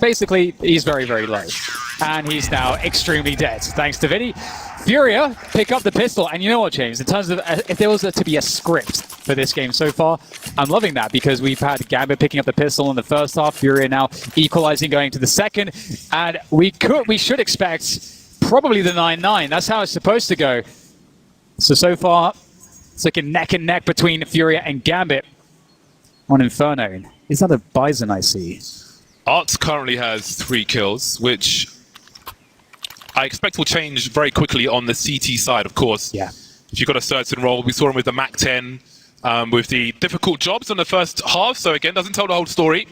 basically, he's very, very low. And he's now extremely dead, thanks to Vinny. Furia pick up the pistol, and you know what, James? In terms of if there was to be a script for this game so far, I'm loving that because we've had Gambit picking up the pistol in the first half, Furia now equalizing going to the second, and we should expect probably the 9-9. That's how it's supposed to go. So far, it's looking neck and neck between Furia and Gambit on Inferno. Is that a Bison I see? Arts currently has 3 kills, which I expect will change very quickly on the CT side, of course. Yeah. If you've got a certain role, we saw him with the Mac 10, with the difficult jobs in the first half. So again, doesn't tell the whole story.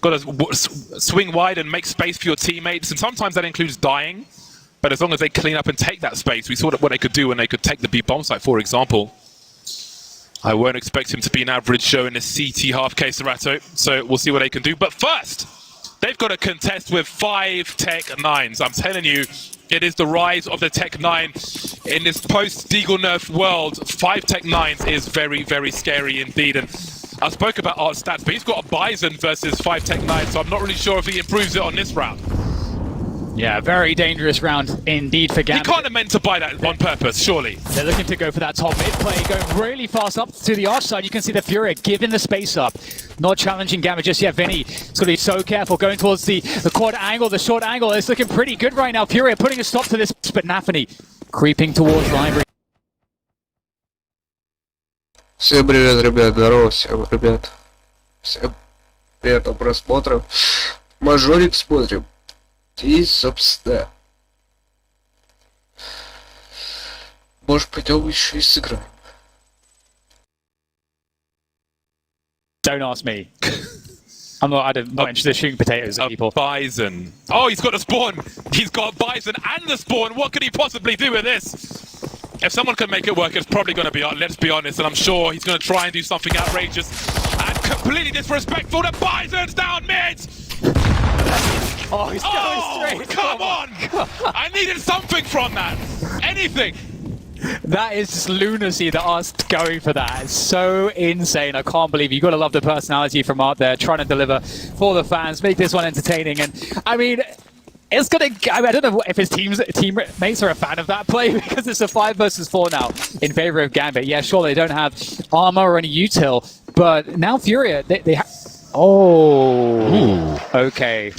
Got to swing wide and make space for your teammates, and sometimes that includes dying. But as long as they clean up and take that space, we saw what they could do when they could take the B bomb site, for example. I won't expect him to be an average show in the CT half Serato, so we'll see what they can do. But first, they've got to contest with 5 Tech 9s. I'm telling you, it is the rise of the Tech 9 in this post-Deagle nerf world. 5 Tech 9s is very, very scary indeed. And I spoke about Art's stats, but he's got a Bison versus 5 Tech 9s, so I'm not really sure if he improves it on this round. Yeah, very dangerous round indeed for Gambit. He can't have meant to buy that on purpose, surely. They're looking to go for that top mid play, going really fast up to the arch side. You can see the Furia giving the space up. Not challenging Gambit just yet. Vinny is going to be so careful going towards the quad angle, the short angle. It's looking pretty good right now. Furia putting a stop to this, but Nafany creeping towards Library. Всем привет, ребят, здорово всем, ребят. Всем приятного просмотра. Мажорик смотрим. И, собственно, может, пойдем еще и сыграем. Don't ask me. I'm not interested in shooting potatoes at people. Bison. Oh, he's got the spawn. He's got Bison and the spawn. What could he possibly do with this? If someone can make it work, it's probably going to be Art, let's be honest. And I'm sure he's going to try and do something outrageous and completely disrespectful. The Bison's down mid. Oh, he's going straight. Come on! I needed something from that. Anything. That is just lunacy that Art's going for that. It's so insane. I can't believe you got to love the personality from Art there, trying to deliver for the fans, make this one entertaining. And I mean, it's gonna. I don't know if his teammates are a fan of that play because it's a 5 versus 4 now in favor of Gambit. Yeah, sure, they don't have armor or any util, but now Furia they have. Oh, ooh. Okay.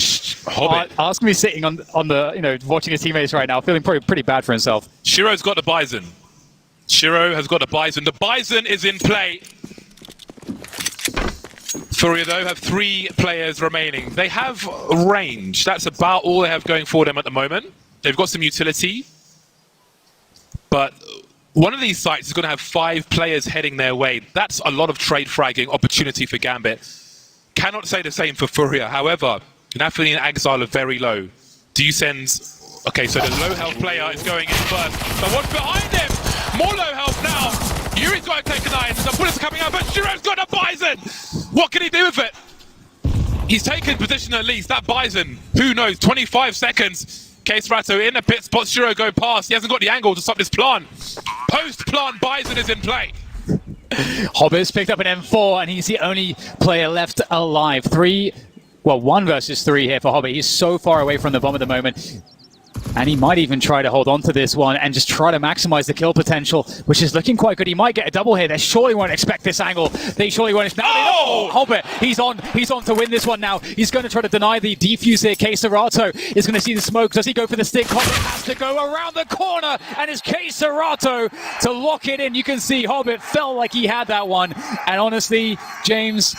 Art's gonna be sitting on the watching his teammates right now, feeling pretty bad for himself. Shiro's got the Bison. Shiro has got the Bison. The Bison is in play. Furia though have 3 players remaining. They have range. That's about all they have going for them at the moment. They've got some utility, but one of these sites is going to have 5 players heading their way. That's a lot of trade fragging opportunity for Gambit. Cannot say the same for Furia. However, Nafany and Exile are very low. Do you send... Okay, so the low health player is going in first. But what's behind him? More low health now. Yuri's got to take a 9. The bullets are coming out, but Shiro's got a Bison. What can he do with it? He's taken position at least. That Bison, who knows, 25 seconds. Serato in the pit spot. Shiro go past. He hasn't got the angle to stop this plant. Post-plant Bison is in play. Hobbit's picked up an M4, and he's the only player left alive. 1 versus 3 here for Hobbit. He's so far away from the bomb at the moment. And he might even try to hold on to this one and just try to maximize the kill potential, which is looking quite good. He might get a double here. They surely won't expect this angle. They surely won't. Oh! Hobbit, he's on to win this one now. He's going to try to deny the defuse here. Serato is going to see the smoke. Does he go for the stick? Hobbit has to go around the corner, and it's Serato to lock it in. You can see Hobbit felt like he had that one. And honestly, James,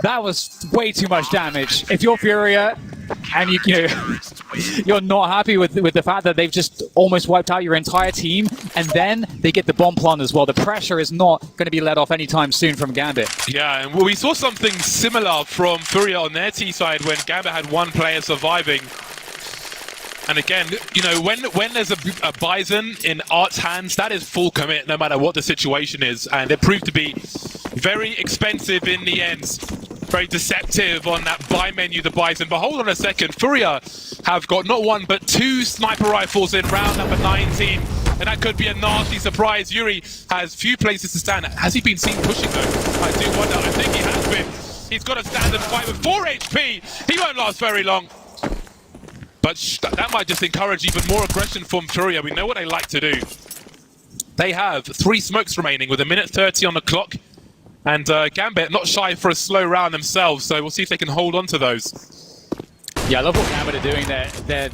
that was way too much damage. If you're Furia and you're not happy with the fact that they've just almost wiped out your entire team, and then they get the bomb plant as well, the pressure is not going to be let off anytime soon from Gambit. Yeah, and we saw something similar from Furia on their T side when Gambit had 1 player surviving. And again, when there's a Bison in Art's hands, that is full commit no matter what the situation is, and it proved to be very expensive in the end. Very deceptive on that buy menu, the Bison. But hold on a second, Furia have got not 1 but 2 sniper rifles in round number 19, and that could be a nasty surprise. Yuri has few places to stand. Has he been seen pushing though? I do wonder. I think he has been. He's got a standard fight with 4 HP. He won't last very long. But that might just encourage even more aggression from Furia. We know what they like to do. They have 3 smokes remaining with 1:30 on the clock. And Gambit not shy for a slow round themselves, so we'll see if they can hold on to those. Yeah, I love what Gambit are doing there.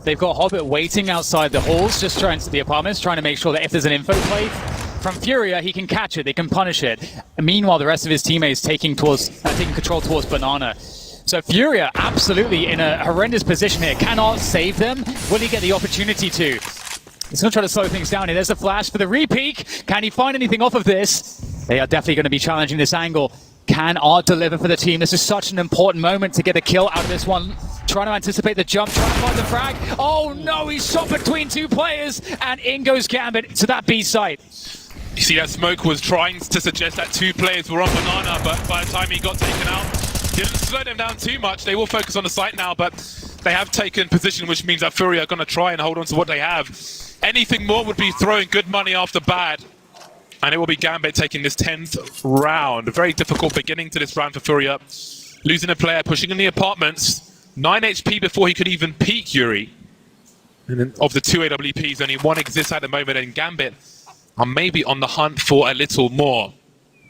They've got Hobbit waiting outside the halls, just trying to the apartments, trying to make sure that if there's an info play from Furia, he can catch it, they can punish it. And meanwhile, the rest of his teammates taking control towards Banana. So Furia absolutely in a horrendous position here. Cannot save them. Will he get the opportunity to? He's going to try to slow things down here. There's a flash for the repeak. Can he find anything off of this? They are definitely going to be challenging this angle. Can Art deliver for the team? This is such an important moment to get a kill out of this one. Trying to anticipate the jump, trying to find the frag. Oh no, he's shot between 2 players, and in goes Gambit to that B site. You see that smoke was trying to suggest that 2 players were on Banana, but by the time he got taken out, didn't slow them down too much. They will focus on the site now, but they have taken position, which means that Furia are going to try and hold on to what they have. Anything more would be throwing good money after bad. And it will be Gambit taking this 10th round. A very difficult beginning to this round for Furia. Losing a player, pushing in the apartments. 9 HP before he could even peek Yuri. And then of the 2 AWPs, only 1 exists at the moment, and Gambit are maybe on the hunt for a little more.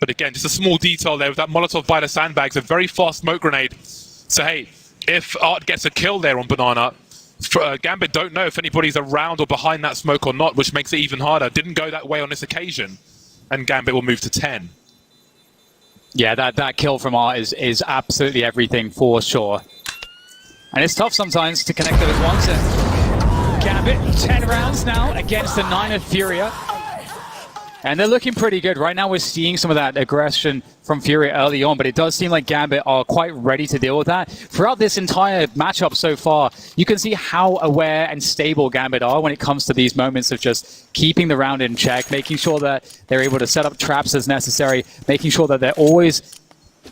But again, just a small detail there with that Molotov by the sandbags, a very fast smoke grenade. So hey, if Art gets a kill there on Banana, Gambit don't know if anybody's around or behind that smoke or not, which makes it even harder. Didn't go that way on this occasion. And Gambit will move to 10. Yeah, that kill from Art is absolutely everything for sure. And it's tough sometimes to connect those ones. And Gambit, 10 rounds now against the 9 of Furia. And they're looking pretty good. Right now we're seeing some of that aggression from Furia early on, but it does seem like Gambit are quite ready to deal with that. Throughout this entire matchup so far, you can see how aware and stable Gambit are when it comes to these moments of just keeping the round in check, making sure that they're able to set up traps as necessary, making sure that they're always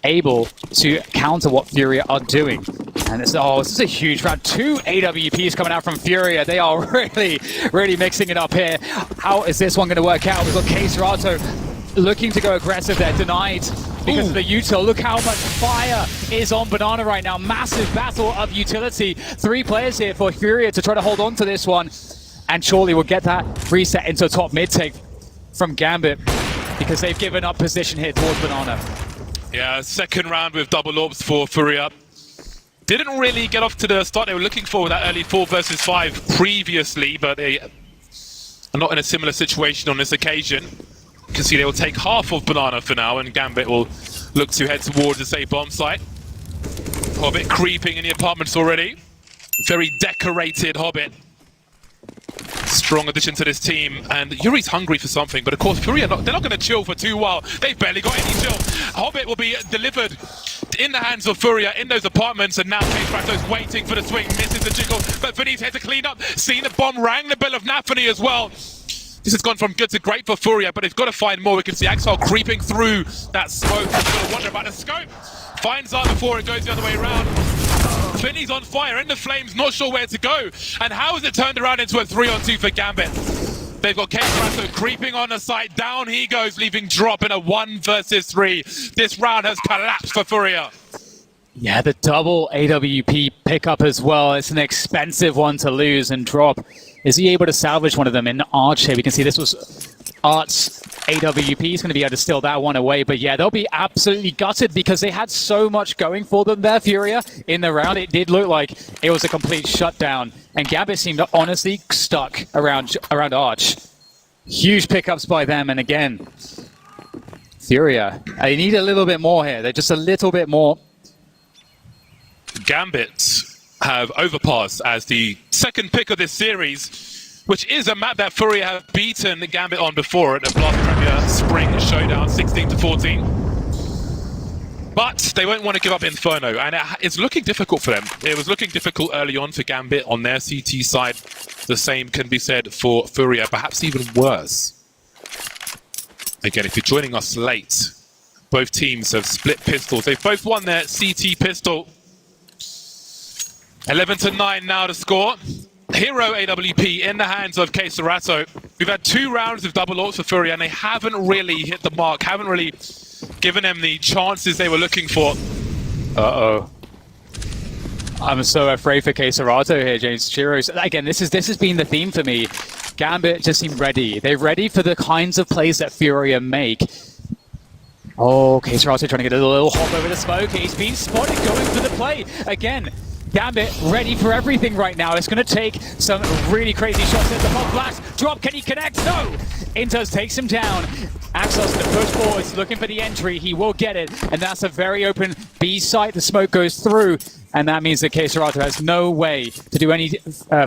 able to counter what Furia are doing. And this is a huge round. 2 AWPs coming out from Furia. They are really mixing it up here. How is this one going to work out? We've got katowice looking to go aggressive there, denied because of the util. Look how much fire is on Banana right now. Massive battle of utility. 3 players here for Furia to try to hold on to this one. And surely we'll get that reset into a top mid take from Gambit because they've given up position here towards Banana. Yeah, 2nd round with double orbs for Furia. Didn't really get off to the start they were looking for with that early 4 versus 5 previously, but they are not in a similar situation on this occasion. You can see they will take half of Banana for now, and Gambit will look to head towards the safe bomb site. Hobbit creeping in the apartments already. Very decorated Hobbit. Strong addition to this team, and Yuri's hungry for something, but of course Furia, they're not going to chill for too while. They've barely got any chill. Hobbit will be delivered in the hands of Furia in those apartments, and now katowice's waiting for the swing, misses the jiggle, but Vinny's here to clean up. Seeing the bomb, rang the bell of navi as well. This has gone from good to great for Furia, but they've got to find more. We can see Axel creeping through that smoke. He's got to wonder about the scope. Finds out before it goes the other way around. Vinny's on fire, in the flames, not sure where to go. And how has it turned around into a 3-on-2 for Gambit? They've got katowice creeping on the site. Down he goes, leaving Drop in a 1 versus 3. This round has collapsed for Furia. Yeah, the double AWP pickup as well. It's an expensive one to lose, and Drop, is he able to salvage one of them in Arch here? We can see this was Art's AWP. He's going to be able to steal that one away, but yeah, they'll be absolutely gutted because they had so much going for them there, Furia, in the round. It did look like it was a complete shutdown, and Gambit seemed honestly stuck around Arch. Huge pickups by them, and again, Furia, they need a little bit more here. They're just a little bit more. Gambit have overpassed as the 2nd pick of this series, which is a map that Furia have beaten Gambit on before at the Blast Premier Spring Showdown, 16-14. But they won't want to give up Inferno, and it's looking difficult for them. It was looking difficult early on for Gambit on their CT side. The same can be said for Furia, perhaps even worse. Again, if you're joining us late, both teams have split pistols. They've both won their CT pistol. 11-9 now to score. Hero AWP in the hands of katowice. We've had 2 rounds of double ults for Furia, and they haven't really hit the mark, haven't really given them the chances they were looking for. Uh-oh. I'm so afraid for katowice here, James Chiros. Again, this has been the theme for me. Gambit just seem ready. They're ready for the kinds of plays that Furia make. Oh, katowice trying to get a little hop over the smoke. He's been spotted going for the play. Again, Gambit ready for everything right now. It's going to take some really crazy shots at the pop blast. Drop, can he connect? No! Inters takes him down. Axos to push forwards, looking for the entry. He will get it, and that's a very open B site. The smoke goes through, and that means that katowice has no way to do any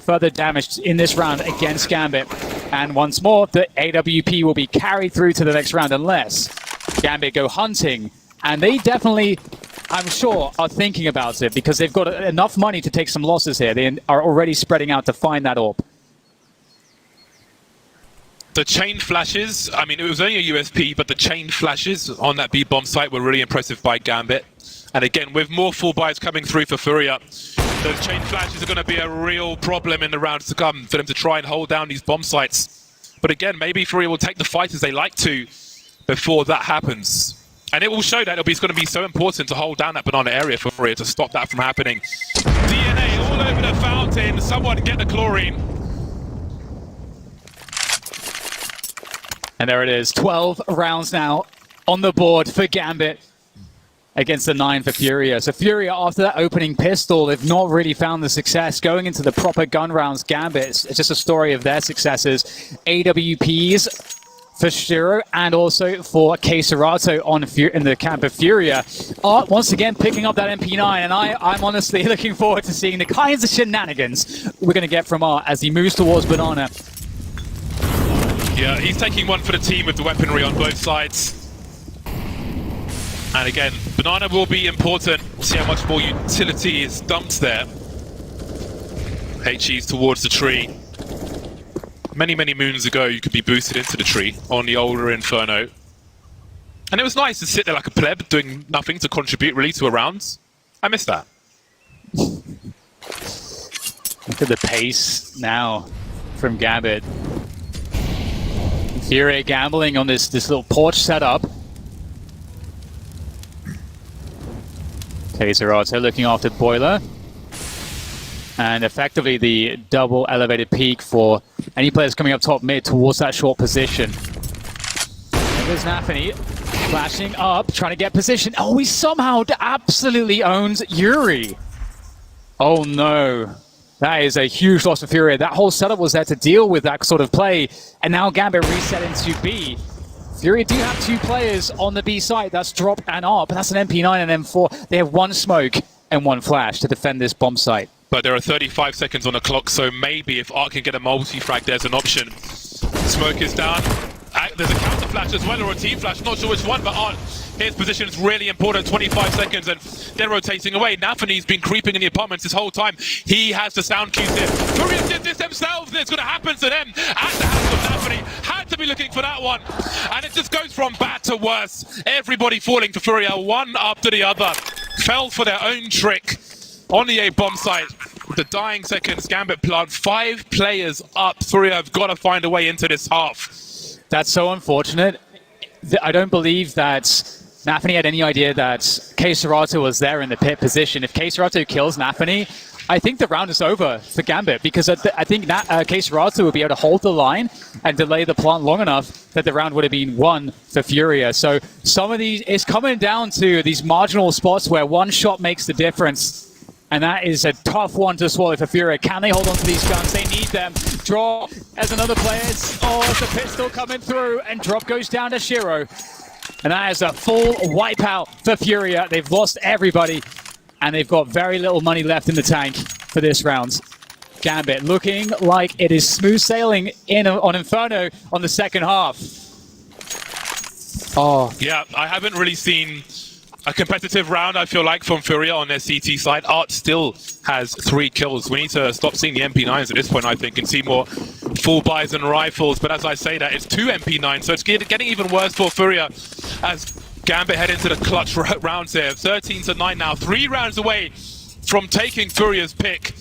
further damage in this round against Gambit. And once more, the AWP will be carried through to the next round unless Gambit go hunting. And they definitely, I'm sure, are thinking about it because they've got enough money to take some losses here. They are already spreading out to find that orb. The chain flashes, I mean, it was only a USP, but the chain flashes on that B-bomb site were really impressive by Gambit. And again, with more full buys coming through for Furia, those chain flashes are going to be a real problem in the rounds to come for them to try and hold down these bomb sites. But again, maybe Furia will take the fight as they like to before that happens. And it will show that it's going to be so important to hold down that banana area for Furia to stop that from happening. DNA all over the fountain. Someone get the chlorine. And there it is, 12 rounds now on the board for Gambit against the 9 for Furia. So Furia, after that opening pistol, they've not really found the success. Going into the proper gun rounds, Gambit, it's just a story of their successes. AWPs for Shiro and also for katowice in the camp of Furia are once again picking up that MP9, and I'm honestly looking forward to seeing the kinds of shenanigans we're going to get from Art as he moves towards Banana. Yeah, he's taking one for the team with the weaponry on both sides. And again, Banana will be important. See how much more utility is dumped there. HE's towards the tree. Many, many moons ago, you could be boosted into the tree on the older Inferno. And it was nice to sit there like a pleb, doing nothing to contribute really to a round. I miss that. Look at the pace now from Gambit. Furia gambling on this little porch setup. katowice looking after Boiler. And effectively the double elevated peak for any players coming up top mid towards that short position. There's navi flashing up, trying to get position. Oh, he somehow absolutely owns Yuri. Oh no. That is a huge loss for Furia. That whole setup was there to deal with that sort of play. And now Gambit reset into B. Furia do have 2 players on the B side. That's Drop and ARP. That's an MP9 and M4. They have 1 smoke and 1 flash to defend this bomb site. But there are 35 seconds on the clock, so maybe if Art can get a multi-frag, there's an option. Smoke is down. There's a counter flash as well, or a team flash. Not sure which one, but Art, his position is really important. 25 seconds, and they're rotating away. Nafi's been creeping in the apartments this whole time. He has the sound cues here. Furia did this themselves. It's going to happen to them. At the hands of Nafi. Had to be looking for that one. And it just goes from bad to worse. Everybody falling for Furia, one after the other. Fell for their own trick on the A bomb site. With the dying seconds, Gambit plant 5 players up. Furia have got to find a way into this half. That's so unfortunate. I don't believe that nafi had any idea that katowice was there in the pit position. If katowice kills nafi, I think the round is over for Gambit, because I think katowice would be able to hold the line and delay the plant long enough that the round would have been won for Furia. So some of these, it's coming down to these marginal spots where one shot makes the difference. And that is a tough one to swallow for Furia. Can they hold on to these guns? They need them. Draw as another player. Oh, it's a pistol coming through, and Drop goes down to Shiro. And that is a full wipeout for Furia. They've lost everybody, and they've got very little money left in the tank for this round. Gambit looking like it is smooth sailing on Inferno on the second half. Oh. Yeah, I haven't really seen a competitive round, I feel like, from Furia on their CT side. Art still has 3 kills. We need to stop seeing the MP9s at this point, I think, and see more full buys and rifles. But as I say that, it's 2 MP9s, so it's getting even worse for Furia as Gambit head into the clutch rounds here. 13-9 now, 3 rounds away from taking Furia's pick.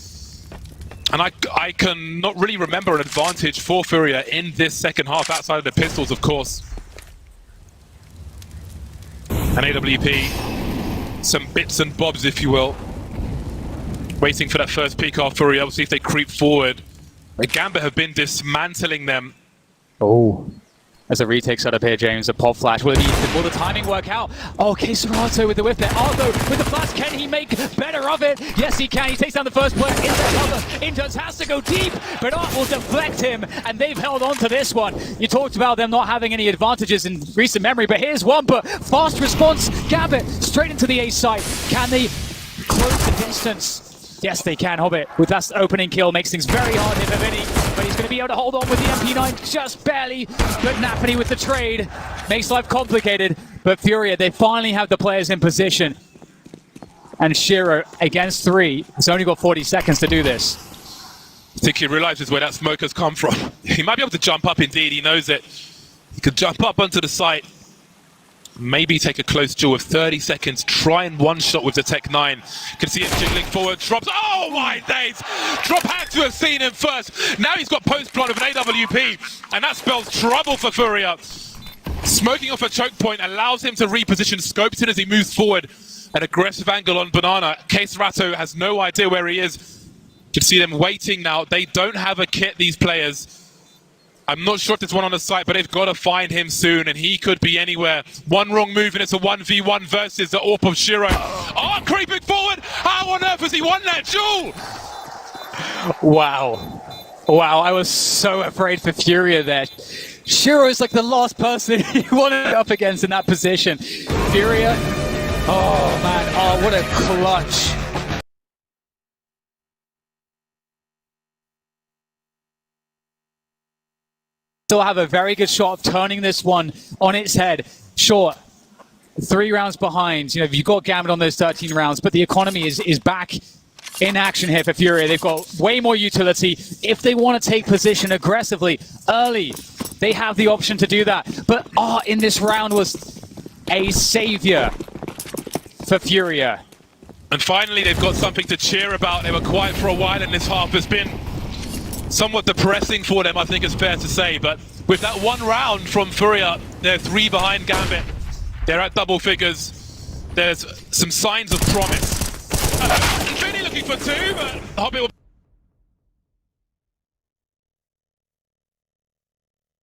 And I can not really remember an advantage for Furia in this second half outside of the pistols, of course. And AWP, some bits and bobs, if you will. Waiting for that first peek off Furia. We'll see if they creep forward. The Gambit have been dismantling them. Oh. As a retake set up here, James, a pop flash. Will the timing work out? Oh, Caserato with the whip there. Argo with the flash. Can he make better of it? Yes, he can. He takes down the first player. Into cover. Interns has to go deep, but Art will deflect him, and they've held on to this one. You talked about them not having any advantages in recent memory, but here's one, but fast response. Gambit straight into the A site. Can they close the distance? Yes, they can. Hobbit with that opening kill makes things very hard here for Vinny, but he's going to be able to hold on with the MP9 just barely. But Napany with the trade makes life complicated. But Furia, they finally have the players in position. And Shiro against 3. He's only got 40 seconds to do this. I think he realizes where that smoke has come from. He might be able to jump up indeed. He knows it. He could jump up onto the site. Maybe take a close duel with 30 seconds. Try and one shot with the Tech 9. Can see him jiggling forward. Drops. Oh my days! Drop had to have seen him first. Now he's got post plant of an AWP, and that spells trouble for Furia. Smoking off a choke point allows him to reposition. Scopes it as he moves forward. An aggressive angle on Banana. Caserato has no idea where he is. You can see them waiting now. They don't have a kit, these players. I'm not sure if there's one on the site, but they've got to find him soon, and he could be anywhere. One wrong move, and it's a 1v1 versus the AWP of Shiro. Oh, creeping forward! How on earth has he won that duel? Wow. Wow, I was so afraid for Furia there. Shiro is like the last person he wanted up against in that position. Furia, oh man, oh, what a clutch. Still have a very good shot of turning this one on its head. Sure, 3 rounds behind. You know, you've got Gambit on those 13 rounds, but the economy is back in action here for Furia. They've got way more utility. If they want to take position aggressively early, they have the option to do that. But in this round was a savior for Furia. And finally, they've got something to cheer about. They were quiet for a while, and this half has been somewhat depressing for them, I think it's fair to say. But with that one round from Furia, they're 3 behind Gambit. They're at double figures. There's some signs of promise. Vinny looking for 2, but Hobbit will...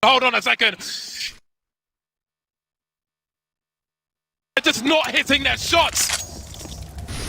Hold on a second. They're just not hitting their shots.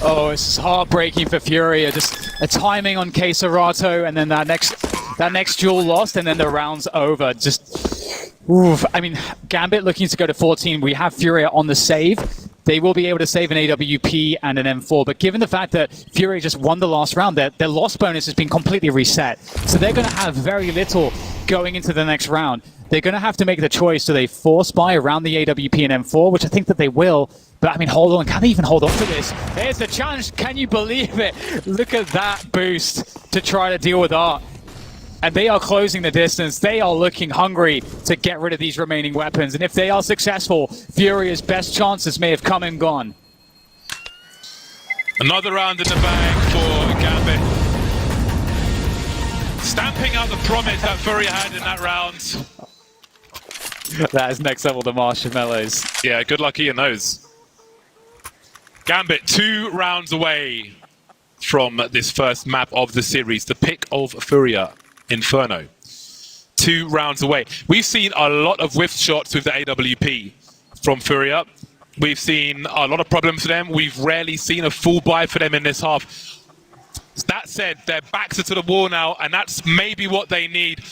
Oh, it's heartbreaking for Furia. Just a timing on Caserato, and then that next duel lost, and then the round's over. Just, oof. I mean, Gambit looking to go to 14. We have Furia on the save. They will be able to save an AWP and an M4, but given the fact that Furia just won the last round, their loss bonus has been completely reset. So they're going to have very little going into the next round. They're going to have to make the choice. Do they force buy around the AWP and M4, which I think that they will. But I mean, hold on, can they even hold on to this? There's the challenge, can you believe it? Look at that boost to try to deal with Art. And they are closing the distance. They are looking hungry to get rid of these remaining weapons. And if they are successful, Furia's best chances may have come and gone. Another round in the bag for Gambit. Stamping out the promise that Furia had in that round. That is next level, the marshmallows. Yeah, good luck eating those. Gambit 2 rounds away from this first map of the series, the pick of Furia, Inferno. 2 rounds away. We've seen a lot of whiff shots with the AWP from Furia. We've seen a lot of problems for them. We've rarely seen a full buy for them in this half. That said, their backs are to the wall now, and that's maybe what they need.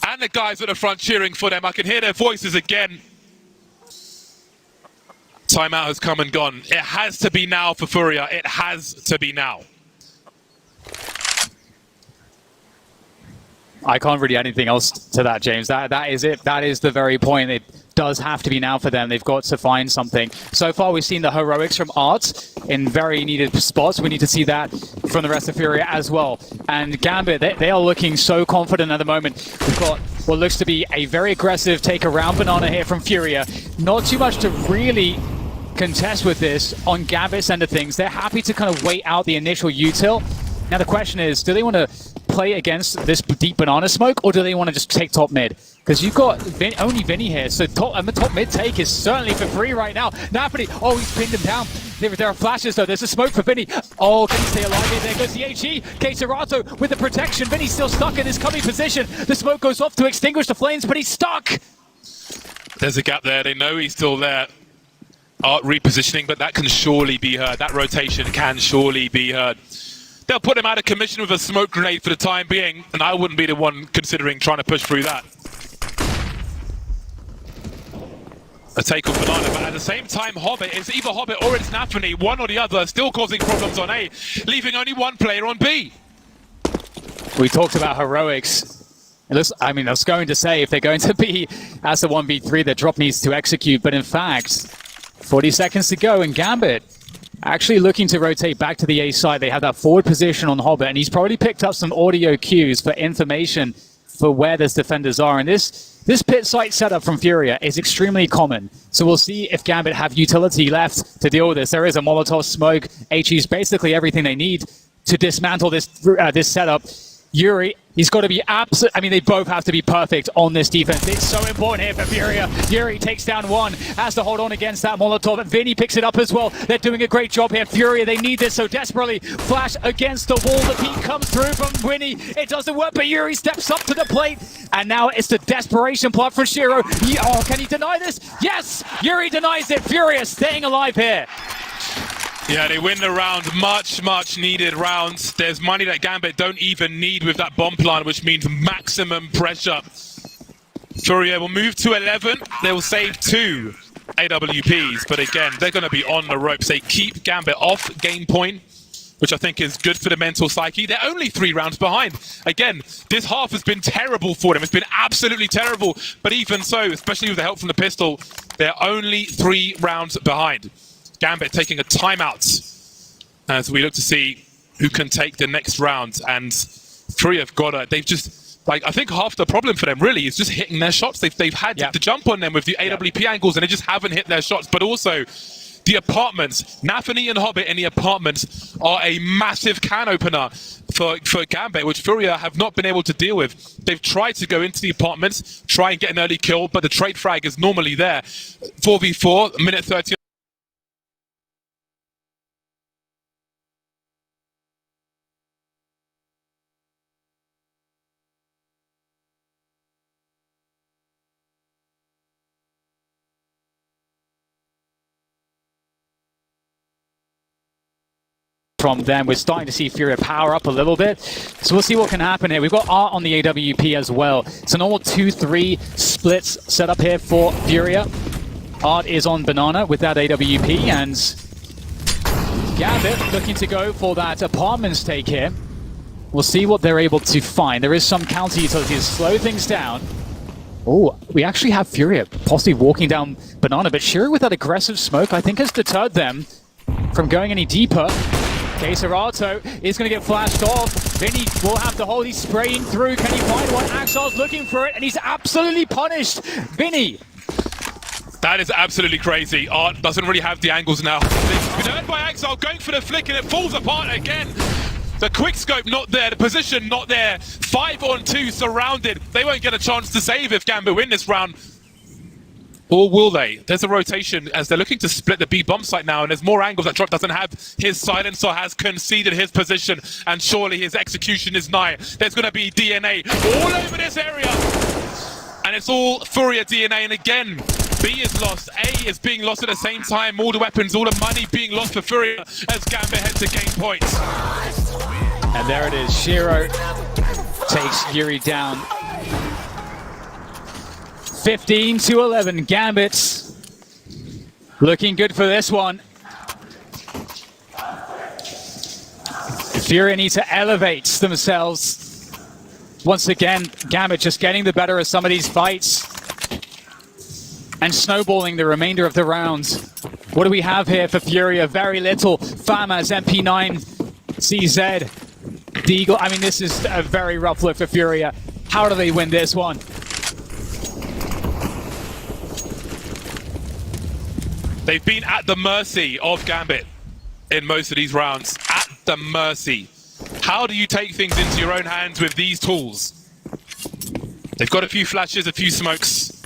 And the guys at the front cheering for them. I can hear their voices again. Timeout has come and gone. It has to be now for Furia. It has to be now. I can't really add anything else to that, James. That is it. That is the very point. It does have to be now for them. They've got to find something. So far, we've seen the heroics from Art in very needed spots. We need to see that from the rest of Furia as well. And Gambit, they are looking so confident at the moment. We've got what looks to be a very aggressive take around Banana here from Furia. Not too much to really contest with this on Gambit's end of things. They're happy to kind of wait out the initial util. Now the question is, do they want to play against this deep banana smoke, or do they want to just take top mid? Because you've got only Vinny here, so the top mid take is certainly for free right now. Napoli, oh, he's pinned him down. There are flashes though, there's a smoke for Vinny. Oh, can he stay alive here? There goes the HE. Keserato with the protection. Vinny's still stuck in his cubby position. The smoke goes off to extinguish the flames, but he's stuck. There's a gap there, they know he's still there. Repositioning, but that can surely be heard. That rotation can surely be heard. They'll put him out of commission with a smoke grenade for the time being, and I wouldn't be the one considering trying to push through that. A take on Banana, but at the same time, Hobbit, it's either Hobbit or it's Nafany, one or the other, still causing problems on A, leaving only one player on B. We talked about heroics. It looks, I mean, I was going to say if they're going to be as the 1v3, the drop needs to execute, but in fact, 40 seconds to go, and Gambit actually looking to rotate back to the A side. They have that forward position on Hobbit, and he's probably picked up some audio cues for information for where those defenders are. And this pit site setup from Furia is extremely common. So we'll see if Gambit have utility left to deal with this. There is a Molotov smoke. HE's basically everything they need to dismantle this setup. Yuri, he's got to be absolute. I mean, they both have to be perfect on this defense. It's so important here for Furia. Yuri takes down one, has to hold on against that Molotov. And Vinny picks it up as well. They're doing a great job here. Furia, they need this so desperately. Flash against the wall. The peek comes through from Winnie. It doesn't work, but Yuri steps up to the plate. And now it's the desperation plot for Shiro. Oh, can he deny this? Yes! Yuri denies it. Furia staying alive here. Yeah, they win the round. Much needed rounds. There's money that Gambit don't even need with that bomb plant, which means maximum pressure. Furia will move to 11. They will save 2 AWPs, but again, they're going to be on the ropes. They keep Gambit off game point, which I think is good for the mental psyche. They're only 3 rounds behind. Again, this half has been terrible for them. It's been absolutely terrible, but even so, especially with the help from the pistol, they're only 3 rounds behind. Gambit taking a timeout as we look to see who can take the next round. And Furia have got it. They've just, like, I think half the problem for them really is just hitting their shots. They've had to jump on them with the AWP angles, and they just haven't hit their shots. But also, the apartments, Nafany and Hobbit in the apartments are a massive can opener for Gambit, which Furia have not been able to deal with. They've tried to go into the apartments, try and get an early kill, but the trade frag is normally there. 4v4, minute 30. From them, we're starting to see Furia power up a little bit, so we'll see what can happen here. We've got Art on the AWP as well. It's a normal 2-3 splits set up here for Furia. Art is on Banana with that AWP, and Gambit looking to go for that apartments take here. We'll see what they're able to find. There is some counter utility to slow things down. Oh, we actually have Furia possibly walking down Banana, but Shiro with that aggressive smoke I think has deterred them from going any deeper. Keserato is going to get flashed off. Vinny will have to hold. He's spraying through. Can he find one? Axel's looking for it, and he's absolutely punished. Vinny. That is absolutely crazy. Art doesn't really have the angles now. It's been earned by Axel, going for the flick, and it falls apart again. The quick scope not there, the position not there. 5-on-2 surrounded. They won't get a chance to save if Gambit win this round. Or will they? There's a rotation as they're looking to split the B bomb site now, and there's more angles that Drop doesn't have. His silencer has conceded his position, and surely his execution is nigh. There's going to be DNA all over this area, and it's all Furia DNA. And again, B is lost, A is being lost at the same time. All the weapons, all the money being lost for Furia as Gambit heads to game point. And there it is. Shiro takes Yuri down. 15-11, Gambit looking good for this one. Furia need to elevate themselves. Once again, Gambit just getting the better of some of these fights and snowballing the remainder of the rounds. What do we have here for Furia? Very little. Famas, MP9, CZ, Deagle. I mean, this is a very rough look for Furia. How do they win this one? They've been at the mercy of Gambit in most of these rounds. At the mercy. How do you take things into your own hands with these tools? They've got a few flashes, a few smokes,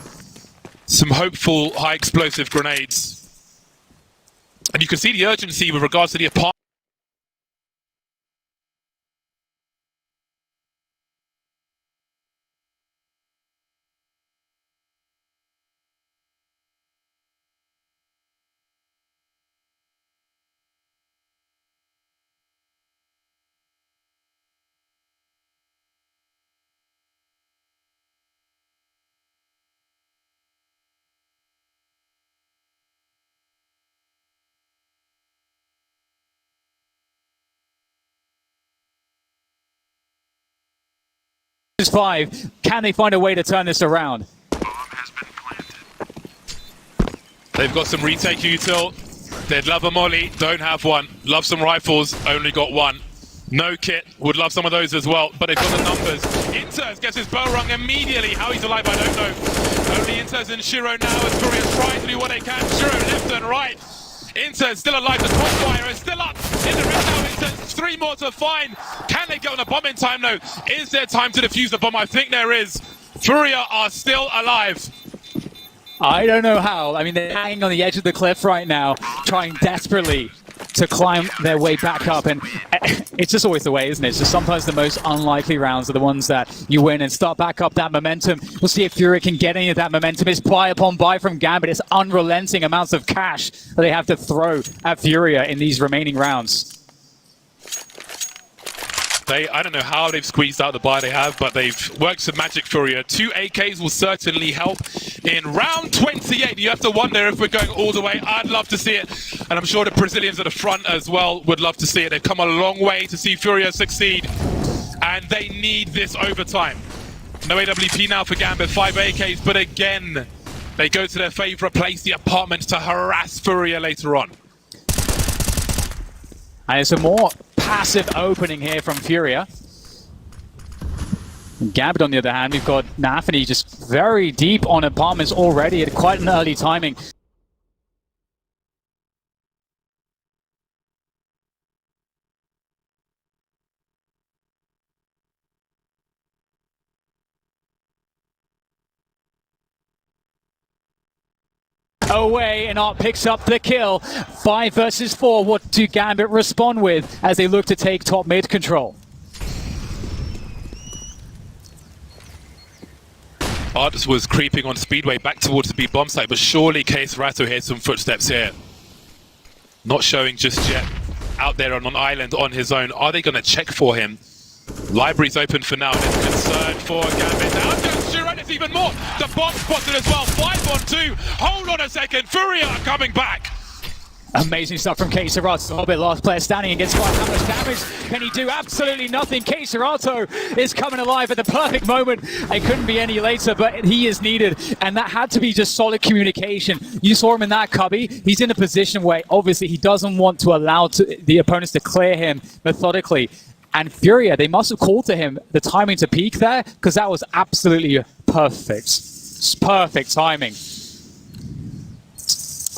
some hopeful high explosive grenades. And you can see the urgency with regards to the apartment. Is 5. Can they find a way to turn this around? They've got some retake util. They'd love a molly, don't have one. Love some rifles, only got one. No kit, would love some of those as well, but they've got the numbers. Inters gets his bow rung immediately. How he's alive, I don't know. Only Inters and Shiro now as Korea trying to do what they can. Shiro left and right. Inter still alive, the crossfire is still up in the ring now. Inter, 3 more to find. Can they get on the bomb in time though? Is there time to defuse the bomb? I think there is. Furia are still alive. I don't know how. I mean, they're hanging on the edge of the cliff right now, trying desperately to climb their way back up, and it's just always the way, isn't it? So sometimes the most unlikely rounds are the ones that you win and start back up that momentum. We'll see if Fury can get any of that momentum. It's buy upon buy from Gambit. It's unrelenting amounts of cash that they have to throw at Furia in these remaining rounds. I don't know how they've squeezed out the buy they have, but they've worked some magic. Furia. 2 AKs will certainly help in round 28. You have to wonder if we're going all the way. I'd love to see it, and I'm sure the Brazilians at the front as well would love to see it. They've come a long way to see Furia succeed, and they need this overtime. No AWP now for Gambit, 5 AKs, but again, they go to their favorite place, the apartment, to harass Furia later on. And it's a more passive opening here from Furia. Gambit, on the other hand, we've got navi just very deep on apartments already at quite an early timing. Away, and Art picks up the kill. 5 versus 4. What do Gambit respond with as they look to take top mid control? Art was creeping on Speedway back towards the B bomb site, but surely katowice hears some footsteps here. Not showing just yet. Out there on an island on his own. Are they going to check for him? Library's open for now, and it's concern for Gambit. Now goes Shiro, it's even more. The bomb spotted as well. 5 on 2. Hold on a second. Furia are coming back. Amazing stuff from katowice. A little bit last player standing against quite how much damage can he do? Absolutely nothing. katowice is coming alive at the perfect moment. It couldn't be any later, but he is needed, and that had to be just solid communication. You saw him in that cubby. He's in a position where obviously he doesn't want to allow the opponents to clear him methodically. And Furia, they must have called to him the timing to peek there, because that was absolutely perfect. It's perfect timing.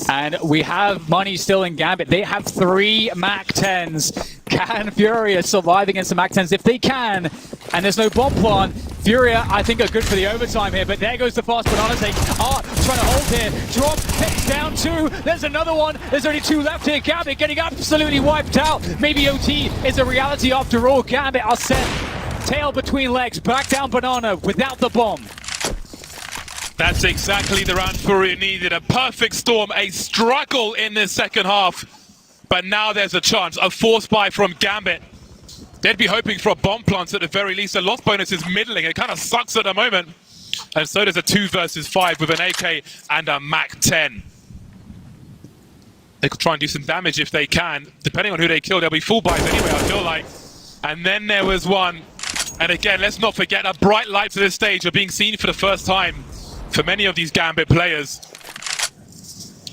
And we have money still in Gambit. They have 3 MAC-10s. Can Furia survive against the MAC-10s? If they can, and there's no bomb plant, Furia, I think, are good for the overtime here. But there goes the fast banana take. Art trying to hold here. Drop, takes down 2. There's another one. There's only 2 left here. Gambit getting absolutely wiped out. Maybe OT is a reality after all. Gambit are set. Tail between legs. Back down banana without the bomb. That's exactly the round Furia needed. A perfect storm, a struggle in this second half. But now there's a chance, a force buy from Gambit. They'd be hoping for a bomb plant at the very least. The loss bonus is middling. It kind of sucks at the moment. And so does a 2 versus 5 with an AK and a MAC-10. They could try and do some damage if they can. Depending on who they kill, they'll be full buys anyway, I feel like. And then there was one. And again, let's not forget, a bright light to this stage of being seen for the first time. For many of these Gambit players,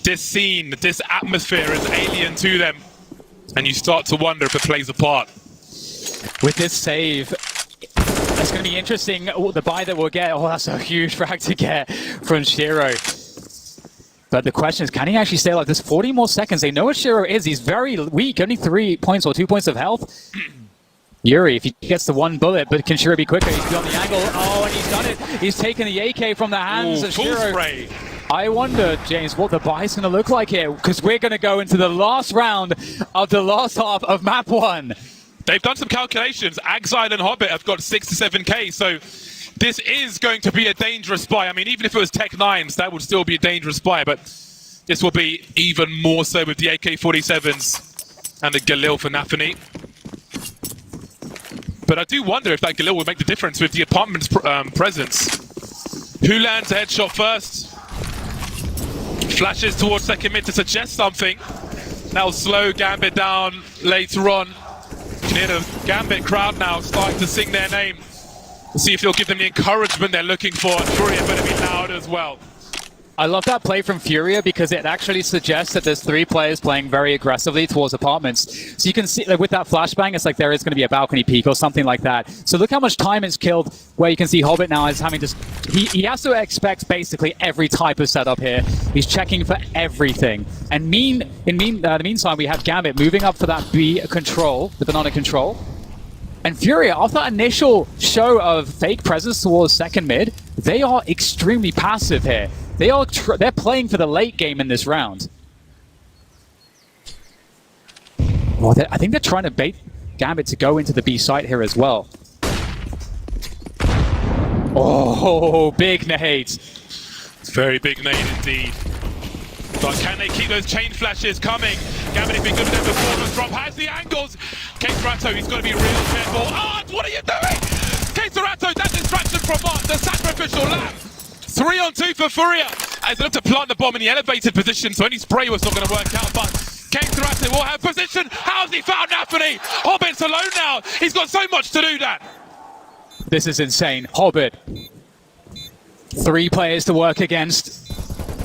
this scene, this atmosphere is alien to them, and you start to wonder if it plays a part. With this save, it's going to be interesting the buy that we'll get. Oh, that's a huge frag to get from Shiro. But the question is, can he actually stay alive? There's 40 more seconds. They know what Shiro is. He's very weak, only 3 points or 2 points of health. Yuri, if he gets the one bullet, but can Shiro be quicker? He's beyond the angle. Oh, and he's done it. He's taken the AK from the hands of full Shiro. spray. I wonder, James, what the buy's going to look like here, because we're going to go into the last round of the last half of map 1. They've done some calculations. Exile and Hobbit have got 6 to 7k, so this is going to be a dangerous buy. I mean, even if it was Tech 9s, that would still be a dangerous buy, but this will be even more so with the AK-47s and the Galil for Nafani. But I do wonder if that Galil will make the difference with the apartment's presence. Who lands a headshot first? Flashes towards second mid to suggest something. That'll slow Gambit down later on. You can hear the Gambit crowd now starting to sing their name. We'll see if he'll give them the encouragement they're looking for. Furia better be loud as well. I love that play from Furia because it actually suggests that there's 3 players playing very aggressively towards apartments. So you can see, like, with that flashbang, it's like there is going to be a balcony peek or something like that. So look how much time is killed, where you can see Hobbit now is having to... He has to expect basically every type of setup here. He's checking for everything. And the meantime, we have Gambit moving up for that B control, the banana control. And Furia, after that initial show of fake presence towards second mid, they are extremely passive here. They're playing for the late game in this round. Well, I think they're trying to bait Gambit to go into the B site here as well. Oh, big nades. It's very big nade indeed. But can they keep those chain flashes coming? Gambit has been good with their performance drop. Has the angles. K-Serato, he's got to be real careful. Art, what are you doing? K-Serato, that distraction from Art, the sacrificial lamb. 3 on 2 for Furia as they look to plant the bomb in the elevated position, so any spray was not going to work out, but K-Serato will have position. How's he found Nafani? Hobbit's alone now. He's got so much to do, Dan. This is insane. Hobbit. 3 players to work against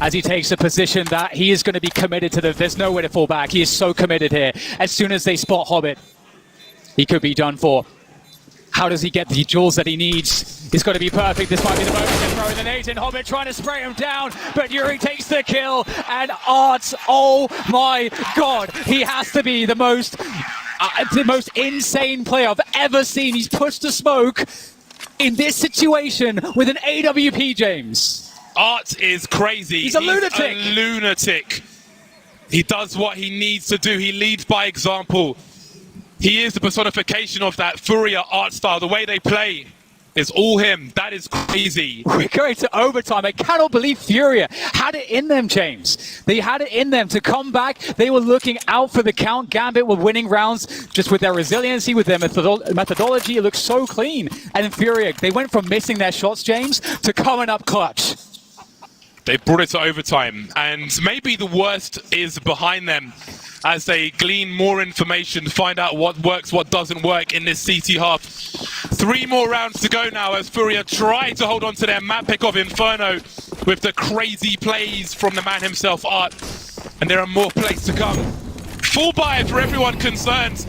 as he takes a position that he is going to be committed to. There's nowhere to fall back. He is so committed here. As soon as they spot Hobbit, he could be done for. How does he get the jewels that he needs? He's got to be perfect. This might be the moment to throw the nades in. Hobbit trying to spray him down, but Yuri takes the kill. And Art, oh my god, he has to be the most insane player I've ever seen. He's pushed the smoke in this situation with an AWP, James. Art is crazy. He's a lunatic. A lunatic. He does what he needs to do. He leads by example. He is the personification of that Furia art style. The way they play is all him. That is crazy. We're going to overtime. I cannot believe Furia had it in them, James. They had it in them to come back. They were looking out for the count. Gambit were winning rounds just with their resiliency, with their methodology. It looks so clean. And Furia, they went from missing their shots, James, to coming up clutch. They brought it to overtime. And maybe the worst is behind them as they glean more information, find out what works, what doesn't work in this CT half. 3 more rounds to go now as Furia try to hold on to their map pick of Inferno with the crazy plays from the man himself, Art. And there are more plays to come. Full buy for everyone concerned.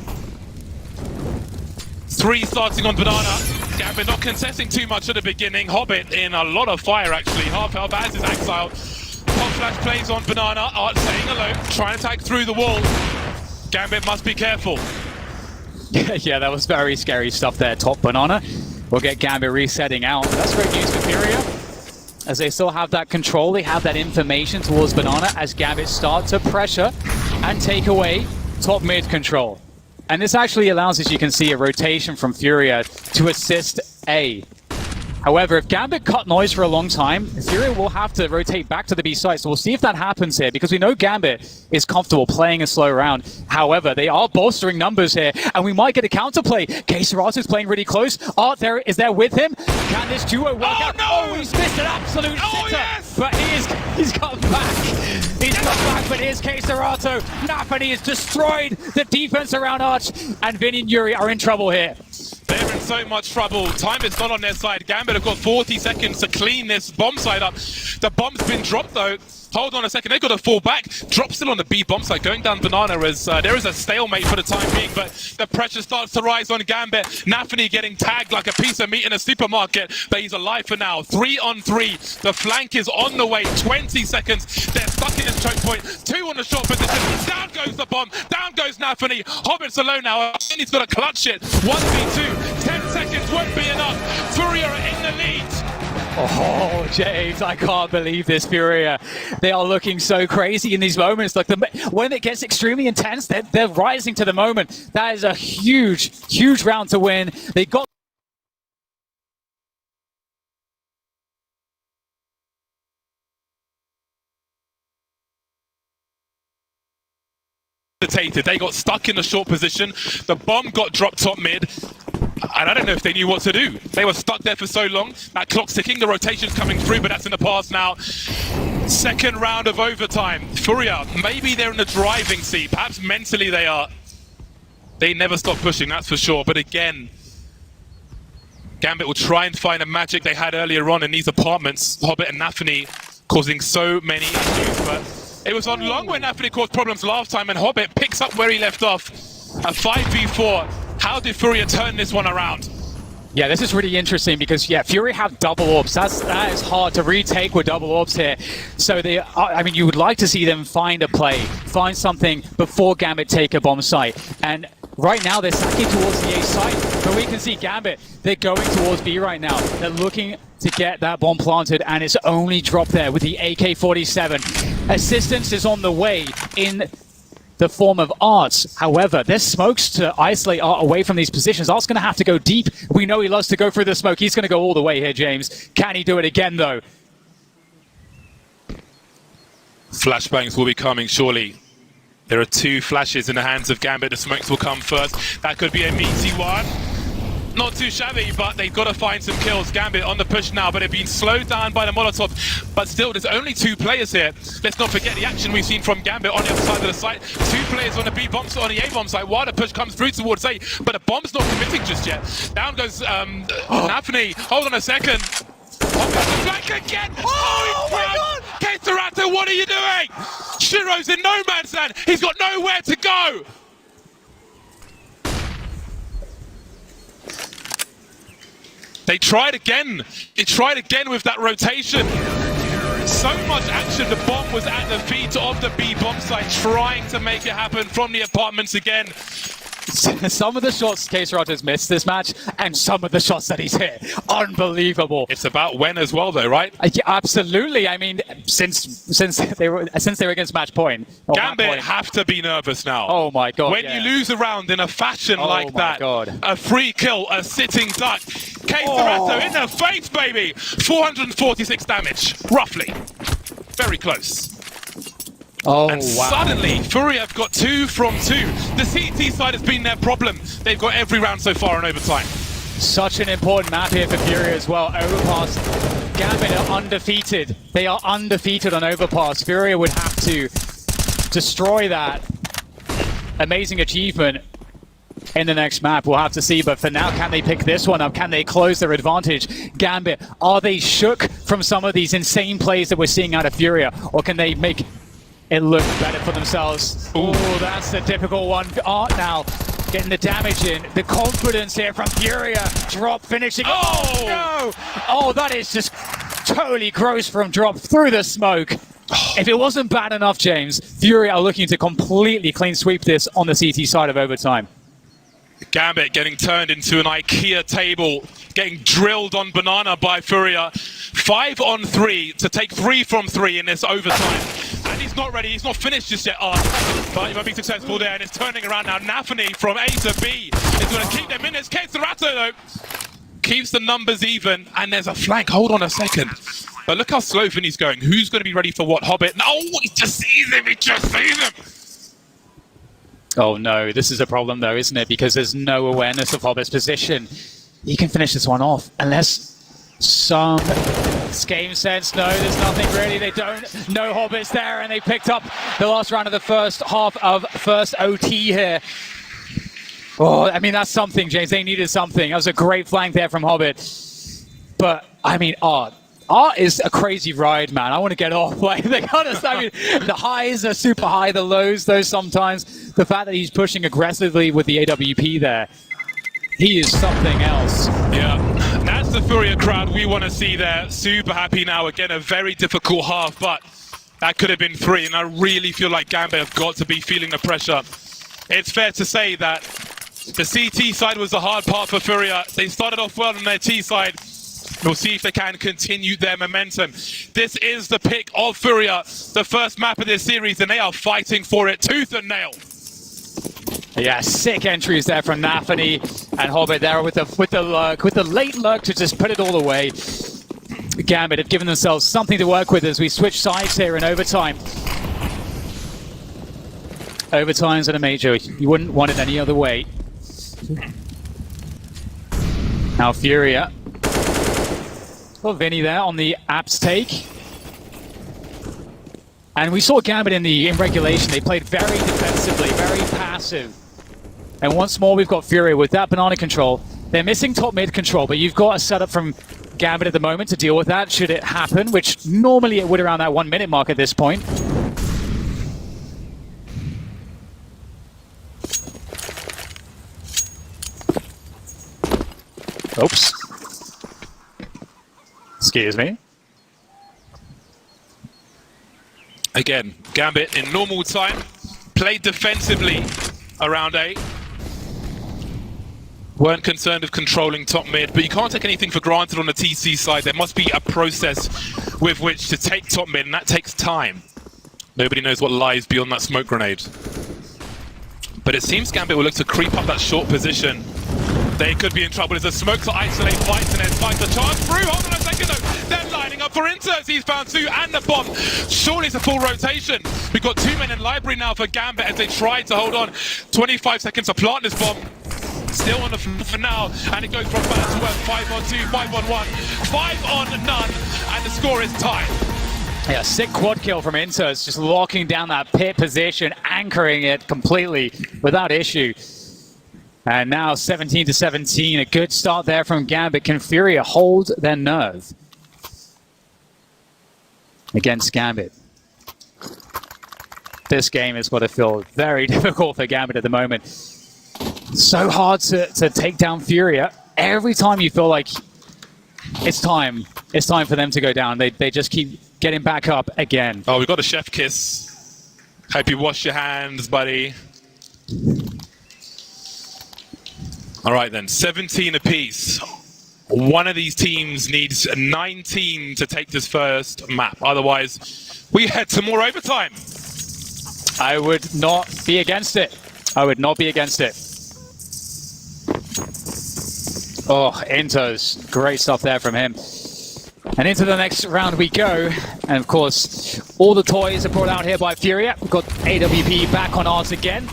3 starting on Banana. Gambit not contesting too much at the beginning. Hobbit in a lot of fire actually. Half health as is Exile. Pop flash plays on Banana. Art staying alone, trying to tag through the wall. Gambit must be careful. Yeah, that was very scary stuff there. Top Banana. We'll get Gambit resetting out. That's great news for Furia, as they still have that control. They have that information towards Banana as Gambit start to pressure and take away top mid control. And this actually allows, as you can see, a rotation from Furia to assist A. However, if Gambit cut noise for a long time, Furia will have to rotate back to the B site. So we'll see if that happens here, because we know Gambit is comfortable playing a slow round. However, they are bolstering numbers here, and we might get a counterplay. K-Serato is playing really close. Art there is there with him. Can this duo work out? No! Oh, he's missed an absolute sitter. Yes! But he's come back. He's come back, but here's K-Serato. Nafani has destroyed the defense around Arch, and Vinny and Yuri are in trouble here. They're in so much trouble. Time is not on their side. Gambit have got 40 seconds to clean this bomb site up. The bomb's been dropped though. Hold on a second, they've got to fall back. Drop still on the B bomb site, going down banana as there is a stalemate for the time being, but the pressure starts to rise on Gambit. Nafany getting tagged like a piece of meat in a supermarket, but he's alive for now. 3 on 3, the flank is on the way, 20 seconds. They're stuck in this choke point, 2 on the short position. Down goes the bomb, down goes Nafany. Hobbit's alone now, and he's got to clutch it. 1v2, 10 seconds won't be enough. Furia are in the lead. Oh, James, I can't believe this, Furia. They are looking so crazy in these moments. Like when it gets extremely intense, they're rising to the moment. That is a huge, huge round to win. They got they got stuck in a short position. The bomb got dropped top mid. And I don't know if they knew what to do. They were stuck there for so long. That clock's ticking, the rotation's coming through, but that's in the past now. Second round of overtime. Furia, maybe they're in the driving seat. Perhaps mentally they are. They never stop pushing, that's for sure. But again, Gambit will try and find a magic they had earlier on in these apartments. Hobbit and Nafany causing so many issues, but it was on long when Nafany caused problems last time, and Hobbit picks up where he left off. A 5v4. How did Furia turn this one around? Yeah, this is really interesting because, yeah, Fury have double orbs. That is hard to retake with double orbs here. So they, I mean, you would like to see them find a play, find something before Gambit take a bomb site. And right now they're sacking towards the A site, but we can see Gambit, they're going towards B right now. They're looking to get that bomb planted, and it's only dropped there with the AK-47. Assistance is on the way in the form of Arts. However, there's smokes to isolate Art away from these positions. Art's going to have to go deep. We know he loves to go through the smoke. He's going to go all the way here, James. Can he do it again, though? Flashbangs will be coming, surely. There are 2 flashes in the hands of Gambit. The smokes will come first. That could be a meaty one. Not too shabby, but they've got to find some kills. Gambit on the push now, but they've been slowed down by the Molotov. But still, there's only 2 players here. Let's not forget the action we've seen from Gambit on the other side of the site. 2 players on the B bomb, on the A bomb site. While the push comes through towards A, but the bomb's not committing just yet. Down goes Nafany. Hold on a second. On the flank again. Oh my God! katowice, what are you doing? Shiro's in no man's land. He's got nowhere to go. They tried again. They tried again with that rotation. So much action. The bomb was at the feet of the B bomb site, trying to make it happen from the apartments again. Some of the shots katowice has missed this match, and some of the shots that he's hit, unbelievable. It's about when as well, though, right? Yeah, absolutely. I mean, since they were against match point, Gambit have to be nervous now. Oh my God! When you lose a round in a fashion like that, a free kill, a sitting duck, katowice in the face, baby. 446 damage, roughly. Very close. Oh, and wow. Suddenly, Furia have got 2 from 2. The CT side has been their problem. They've got every round so far in overtime. Such an important map here for Furia as well. Overpass. Gambit are undefeated. They are undefeated on Overpass. Furia would have to destroy that amazing achievement in the next map. We'll have to see, but for now, can they pick this one up? Can they close their advantage? Gambit, are they shook from some of these insane plays that we're seeing out of Furia, or can they make it look better for themselves? Oh, that's a difficult one. Art now getting the damage in. The confidence here from Furia. Drop finishing. Oh, no! Oh, that is just totally gross from Drop through the smoke. If it wasn't bad enough, James, Furia are looking to completely clean sweep this on the CT side of overtime. Gambit getting turned into an IKEA table, getting drilled on banana by Furia. 5 on 3 to take 3 from 3 in this overtime. And he's not ready, he's not finished just yet, but he might be successful there, and it's turning around now. Nafany from A to B is going to keep them in. It's katowice though. Keeps the numbers even, and there's a flank. Hold on a second. But look how slow Finney's going. Who's going to be ready for what? Hobbit? No, he just sees him, he just sees him. Oh no, this is a problem though, isn't it? Because there's no awareness of Hobbit's position. He can finish this one off, unless some game sense. No, there's nothing really. They don't know Hobbit's there, and they picked up the last round of the first half of first OT here. Oh, I mean, that's something, James. They needed something. That was a great flank there from Hobbit. But, I mean, Art is a crazy ride, man. I want to get off. Like, they got us. I mean, the highs are super high, the lows, though, sometimes. The fact that he's pushing aggressively with the AWP there, he is something else. Yeah, that's the Furia crowd we want to see there. Super happy now. Again, a very difficult half, but that could have been 3, and I really feel like Gambit have got to be feeling the pressure. It's fair to say that the CT side was the hard part for Furia. They started off well on their T side. We'll see if they can continue their momentum. This is the pick of Furia, the first map of this series, and they are fighting for it tooth and nail. Yeah, sick entries there from navi and Hobbit there with the late lurk to just put it all away. Gambit have given themselves something to work with as we switch sides here in overtime. Overtime's at a major. You wouldn't want it any other way. Now Furia. Well, Vinny there on the apps take. And we saw Gambit in regulation. They played very defensively, very passive. And once more, we've got Furia with that banana control. They're missing top mid control, but you've got a setup from Gambit at the moment to deal with that, should it happen, which normally it would around that 1 minute mark at this point. Oops. Excuse me. Again, Gambit in normal time, played defensively around A. Weren't concerned with controlling top mid, but you can't take anything for granted on the TC side. There must be a process with which to take top mid, and that takes time. Nobody knows what lies beyond that smoke grenade. But it seems Gambit will look to creep up that short position. They could be in trouble. There's a smoke to isolate fights and then fight the charge through. Hold on a second though. They're lining up for Inters. He's found 2 and the bomb. Surely it's a full rotation. We've got 2 men in library now for Gambit as they try to hold on. 25 seconds to plant this bomb. Still on the floor for now, and it goes from bad to worse. 5 on 2, 5 on 1, 5 on none, and the score is tied. Yeah, sick quad kill from Inters, just locking down that pit position, anchoring it completely without issue. And now 17-17, a good start there from Gambit. Can Furia hold their nerve against Gambit? This game is going to feel very difficult for Gambit at the moment. So hard to take down Furia. Every time you feel like it's time for them to go down, they just keep getting back up again. Oh, we've got a chef kiss. Hope you wash your hands, buddy. All right then, 17 apiece. One of these teams needs 19 to take this first map. Otherwise, we head to more overtime. I would not be against it. I would not be against it. Oh, Inters, great stuff there from him. And into the next round we go. And of course, all the toys are brought out here by Furia. We've got AWP back on ours again.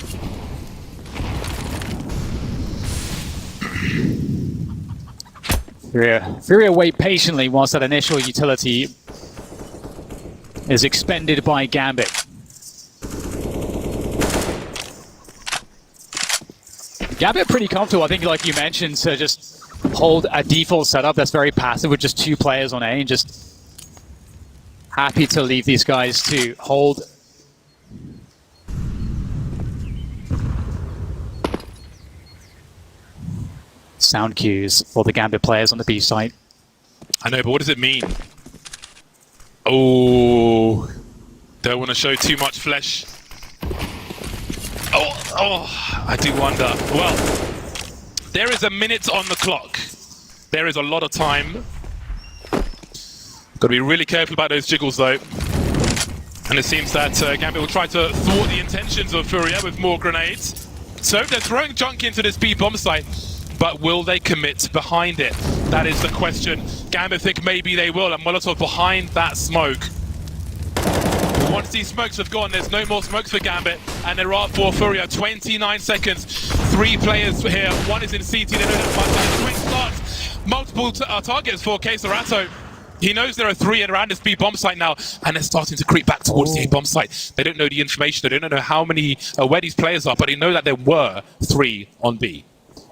Furia wait patiently whilst that initial utility is expended by Gambit. Gambit pretty comfortable, I think, like you mentioned, to just hold a default setup that's very passive with just 2 players on A, and just happy to leave these guys to hold. Sound cues for the Gambit players on the B site. I know, but what does it mean? Oh, don't want to show too much flesh. Oh, I do wonder. Well, there is a minute on the clock. There is a lot of time. Got to be really careful about those jiggles, though. And it seems that Gambit will try to thwart the intentions of Furia with more grenades. So they're throwing junk into this B bomb site, but will they commit behind it? That is the question. Gambit think maybe they will, and Molotov behind that smoke. Once these smokes have gone, there's no more smokes for Gambit, and there are for Furia. 29 seconds, 3 players here. 1 is in CT, they know that swing starts. Multiple targets for ksorato. He knows there are 3 around this B bomb site now, and they're starting to creep back towards the A bomb site. They don't know the information. They don't know how many, where these players are, but they know that there were 3 on B.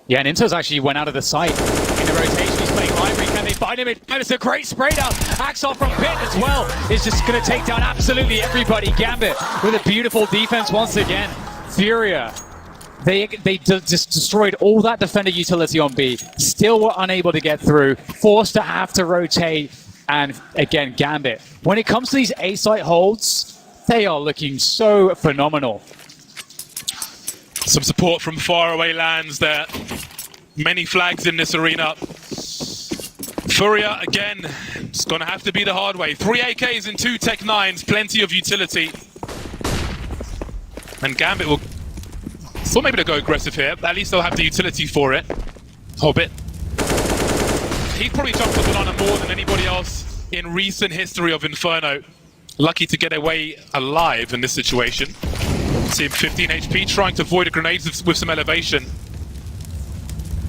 Yeah, and Intel's actually went out of the site in the rotation. He's playing library. Can they find him? It's a great spray down. Axel from Pit as well is just going to take down absolutely everybody. Gambit with a beautiful defense once again. Furia. They just destroyed all that defender utility on B. Still were unable to get through. Forced to have to rotate. And again, Gambit. When it comes to these A site holds, they are looking so phenomenal. Some support from faraway lands there. Many flags in this arena. Furia, again, it's going to have to be the hard way. 3 AKs and 2 Tech 9s, plenty of utility. And Gambit will still maybe to go aggressive here. At least they'll have the utility for it. Hobbit. He's probably jumped the banana more than anybody else in recent history of Inferno. Lucky to get away alive in this situation. See him 15 HP, trying to avoid a grenade with some elevation.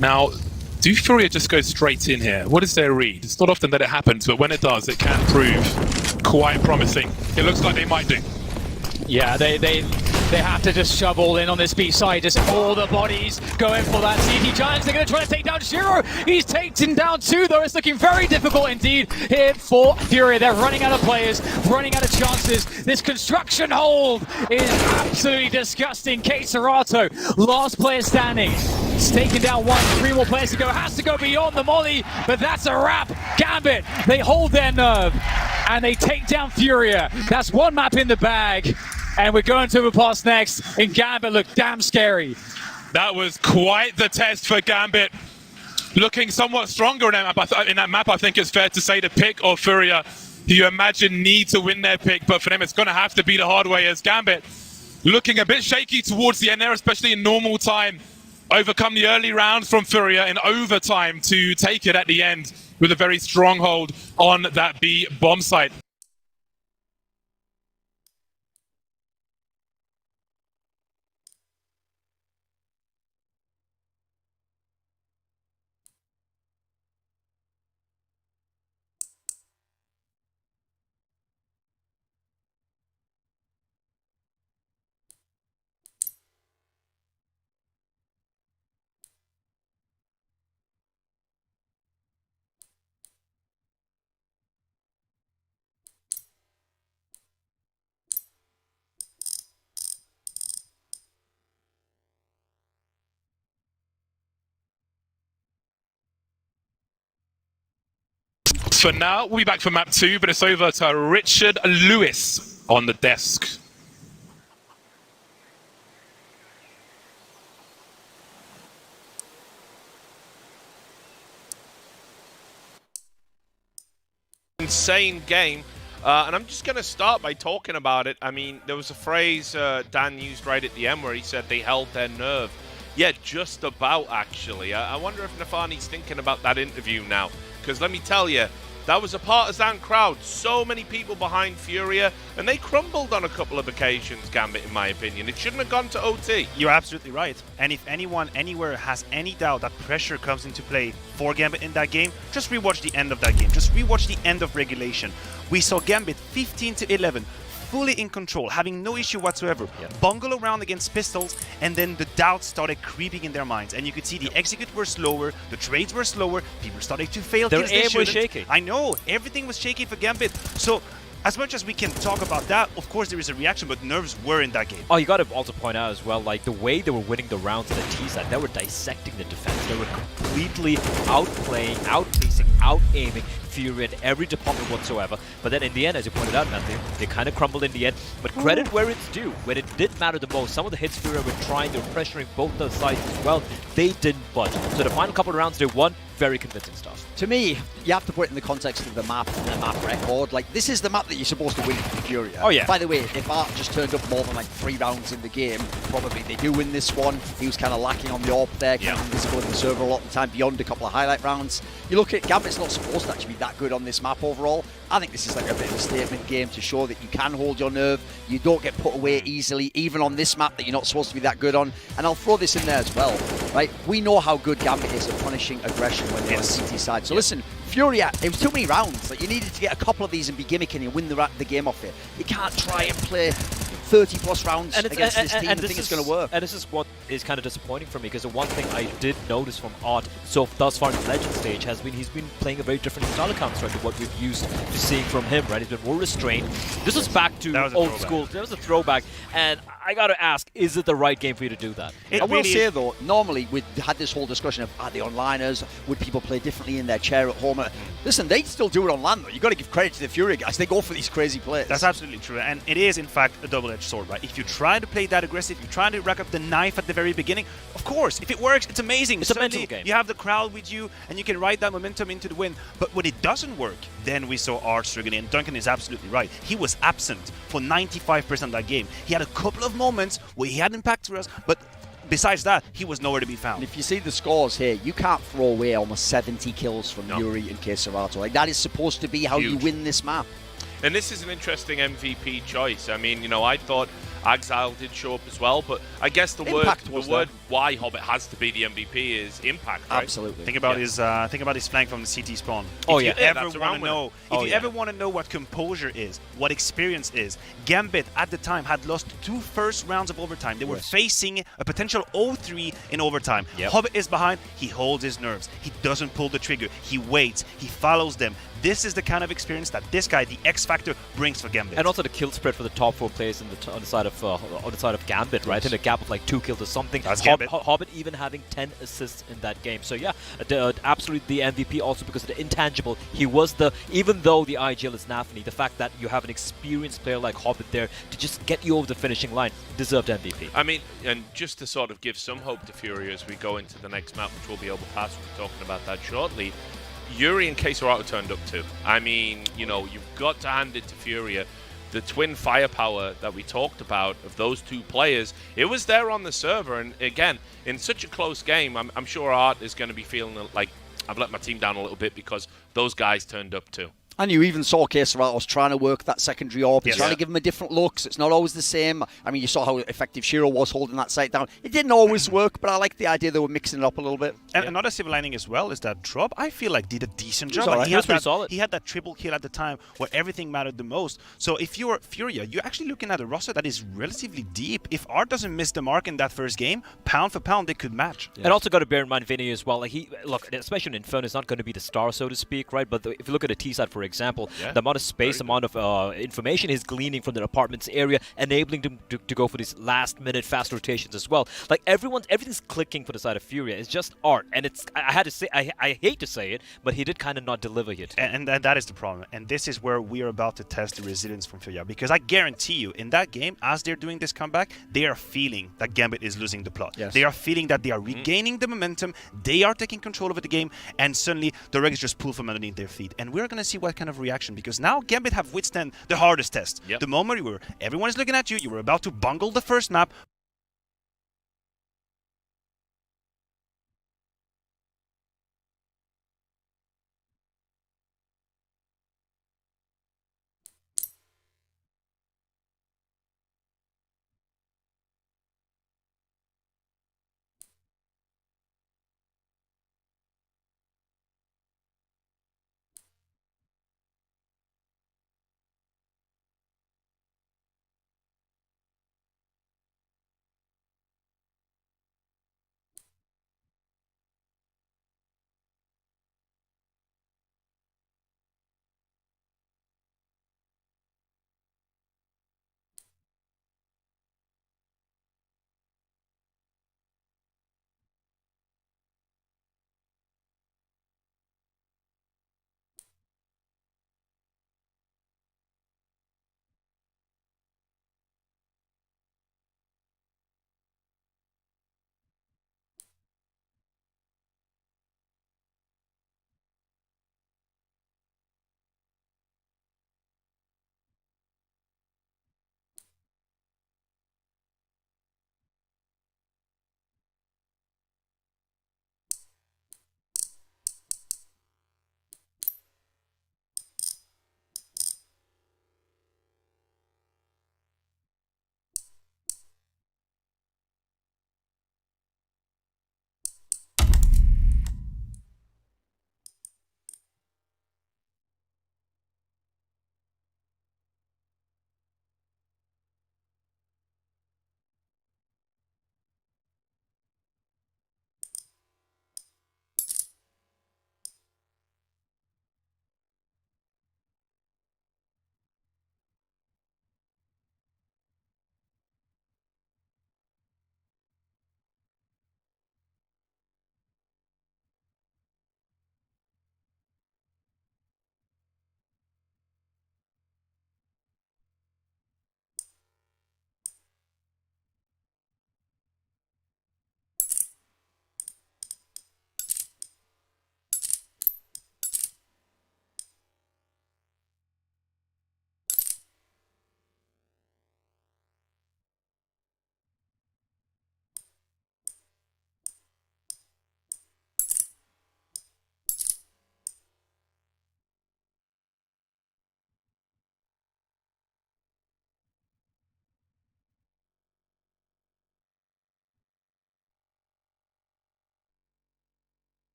Now, do Furia just go straight in here? What is their read? It's not often that it happens, but when it does, it can prove quite promising. It looks like they might do. Yeah, they have to just shove all in on this B side. Just all the bodies going for that CT Giants. They're going to try to take down Shiro. He's taken down 2, though. It's looking very difficult indeed here for Furia. They're running out of players, running out of chances. This construction hold is absolutely disgusting. katowice, last player standing. It's taken down 1, 3 more players to go. Has to go beyond the molly, but that's a wrap. Gambit, they hold their nerve, and they take down Furia. That's 1 map in the bag. And we're going to Overpass next, and Gambit looked damn scary. That was quite the test for Gambit. Looking somewhat stronger in that map, I think it's fair to say the pick of Furia, who you imagine need to win their pick, but for them it's going to have to be the hard way as Gambit looking a bit shaky towards the end there, especially in normal time. Overcome the early rounds from Furia in overtime to take it at the end with a very strong hold on that B bomb site. For now, we'll be back for map 2, but it's over to Richard Lewis on the desk. Insane game, and I'm just going to start by talking about it. I mean, there was a phrase Dan used right at the end where he said they held their nerve. Yeah, just about, actually. I wonder if Nafani's thinking about that interview now, because let me tell you, that was a partisan crowd, so many people behind Furia, and they crumbled on a couple of occasions, Gambit, in my opinion. It shouldn't have gone to OT. You're absolutely right. And if anyone anywhere has any doubt that pressure comes into play for Gambit in that game, just rewatch the end of that game. Just rewatch the end of regulation. We saw Gambit 15-11. Fully in control, having no issue whatsoever. Bungle around against pistols, and then the doubts started creeping in their minds. And you could see the execute were slower, the trades were slower, people started to fail. Their aim was shaky. I know, everything was shaky for Gambit. So, as much as we can talk about that, of course there is a reaction, but nerves were in that game. Oh, you got to also point out as well, like the way they were winning the rounds on the T side, they were dissecting the defense. They were completely outplaying, outpacing, out-aiming Furia in every department whatsoever. But then in the end, as you pointed out, Matthew, they kind of crumbled in the end. But credit where it's due. When it did matter the most, some of the hits Furia were trying, they were pressuring both the sides as well. They didn't budge. So the final couple of rounds, they won. Very convincing stuff. To me, you have to put it in the context of the map and the map record. Like, this is the map that you're supposed to win for Furia. Oh, yeah. By the way, if Art just turned up more than like 3 rounds in the game, probably they do win this one. He was kind of lacking on the AWP there, kind of invisible in the server a lot of the time beyond a couple of highlight rounds. You look at Gambit's not supposed to actually be that good on this map overall. I think this is like a bit of a statement game to show that you can hold your nerve. You don't get put away easily, even on this map that you're not supposed to be that good on. And I'll throw this in there as well, right? We know how good Gambit is at punishing aggression when they're on CT side. So listen, Furia, it was too many rounds. Like, you needed to get a couple of these and be gimmicking and win the game off it. You can't try and play 30 plus rounds against this team and think it's going to work. And this is what is kind of disappointing for me, because the one thing I did notice from Art so thus far in the Legend stage has been he's been playing a very different style of Counter-Strike to what we've used to seeing from him, right? He's been more restrained. This is back to old school. That was a throwback. And I got to ask, is it the right game for you to do that? I will say, though, normally we had this whole discussion of, are they onliners? Would people play differently in their chair at home? Listen, they still do it on LAN, though. You've got to give credit to the Fury guys. They go for these crazy plays. That's absolutely true. And it is, in fact, a double-edged sword, right? If you try to play that aggressive, you try to rack up the knife at the very beginning, of course, if it works, it's amazing. It's a mental game. You have the crowd with you, and you can ride that momentum into the win. But when it doesn't work, then we saw Art struggling. And Duncan is absolutely right. He was absent for 95% of that game. He had a couple of moments where he had impact for us, but besides that, he was nowhere to be found. And if you see the scores here, you can't throw away almost 70 kills from Yuri and katowice. Like, that is supposed to be how you win this map. And this is an interesting MVP choice. I mean, you know, I thought Exile did show up as well, but I guess the word why Hobbit has to be the MVP is impact, right? Absolutely. Think about his flank from the CT spawn. Oh, if yeah. you ever that's want to know, ever want to know what composure is, what experience is, Gambit at the time had lost 2 first rounds of overtime. They were facing a potential 0-3 in overtime. Hobbit is behind. He holds his nerves. He doesn't pull the trigger. He waits. He follows them. This is the kind of experience that this guy, the X Factor, brings for Gambit. And also the kill spread for the top 4 players on the side of Gambit, right? In a gap of like 2 kills or something. That's Gambit. Hobbit even having 10 assists in that game. So yeah, absolutely the MVP also because of the intangible. He was even though the IGL is navi, the fact that you have an experienced player like Hobbit there to just get you over the finishing line deserved MVP. I mean, and just to sort of give some hope to Fury as we go into the next map, which we'll be able to pass, we'll be talking about that shortly. Yuri and katowice turned up too. I mean, you know, you've got to hand it to Furia. The twin firepower that we talked about of those 2 players, it was there on the server. And again, in such a close game, I'm sure Art is going to be feeling like I've let my team down a little bit because those guys turned up too. And you even saw katowice trying to work that secondary AWP, trying to give him a different look, so it's not always the same. I mean, you saw how effective Shiro was holding that site down. It didn't always work, but I like the idea they were mixing it up a little bit. And another silver lining as well is that Drop, I feel like, did a decent job. Right. He had that triple kill at the time where everything mattered the most. So if you're Furia, you're actually looking at a roster that is relatively deep. If Art doesn't miss the mark in that first game, pound for pound, they could match. And also got to bear in mind Vinny as well. Like look, especially in Inferno, is not going to be the star, so to speak, right? But if you look at the T side, for example, the amount of space, amount of information he's gleaning from the apartments area, enabling him to go for these last-minute fast rotations as well. Like everything's clicking for the side of Furia. It's just Art, and I had to say, I hate to say it, but he did kind of not deliver yet. And that is the problem. And this is where we are about to test the resilience from Furia, because I guarantee you, in that game, as they're doing this comeback, they are feeling that Gambit is losing the plot. They are feeling that they are regaining the momentum. They are taking control over the game, and suddenly the regs just pull from underneath their feet. And we're going to see what kind of reaction, because now Gambit have withstand the hardest test. The moment everyone is looking at you, you were about to bungle the first map,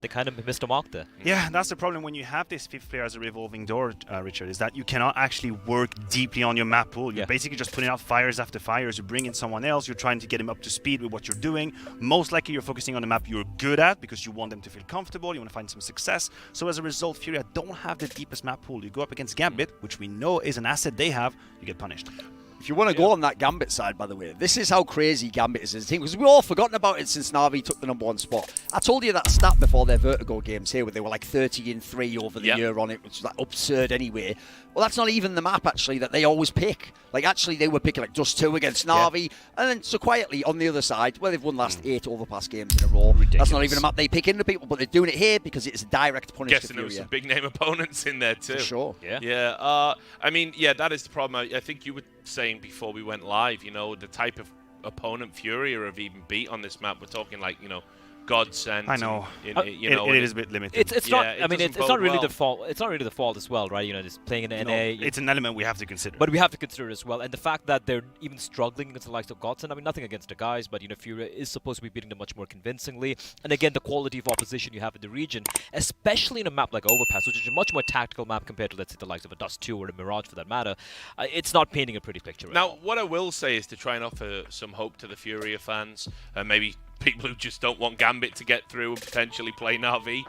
they kind of missed a mark there. Yeah, that's the problem when you have this fifth player as a revolving door, Richard, is that you cannot actually work deeply on your map pool. You're basically just putting out fires after fires. You bring in someone else, you're trying to get him up to speed with what you're doing. Most likely you're focusing on the map you're good at because you want them to feel comfortable, you want to find some success. So as a result, Furia don't have the deepest map pool. You go up against Gambit, which we know is an asset they have, you get punished. If you want to go on that Gambit side, by the way, this is how crazy Gambit is as a team, because we've all forgotten about it since Navi took the #1 spot. I told you that stat before their Vertigo games here, where they were like 30-3 over the year on it, which was like absurd anyway. Well, that's not even the map, actually, that they always pick. Like, actually, they were picking like Dust 2 against Navi, and then so quietly on the other side, where they've won last 8 Overpass games in a row. Ridiculous. That's not even a map they pick into people, but they're doing it here because it's a direct punish to Guessing there Furia. was some big name opponents in there too. For sure. Yeah. Yeah. I mean, yeah, that is the problem. I think you were saying before we went live, you know, the type of opponent Furia have even beat on this map. We're talking like, you know, Godsend. I know. You know, it is a bit limited. It's not. Yeah, I mean, doesn't it's not bode really well. the fault. It's not really the fault as well, right? You know, just playing in NA. It's an element we have to consider. But we have to consider it as well, and the fact that they're even struggling against the likes of Godsend. I mean, nothing against the guys, but you know, Furia is supposed to be beating them much more convincingly. And again, the quality of opposition you have in the region, especially in a map like Overpass, which is a much more tactical map compared to, let's say, the likes of a Dust 2 or a Mirage for that matter, it's not painting a pretty picture. Now, what I will say is to try and offer some hope to the Furia fans, maybe people who just don't want Gambit to get through and potentially play Navi.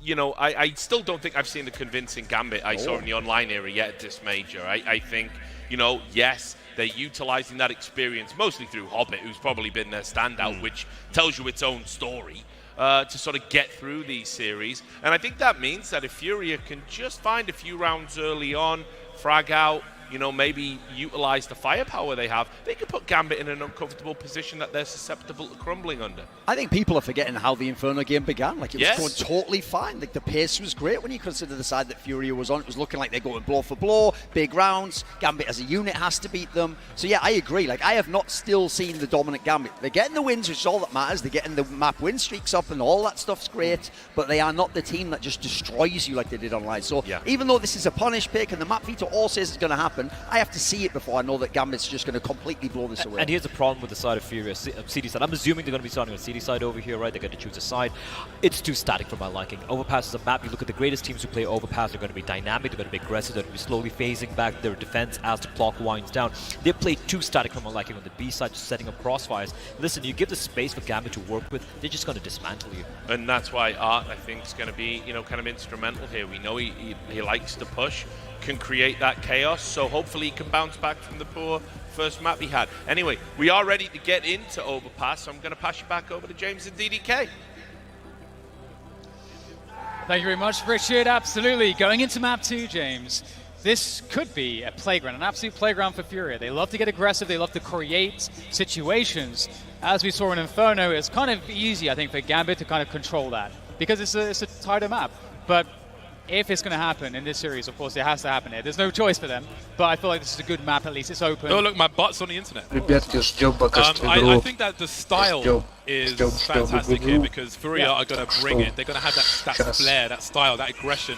You know, I still don't think I've seen the convincing Gambit I saw in the online era yet at this major. I think, you know, yes, they're utilizing that experience mostly through Hobbit, who's probably been their standout, which tells you its own story. To sort of get through these series. And I think that means that if Furia can just find a few rounds early on, frag out, you know, maybe utilize the firepower they have, they could put Gambit in an uncomfortable position that they're susceptible to crumbling under. I think people are forgetting how the Inferno game began. Like, it was going totally fine. Like, the pace was great when you consider the side that Furia was on. It was looking like they're going blow for blow, big rounds. Gambit as a unit has to beat them. So, yeah, I agree. Like, I have not still seen the dominant Gambit. They're getting the wins, which is all that matters. They're getting the map win streaks up, and all that stuff's great. But they are not the team that just destroys you like they did online. So, even though this is a punish pick and the map veto all says it's going to happen, I have to see it before I know that Gambit's just going to completely blow this away. And here's the problem with the side of Furia, CD side. I'm assuming they're going to be starting on CD side over here, right? They're going to choose a side. It's too static for my liking. Overpass is a map. You look at the greatest teams who play Overpass, they're going to be dynamic, they're going to be aggressive, they're going to be slowly phasing back their defense as the clock winds down. They play too static for my liking on the B side, just setting up crossfires. Listen, you give the space for Gambit to work with, they're just going to dismantle you. And that's why Art, I think, is going to be, you know, kind of instrumental here. We know he likes to push, can create that chaos, so hopefully he can bounce back from the poor first map he had. Anyway, we are ready to get into Overpass, so I'm going to pass you back over to James and DDK. Thank you very much, Richard. Absolutely. Going into map 2, James, this could be a playground, an absolute playground for Furia. They love to get aggressive, they love to create situations. As we saw in Inferno, it's kind of easy, I think, for Gambit to kind of control that, because it's a tighter map. But if it's going to happen in this series, of course, it has to happen here. There's no choice for them, but I feel like this is a good map, at least it's open. Oh, look, my butt's on the internet. Ребятки, ждем пока что I игру. think that the style is fantastic here because Furia are going to bring it. They're going to have that flair, that style, that aggression,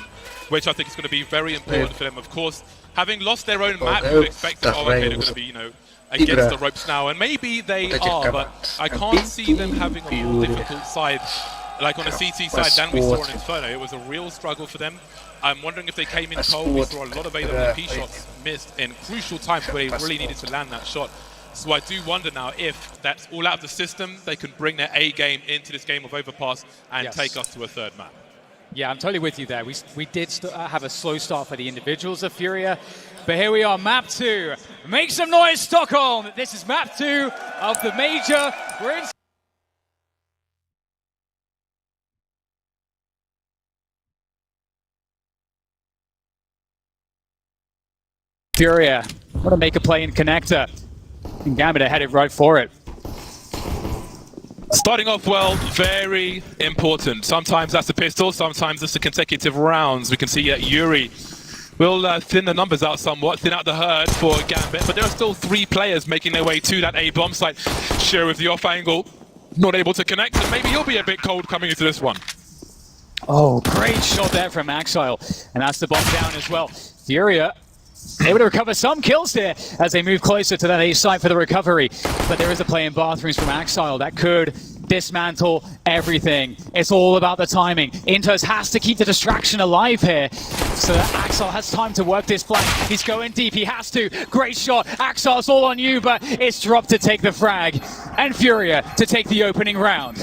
which I think is going to be very important for them. Of course, having lost their own map, you would expect that, oh, okay, they're going to be, you know, against the ropes now, and maybe they are, but I can't see them having a more difficult side. Like on the CT side than we saw in Inferno. It was a real struggle for them. I'm wondering if they came in cold. We saw a lot of AWP shots missed in crucial times where they really needed to land that shot. So I do wonder now if that's all out of the system, they can bring their A game into this game of Overpass and take us to a third map. Yeah, I'm totally with you there. We did have a slow start for the individuals of Furia, but here we are, map 2. Make some noise, Stockholm! This is map 2 of the major. We're in. Furia want to make a play in connector, and Gambit are headed right for it. Starting off well, very important. Sometimes that's the pistol, sometimes it's the consecutive rounds. We can see Yuri will thin the numbers out somewhat, thin out the herd for Gambit, but there are still 3 players making their way to that A bomb site. Share with the off angle, not able to connect, and maybe he'll be a bit cold coming into this one. Oh, great shot there from Axile, and that's the bomb down as well. Furia able to recover some kills there as they move closer to that A site for the recovery. But there is a play in bathrooms from Axile that could dismantle everything. It's all about the timing. Intos has to keep the distraction alive here so that Axel has time to work this flank. He's going deep, he has to. Great shot. Axel, it's all on you, but it's dropped to take the frag. And Furia to take the opening round.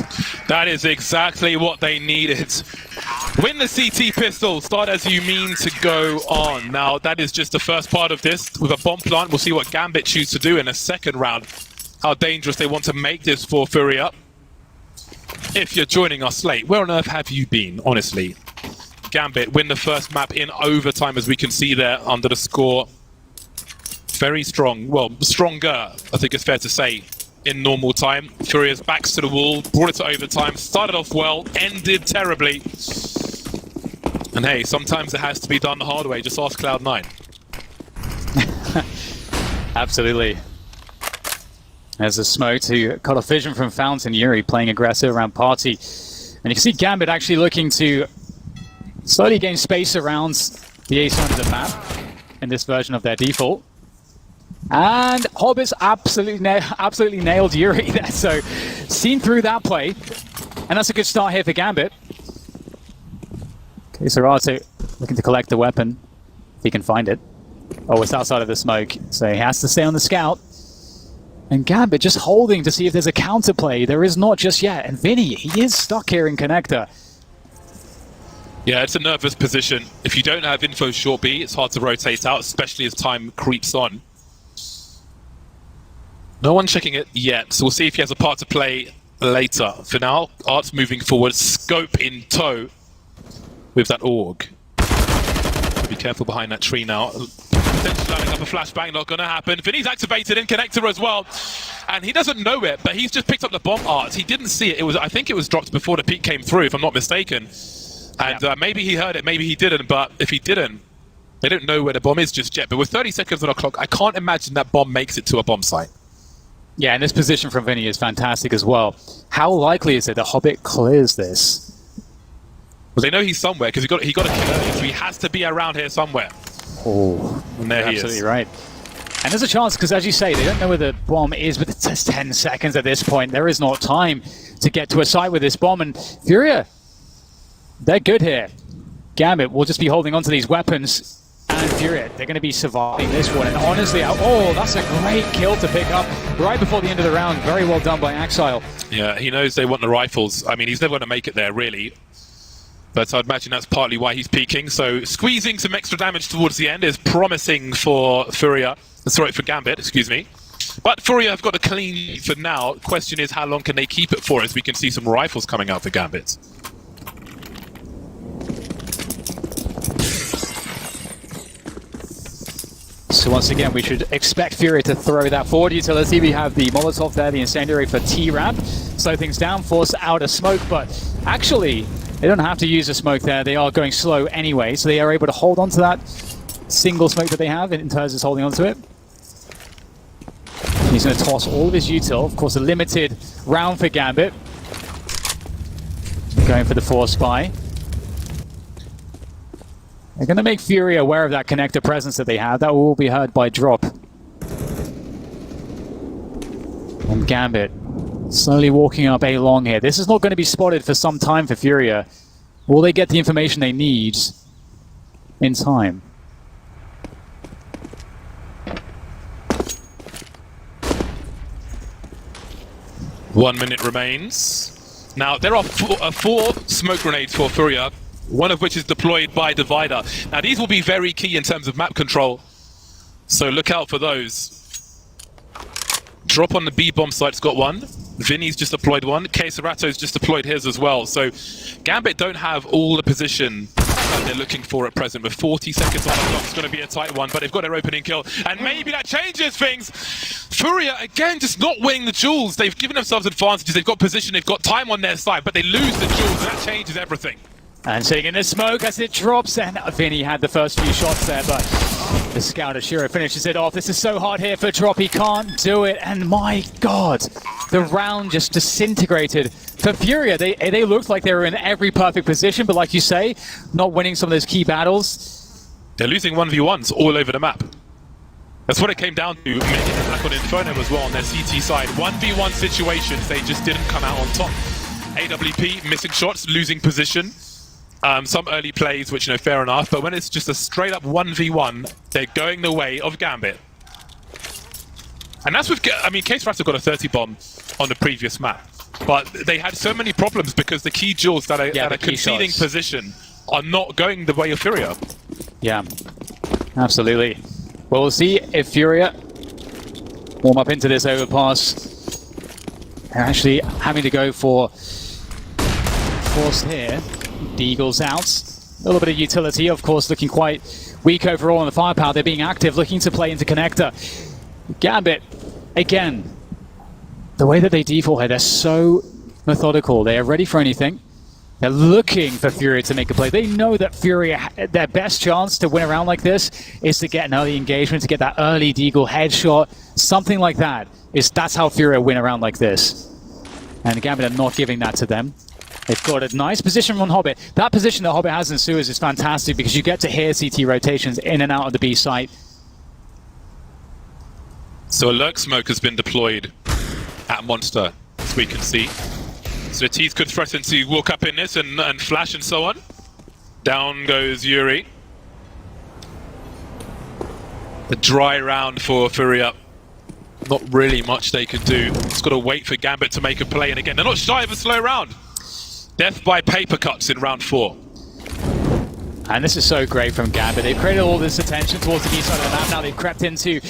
That is exactly what they needed. Win the CT pistol, start as you mean to go on. Now, that is just the first part of this. With a bomb plant, we'll see what Gambit choose to do in a second round. How dangerous they want to make this for Furia. If you're joining us late, where on earth have you been, honestly? Gambit win the first map in overtime, as we can see there under the score. Very strong, well, stronger, I think it's fair to say, in normal time. Furia's backs to the wall, brought it to overtime, started off well, ended terribly. And hey, sometimes it has to be done the hard way, just ask Cloud9. Absolutely. There's a smoke to cut off vision from Fountain. Yuri playing aggressive around Party. And you can see Gambit actually looking to slowly gain space around the A side of the map in this version of their default. And Hobbits absolutely nailed Yuri there, so seen through that play. And that's a good start here for Gambit. Okay, Serato looking to collect the weapon, if he can find it. Oh, it's outside of the smoke, so he has to stay on the scout. And Gambit just holding to see if there's a counterplay. There is not just yet. And Vinny, he is stuck here in connector. Yeah, it's a nervous position. If you don't have info short B, it's hard to rotate out, especially as time creeps on. No one checking it yet, so we'll see if he has a part to play later. For now, Art's moving forward, scope in tow with that AUG. Be careful behind that tree now. Potentially lining up a flashbang, not gonna happen. Vinny's activated in connector as well, and he doesn't know it, but he's just picked up the bomb. Art, he didn't see it. I think it was dropped before the peak came through, if I'm not mistaken. And maybe he heard it, maybe he didn't, but if he didn't, they don't know where the bomb is just yet. But with 30 seconds on the clock, I can't imagine that bomb makes it to a bomb site. Yeah, and this position from Vinny is fantastic as well. How likely is it that Hobbit clears this? Well, they know he's somewhere, because he got a kill early, so he has to be around here somewhere. Oh, and there he is. Absolutely right. And there's a chance, because as you say, they don't know where the bomb is, but it's just 10 seconds at this point. There is not time to get to a site with this bomb, and Furia, they're good here. Gambit will just be holding on to these weapons, and Furia, they're going to be surviving this one. And honestly, oh, that's a great kill to pick up right before the end of the round. Very well done by Axile. Yeah, he knows they want the rifles. I mean, he's never going to make it there, really. But I'd imagine that's partly why he's peeking. So squeezing some extra damage towards the end is promising for Furia. Sorry, for Gambit, excuse me. But Furia have got a clean for now. Question is, how long can they keep it for, as we can see some rifles coming out for Gambit. So once again, we should expect Furia to throw that forward utility. We have the Molotov there, the incendiary for T-Ramp. Slow things down, force out a smoke, but actually, they don't have to use a smoke there. They are going slow anyway, so they are able to hold on to that single smoke that they have. Intes is holding on to it. He's going to toss all of his util. Of course, a limited round for Gambit. Going for the force spy. They're going to make Fury aware of that connector presence that they have. That will be heard by Drop. And Gambit slowly walking up A long here. This is not going to be spotted for some time for Furia. Will they get the information they need in time? One minute remains. Now, there are four smoke grenades for Furia, one of which is deployed by Divider. Now, these will be very key in terms of map control, so look out for those. Drop on the B bomb site's got one. Vinny's just deployed one. Serato's just deployed his as well. So Gambit don't have all the position that they're looking for at present. With 40 seconds on the clock, it's going to be a tight one, but they've got their opening kill. And maybe that changes things. Furia, again, just not winning the duels. They've given themselves advantages. They've got position, they've got time on their side, but they lose the duels, and that changes everything. And taking the smoke as it drops, and Vinny had the first few shots there, but the scout Ashiro finishes it off. This is so hard here for Drop, he can't do it, and my god, the round just disintegrated for Furia. They looked like they were in every perfect position, but like you say, not winning some of those key battles. They're losing 1v1s all over the map. That's what it came down to. Many back on Inferno as well on their CT side. 1v1 situations, they just didn't come out on top. AWP missing shots, losing position. Some early plays, which, you know, fair enough. But when it's just a straight up 1v1, they're going the way of Gambit. And that's with, I mean, katowice got a 30 bomb on the previous map. But they had so many problems because the key jewels that are at a conceding position are not going the way of Furia. Yeah, absolutely. Well, we'll see if Furia warm up into this overpass. They're actually having to go for force here. Deagle's out. A little bit of utility, of course, looking quite weak overall on the firepower. They're being active, looking to play into connector. Gambit, again, the way that they default here, they're so methodical. They are ready for anything. They're looking for Furia to make a play. They know that Furia, their best chance to win a round like this is to get an early engagement, to get that early Deagle headshot, something like that. That's how Furia win a round like this. And Gambit are not giving that to them. They've got a nice position on Hobbit. That position that Hobbit has in Sewers is fantastic because you get to hear CT rotations in and out of the B site. So a lurk smoke has been deployed at Monster, as we can see. So the T's could threaten to walk up in this and flash and so on. Down goes Yuri. A dry round for Furia. Not really much they can do. Just got to wait for Gambit to make a play. And again, they're not shy of a slow round. Death by paper cuts in round 4. And this is so great from Gambit. They've created all this attention towards the B side of the map. Now they've crept into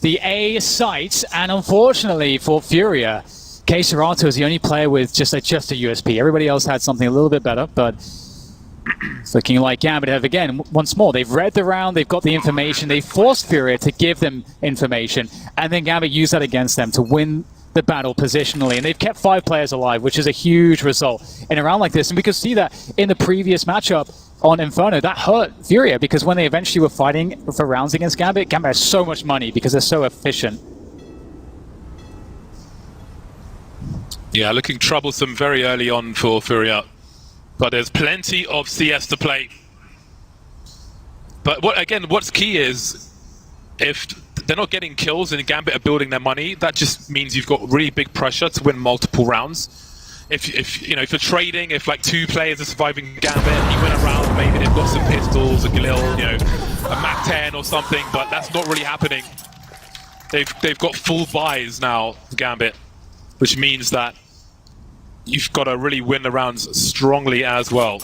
the A site. And unfortunately for Furia, katowice is the only player with just a USP. Everybody else had something a little bit better, but it's looking like Gambit have, again, once more, they've read the round, they've got the information, they forced Furia to give them information, and then Gambit used that against them to win the battle positionally, and they've kept 5 players alive, which is a huge result in a round like this. And we could see that in the previous matchup on Inferno, that hurt Furia, because when they eventually were fighting for rounds against Gambit, Gambit has so much money because they're so efficient. Yeah, looking troublesome very early on for Furia. But there's plenty of CS to play. But what's key is if they're not getting kills and Gambit are building their money, that just means you've got really big pressure to win multiple rounds. If you're trading, if like 2 players are surviving Gambit, you win a round, maybe they've got some pistols, a Glil, a Mac-10 or something, but that's not really happening. They've got full buys now, Gambit, which means that you've got to really win the rounds strongly as well.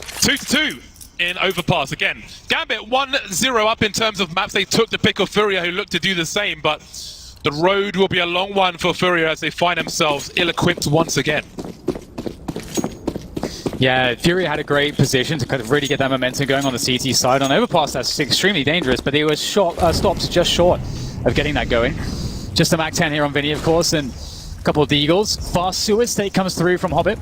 2-2 in overpass again. Gambit 1-0 up in terms of maps. They took the pick of Furia, who looked to do the same, but the road will be a long one for Furia as they find themselves ill-equipped once again. Yeah, Furia had a great position to kind of really get that momentum going on the CT side. On overpass, that's extremely dangerous, but they were stopped just short of getting that going. Just a Mac-10 here on Vinny, of course, and couple of Deagles. Fast Sewers take comes through from Hobbit.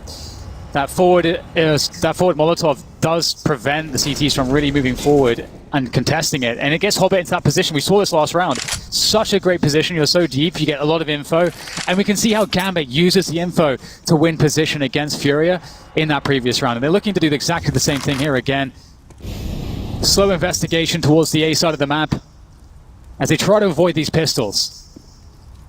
That forward Molotov does prevent the CTs from really moving forward and contesting it, and it gets Hobbit into that position. We saw this last round. Such a great position. You're so deep, you get a lot of info, and we can see how Gambit uses the info to win position against Furia in that previous round, and they're looking to do exactly the same thing here again. Slow investigation towards the A side of the map as they try to avoid these pistols.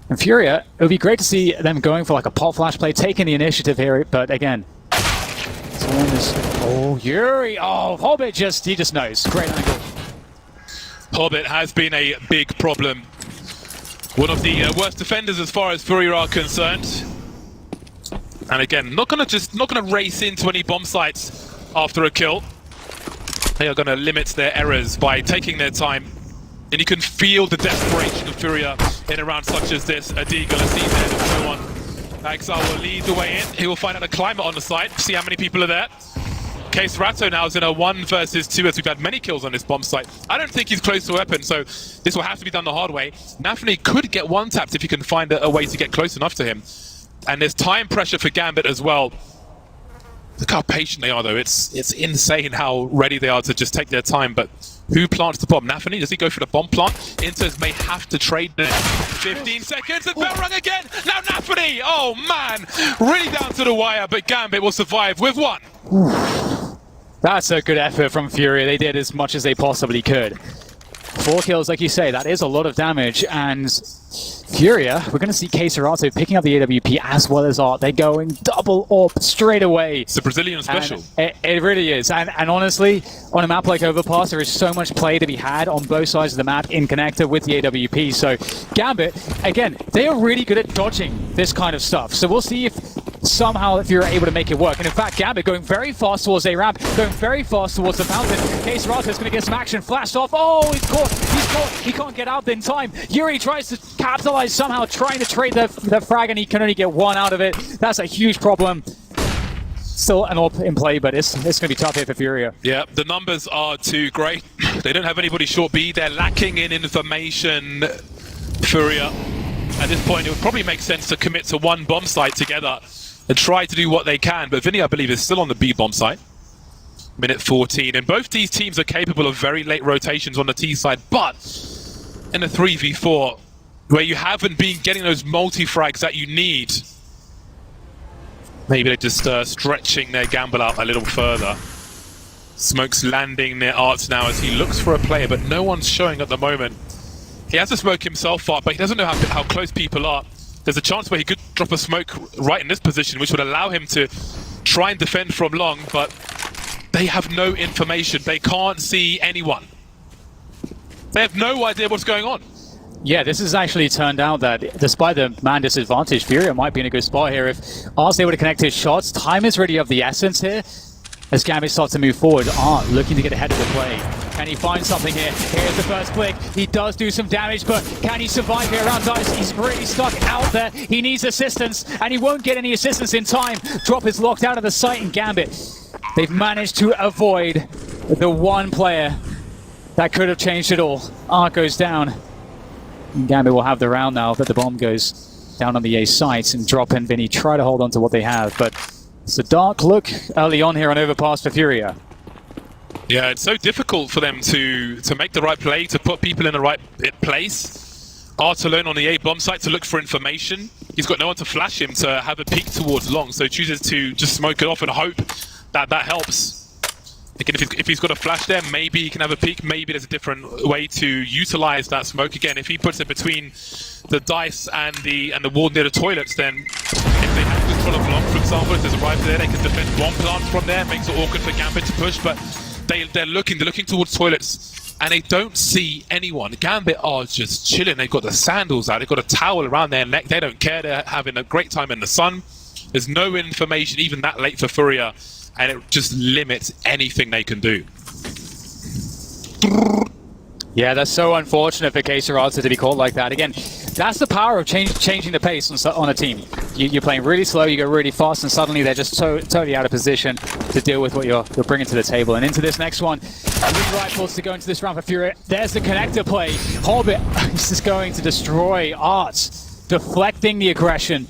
And Furia, it would be great to see them going for like a pop flash play, taking the initiative here, but again, oh, Yuri, oh, Hobbit he just knows. Great angle. Hobbit has been a big problem. One of the worst defenders as far as Furia are concerned. And again, not gonna race into any bomb sites after a kill. They are gonna limit their errors by taking their time. And you can feel the desperation of Furia in a round such as this. A Deagle, a CZ, and so on. Axel will lead the way in. He will find out a climber on the side, see how many people are there. katowice now is in a 1 versus 2 as we've had many kills on this bomb site. I don't think he's close to a weapon, so this will have to be done the hard way. navi could get one-tapped if you can find a way to get close enough to him. And there's time pressure for Gambit as well. Look how patient they are, though. It's insane how ready they are to just take their time, but who plants the bomb? navi? Does he go for the bomb plant? Inters may have to trade it. 15 seconds, and bell rung again! Now navi! Oh, man! Really down to the wire, but Gambit will survive with 1. That's a good effort from Furia. They did as much as they possibly could. 4 kills, like you say, that is a lot of damage. And Furia, we're going to see katowice picking up the AWP as well as Art. They're going double up straight away. It's a Brazilian special. It really is. And honestly, on a map like Overpass, there is so much play to be had on both sides of the map in connector with the AWP. So Gambit, again, they are really good at dodging this kind of stuff. So we'll see if somehow if you're able to make it work. And in fact, Gambit going very fast towards a ramp, going very fast towards the fountain. katowice is going to get some action flashed off. Oh, he's caught. He's caught. He can't get out in time. Yuri tries to capitalize somehow, trying to trade the frag, and he can only get 1 out of it. That's a huge problem. Still an AWP in play, but it's going to be tough here for Furia. Yeah, the numbers are too great. They don't have anybody short B. They're lacking in information, Furia. At this point, it would probably make sense to commit to 1 bomb site together and try to do what they can. But Vinny, I believe, is still on the B bomb site. Minute 14. And both these teams are capable of very late rotations on the T side. But in a 3v4, where you haven't been getting those multi-frags that you need, maybe they're just stretching their gamble out a little further. Smoke's landing near Arts now as he looks for a player, but no one's showing at the moment. He has to smoke himself far, but he doesn't know how close people are. There's a chance where he could drop a smoke right in this position, which would allow him to try and defend from long, but they have no information. They can't see anyone. They have no idea what's going on. Yeah, this has actually turned out that despite the man disadvantage, Furia might be in a good spot here. If Art's able to connect his shots, time is really of the essence here. As Gambit starts to move forward, Art looking to get ahead of the play. Can he find something here? Here's the first click. He does do some damage, but can he survive here around Dice? He's really stuck out there. He needs assistance, and he won't get any assistance in time. Drop is locked out of the site in Gambit. They've managed to avoid the 1 player that could have changed it all. Art goes down. And Gambit will have the round now, but the bomb goes down on the A site, and Drop and Vinny try to hold on to what they have, but it's a dark look early on here on Overpass for Furia. Yeah, it's so difficult for them to make the right play, to put people in the right place. Art alone on the A bomb site to look for information. He's got no one to flash him to have a peek towards long, so he chooses to just smoke it off and hope that that helps. Again, if he's got a flash there, maybe he can have a peek. Maybe there's a different way to utilize that smoke. Again, if he puts it between the Dice and the wall near the toilets, then if they have control of long, for example, if there's a rifle there, they can defend bomb plants from there. Makes it awkward for Gambit to push, but they're looking towards toilets, and they don't see anyone. Gambit are just chilling. They've got the sandals out. They've got a towel around their neck. They don't care. They're having a great time in the sun. There's no information even that late for Furia, and it just limits anything they can do. Yeah, that's so unfortunate for katowice to be caught like that. Again, that's the power of changing the pace on a team. You're playing really slow, you go really fast, and suddenly they're just totally out of position to deal with what you're bringing to the table. And into this next one, 3 rifles to go into this round for Furia. There's the connector play. Hobbit is just going to destroy Art, deflecting the aggression.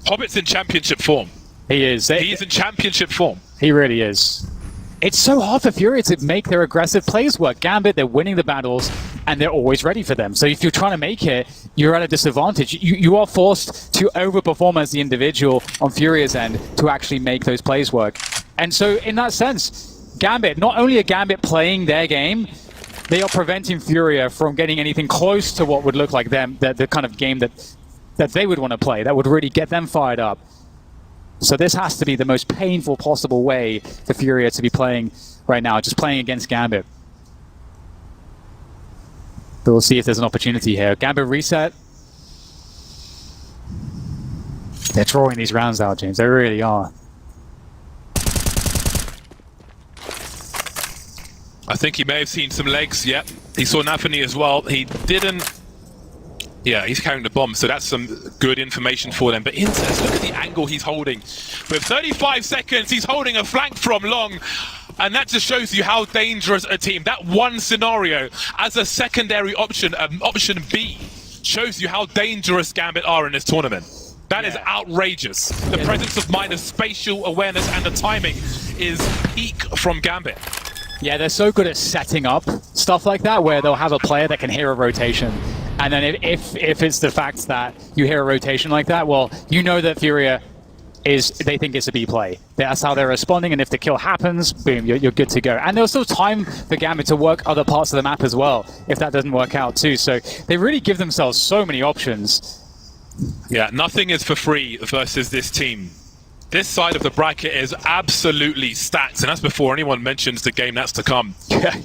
Hobbit's in championship form. He is. He's in championship form. He really is. It's so hard for Furia to make their aggressive plays work. Gambit, they're winning the battles, and they're always ready for them. So if you're trying to make it, you're at a disadvantage. You are forced to overperform as the individual on Furia's end to actually make those plays work. And so in that sense, Gambit, not only are Gambit playing their game, they are preventing Furia from getting anything close to what would look like them, the kind of game that they would want to play, that would really get them fired up. So this has to be the most painful possible way for Furia to be playing right now, just playing against Gambit. But we'll see if there's an opportunity here. Gambit reset. They're drawing these rounds out, James. They really are. I think he may have seen some legs, yep. He saw Navi as well. He didn't... Yeah, he's carrying the bomb, so that's some good information for them. But ence, look at the angle he's holding. With 35 seconds, he's holding a flank from long. And that just shows you how dangerous a team. That one scenario as a secondary option, option B, shows you how dangerous Gambit are in this tournament. That is outrageous. The presence of mind, the spatial awareness, and the timing is peak from Gambit. Yeah, they're so good at setting up stuff like that, where they'll have a player that can hear a rotation. And then if it's the fact that you hear a rotation like that, well, you know that Furia is they think it's a B play. That's how they're responding, and if the kill happens, boom, you're good to go. And there's still time for Gambit to work other parts of the map as well, if that doesn't work out too. So they really give themselves so many options. Yeah, nothing is for free versus this team. This side of the bracket is absolutely stacked, and that's before anyone mentions the game that's to come.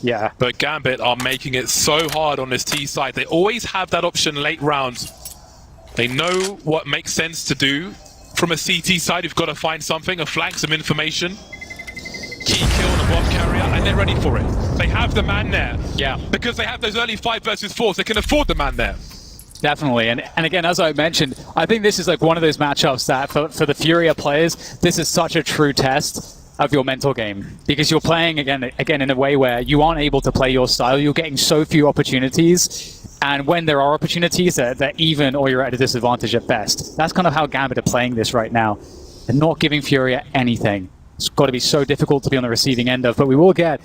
Yeah. But Gambit are making it so hard on this T side. They always have that option late rounds. They know what makes sense to do. From a CT side, you've got to find something, a flank, some information. Key kill on the bomb carrier, and they're ready for it. They have the man there. Yeah. Because they have those early 5 versus 4s, they can afford the man there. Definitely, and again, as I mentioned, I think this is like one of those matchups that for the Furia players, this is such a true test of your mental game, because you're playing again in a way where you aren't able to play your style. You're getting so few opportunities, and when there are opportunities, they're even or you're at a disadvantage at best. That's kind of how Gambit are playing this right now. They're not giving Furia anything. It's got to be so difficult to be on the receiving end of, but we will get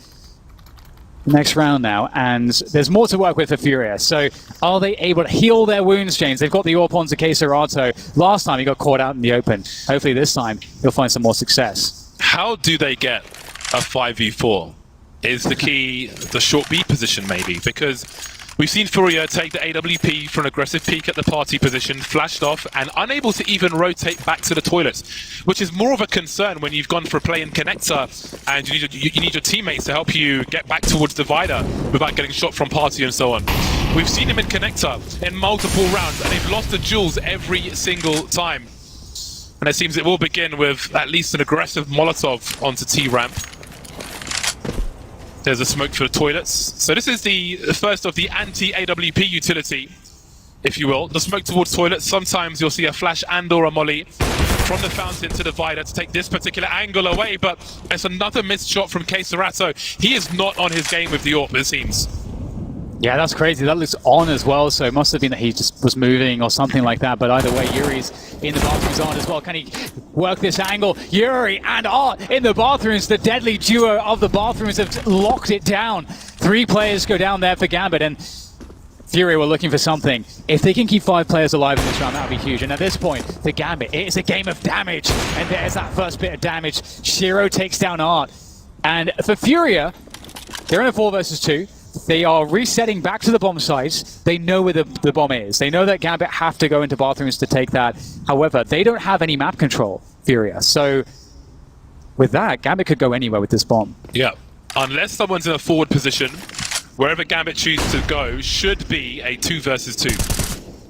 the next round now, and there's more to work with for Furia. So are they able to heal their wounds, James? They've got the AWP onto Keserato. Last time he got caught out in the open. Hopefully this time he'll find some more success. How do they get a 5v4? Is the key the short B position maybe? Because we've seen Furia take the AWP for an aggressive peek at the party position, flashed off, and unable to even rotate back to the toilets, which is more of a concern when you've gone for a play in connector and you need your teammates to help you get back towards divider without getting shot from party and so on. We've seen him in connector in multiple rounds, and they've lost the duels every single time. And it seems it will begin with at least an aggressive Molotov onto T-ramp. There's a smoke for the toilets. So this is the first of the anti-AWP utility, if you will. The smoke towards toilets. Sometimes you'll see a flash and or a molly from the fountain to the divider to take this particular angle away, but it's another missed shot from Keserato. He is not on his game with the AWP, it seems. Yeah, that's crazy. That looks on as well, so it must have been that he just was moving or something like that. But either way, Yuri's in the bathrooms on as well. Can he work this angle? Yuri and Art in the bathrooms. The deadly duo of the bathrooms have locked it down. 3 players go down there for Gambit, and Fury were looking for something. If they can keep 5 players alive in this round, that would be huge. And at this point, the Gambit, it is a game of damage. And there's that first bit of damage. Shiro takes down Art. And for Furia, they're in a 4 versus 2. They are resetting back to the bomb sites. They know where the bomb is. They know that Gambit have to go into bathrooms to take that. However, they don't have any map control, Furia. So with that, Gambit could go anywhere with this bomb. Yeah. Unless someone's in a forward position, wherever Gambit chooses to go should be a 2 versus 2,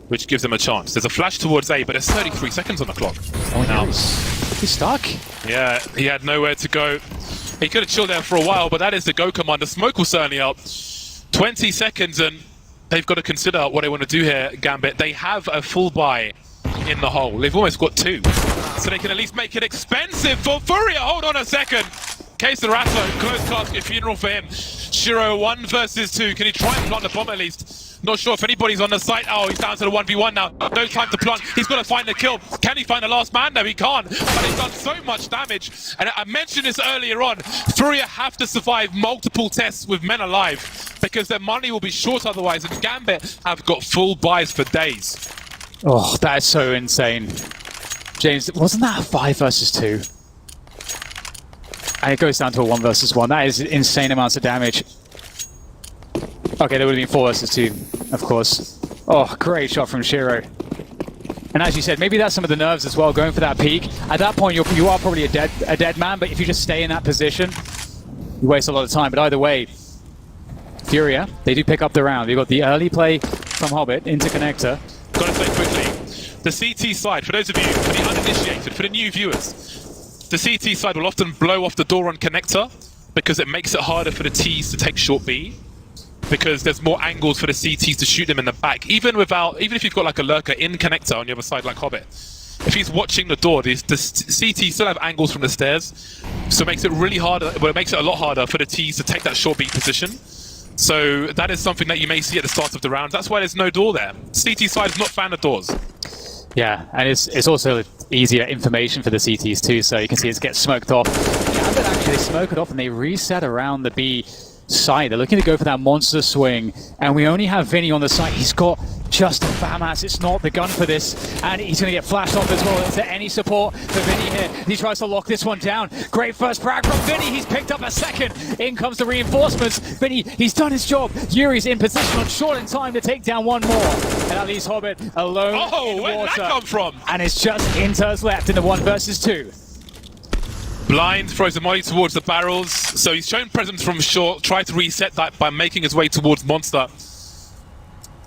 which gives them a chance. There's a flash towards A, but there's 33 seconds on the clock. Oh, now he's stuck. Yeah, he had nowhere to go. He could have chilled there for a while, but that is the go command. The smoke will certainly help. 20 seconds, and they've got to consider what they want to do here, Gambit. They have a full buy in the hole. They've almost got 2. So they can at least make it expensive for Furia. Hold on a second. Keserato, close casket funeral for him. Shiro, 1 versus 2. Can he try and plant the bomb at least? Not sure if anybody's on the site. Oh, he's down to the 1v1 now. No time to plant. He's got to find the kill. Can he find the last man? No, he can't. But he's done so much damage. And I mentioned this earlier on. Furia have to survive multiple tests with men alive because their money will be short otherwise. And Gambit have got full buys for days. Oh, that is so insane. James, wasn't that a 5 versus 2? And it goes down to a 1 versus 1. That is insane amounts of damage. Okay, there would have been 4 versus 2, of course. Oh, great shot from Shiro. And as you said, maybe that's some of the nerves as well, going for that peak. At that point, you are probably a dead man, but if you just stay in that position, you waste a lot of time. But either way, Furia, they do pick up the round. You've got the early play from Hobbit into connector. Got to say quickly, the CT side, for those of you, for the uninitiated, for the new viewers, the CT side will often blow off the door on connector because it makes it harder for the Ts to take short B, because there's more angles for the CTs to shoot them in the back. Even if you've got like a lurker in connector on the other side like Hobbit, if he's watching the door, the CTs still have angles from the stairs, so it makes it really harder, well, it makes it a lot harder for the Ts to take that short B position. So that is something that you may see at the start of the round. That's why there's no door there. CT side is not a fan of doors. Yeah, and it's also easier information for the CTs too, so you can see it gets smoked off. Gambit actually smoke it off and they reset around the B side. They're looking to go for that monster swing, and we only have Vinny on the site. He's got just a FAMAS. It's not the gun for this. And he's going to get flashed off as well. Is there any support for Vinny here? He tries to lock this one down. Great first frag from Vinny. He's picked up a second. In comes the reinforcements. Vinny, he's done his job. Yuri's in position on short in time to take down one more. And at least Hobbit alone in where did water. that come from? And it's just Inters left in the 1 versus 2. Blind throws the molly towards the barrels, so he's shown presence from short, tried to reset that by making his way towards Monster.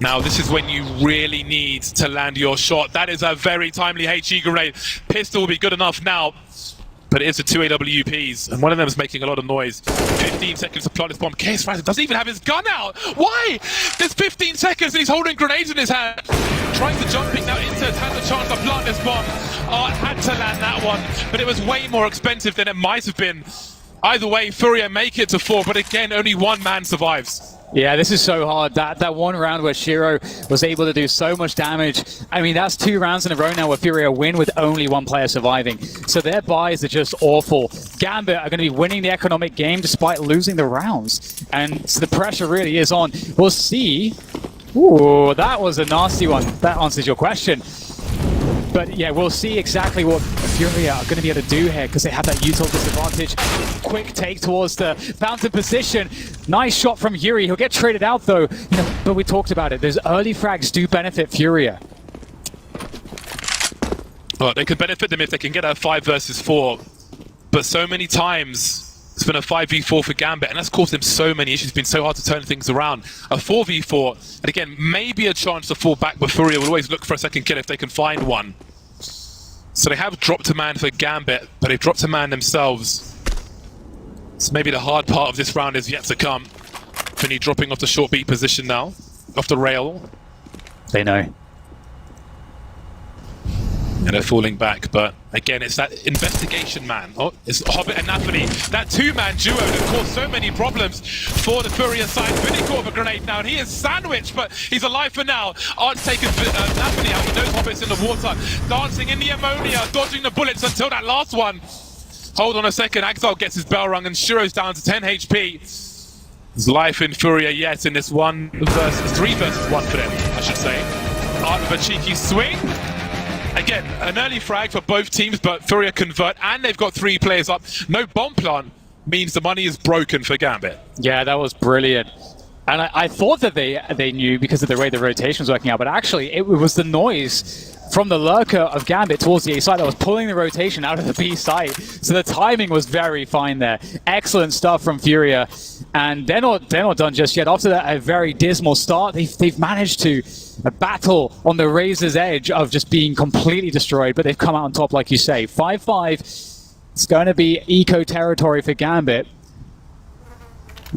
Now this is when you really need to land your shot. That is a very timely HE grenade. Pistol will be good enough now, but it is the 2 AWPs, and one of them is making a lot of noise. 15 seconds to plant this bomb. Case doesn't even have his gun out. Why? There's 15 seconds and he's holding grenades in his hand. Trying to jumping now into has a chance to plant this bomb. Had to land that one, but it was way more expensive than it might have been. Either way, Furia make it to 4, but again, only one man survives. Yeah, this is so hard. That one round where Shiro was able to do so much damage. I mean, that's 2 rounds in a row now where Furia win with only 1 player surviving. So their buys are just awful. Gambit are going to be winning the economic game despite losing the rounds. And so the pressure really is on. We'll see. Ooh, that was a nasty one. That answers your question. But yeah, we'll see exactly what Furia are going to be able to do here because they have that util disadvantage. Quick take towards the fountain position. Nice shot from Yuri. He'll get traded out though. You know, but we talked about it. Those early frags do benefit Furia. Well, they could benefit them if they can get a 5 versus 4. But so many times it's been a 5v4 for Gambit, and that's caused them so many issues. It's been so hard to turn things around. A 4v4, and again, maybe a chance to fall back, but Furia will always look for a second kill if they can find one. So they have dropped a man for Gambit, but they've dropped a man themselves. So maybe the hard part of this round is yet to come. Finny dropping off the short beat position now, off the rail. They know. And they're falling back, but again, it's that investigation man. Oh, it's Hobbit and Navi. That 2-man duo that caused so many problems for the Furia side. Vinny caught a grenade now, and he is sandwiched, but he's alive for now. Art's taken Navi out. He knows Hobbit's in the water. Dancing in the ammonia, dodging the bullets until that last one. Hold on a second. Exile gets his bell rung, and Shiro's down to 10 HP. There's life in Furia yet in this 3 versus 1 for them, I should say. Art with a cheeky swing. Again, an early frag for both teams, but Furia convert, and they've got 3 players up. No bomb plant means the money is broken for Gambit. Yeah, that was brilliant. And I thought that they knew because of the way the rotation was working out, but actually it was the noise from the lurker of Gambit towards the A side that was pulling the rotation out of the B side. So the timing was very fine there. Excellent stuff from Furia. And they're not done just yet. After that, a very dismal start, they've managed to battle on the razor's edge of just being completely destroyed, but they've come out on top, like you say. 5-5. It's going to be eco territory for Gambit.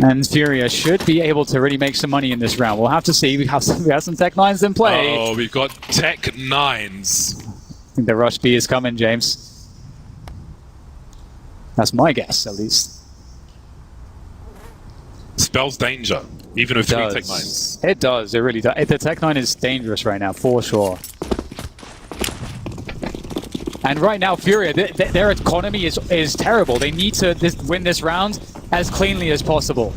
And Furia should be able to really make some money in this round. We'll have to see. We have some Tech 9s in play. Oh, we've got Tech 9s. I think the Rush B is coming, James. That's my guess, at least. Spells danger, even with 3 Tech 9s. It does, it really does. The Tech 9 is dangerous right now, for sure. And right now, Furia, their economy is terrible. They need to win this round as cleanly as possible.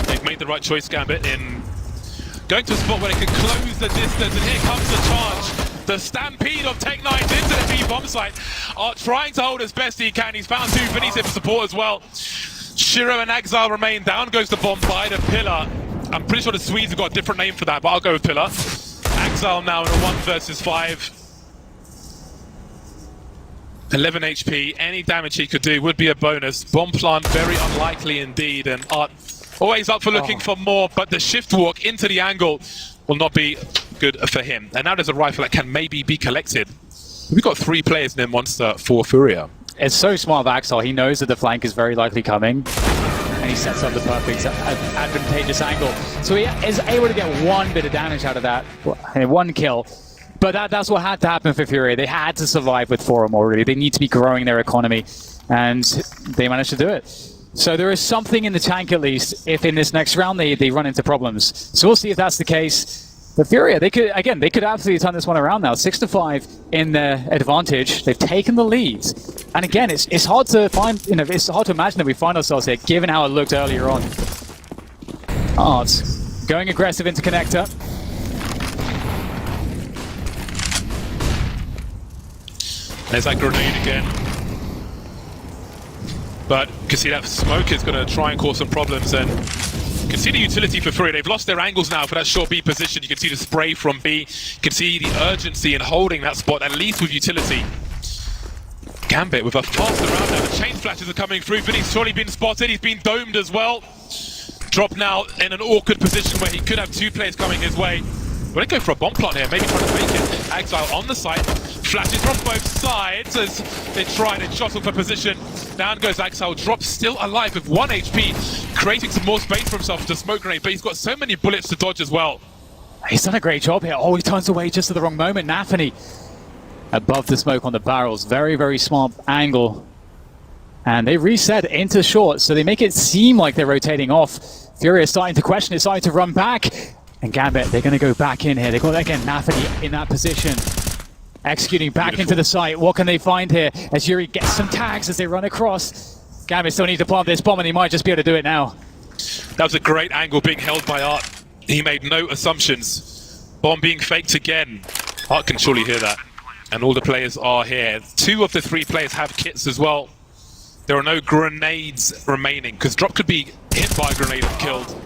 They've made the right choice, Gambit, in going to a spot where they can close the distance, and here comes the charge. The stampede of Tech 9s into the B bomb site. Trying to hold as best he can. He's found 2 Vinnies in for support as well. Shiro and Exile remain down. Goes the bomb by the pillar. I'm pretty sure the Swedes have got a different name for that, but I'll go with pillar. Exile now in a 1 versus 5. 11 HP. Any damage he could do would be a bonus. Bomb plant very unlikely indeed, and Art always up for looking for more, but the shift walk into the angle will not be good for him. And now there's a rifle that can maybe be collected. We've got 3 players in Monster for Furia. It's so smart of Axel. He knows that the flank is very likely coming, and he sets up the perfect advantageous angle. So he is able to get 1 bit of damage out of that, 1 kill. But that's what had to happen for Furia. They had to survive with 4 or more, really. They need to be growing their economy, and they managed to do it. So there is something in the tank, at least, if in this next round they run into problems. So we'll see if that's the case. But Furia, they could absolutely turn this one around now. 6-5 in their advantage. They've taken the lead. And again, it's hard to find, it's hard to imagine that we find ourselves here, given how it looked earlier on. Arts going aggressive into connector. There's that grenade again. But you can see that smoke is going to try and cause some problems, and you can see the utility for Furia. They've lost their angles now for that short B position. You can see the spray from B. You can see the urgency in holding that spot, at least with utility. Gambit with a faster round now. The chain flashes are coming through. Vinny's surely been spotted. He's been domed as well. Drop now in an awkward position where he could have two players coming his way. Will they go for a bomb plot here? Maybe trying to make it. Exile on the site. Flashes from both sides as they try and jostle for position. Down goes Exile. Drops still alive with 1 HP. Creating some more space for himself to smoke grenade. But he's got so many bullets to dodge as well. He's done a great job here. Oh, he turns away just at the wrong moment. navi above the smoke on the barrels. Very, very smart angle. And they reset into short, so they make it seem like they're rotating off. Furia is starting to question it, starting to run back. And Gambit, they're going to go back in here. They've got, again, navi in that position. Executing back into the site. What can they find here? As Yuri gets some tags as they run across. Gambit still needs to plant this bomb, and he might just be able to do it now. That was a great angle being held by Art. He made no assumptions. Bomb being faked again. Art can surely hear that. And all the players are here. 2 of the 3 players have kits as well. There are no grenades remaining, because Drop could be hit by a grenade and killed.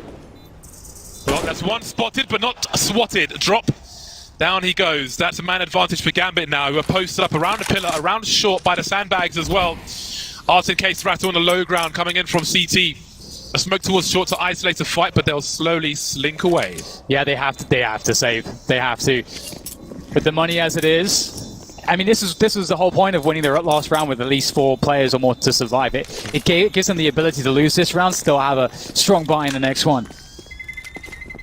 Well, that's one spotted, but not swatted. Drop. Down he goes. That's a man advantage for Gambit now, who are posted up around the pillar, around short by the sandbags as well. Art and K-Strat on the low ground coming in from CT. A smoke towards short to isolate the fight, but they'll slowly slink away. Yeah, they have to save. They have to. With the money as it is, I mean, this was the whole point of winning the last round with at least 4 players or more to survive. It gives them the ability to lose this round, still have a strong buy in the next one.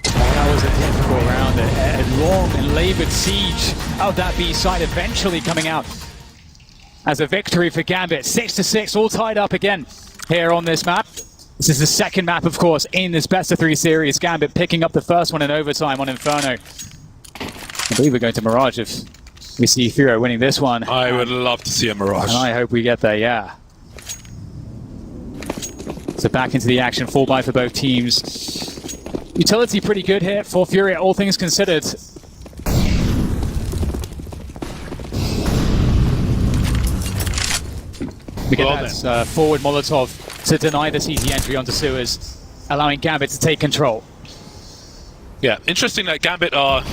That was a difficult round, a long and laboured siege of that B side, eventually coming out as a victory for Gambit. 6-6, all tied up again here on this map. This is the second map, of course, in this best-of-3 series. Gambit picking up the first one in overtime on Inferno. I believe we're going to Mirage if we see Furia winning this one. I would love to see a Mirage. And I hope we get there, yeah. So back into the action, full buy for both teams. Utility pretty good here for Furia, all things considered. We get that forward Molotov to deny the CT entry onto sewers, allowing Gambit to take control. Yeah, interesting that Gambit are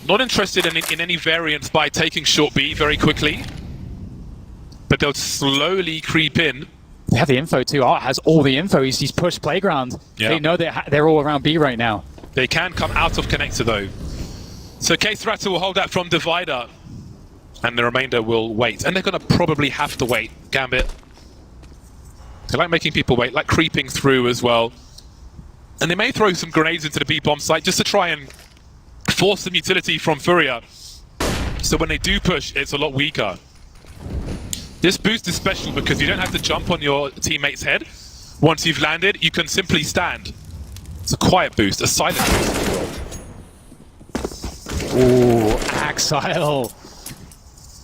not interested in any variance by taking short B very quickly, but they'll slowly creep in. They have the info too. Art has all the info. He's pushed playground. Yeah. They know they're all around B right now. They can come out of connector though. So K-Strat will hold that from Divider, and the remainder will wait. And they're going to probably have to wait, Gambit. They like making people wait, like creeping through as well. And they may throw some grenades into the B bomb site just to try and force some utility from Furia. So when they do push, it's a lot weaker. This boost is special because you don't have to jump on your teammate's head. Once you've landed, you can simply stand. It's a quiet boost, a silent boost. Ooh, Axile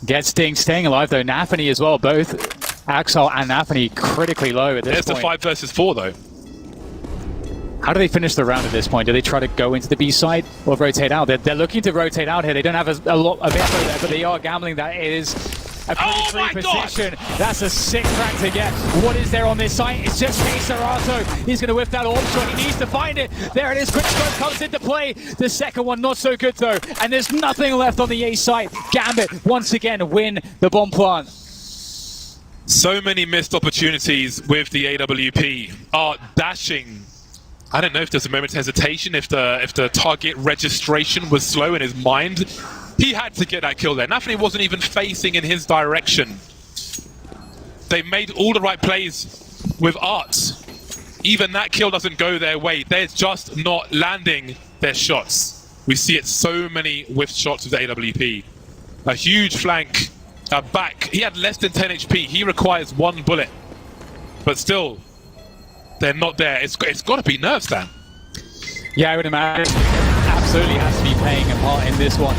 gets staying alive though. navi as well, both Axile and navi critically low at this point. There's the 5 versus 4 though. How do they finish the round at this point? Do they try to go into the B side or rotate out? They're looking to rotate out here. They don't have a lot of info there, but they are gambling that it is a pretty free position. That's a sick frag to get. What is there on this site? It's just Serato. He's going to whip that orb shot. He needs to find it. There it is. Quick scope comes into play. The second one not so good though. And there's nothing left on the A site. Gambit once again win the bomb plant. So many missed opportunities with the AWP. Art dashing. I don't know if there's a moment of hesitation, if the target registration was slow in his mind. He had to get that kill there. navi wasn't even facing in his direction. They made all the right plays with Art. Even that kill doesn't go their way. They're just not landing their shots. We see it so many whiff shots with the AWP. A huge flank, back. He had less than 10 HP. He requires 1 bullet. But still, they're not there. It's got to be nerves, Dan. Yeah, I would imagine. Absolutely has to be playing a part in this one.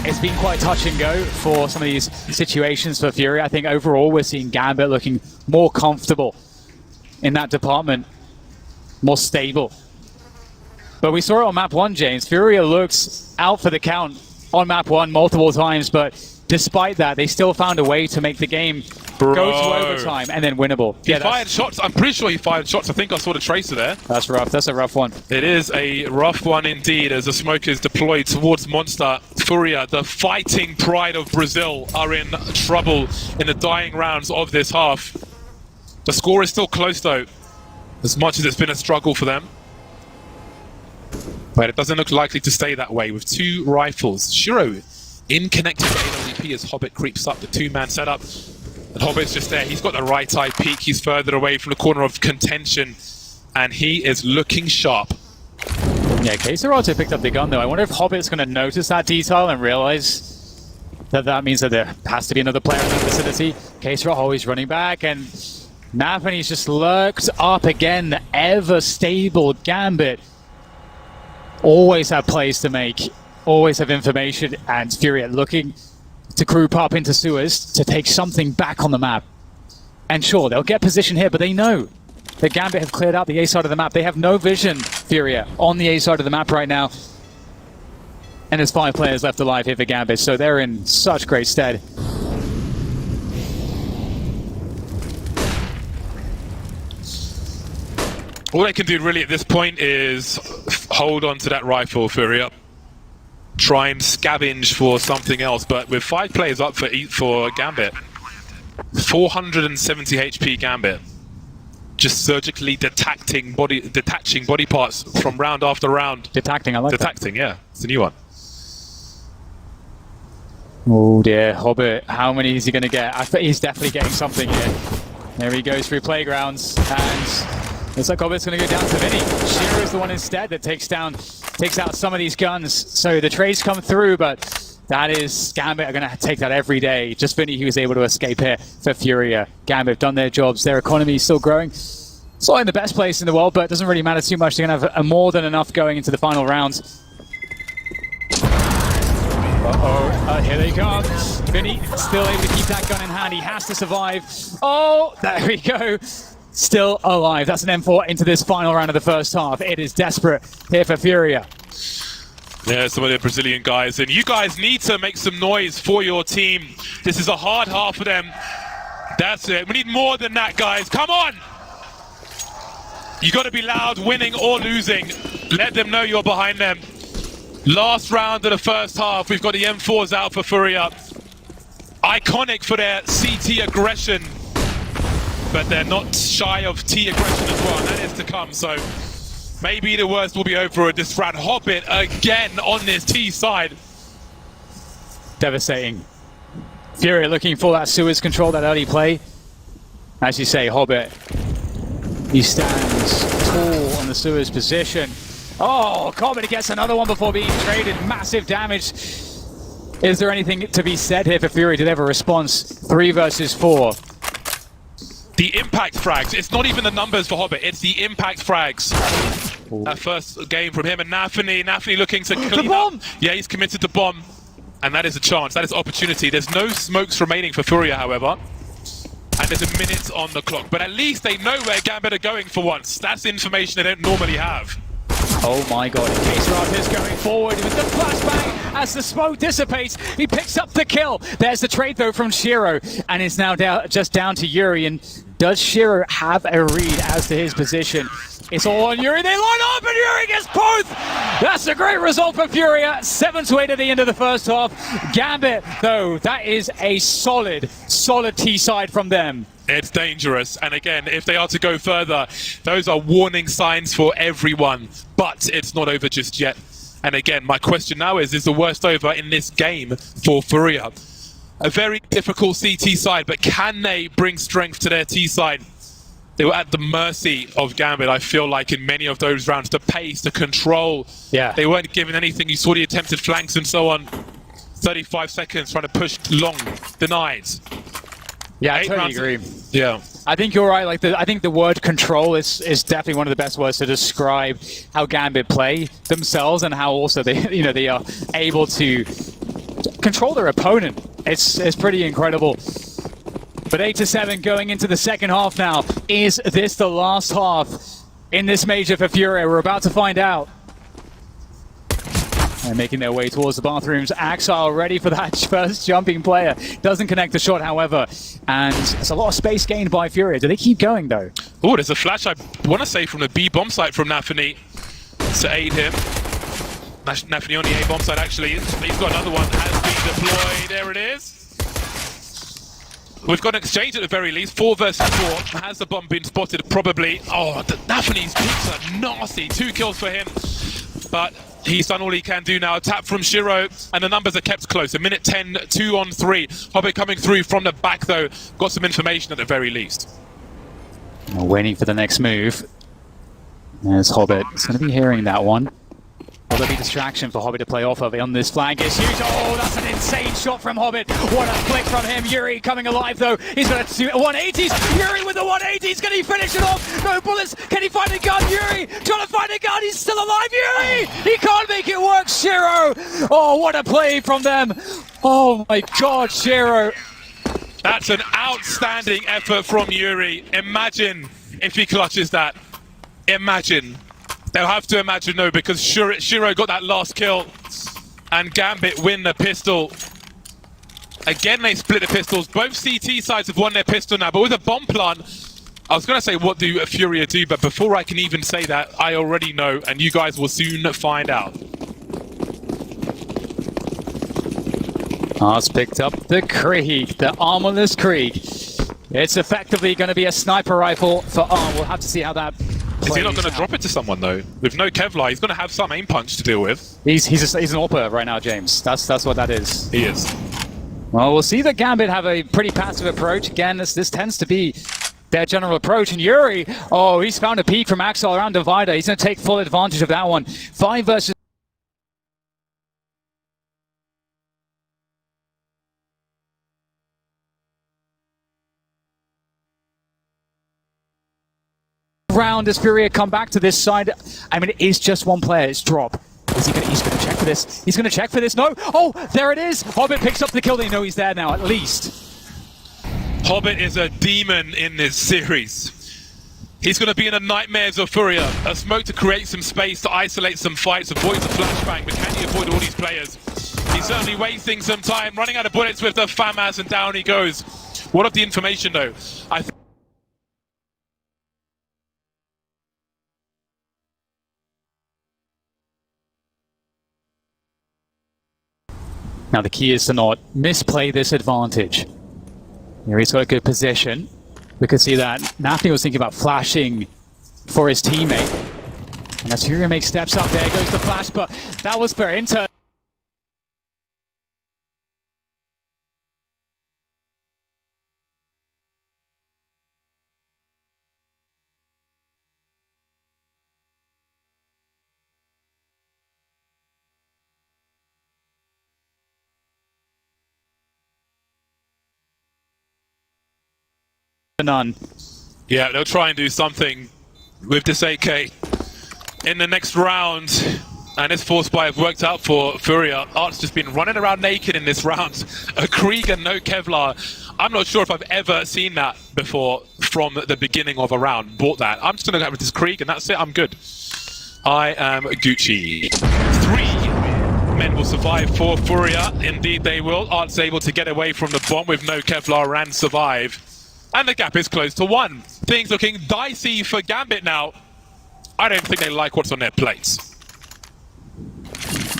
it's been quite touch and go for some of these situations for Fury. I think overall we're seeing Gambit looking more comfortable in that department, more stable. But we saw it on map 1, James. Furia looks out for the count on map 1 multiple times, but despite that, they still found a way to make the game go to overtime and then winnable. He fired shots. I'm pretty sure he fired shots. I think I saw the tracer there. That's rough. That's a rough one. It is a rough one indeed as the smoke is deployed towards Monster. Furia, the fighting pride of Brazil, are in trouble in the dying rounds of this half. The score is still close though, as much as it's been a struggle for them. But it doesn't look likely to stay that way with 2 rifles. Shiro in connected to AWP as Hobbit creeps up the 2-man setup. And Hobbit's just there. He's got the right eye peek. He's further away from the corner of contention. And he is looking sharp. Yeah, katowice picked up the gun though. I wonder if Hobbit's going to notice that detail and realize that that means that there has to be another player in the vicinity. katowice always running back, and navi's just lurked up again. The ever stable Gambit always have plays to make, always have information, and Fury looking to group up into sewers to take something back on the map. And sure, they'll get position here, but they know that Gambit have cleared out the A side of the map. They have no vision, Furia, on the A side of the map right now. And there's 5 players left alive here for Gambit, so they're in such great stead. All they can do really at this point is hold on to that rifle, Furia. Try and scavenge for something else, but with 5 players up for Gambit, 470 HP Gambit, just surgically detaching body parts from round after round. Detacting, I like that. Detacting, yeah, it's a new one. Oh dear, Hobbit, how many is he going to get? I think he's definitely getting something here. There he goes through playgrounds, and looks like Hobbit's going to go down to Vinny. Shiro's the one instead that takes out some of these guns. So the trades come through, but that is Gambit are going to take that every day. Just Vinny, he was able to escape here for Furia. Gambit have done their jobs. Their economy is still growing. It's not in the best place in the world, but it doesn't really matter too much. They're going to have more than enough going into the final rounds. Here they come. Vinny still able to keep that gun in hand. He has to survive. Oh, there we go. Still alive. That's an M4 into this final round of the first half. It is desperate here for Furia. Yeah, some of the Brazilian guys. And you guys need to make some noise for your team. This is a hard half for them. That's it. We need more than that, guys. Come on! You got to be loud, winning or losing. Let them know you're behind them. Last round of the first half. We've got the M4s out for Furia. Iconic for their CT aggression. But they're not shy of T aggression as well, and that is to come, so maybe the worst will be over at this round. Hobbit again on this T side. Devastating. Fury looking for that sewers control, that early play. As you say, Hobbit, he stands tall on the sewers position. Oh, Hobbit gets another one before being traded. Massive damage. Is there anything to be said here for Fury? Do they have a response? 3 versus 4. The impact frags. It's not even the numbers for Hobbit, it's the impact frags. That first game from him and navi looking to clean up. Yeah, he's committed to bomb. And that is a chance, that is opportunity. There's no smokes remaining for Furia, however. And there's a minute on the clock. But at least they know where Gambit are going for once. That's information they don't normally have. Oh my god, katowice is going forward with the flashbang as the smoke dissipates. He picks up the kill. There's the trade though from Shiro, and it's now just down to Yuri. And does Shiro have a read as to his position? It's all on Yuri. They line up and Yuri gets both! That's a great result for Furia. 7-8 at the end of the first half. Gambit, though, that is a solid T side from them. It's dangerous, and again, if they are to go further, those are warning signs for everyone, but it's not over just yet. And again, my question now is the worst over in this game for Furia? A very difficult CT side, but can they bring strength to their T side? They were at the mercy of Gambit, I feel like, in many of those rounds. The pace, the control, yeah. They weren't given anything. You saw the attempted flanks and so on. 35 seconds trying to push long, denied. Yeah, I totally agree. Yeah. I think you're right. Like I think the word control is definitely one of the best words to describe how Gambit play themselves and how also they are able to control their opponent. It's pretty incredible. But 8-7 going into the second half now. Is this the last half in this major for Furia? We're about to find out. And making their way towards the bathrooms. Axile ready for that first jumping player. Doesn't connect the shot, however. And it's a lot of space gained by Furia. Do they keep going, though? Oh, there's a flash, I want to say, from the B bomb site from navi to aid him. navi on the A bomb site, actually. He's got another one. Has been deployed. There it is. We've got an exchange at the very least. 4 versus 4. Has the bomb been spotted? Probably. Oh, navi's peaks are nasty. 2 kills for him. But he's done all he can do now. A tap from Shiro, and the numbers are kept close. A minute 10, 2 on 3. Hobbit coming through from the back, though. Got some information at the very least. Waiting for the next move. There's Hobbit. He's going to be hearing that one. Will there be distraction for Hobbit to play off of on this flank? It's huge. Oh, that's an insane shot from Hobbit. What a flick from him. Yuri coming alive, though. He's got to 180s. Yuri with the 180s. Can he finish it off? No bullets. Can he find a gun? Yuri trying to find a gun. He's still alive. Yuri! He can't make it work. Shiro. Oh, what a play from them. Oh, my God, Shiro. That's an outstanding effort from Yuri. Imagine if he clutches that. Imagine. They'll have to imagine, no, because Shiro got that last kill and Gambit win the pistol. Again, they split the pistols. Both CT sides have won their pistol now, but with a bomb plant, I was going to say, what do Furia do? But before I can even say that, I already know, and you guys will soon find out. Ars picked up the Krieg, the armorless Krieg. It's effectively going to be a sniper rifle for Arm. We'll have to see how that plays. Is he not going to drop it to someone, though? With no Kevlar, he's going to have some aim punch to deal with. He's an awper right now, James. That's what that is. He is. Well, we'll see that Gambit have a pretty passive approach. Again, this tends to be their general approach. And Yuri, oh, he's found a peek from Axel around Divider. He's going to take full advantage of that one. 5 versus round as Furia come back to this side. I mean, it is just one player. It's drop. He's going to check for this. He's going to check for this. No. Oh, there it is. Hobbit picks up the kill. They know he's there now, at least. Hobbit is a demon in this series. He's going to be in the nightmares of Furia. A smoke to create some space, to isolate some fights, avoid the flashbang. But can he avoid all these players? He's certainly wasting some time, running out of bullets with the FAMAS, and down he goes. What of the information, though? I think now the key is to not misplay this advantage. Here he's got a good position. We could see that navi was thinking about flashing for his teammate. And as Furia makes steps up, there goes the flash, but that was for Inter. None. Yeah, they'll try and do something with this AK in the next round. And this force buy have worked out for Furia. Art's just been running around naked in this round. A Krieg and no Kevlar. I'm not sure if I've ever seen that before from the beginning of a round. Bought that. I'm just going to go with this Krieg and that's it. I'm good. I am Gucci. 3 men will survive for Furia. Indeed they will. Art's able to get away from the bomb with no Kevlar and survive. And the gap is close to 1. Things looking dicey for Gambit now. I don't think they like what's on their plates.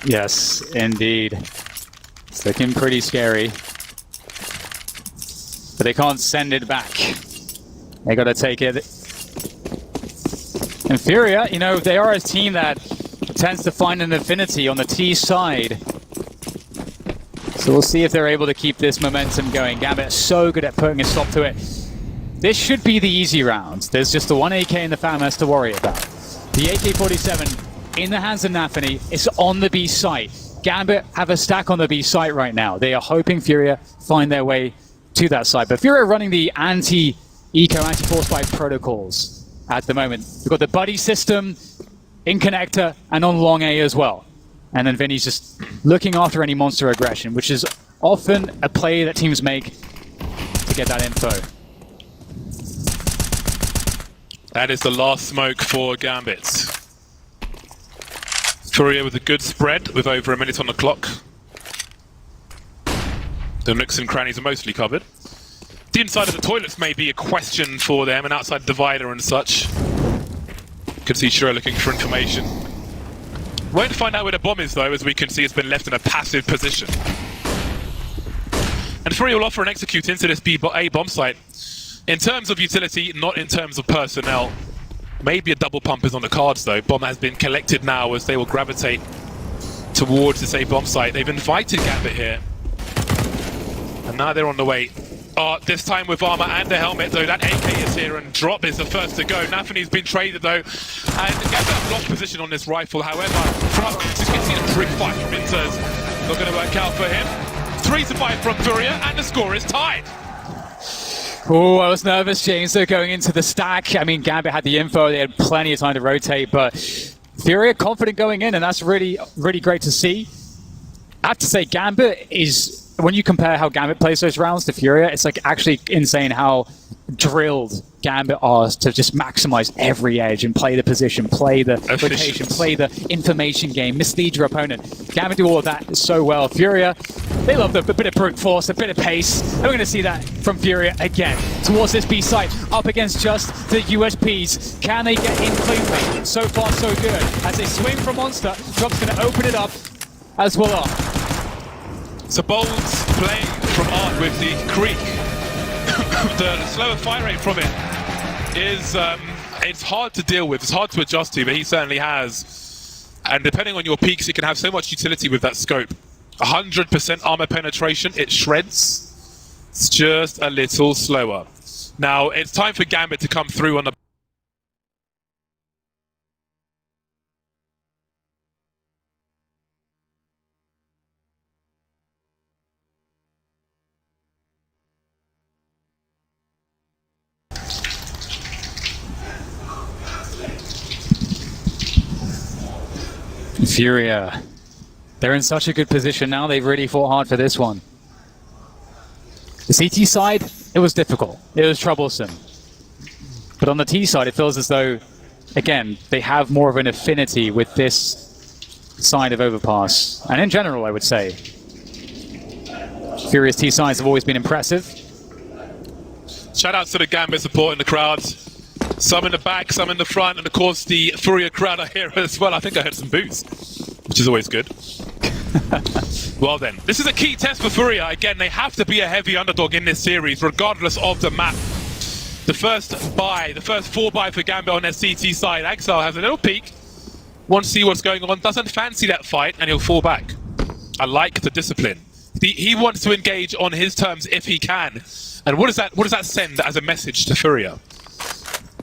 Yes, indeed. It's looking pretty scary. But they can't send it back. They gotta take it. And Furia, you know, they are a team that tends to find an affinity on the T side. So we'll see if they're able to keep this momentum going. Gambit is so good at putting a stop to it. This should be the easy round. There's just the 1 AK in the FAMAS to worry about. The AK-47 in the hands of navi. It's on the B site. Gambit have a stack on the B site right now. They are hoping Furia find their way to that site. But Furia are running the anti-eco, anti-force fight protocols at the moment. We've got the buddy system in connector and on long A as well. And then Vinny's just looking after any monster aggression, which is often a play that teams make to get that info. That is the last smoke for Gambit. Furia with a good spread with over a minute on the clock. The nooks and crannies are mostly covered. The inside of the toilets may be a question for them, and outside the divider and such. You can see Shura looking for information. Won't find out where the bomb is though, as we can see it's been left in a passive position. And Furia will offer an execute into this A bomb site. In terms of utility, not in terms of personnel. Maybe a double pump is on the cards though. Bomb has been collected now as they will gravitate towards this A bomb site. They've invited Gambit here. And now they're on the way. This time with armor and a helmet though. That AK is here and Drop is the first to go. Nafany's been traded though. And Gambit lost position on this rifle. However, just gets a trick fight from Inters. Not going to work out for him. 3 to 5 from Furia and the score is tied. Oh, I was nervous, James, though, going into the stack. I mean, Gambit had the info. They had plenty of time to rotate, but Furia confident going in, and that's really, really great to see. I have to say, Gambit is, when you compare how Gambit plays those rounds to Furia, it's like actually insane how drilled Gambit are to just maximize every edge and play the position, play the rotation, play the information game, mislead your opponent. Gambit do all of that so well. Furia, they love a bit of brute force, a bit of pace. And we're going to see that from Furia again. Towards this B site, up against just the USPs. Can they get in cleanly? So far, so good. As they swing from Monster, Drop's going to open it up as well. So Bolds playing from Art with the creek. The slower fire rate from it is, it's hard to deal with, it's hard to adjust to, but he certainly has. And depending on your peaks, it can have so much utility with that scope. 100% armor penetration, it shreds. It's just a little slower. Now, it's time for Gambit to come through on the Furia, they're in such a good position now. They've really fought hard for this one. The CT side, it was difficult. It was troublesome. But on the T side, it feels as though, again, they have more of an affinity with this side of Overpass. And in general, I would say. Furia's T sides have always been impressive. Shout out to the Gambit support in the crowds. Some in the back, some in the front, and of course the Furia crowd are here as well. I think I heard some boos, which is always good. Well then, this is a key test for Furia. Again, they have to be a heavy underdog in this series, regardless of the map. The first 4-buy for Gambit on their CT side. Axel has a little peek, wants to see what's going on, doesn't fancy that fight, and he'll fall back. I like the discipline. He wants to engage on his terms if he can. And what does that send as a message to Furia?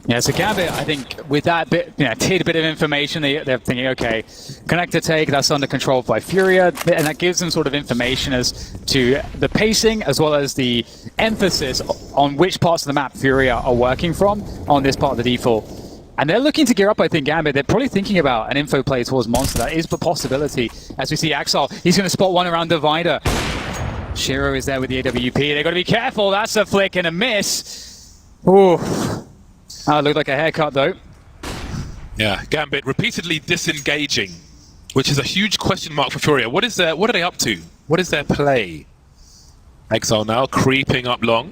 Yeah, so Gambit, I think, with that bit, tidbit of information, they're thinking, okay, connector take, that's under control by Furia, and that gives them sort of information as to the pacing, as well as the emphasis on which parts of the map Furia are working from on this part of the default. And they're looking to gear up, I think, Gambit. They're probably thinking about an info play towards Monster. That is a possibility. As we see Axel, he's going to spot one around Divider. Shiro is there with the AWP. They've got to be careful. That's a flick and a miss. Ooh. Looked like a haircut, though. Yeah, Gambit repeatedly disengaging, which is a huge question mark for Furia. What are they up to? What is their play? Exile now creeping up long.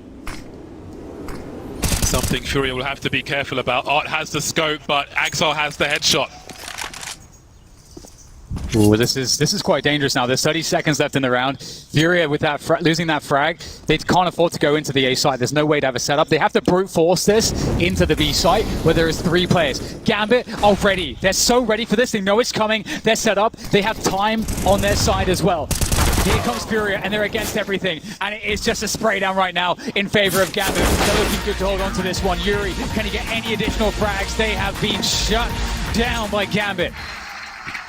Something Furia will have to be careful about. Art has the scope, but Axel has the headshot. Ooh, this is quite dangerous now. There's 30 seconds left in the round. Furia, with that losing that frag, they can't afford to go into the A site. There's no way to have a setup. They have to brute force this into the B site, where there is 3 players. Gambit are ready. They're so ready for this. They know it's coming. They're set up. They have time on their side as well. Here comes Furia, and they're against everything. And it is just a spray down right now in favor of Gambit. They're looking good to hold on to this one. Yuri, can he get any additional frags? They have been shut down by Gambit.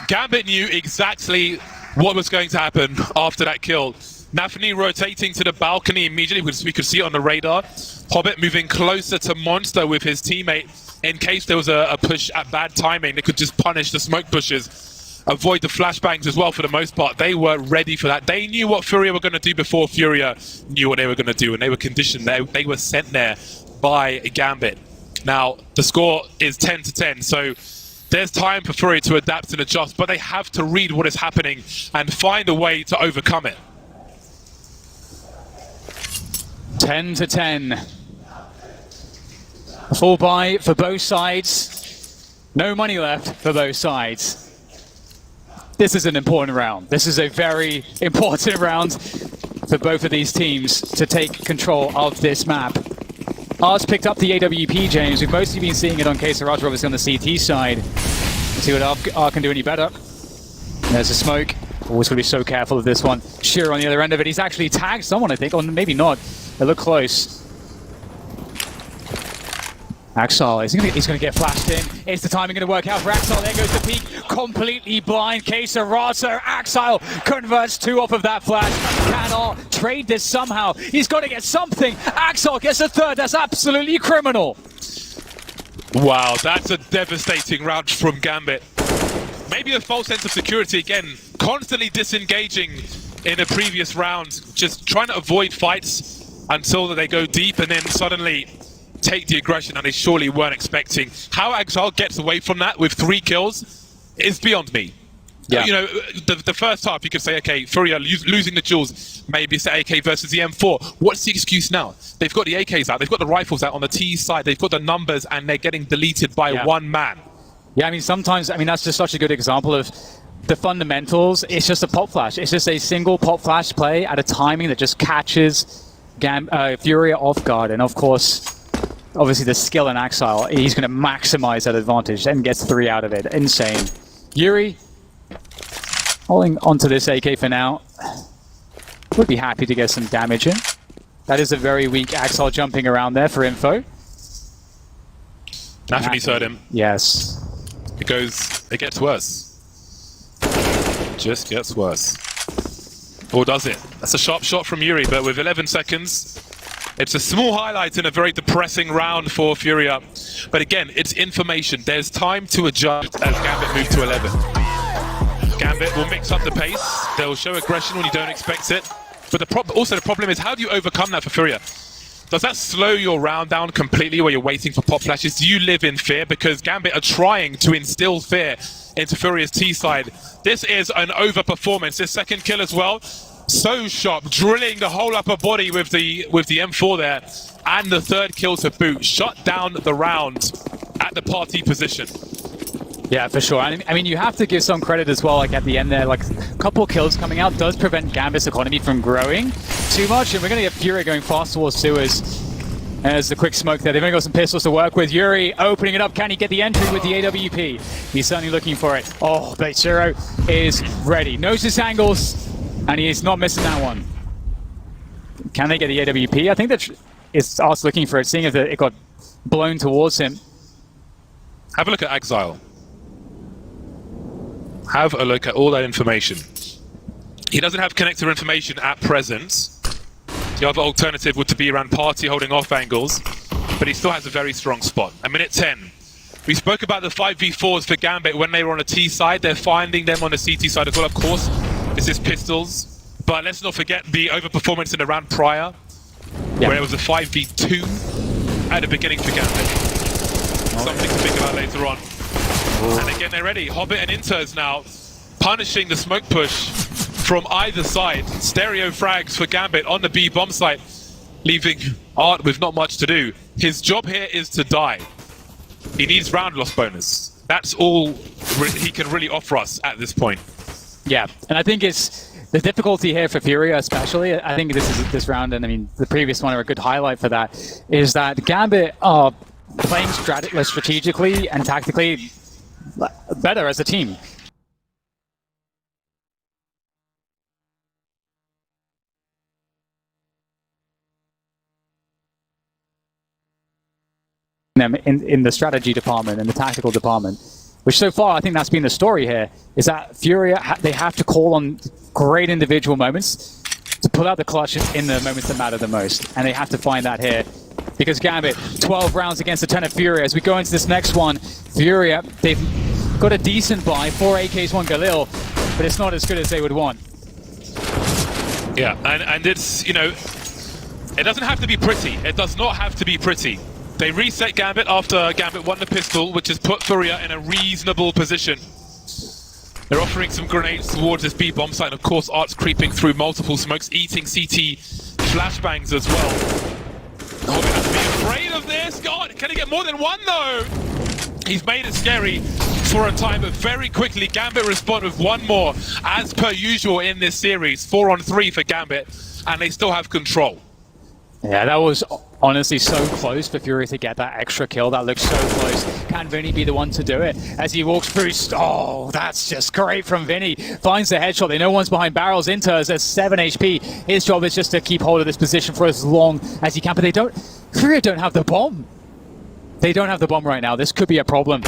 Gambit knew exactly what was going to happen after that kill. Nafany rotating to the balcony immediately, because we could see it on the radar. Hobbit moving closer to Monster with his teammate in case there was a push at bad timing. They could just punish the smoke pushes. avoid the flashbangs as well for the most part. They were ready for that. They knew what Furia were going to do before Furia knew what they were going to do, and they were conditioned. They were sent there by Gambit. Now, the score is 10-10, so there's time for Furia to adapt and adjust, but they have to read what is happening and find a way to overcome it. 10-10. Full buy for both sides. No money left for both sides. This is an important round. This is a very important round for both of these teams to take control of this map. Ours picked up the AWP, James. We've mostly been seeing it on katowice, obviously on the CT side. Let's see what R can do any better. There's a smoke. Always going to be so careful of this one. Shearer on the other end of it. He's actually tagged someone, I think, or maybe not. It looked close. Axel, he's going to get flashed in. Is the timing going to work out for Axel? There goes the peak. Completely blind. katowice. Axel converts 2 off of that flash. Cannot trade this somehow. He's got to get something. Axel gets a 3rd. That's absolutely criminal. Wow, that's a devastating round from Gambit. Maybe a false sense of security again. Constantly disengaging in the previous round. Just trying to avoid fights until they go deep and then suddenly take the aggression that they surely weren't expecting. How Axel gets away from that with 3 kills is beyond me. Yeah. You know, the first half you could say, okay, Furia losing the duels, maybe it's the AK versus the M4. What's the excuse now? They've got the AKs out, they've got the rifles out on the T side, they've got the numbers, and they're getting deleted by 1 man. Yeah, I mean, sometimes, I mean, that's just such a good example of the fundamentals. It's just a pop flash. It's just a single pop flash play at a timing that just catches Furia off guard. And of course, obviously the skill in Axel, he's going to maximize that advantage and gets 3 out of it. Insane. Yuri, holding onto this AK for now. Would be happy to get some damage in. That is a very weak Axel jumping around there for info. Navi heard him. Yes. It gets worse. Just gets worse. Or does it? That's a sharp shot from Yuri, but with 11 seconds, it's a small highlight in a very depressing round for Furia. But again, it's information. There's time to adjust as Gambit move to 11. Gambit will mix up the pace. They'll show aggression when you don't expect it. But also the problem is, how do you overcome that for Furia? Does that slow your round down completely where you're waiting for pop flashes? Do you live in fear? Because Gambit are trying to instill fear into Furia's T side. This is an overperformance. This second kill as well. So sharp, drilling the whole upper body with the M4 there. And the 3rd kill to boot. Shut down the round at the party position. Yeah, for sure. I mean, you have to give some credit as well, like at the end there, like a couple kills coming out does prevent Gambit's economy from growing too much, and we're going to get Furia going fast towards sewers. There's the quick smoke there. They've only got some pistols to work with. Yuri opening it up. Can he get the entry with the AWP? He's certainly looking for it. Oh, but Zero is ready. Knows his angles, and he is not missing that one. Can they get the AWP? I think that it's us looking for it, seeing if it got blown towards him. Have a look at Exile. Have a look at all that information. He doesn't have connector information at present. The other alternative would to be around party holding off angles, but he still has a very strong spot. A minute 10. We spoke about the 5v4s for Gambit when they were on the T side. They're finding them on the CT side as well, of course. This is pistols. But let's not forget the overperformance in the round prior, where it was a 5v2 at the beginning for Gambit. Something to think about later on. And again, they're ready. Hobbit and Inters now punishing the smoke push from either side. Stereo frags for Gambit on the B bomb site, leaving Art with not much to do. His job here is to die. He needs round loss bonus. That's all he can really offer us at this point. Yeah, and I think it's the difficulty here for Furia especially. I think this round, and I mean the previous one are a good highlight for that, is that Gambit are playing strategically and tactically better as a team. Them in the strategy department and the tactical department, which so far I think that's been the story here, is that Furia they have to call on great individual moments to pull out the clutch in the moments that matter the most, and they have to find that here. Because Gambit, 12 rounds against a 10 of Furia. As we go into this next one, Furia, they've got a decent buy, 4 AKs, 1 Galil, but it's not as good as they would want. Yeah, and it's, you know, it doesn't have to be pretty. It does not have to be pretty. They reset Gambit after Gambit won the pistol, which has put Furia in a reasonable position. They're offering some grenades towards this B bomb site, and of course Art's creeping through multiple smokes, eating CT flashbangs as well. Hobbit has to be afraid of this. God, can he get more than one though? He's made it scary for a time, but very quickly Gambit respond with one more, as per usual in this series. 4 on 3 for Gambit, and they still have control. Yeah, that was honestly so close for Furia to get that extra kill. That looks so close. Can Vinny be the one to do it? As he walks through, oh, that's just great from Vinny. Finds the headshot. They know one's behind barrels. Inters at 7 HP. His job is just to keep hold of this position for as long as he can, but they don't, Furia don't have the bomb. They don't have the bomb right now. This could be a problem.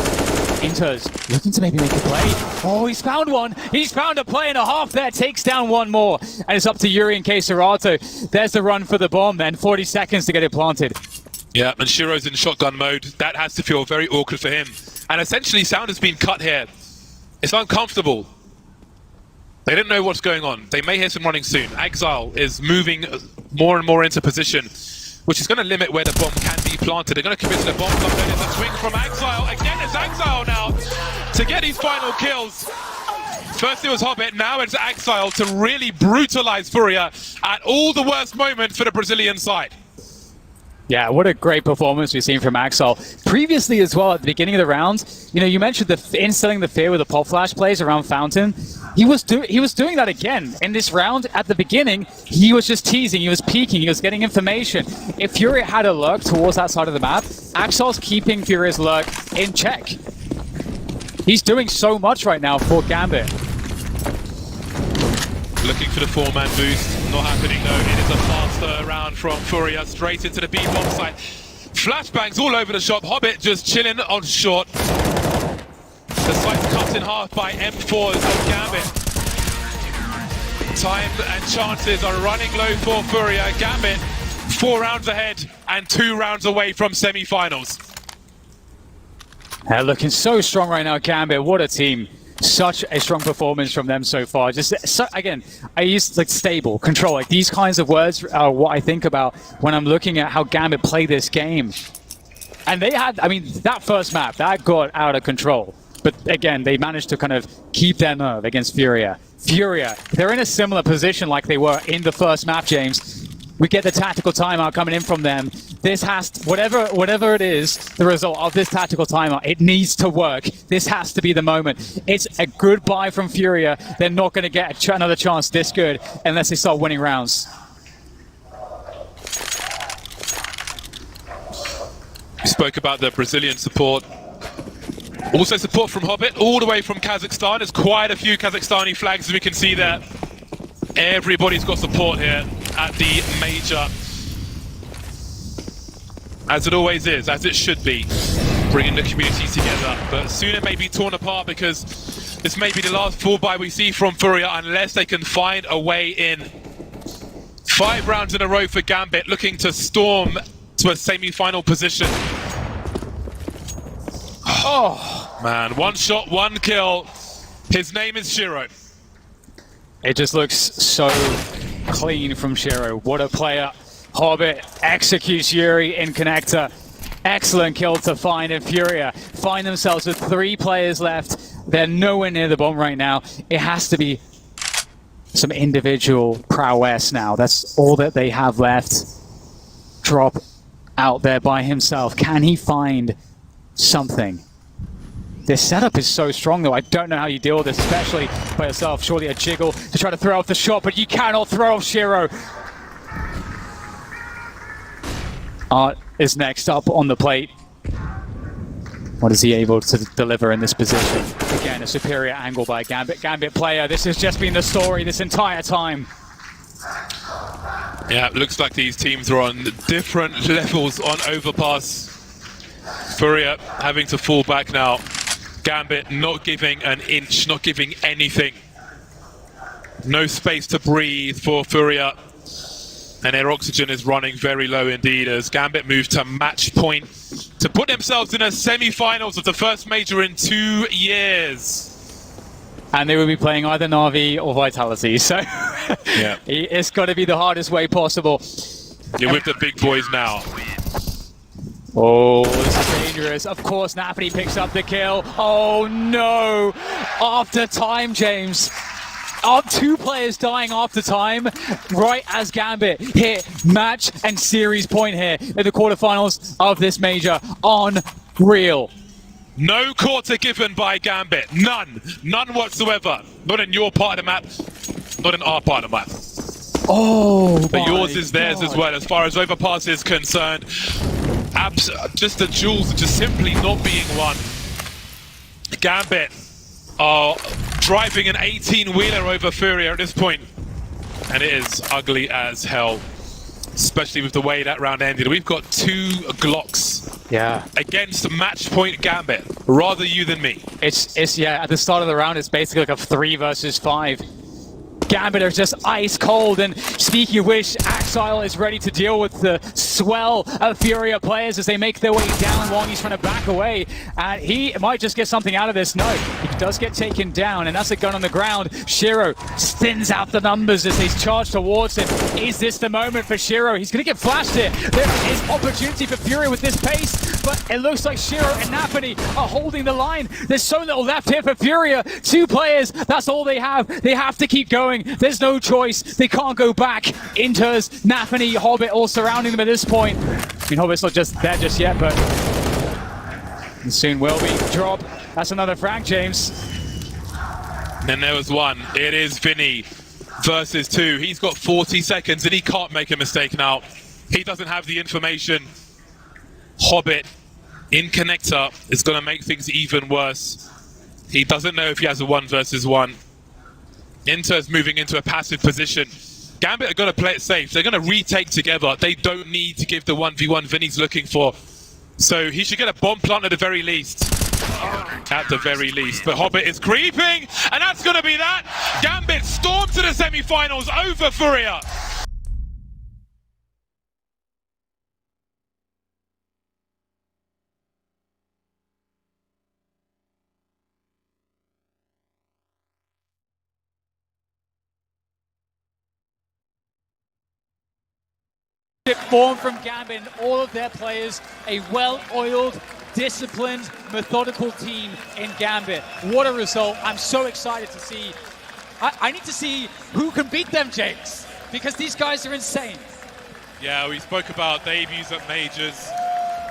Inters looking to maybe make a play. Oh, he's found one. He's found a play and a half there. Takes down one more. And it's up to Yuri and Keserato. There's the run for the bomb then. 40 seconds to get it planted. Yeah, and Shiro's in shotgun mode. That has to feel very awkward for him. And essentially, sound has been cut here. It's uncomfortable. They don't know what's going on. They may hear some running soon. Exile is moving more and more into position, which is going to limit where the bomb can be planted. They're going to commit to the bomb. Then it's a swing from Exile. Again, it's Exile now to get his final kills. First it was Hobbit, now it's Exile to really brutalize Furia at all the worst moments for the Brazilian side. Yeah, what a great performance we've seen from Axel. Previously as well, at the beginning of the round, you know, you mentioned instilling the fear with the pop flash plays around Fountain. He was doing that again. In this round, at the beginning, he was just teasing, he was peeking, he was getting information. If Furia had a lurk towards that side of the map, Axel's keeping Furia's lurk in check. He's doing so much right now for Gambit. Looking for the 4-man boost. Not happening though. It is a faster round from Furia straight into the B-bomb site. Flashbangs all over the shop. Hobbit just chilling on short. The site's cut in half by M4s of Gambit. Time and chances are running low for Furia. Gambit 4 rounds ahead and 2 rounds away from semi-finals. Looking so strong right now, Gambit. What a team. Such a strong performance from them so far. Just so, again, I use like stable, control. Like these kinds of words are what I think about when I'm looking at how Gambit play this game. And they had, I mean, that first map, that got out of control. But again, they managed to kind of keep their nerve against Furia. Furia, they're in a similar position like they were in the first map, James. We get the tactical timeout coming in from them. This has to, whatever it is, the result of this tactical timeout, it needs to work. This has to be the moment. It's a good buy from Furia. They're not going to get another chance this good unless they start winning rounds. We spoke about the Brazilian support. Also support from Hobbit, all the way from Kazakhstan. There's quite a few Kazakhstani flags, as we can see there. Everybody's got support here at the major. As it always is, as it should be, bringing the communities together. But soon it may be torn apart because this may be the last full buy we see from Furia unless they can find a way in. 5 rounds in a row for Gambit, looking to storm to a semi-final position. Oh, man, 1 shot, 1 kill. His name is Shiro. It just looks so clean from Shiro. What a player. Hobbit executes Yuri in connector. Excellent kill to find, and Furia find themselves with 3 players left. They're nowhere near the bomb right now. It has to be some individual prowess now. That's all that they have left. Drop out there by himself. Can he find something? This setup is so strong though. I don't know how you deal with this, especially by yourself. Surely a jiggle to try to throw off the shot, but you cannot throw off Shiro. Art is next up on the plate. What is he able to deliver in this position? Again, a superior angle by Gambit. Gambit player, this has just been the story this entire time. Yeah, it looks like these teams are on different levels on overpass. Furia having to fall back now. Gambit not giving an inch, not giving anything. No space to breathe for Furia. And their oxygen is running very low indeed as Gambit move to match point to put themselves in a semi-finals of the first major in 2 years. And they will be playing either Navi or Vitality, so Yeah. it's got to be the hardest way possible. You're with the big boys now. Oh, this is dangerous. Of course, navi picks up the kill. Oh no! After time, James. 2 players dying after time, right as Gambit hit match and series point here in the quarterfinals of this major. Unreal. No quarter given by Gambit. None. None whatsoever. Not in your part of the map. Not in our part of the map. Oh, But yours is theirs as well, as far as overpass is concerned. Just the jewels are just simply not being won. Gambit are driving an 18-wheeler over Furia at this point. And it is ugly as hell. Especially with the way that round ended. We've got 2 Glocks. Yeah. Against match point Gambit. Rather you than me. It's yeah, at the start of the round, it's basically like a 3 versus 5. Gambit are just ice cold, and speaking of which, Axile is ready to deal with the swell of Furia players as they make their way down. Wong, he's trying to back away, and he might just get something out of this. No, he does get taken down, and that's a gun on the ground. Shiro spins out the numbers as they charge towards him. Is this the moment for Shiro? He's going to get flashed here. There is opportunity for Furia with this pace, but it looks like Shiro and navi are holding the line. There's so little left here for Furia. 2 players, that's all they have. They have to keep going. There's no choice. They can't go back. Inters, navi, Hobbit all surrounding them at this point. I mean, Hobbit's not just there just yet, but soon will be. Drop. That's another frag, James. Then there was one. It is Vinny versus 2. He's got 40 seconds and he can't make a mistake now. He doesn't have the information. Hobbit in connector is going to make things even worse. He doesn't know if he has a 1 versus 1. Inter's moving into a passive position. Gambit are going to play it safe. They're going to retake together. They don't need to give the 1v1 Vinny's looking for. So he should get a bomb plant at the very least. At the very least. But Hobbit is creeping, and that's going to be that. Gambit storm to the semi-finals over Furia. Form from Gambit and all of their players, a well-oiled, disciplined, methodical team in Gambit. What a result. I'm so excited to see. I need to see who can beat them, James, because these guys are insane. Yeah, we spoke about debuts at majors.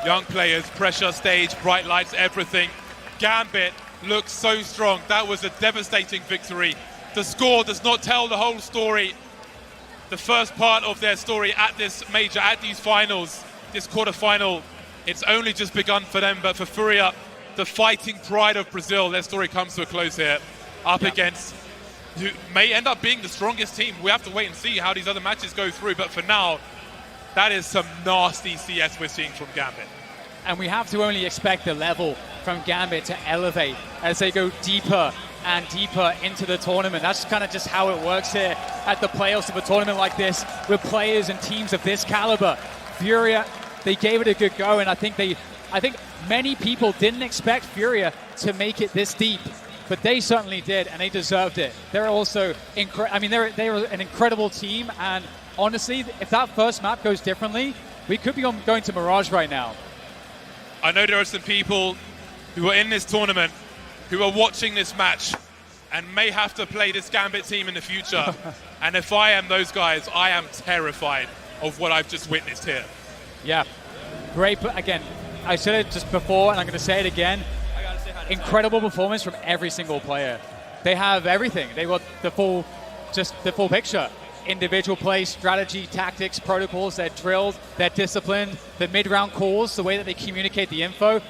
Young players, pressure stage, bright lights, everything. Gambit looks so strong. That was a devastating victory. The score does not tell the whole story. The first part of their story at this major, at these finals, this quarterfinal, it's only just begun for them. But for Furia, the fighting pride of Brazil, their story comes to a close here, up against who may end up being the strongest team. We have to wait and see how these other matches go through. But for now, that is some nasty CS we're seeing from Gambit. And we have to only expect the level from Gambit to elevate as they go deeper and deeper into the tournament. That's kind of just how it works here at the playoffs of a tournament like this with players and teams of this caliber. Furia, they gave it a good go, and I think many people didn't expect Furia to make it this deep, but they certainly did, and they deserved it. They're also they're an incredible team, and honestly, if that first map goes differently, we could be going to Mirage right now. I know there are some people who are in this tournament who are watching this match and may have to play this Gambit team in the future. And if I am those guys, I am terrified of what I've just witnessed here. Yeah, great. But again, I said it just before, and I'm going to say it again. Incredible performance from every single player. They have everything. They got the full picture. Individual play, strategy, tactics, protocols. They're drilled, they're disciplined. The mid-round calls, the way that they communicate the info.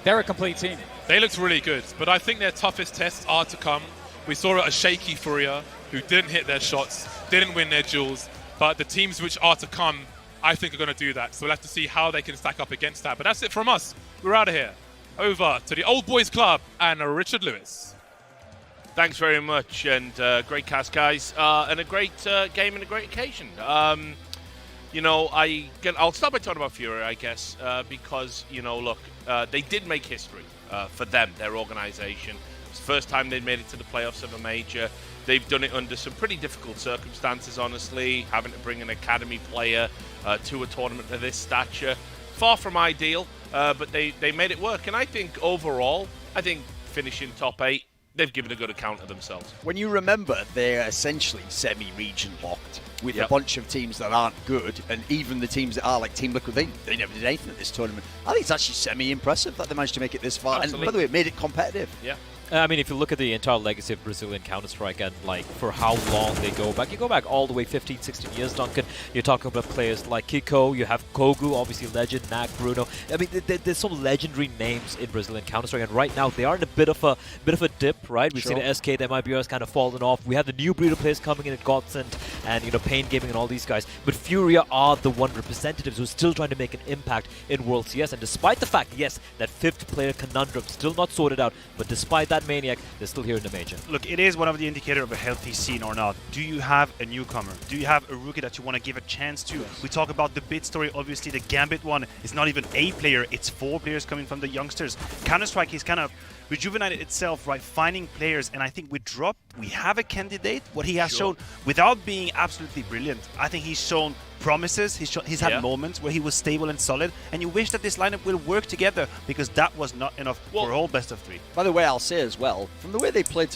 They're a complete team. They looked really good, but I think their toughest tests are to come. We saw a shaky Furia who didn't hit their shots, didn't win their duels, but the teams which are to come, I think, are going to do that. So we'll have to see how they can stack up against that. But that's it from us. We're out of here. Over to the Old Boys Club and Richard Lewis. Thanks very much, and great cast, guys, and a great game and a great occasion. You know, I'll start by talking about Fury, I guess, because, you know, look, they did make history for them, their organization. It's the first time they've made it to the playoffs of a major. They've done it under some pretty difficult circumstances, honestly, having to bring an academy player to a tournament of this stature. Far from ideal, but they made it work. And I think overall, finishing top 8, they've given a good account of themselves. When you remember, they're essentially semi-region locked with a bunch of teams that aren't good, and even the teams that are like Team Liquid, they never did anything at this tournament. I think it's actually semi-impressive that they managed to make it this far. Absolutely. And by the way, it made it competitive. Yeah. I mean, if you look at the entire legacy of Brazilian Counter-Strike and, like, for how long they go back, you go back all the way 15, 16 years, Duncan. You're talking about players like Kiko, you have Kogu, obviously legend, Nak, Bruno. I mean, there's some legendary names in Brazilian Counter-Strike, and right now they are in a bit of a dip, right? We've seen the SK, the mibr has kind of fallen off. We have the new breed of players coming in at Godsend and, you know, Pain Gaming and all these guys. But Furia are the one representatives who are still trying to make an impact in World CS. And despite the fact, yes, that 5th player conundrum still not sorted out, but despite that maniac, they're still here in the major. Look, it is one of the indicator of a healthy scene or not. Do you have a newcomer? Do you have a rookie that you want to give a chance to? Yes. We talk about the bid story. Obviously, the Gambit one is not even a player. It's 4 players coming from the youngsters. Counter-Strike is kind of rejuvenated itself, right? Finding players, and I think with Drop, we have a candidate. What he has shown, without being absolutely brilliant, I think he's shown promises. He's had moments where he was stable and solid, and you wish that this lineup will work together, because that was not enough for a whole best of 3. By the way, I'll say as well, from the way they played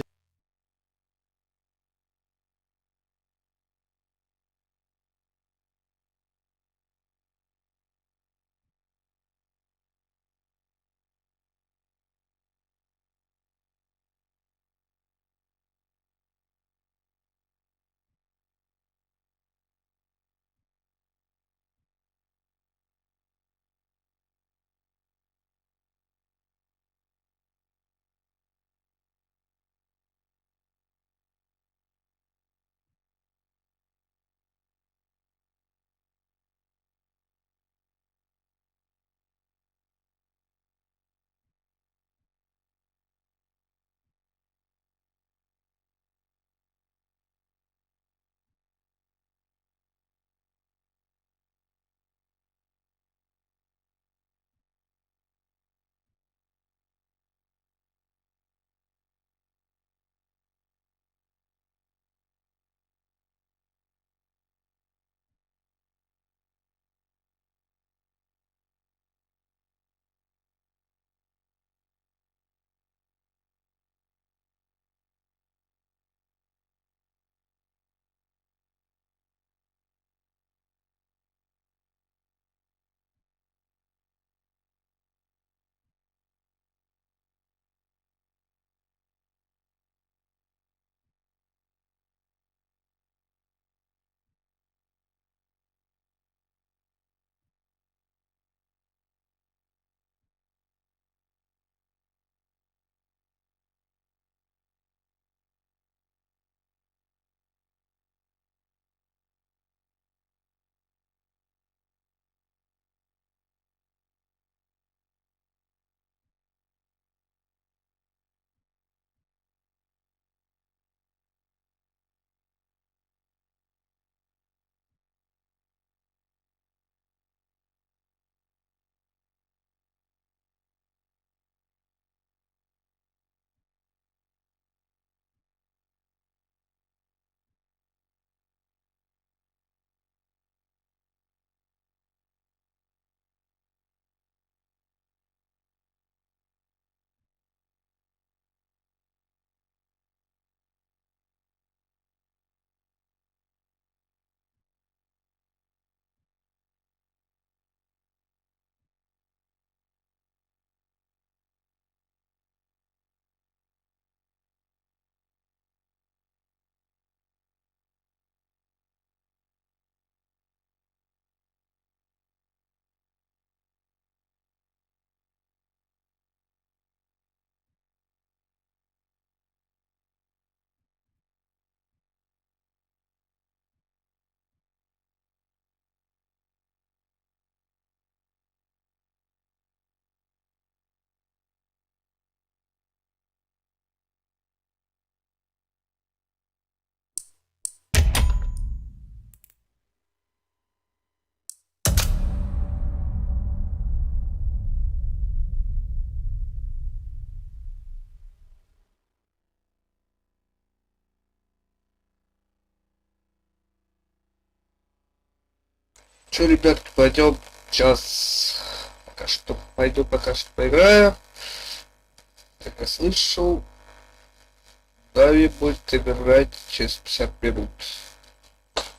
Че, ребятки, пойдем сейчас. Пока что пойду, пока что поиграю. Как я слышал, нави будет играть через 50 минут.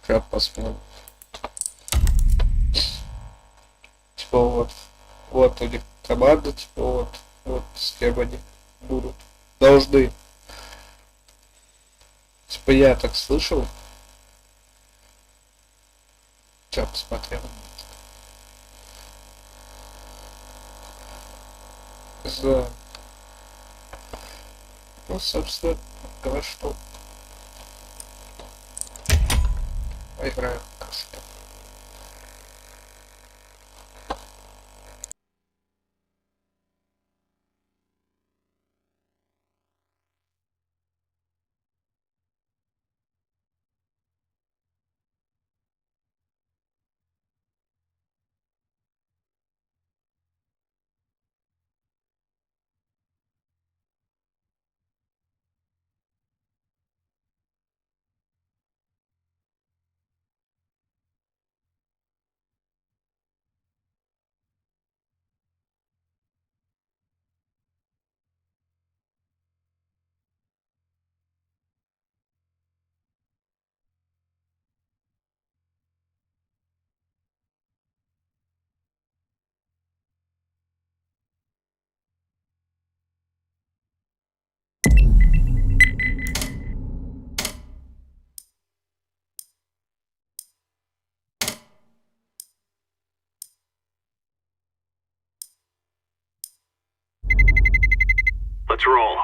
Сейчас посмотрим. Типа вот у них команда, типа вот с кем они будут. Должны. Типа я так слышал. Сейчас посмотрел. За. Ну, собственно, пока что. Поиграем пока что. Let's roll.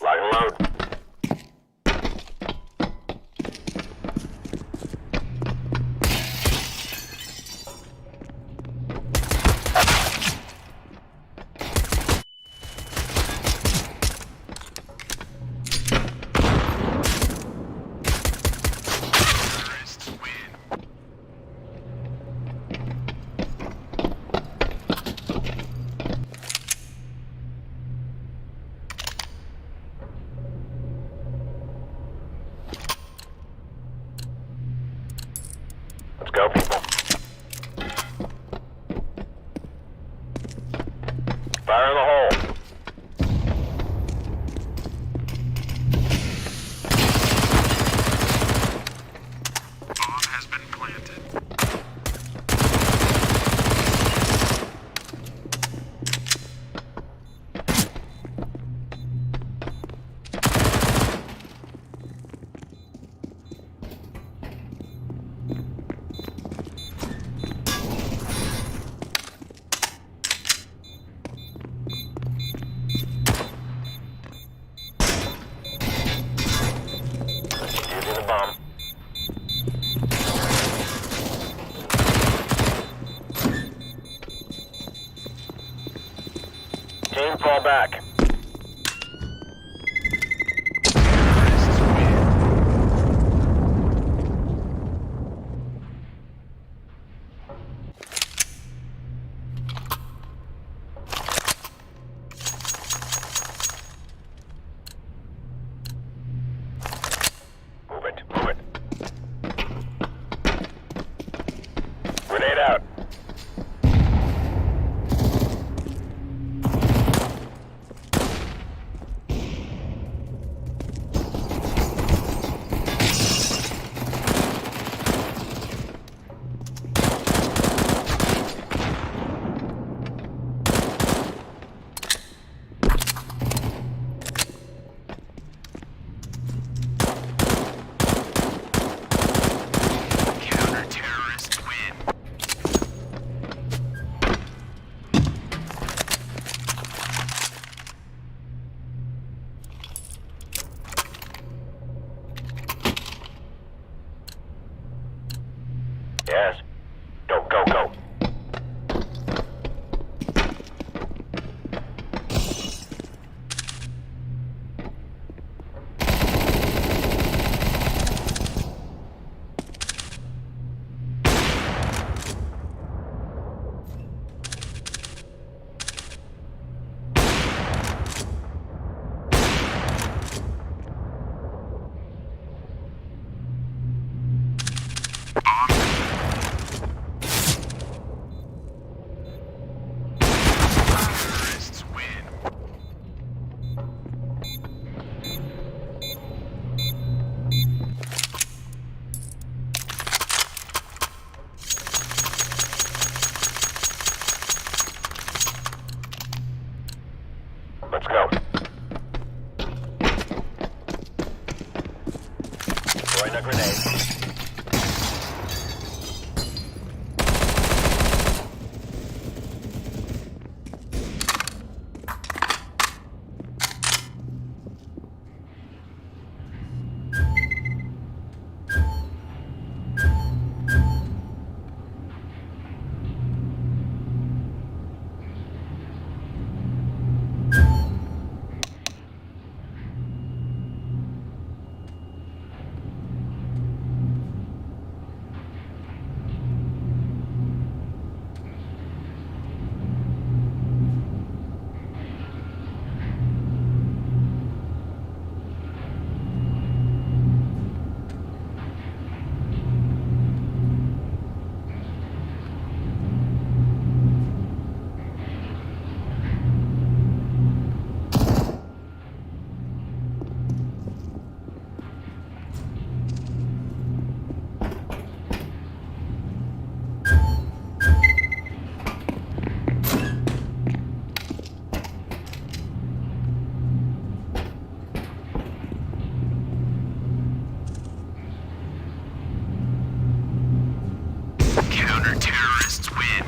Lock and load. Let's go, people. 5 Fire in the hole. Using the bomb. Team, fall back. Move it, move it. Grenade out. Yes. Go, go, go. Let's go. Throwing a grenade. Counter-terrorists win.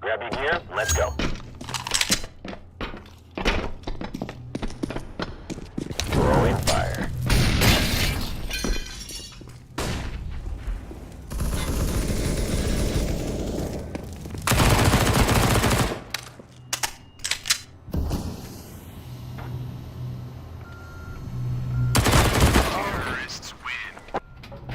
Grab your gear, let's go. Throwing fire. Terrorists win.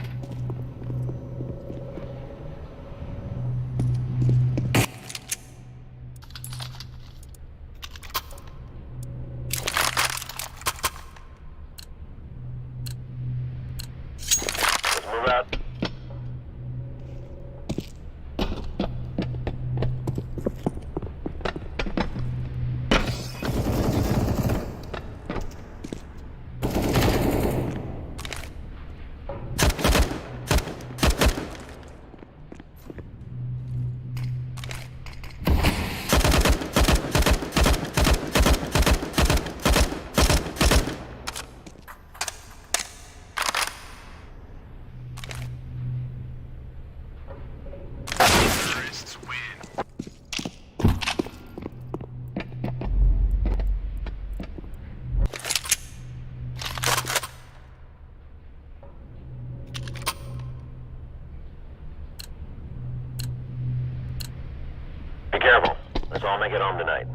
Let's all make it home tonight.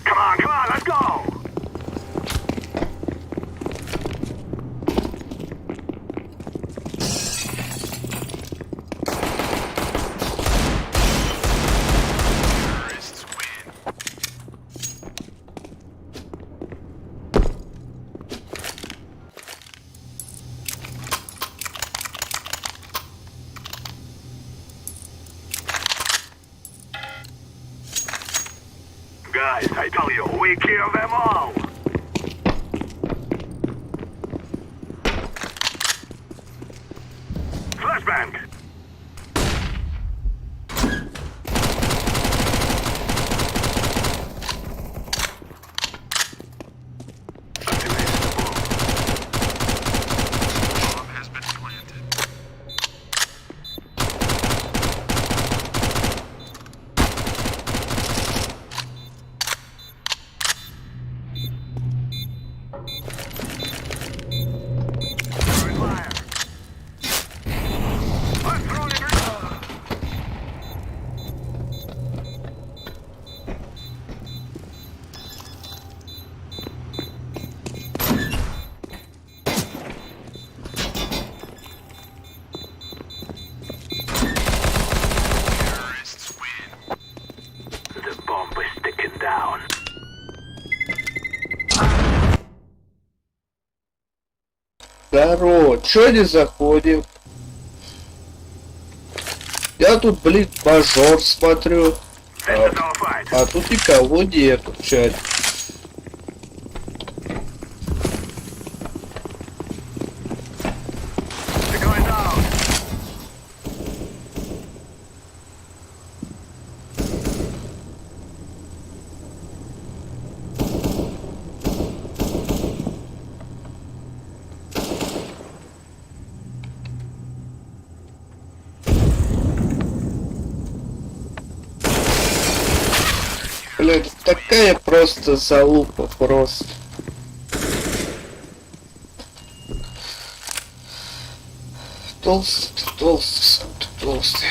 Come on, let's go! Guys, I tell you, we kill them all! Flashbang! Bomb has been planted. The bomb is sticking down. Здорово, чё не заходим? Я тут, блин, мажор смотрю. This is our fight. А тут никого нету в чате. They're going down. Блин, такая просто залупа, просто. Толстый, ты толстый, сам ты толстый.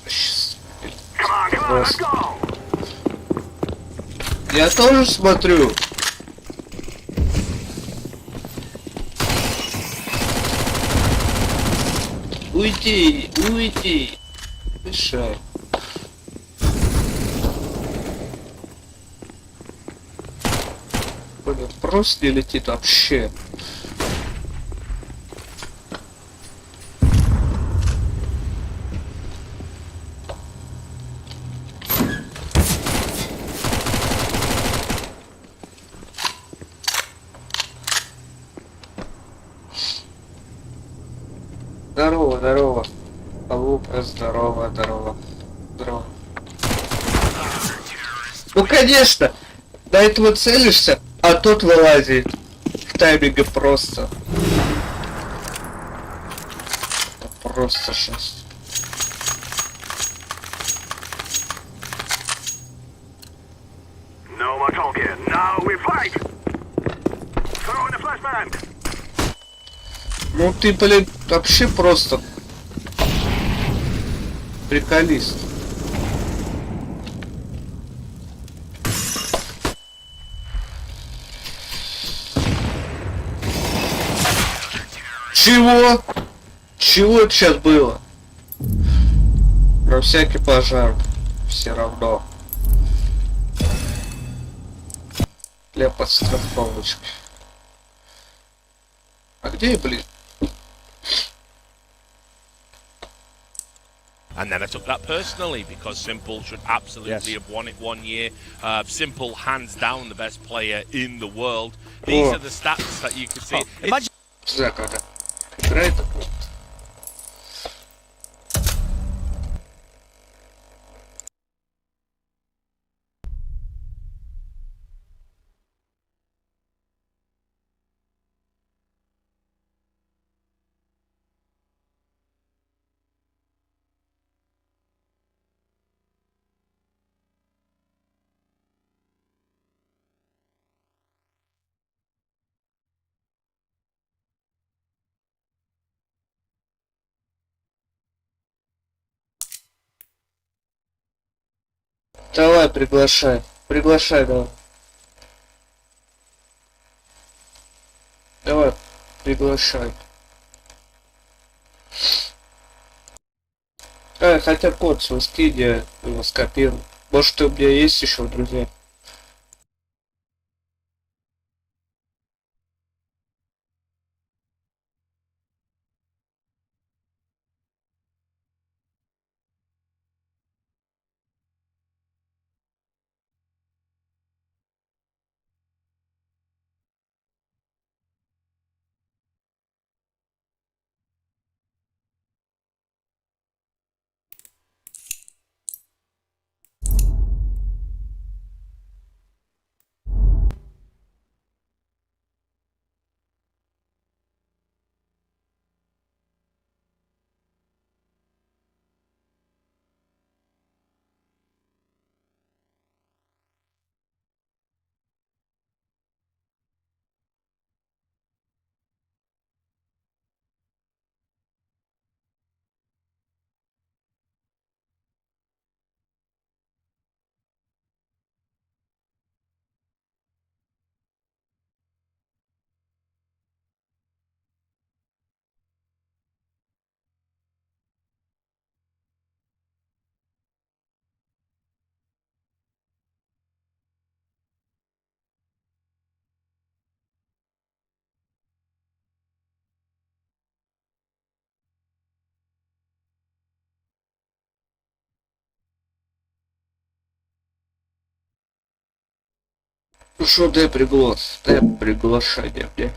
Щас, блин, Come on, let's просто. go! Я тоже смотрю. Уйди, уйди. Мешай. Блин, просто не летит вообще. Здорово, здорово. Лука, здорово, здорово. Здорово. Ну конечно, до этого целишься, а тот вылазит. В тайминге просто. Просто жесть. No more talking. Now we fight! Throw in the flashbang! Ну ты, блин, вообще просто приколист. Чего? Чего это сейчас было? Про всякий пожар. Все равно. Для подстраховочки. А где я, блин? And then I took that personally because Simple should absolutely have won it 1 year. Simple, hands down, the best player in the world. These are the stats that you can see. Imagine Когда играет такой. Давай, приглашай. Приглашай, давай. Давай, приглашай. Хотя код свой скинь, я его скопирую. Может, у меня есть еще друзья. Ну что, дай приглашение, блядь.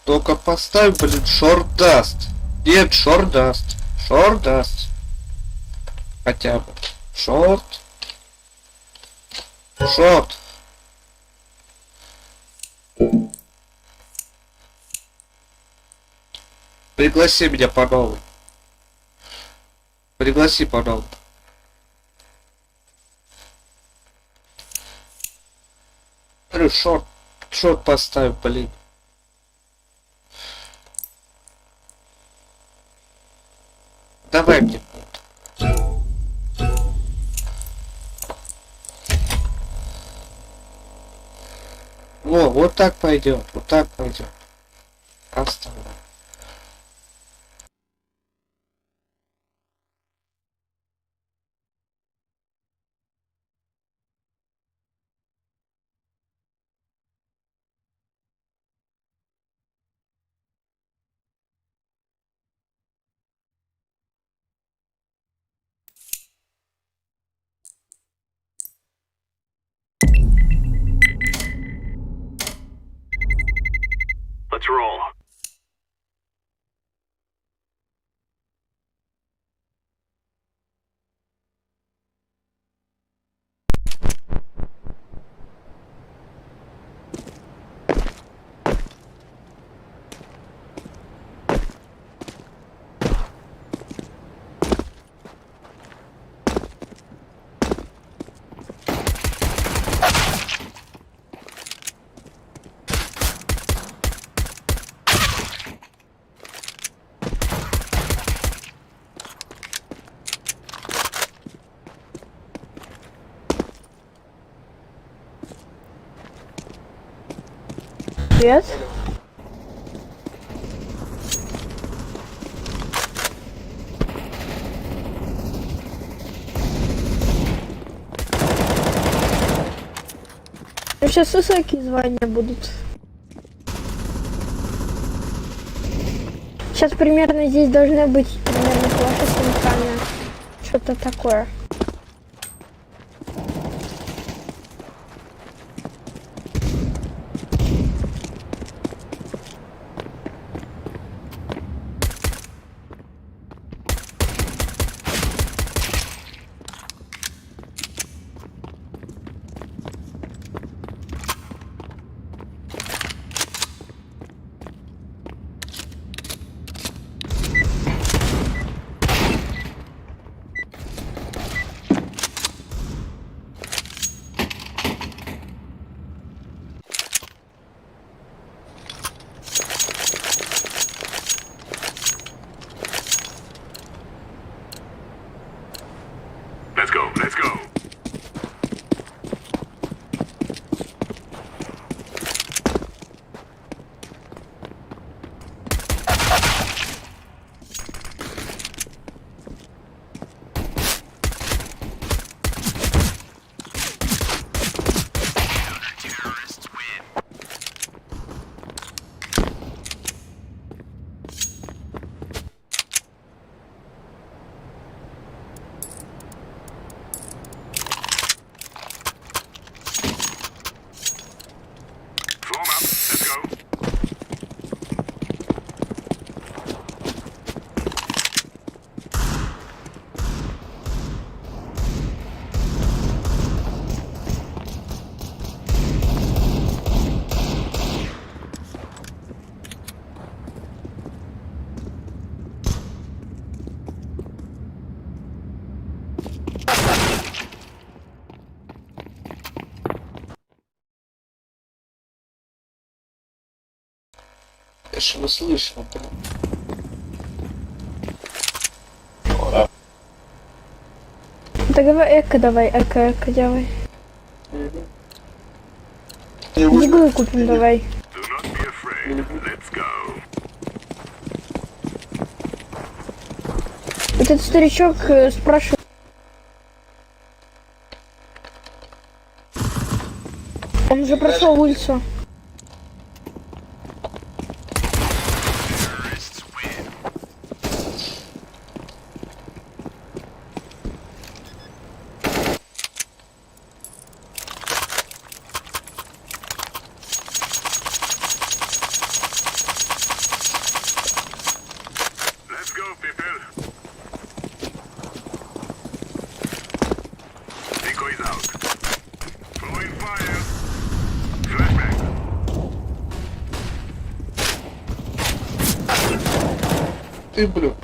Только поставь, блин, шорт-даст. Нет, шорт-даст. Шорт-даст. Хотя бы. Шорт. Шорт. Пригласи меня по новой. Пригласи по новой. Шорт. Шорт поставь, блин. Давай мне. Во, вот так пойдет, вот так пойдет. Оставляй. Let's roll. Yes. сейчас высокие звания будут. Сейчас примерно здесь должны быть примерно ваши синхроны. Что-то такое. Let's go, let's go. Form up, let's go. Я ж его слышал. Да давай эко делай. Иглы купим давай. Do not be afraid. Let's go. Этот старичок спрашивает. Он же прошел улицу. Let's go, people. Decoy is out. Throwing fire. Flashback. Ты, блин.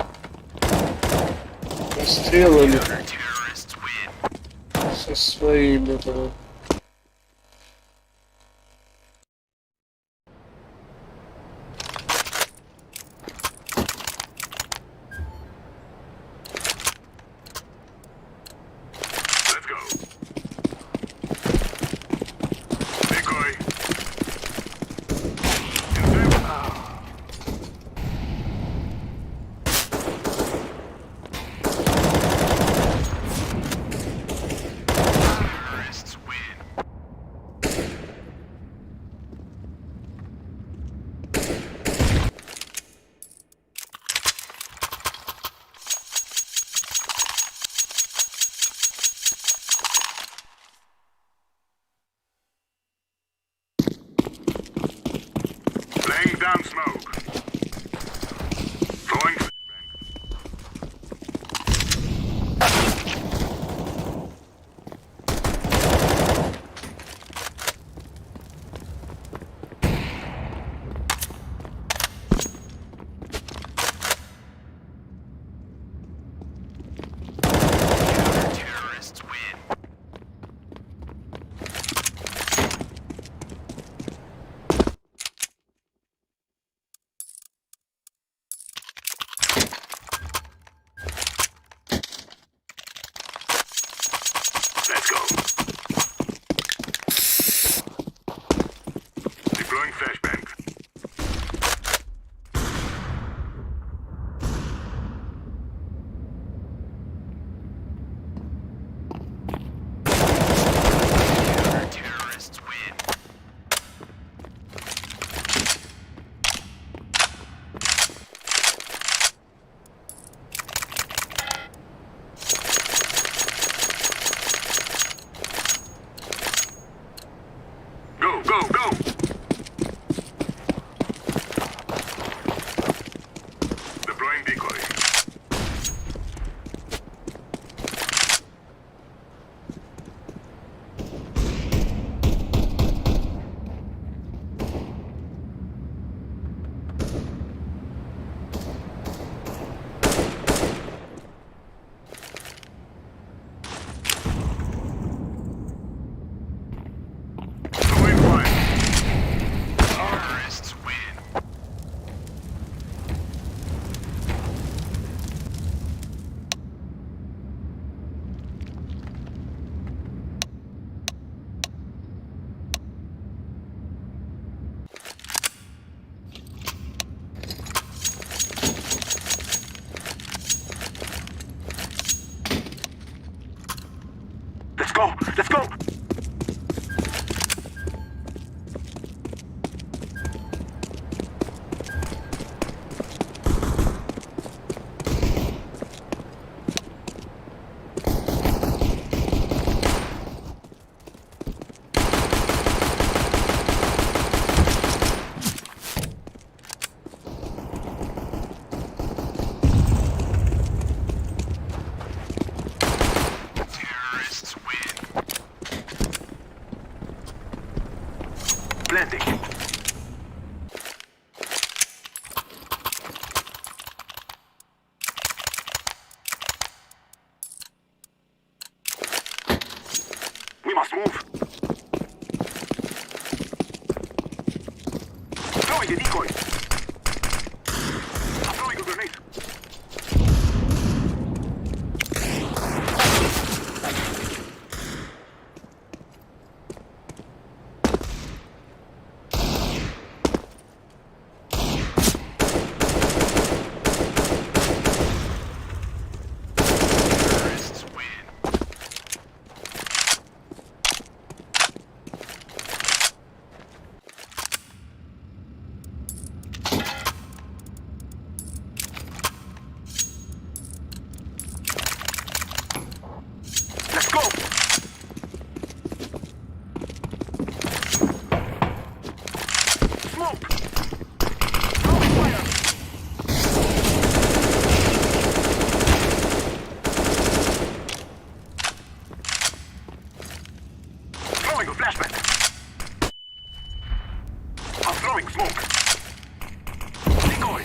Стрелали со своими этого. Let's go. Decoy. Terrorists win. Laying down smoke. Throwing terrorists win. Let's go. Deploying flashbang. Terrorists win. go. Let's go. Planting. We must move. Throwing a decoy. I'm throwing a grenade. Let's go! Smoke! Throwing fire! Throwing a flashbang! I'm throwing smoke! Decoy!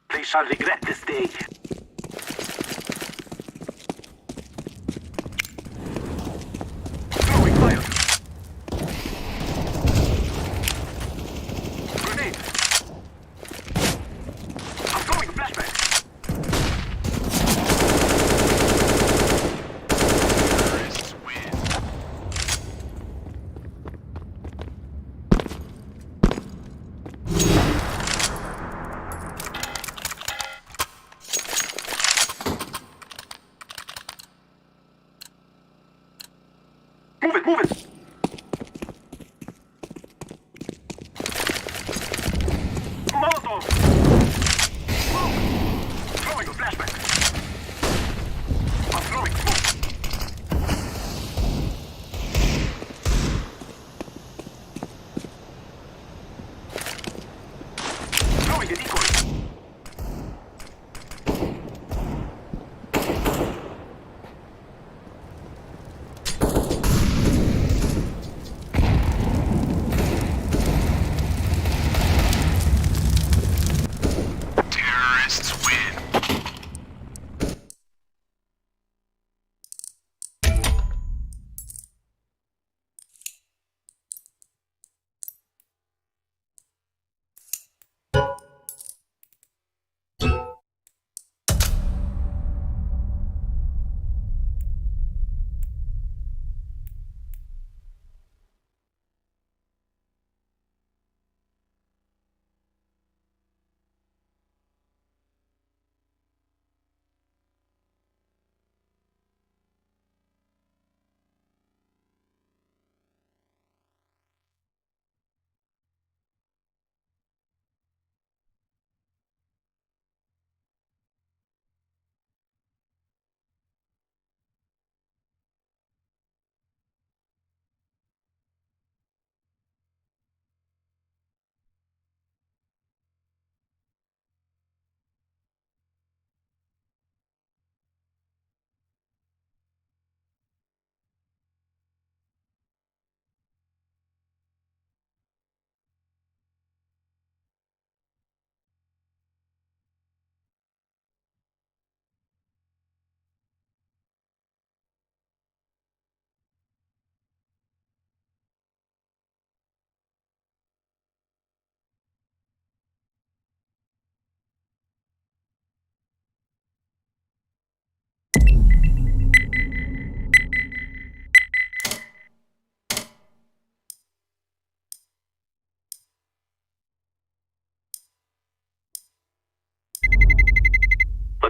They shall regret this day. Throwing fire. Grenade. I'm throwing a flashbang.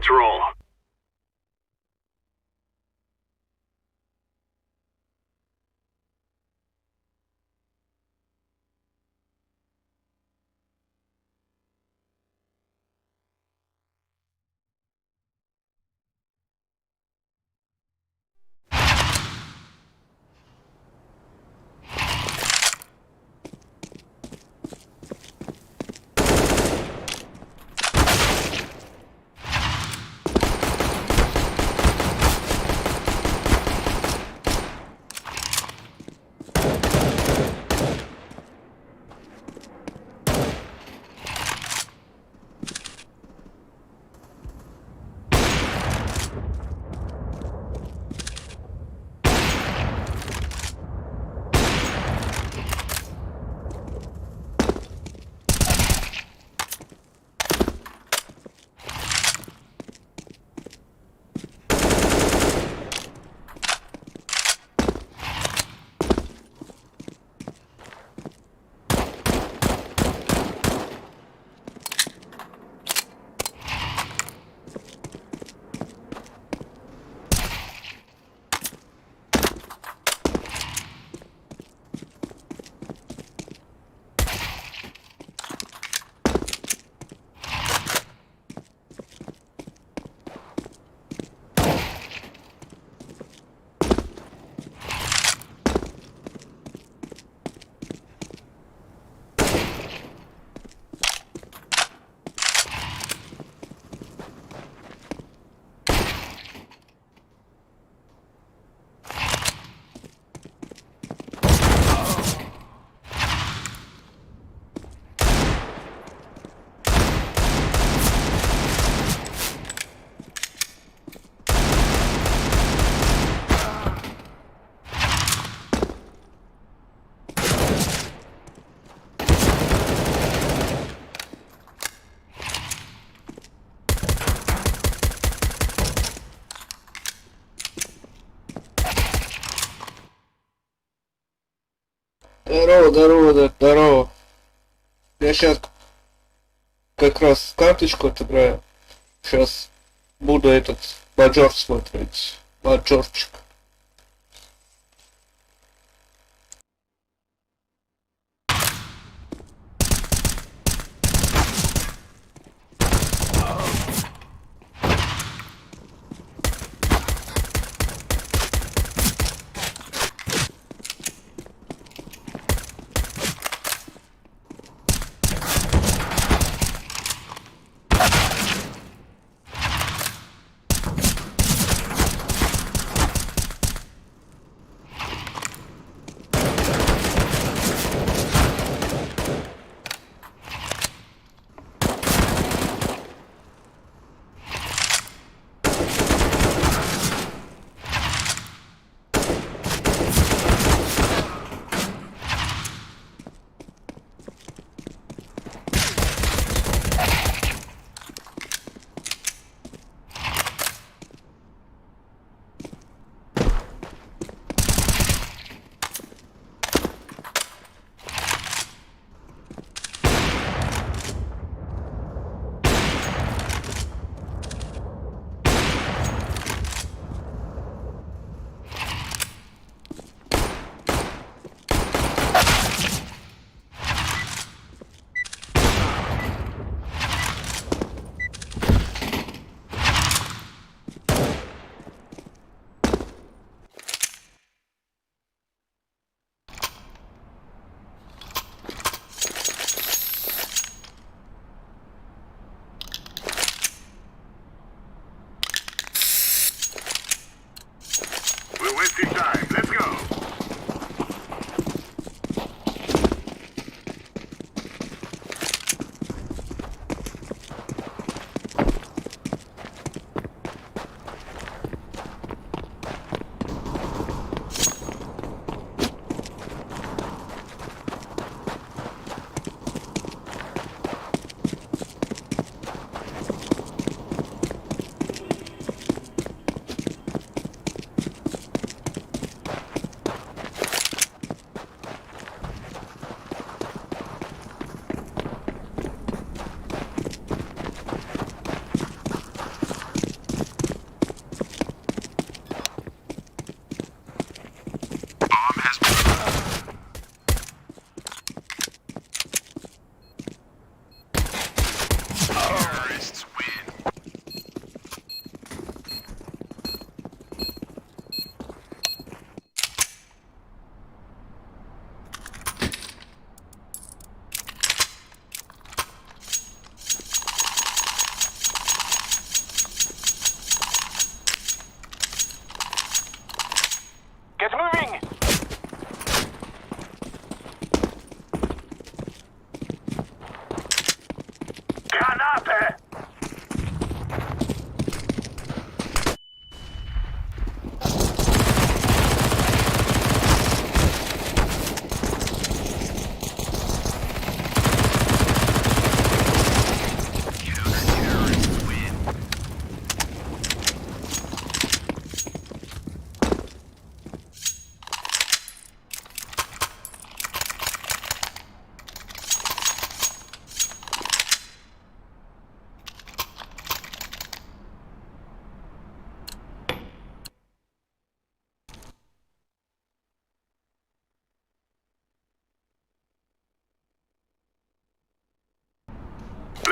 Let's roll. Здорово. Я сейчас как раз карточку отыграю. Сейчас буду этот мажор смотреть. Мажорчик.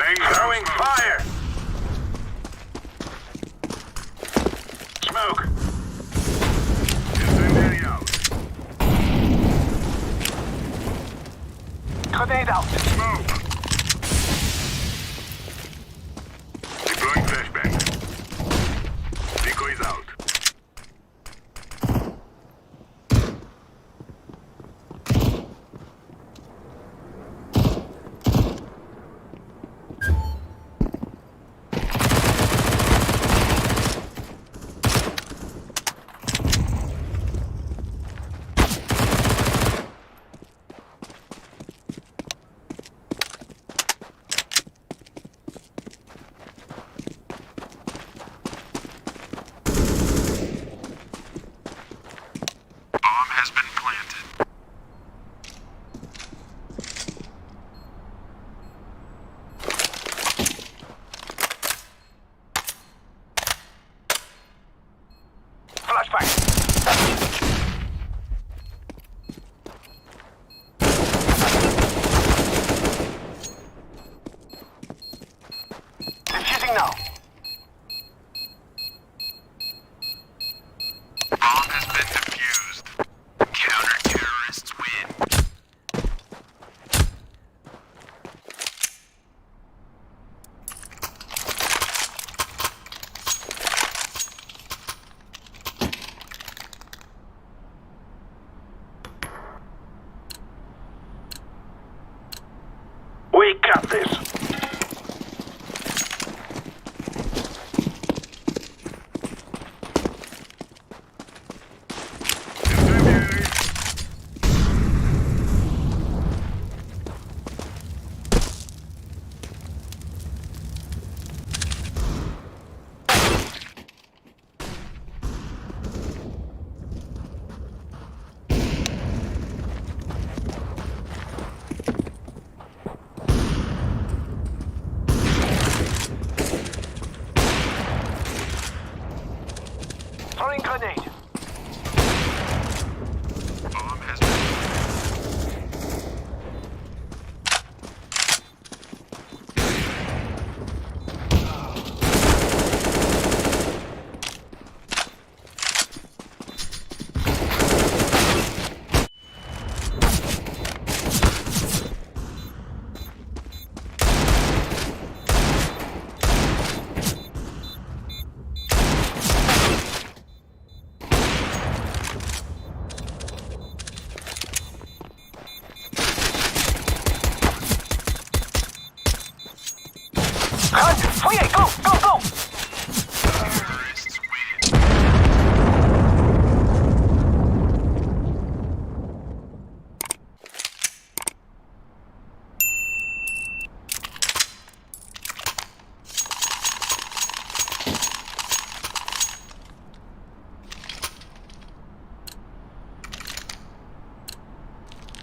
Throwing fire. Smoke. Incendiary out. Grenade out. Smoke. Deploying flashbang. Decoys out. Defusing now. Bomb has been defused. Counter-terrorists win. We got this. Throwing grenade. Bomb has Faceit, go, go, go! Terrorists win.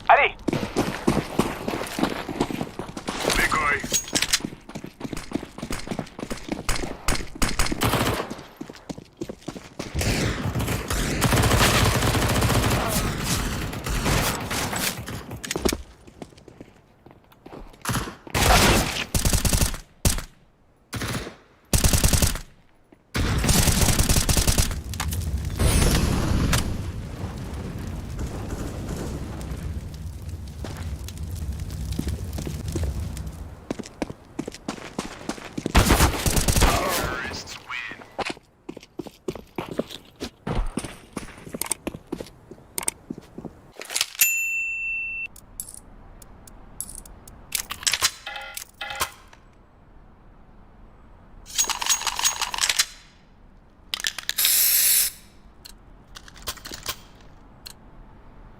Allez! Decoy.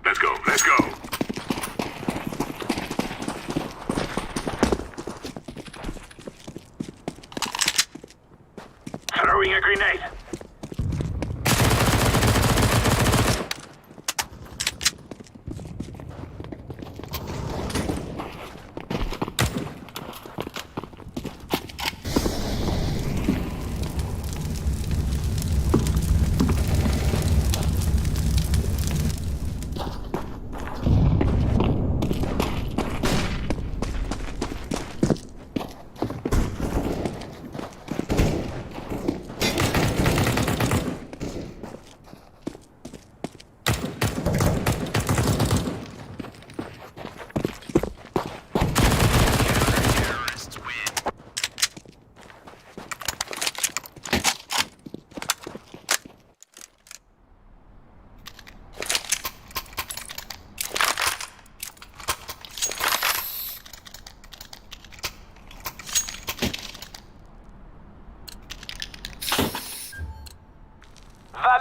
Let's go, let's go. Throwing a grenade.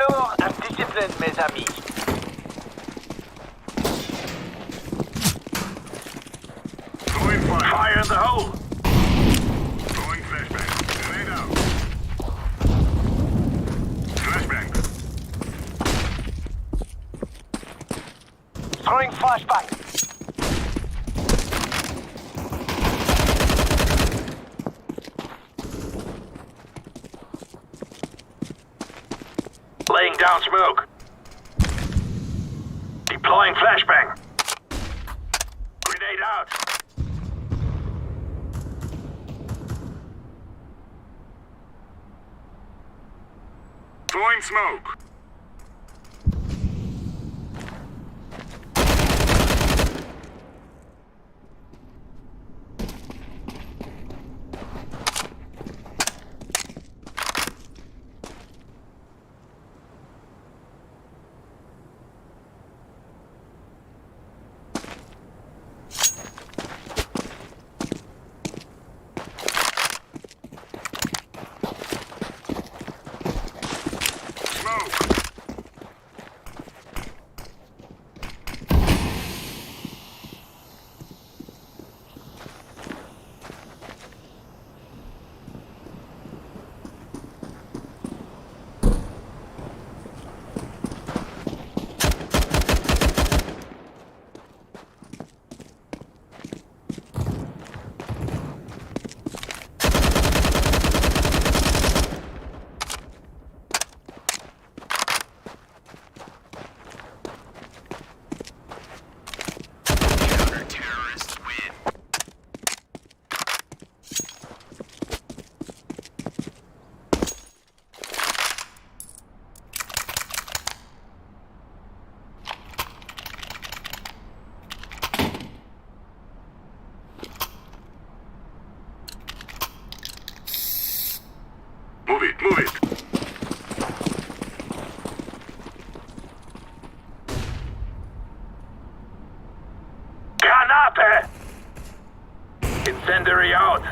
Alors, discipline, mes amis. Throwing fire. Fire in the hole. Throwing flashbang. Grenade out. Flashbang. Throwing flashbang. Laying down smoke. Deploying flashbang. Grenade out. Throwing smoke. Move it, move it. Granate! Incendiary out.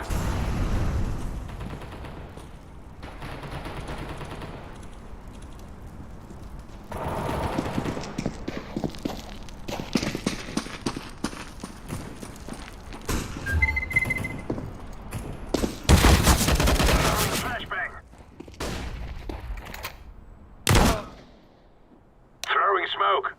Throwing smoke.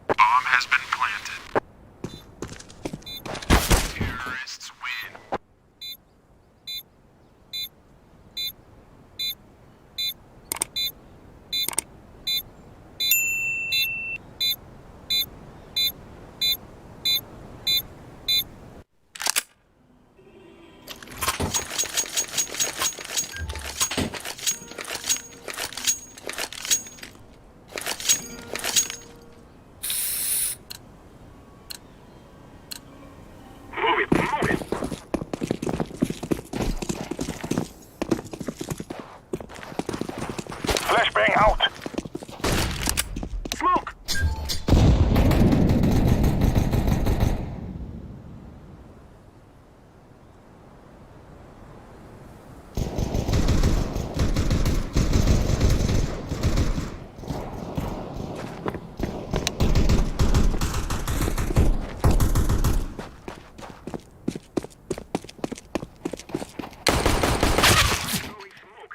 Bomb has been planted. Terrorists win. Move it, move it. Flashbang out. Smoke. Throwing smoke.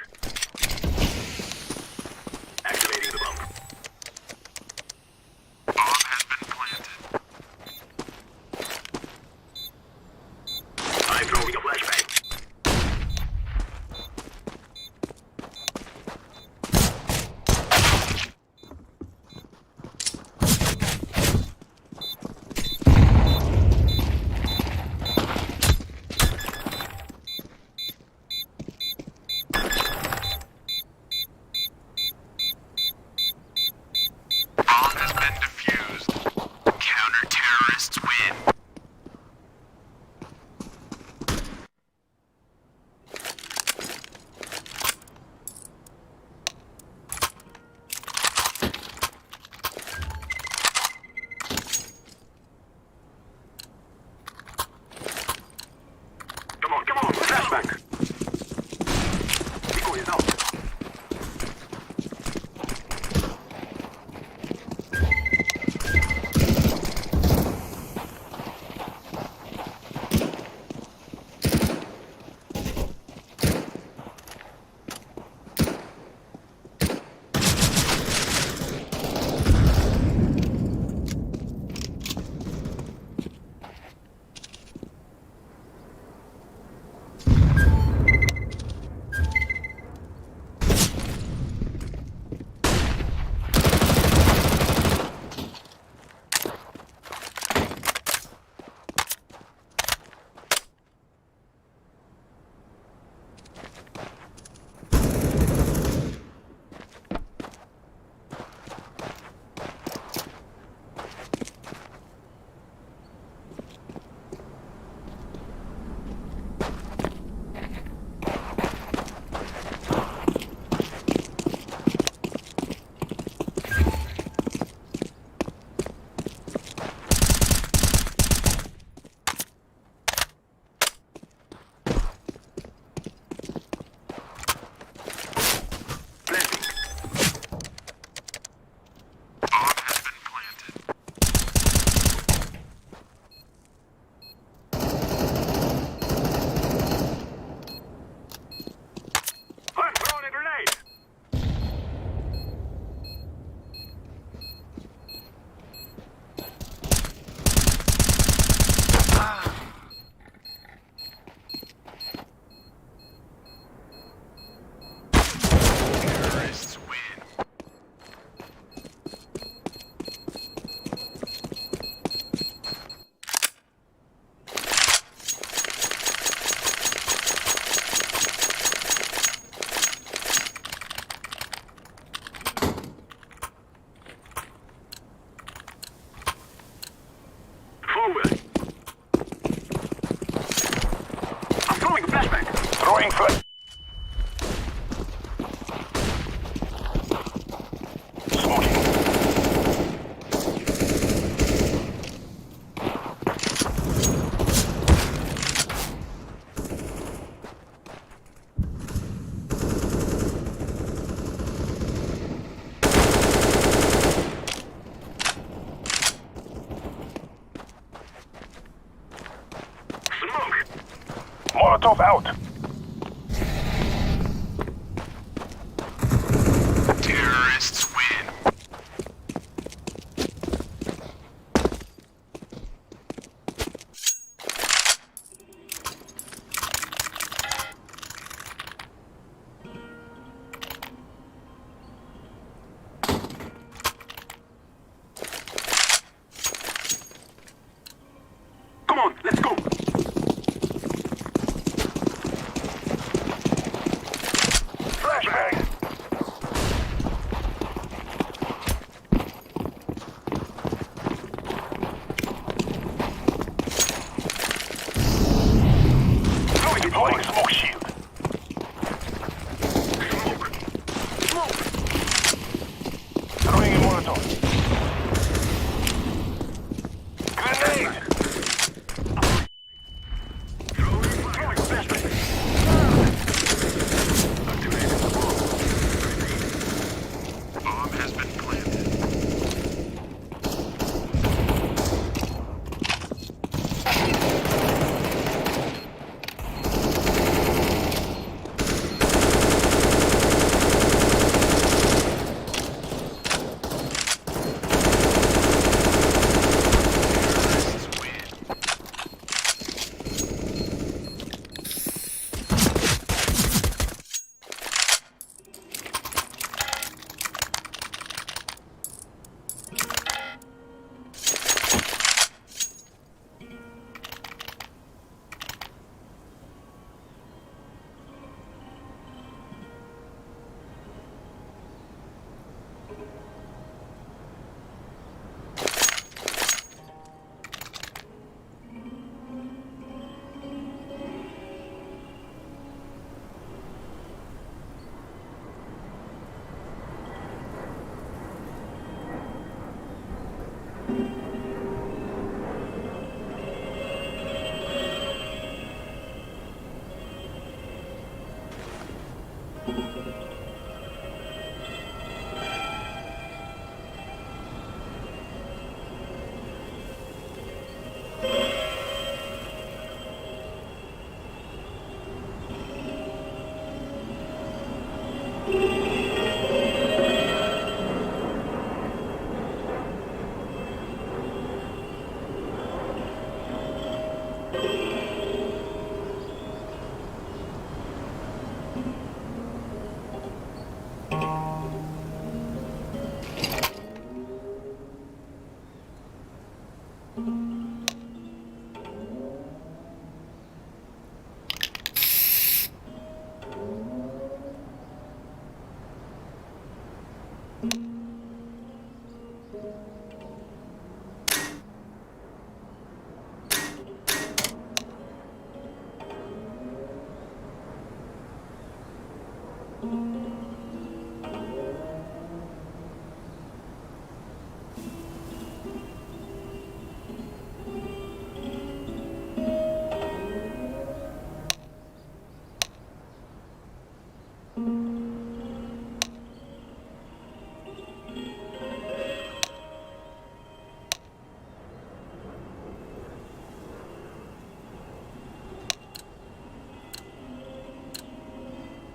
Molotov out. Terrorists win. Come on, let's go. Flashbang. Deploying smoke shield. Smoke. Smoke. Throwing a Molotov. Grenade. Throwing flashbang. Activating the bomb. Bomb has been planted.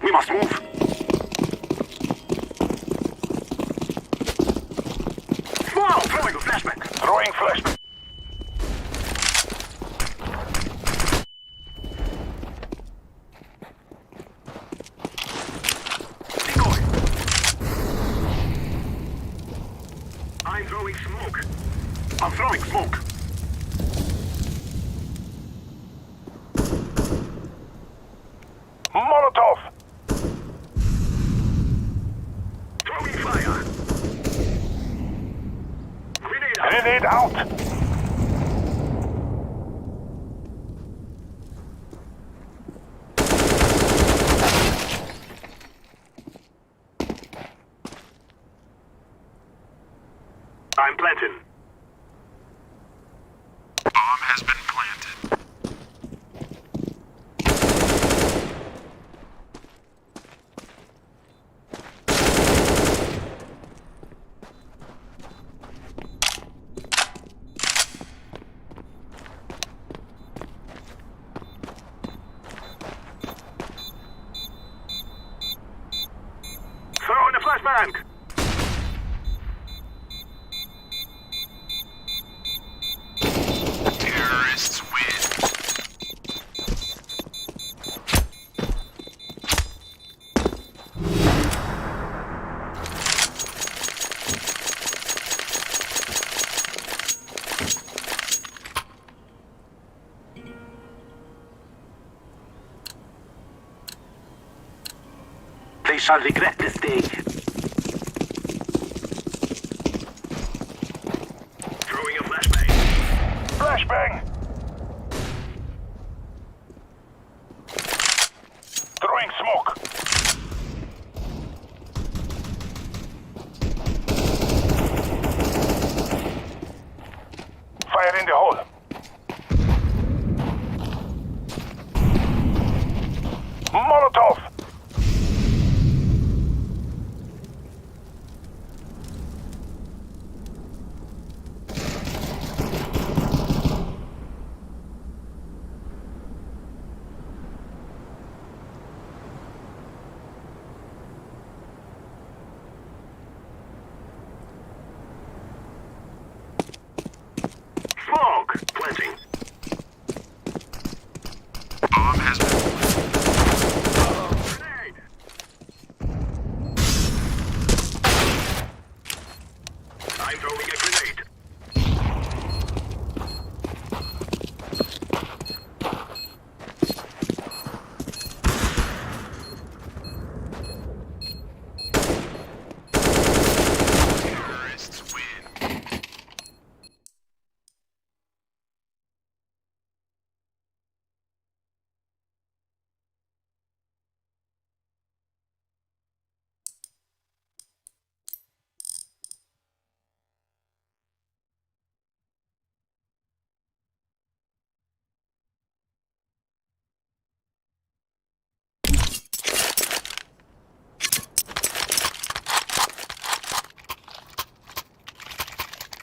We must move. Wow, throwing a flashback. Throwing flashback. Decoy. I'm throwing smoke. I'm throwing smoke. Molotov. Throwing fire. Grenade out. I'm planting. Bomb has been planted. Flashbang. Terrorists win. They shall regret this day. Throwing a flashbang. Flashbang! Throwing smoke. Fire in the hole. Molotov! Smoke! Planting. Bomb has been grenade! I'm throwing a grenade. Terrorists win.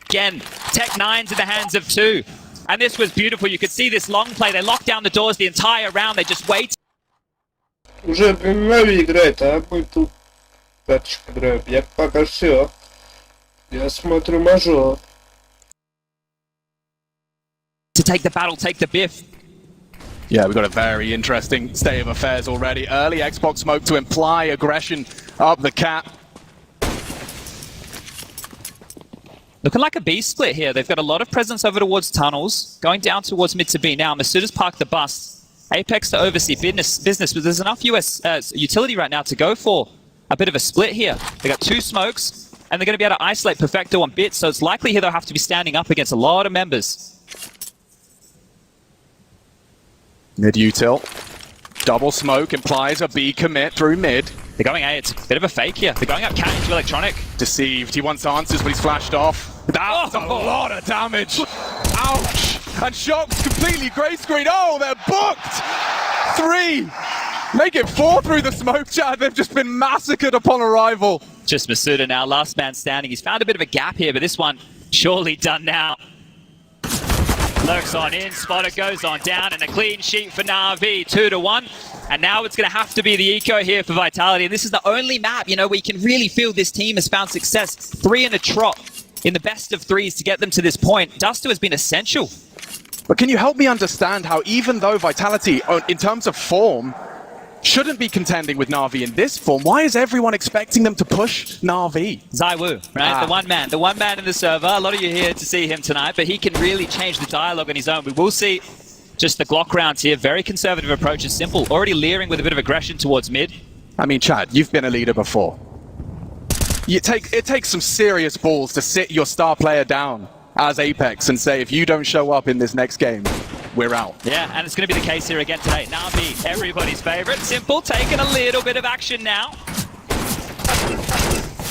Again, Tech 9's in the hands of 2. And this was beautiful. You could see this long play. They locked down the doors the entire round. They just waited. Уже нави играет, а мы тут карточку играем. Я пока все. Я смотрю мажор. To take the battle, take the biff. Yeah, we've got a very interesting state of affairs already. Early Xbox smoke to imply aggression up the cap. Looking like a B split here. They've got a lot of presence over towards tunnels, going down towards mid to B now. Masuda's parked the bus. Apex to oversee business, but there's enough US utility right now to go for a bit of a split here. They got 2 smokes, and they're going to be able to isolate Perfecto on bit, so it's likely here they'll have to be standing up against a lot of members. Mid util. Double smoke implies a B commit through mid. They're going A. It's a bit of a fake here. They're going up cat into electronic. Deceived. He wants answers, but he's flashed off. That's a lot of damage. Ouch. And Shock's completely grey screen. Oh, they're booked. 3. Make it 4 through the smoke, Chad. They've just been massacred upon arrival. Just Masuda now, last man standing. He's found a bit of a gap here, but this one surely done now. Lurks on in, Spotter goes on down, and a clean sheet for Navi, 2-1. And now it's going to have to be the eco here for Vitality. And this is the only map, you know, where you can really feel this team has found success. 3 in a trot in the best of 3s to get them to this point. Duster has been essential. But can you help me understand how even though Vitality, in terms of form, shouldn't be contending with Navi in this form, why is everyone expecting them to push Navi? Zaiwu, right? The one man in the server. A lot of you here to see him tonight, but he can really change the dialogue on his own. We will see just the Glock rounds here. Very conservative approach is simple. Already leering with a bit of aggression towards mid. I mean, Chad, you've been a leader before. It takes some serious balls to sit your star player down as Apex and say, if you don't show up in this next game, we're out. Yeah, and it's going to be the case here again today. Navi, everybody's favorite. Simple, taking a little bit of action now.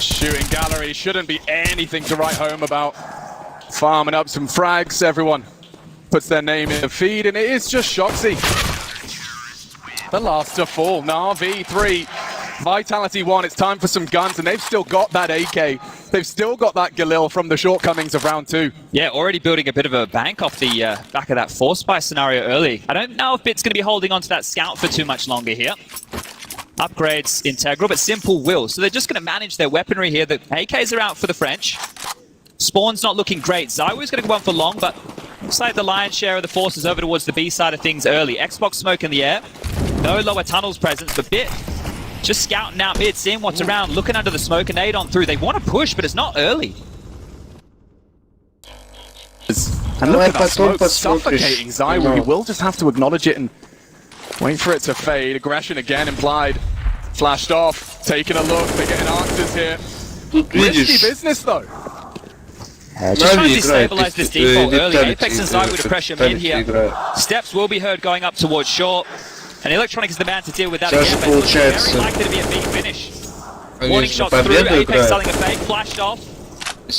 Shooting gallery shouldn't be anything to write home about. Farming up some frags, everyone puts their name in the feed, and it is just Shoxy. The last to fall, Navi 3. Vitality 1, it's time for some guns, and they've still got that AK. They've still got that Galil from the shortcomings of round 2. Yeah, already building a bit of a bank off the back of that force buy scenario early. I don't know if Bit's going to be holding on to that scout for too much longer here. upgrades integral, but Simple will. So they're just going to manage their weaponry here. The AKs are out for the French. Spawn's not looking great. ZywOo's going to go on for long, but looks like the lion's share of the force is over towards the B side of things early. Xbox smoke in the air. No lower tunnels presence, but Bit just scouting out mid, seeing what's around, looking under the smoke, and nade on through. They want to push, but it's not early. And look at that smoke suffocating ZywOo. He will just have to acknowledge it and wait for it to fade. Aggression again implied. Flashed off, taking a look. They're getting answers here. Risky business though. Just trying to destabilize this default early. Apex and ZywOo to pressure mid here. Steps will be heard going up towards short. And Electronic is the man to deal with that again, but it's very likely to be a big finish. Warning shots through, Apex selling a fake, flashed off,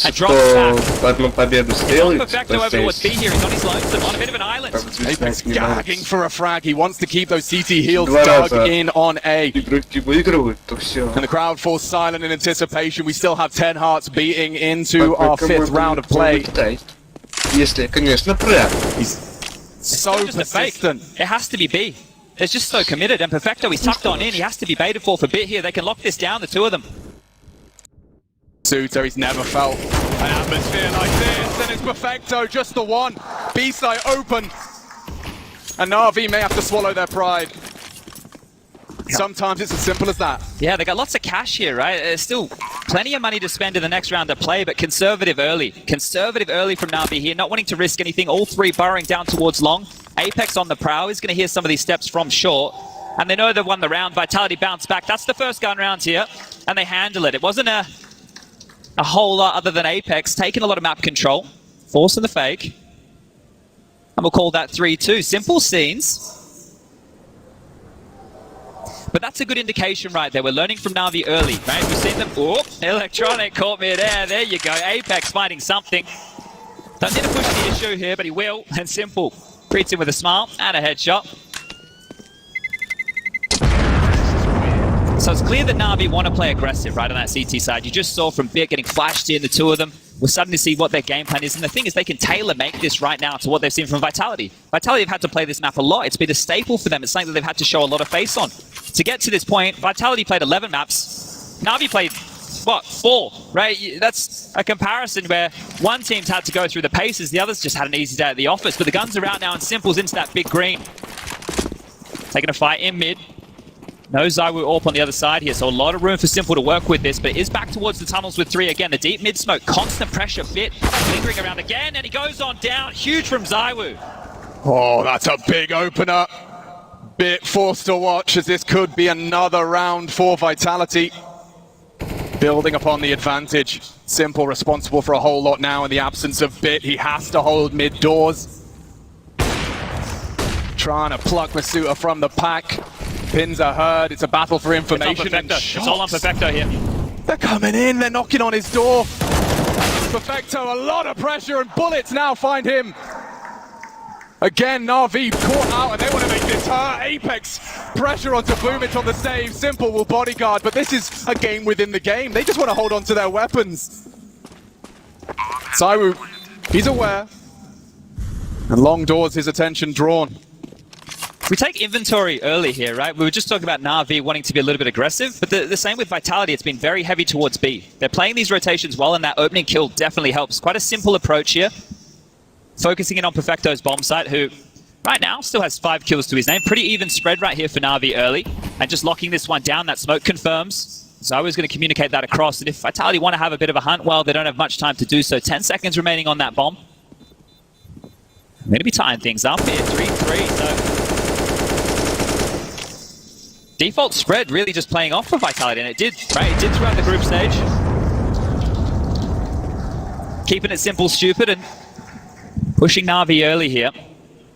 and drops back. Одну победу It's сделает, on Perfecto over towards B here, he's on his lonesome, on a bit of an island. Apex gagging for a frag. He wants to keep those CT heals dug in on A. игроки выигрывают, то все. And the crowd falls silent in anticipation. We still have 10 hearts beating into our 5th round of play. Если, конечно, прав. He's so persistent. It has to be B. They're just so committed, and Perfecto, he's tucked on in, he has to be baited for bit here. They can lock this down, the two of them. Suter, he's never felt an atmosphere like this, and it's Perfecto, just the one. B-side open, and Navi may have to swallow their pride. Sometimes it's as simple as that. Yeah, they got lots of cash here, right? There's still plenty of money to spend in the next round of play, but conservative early. Conservative early from Navi here, not wanting to risk anything. All three burrowing down towards long. Apex on the prow is going to hear some of these steps from short, and they know they've won the round. Vitality bounced back. That's the first gun round here, and they handle it. It wasn't a whole lot other than Apex taking a lot of map control, forcing the fake, and we'll call that 3-2. Simple scenes. But that's a good indication right there. We're learning from Navi early, right? We've seen them. Oh, Electronic caught mid-air. There you go. Apex finding something. Don't need to push the issue here, but he will. And Simple greets him with a smile and a headshot. So it's clear that Navi want to play aggressive right on that CT side. You just saw from Bit getting flashed in, the two of them. We're starting to see what their game plan is. And the thing is, they can tailor-make this right now to what they've seen from Vitality. Vitality have had to play this map a lot. It's been a staple for them. It's something that they've had to show a lot of face on. To get to this point, Vitality played 11 maps. Navi played, what, 4, right? That's a comparison where one team's had to go through the paces, the others just had an easy day at the office. But the guns are out now, and Simple's into that big green. Taking a fight in mid. No ZywOo AWP on the other side here, so a lot of room for Simple to work with this, but it is back towards the tunnels with 3 again. The deep mid smoke, constant pressure, Bit lingering around again, and he goes on down. Huge from ZywOo. Oh, that's a big opener. Bit forced to watch as this could be another round for Vitality. Building upon the advantage. Simple responsible for a whole lot now in the absence of Bit. He has to hold mid doors. Trying to pluck Masuta from the pack. Pins are heard. It's a battle for information. It's all on Perfecto here. They're coming in. They're knocking on his door. Perfecto, a lot of pressure, and bullets now find him. Again, Navi caught out, and they want to make this hurt. Apex pressure onto Boomich on the save. Simple will bodyguard, but this is a game within the game. They just want to hold on to their weapons. ZywOo, he's aware. And long doors, his attention drawn. We take inventory early here, right? We were just talking about Navi wanting to be a little bit aggressive, but the same with Vitality. It's been very heavy towards B. They're playing these rotations well, and that opening kill definitely helps. Quite a simple approach here. Focusing in on Perfecto's bomb site, who right now still has 5 kills to his name. Pretty even spread right here for Navi early. And just locking this one down, that smoke confirms. ZywOo's going to communicate that across. And if Vitality want to have a bit of a hunt, well, they don't have much time to do so. 10 seconds remaining on that bomb. I'm going to be tying things up here. 3-3, so default spread really just playing off for Vitality, and it did, right? It did throughout the group stage. Keeping it simple, stupid, and pushing Navi early here.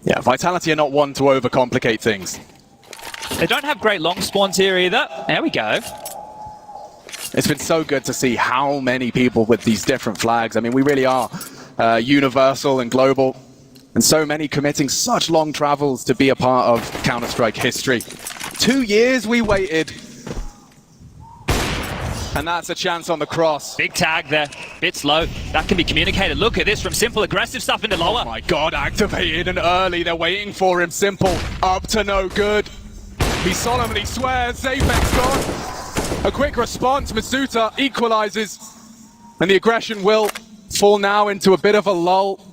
Yeah, Vitality are not one to overcomplicate things. They don't have great long spawns here either. There we go. It's been so good to see how many people with these different flags. I mean, we really are universal and global. And so many committing such long travels to be a part of Counter-Strike history. 2 years we waited. And that's a chance on the cross. Big tag there. Bit slow. That can be communicated. Look at this from Simple. Aggressive stuff into lower. Oh my god, activated and early. They're waiting for him. Simple. Up to no good. He solemnly swears, Apex gone. A quick response, Masuta equalizes. And the aggression will fall now into a bit of a lull.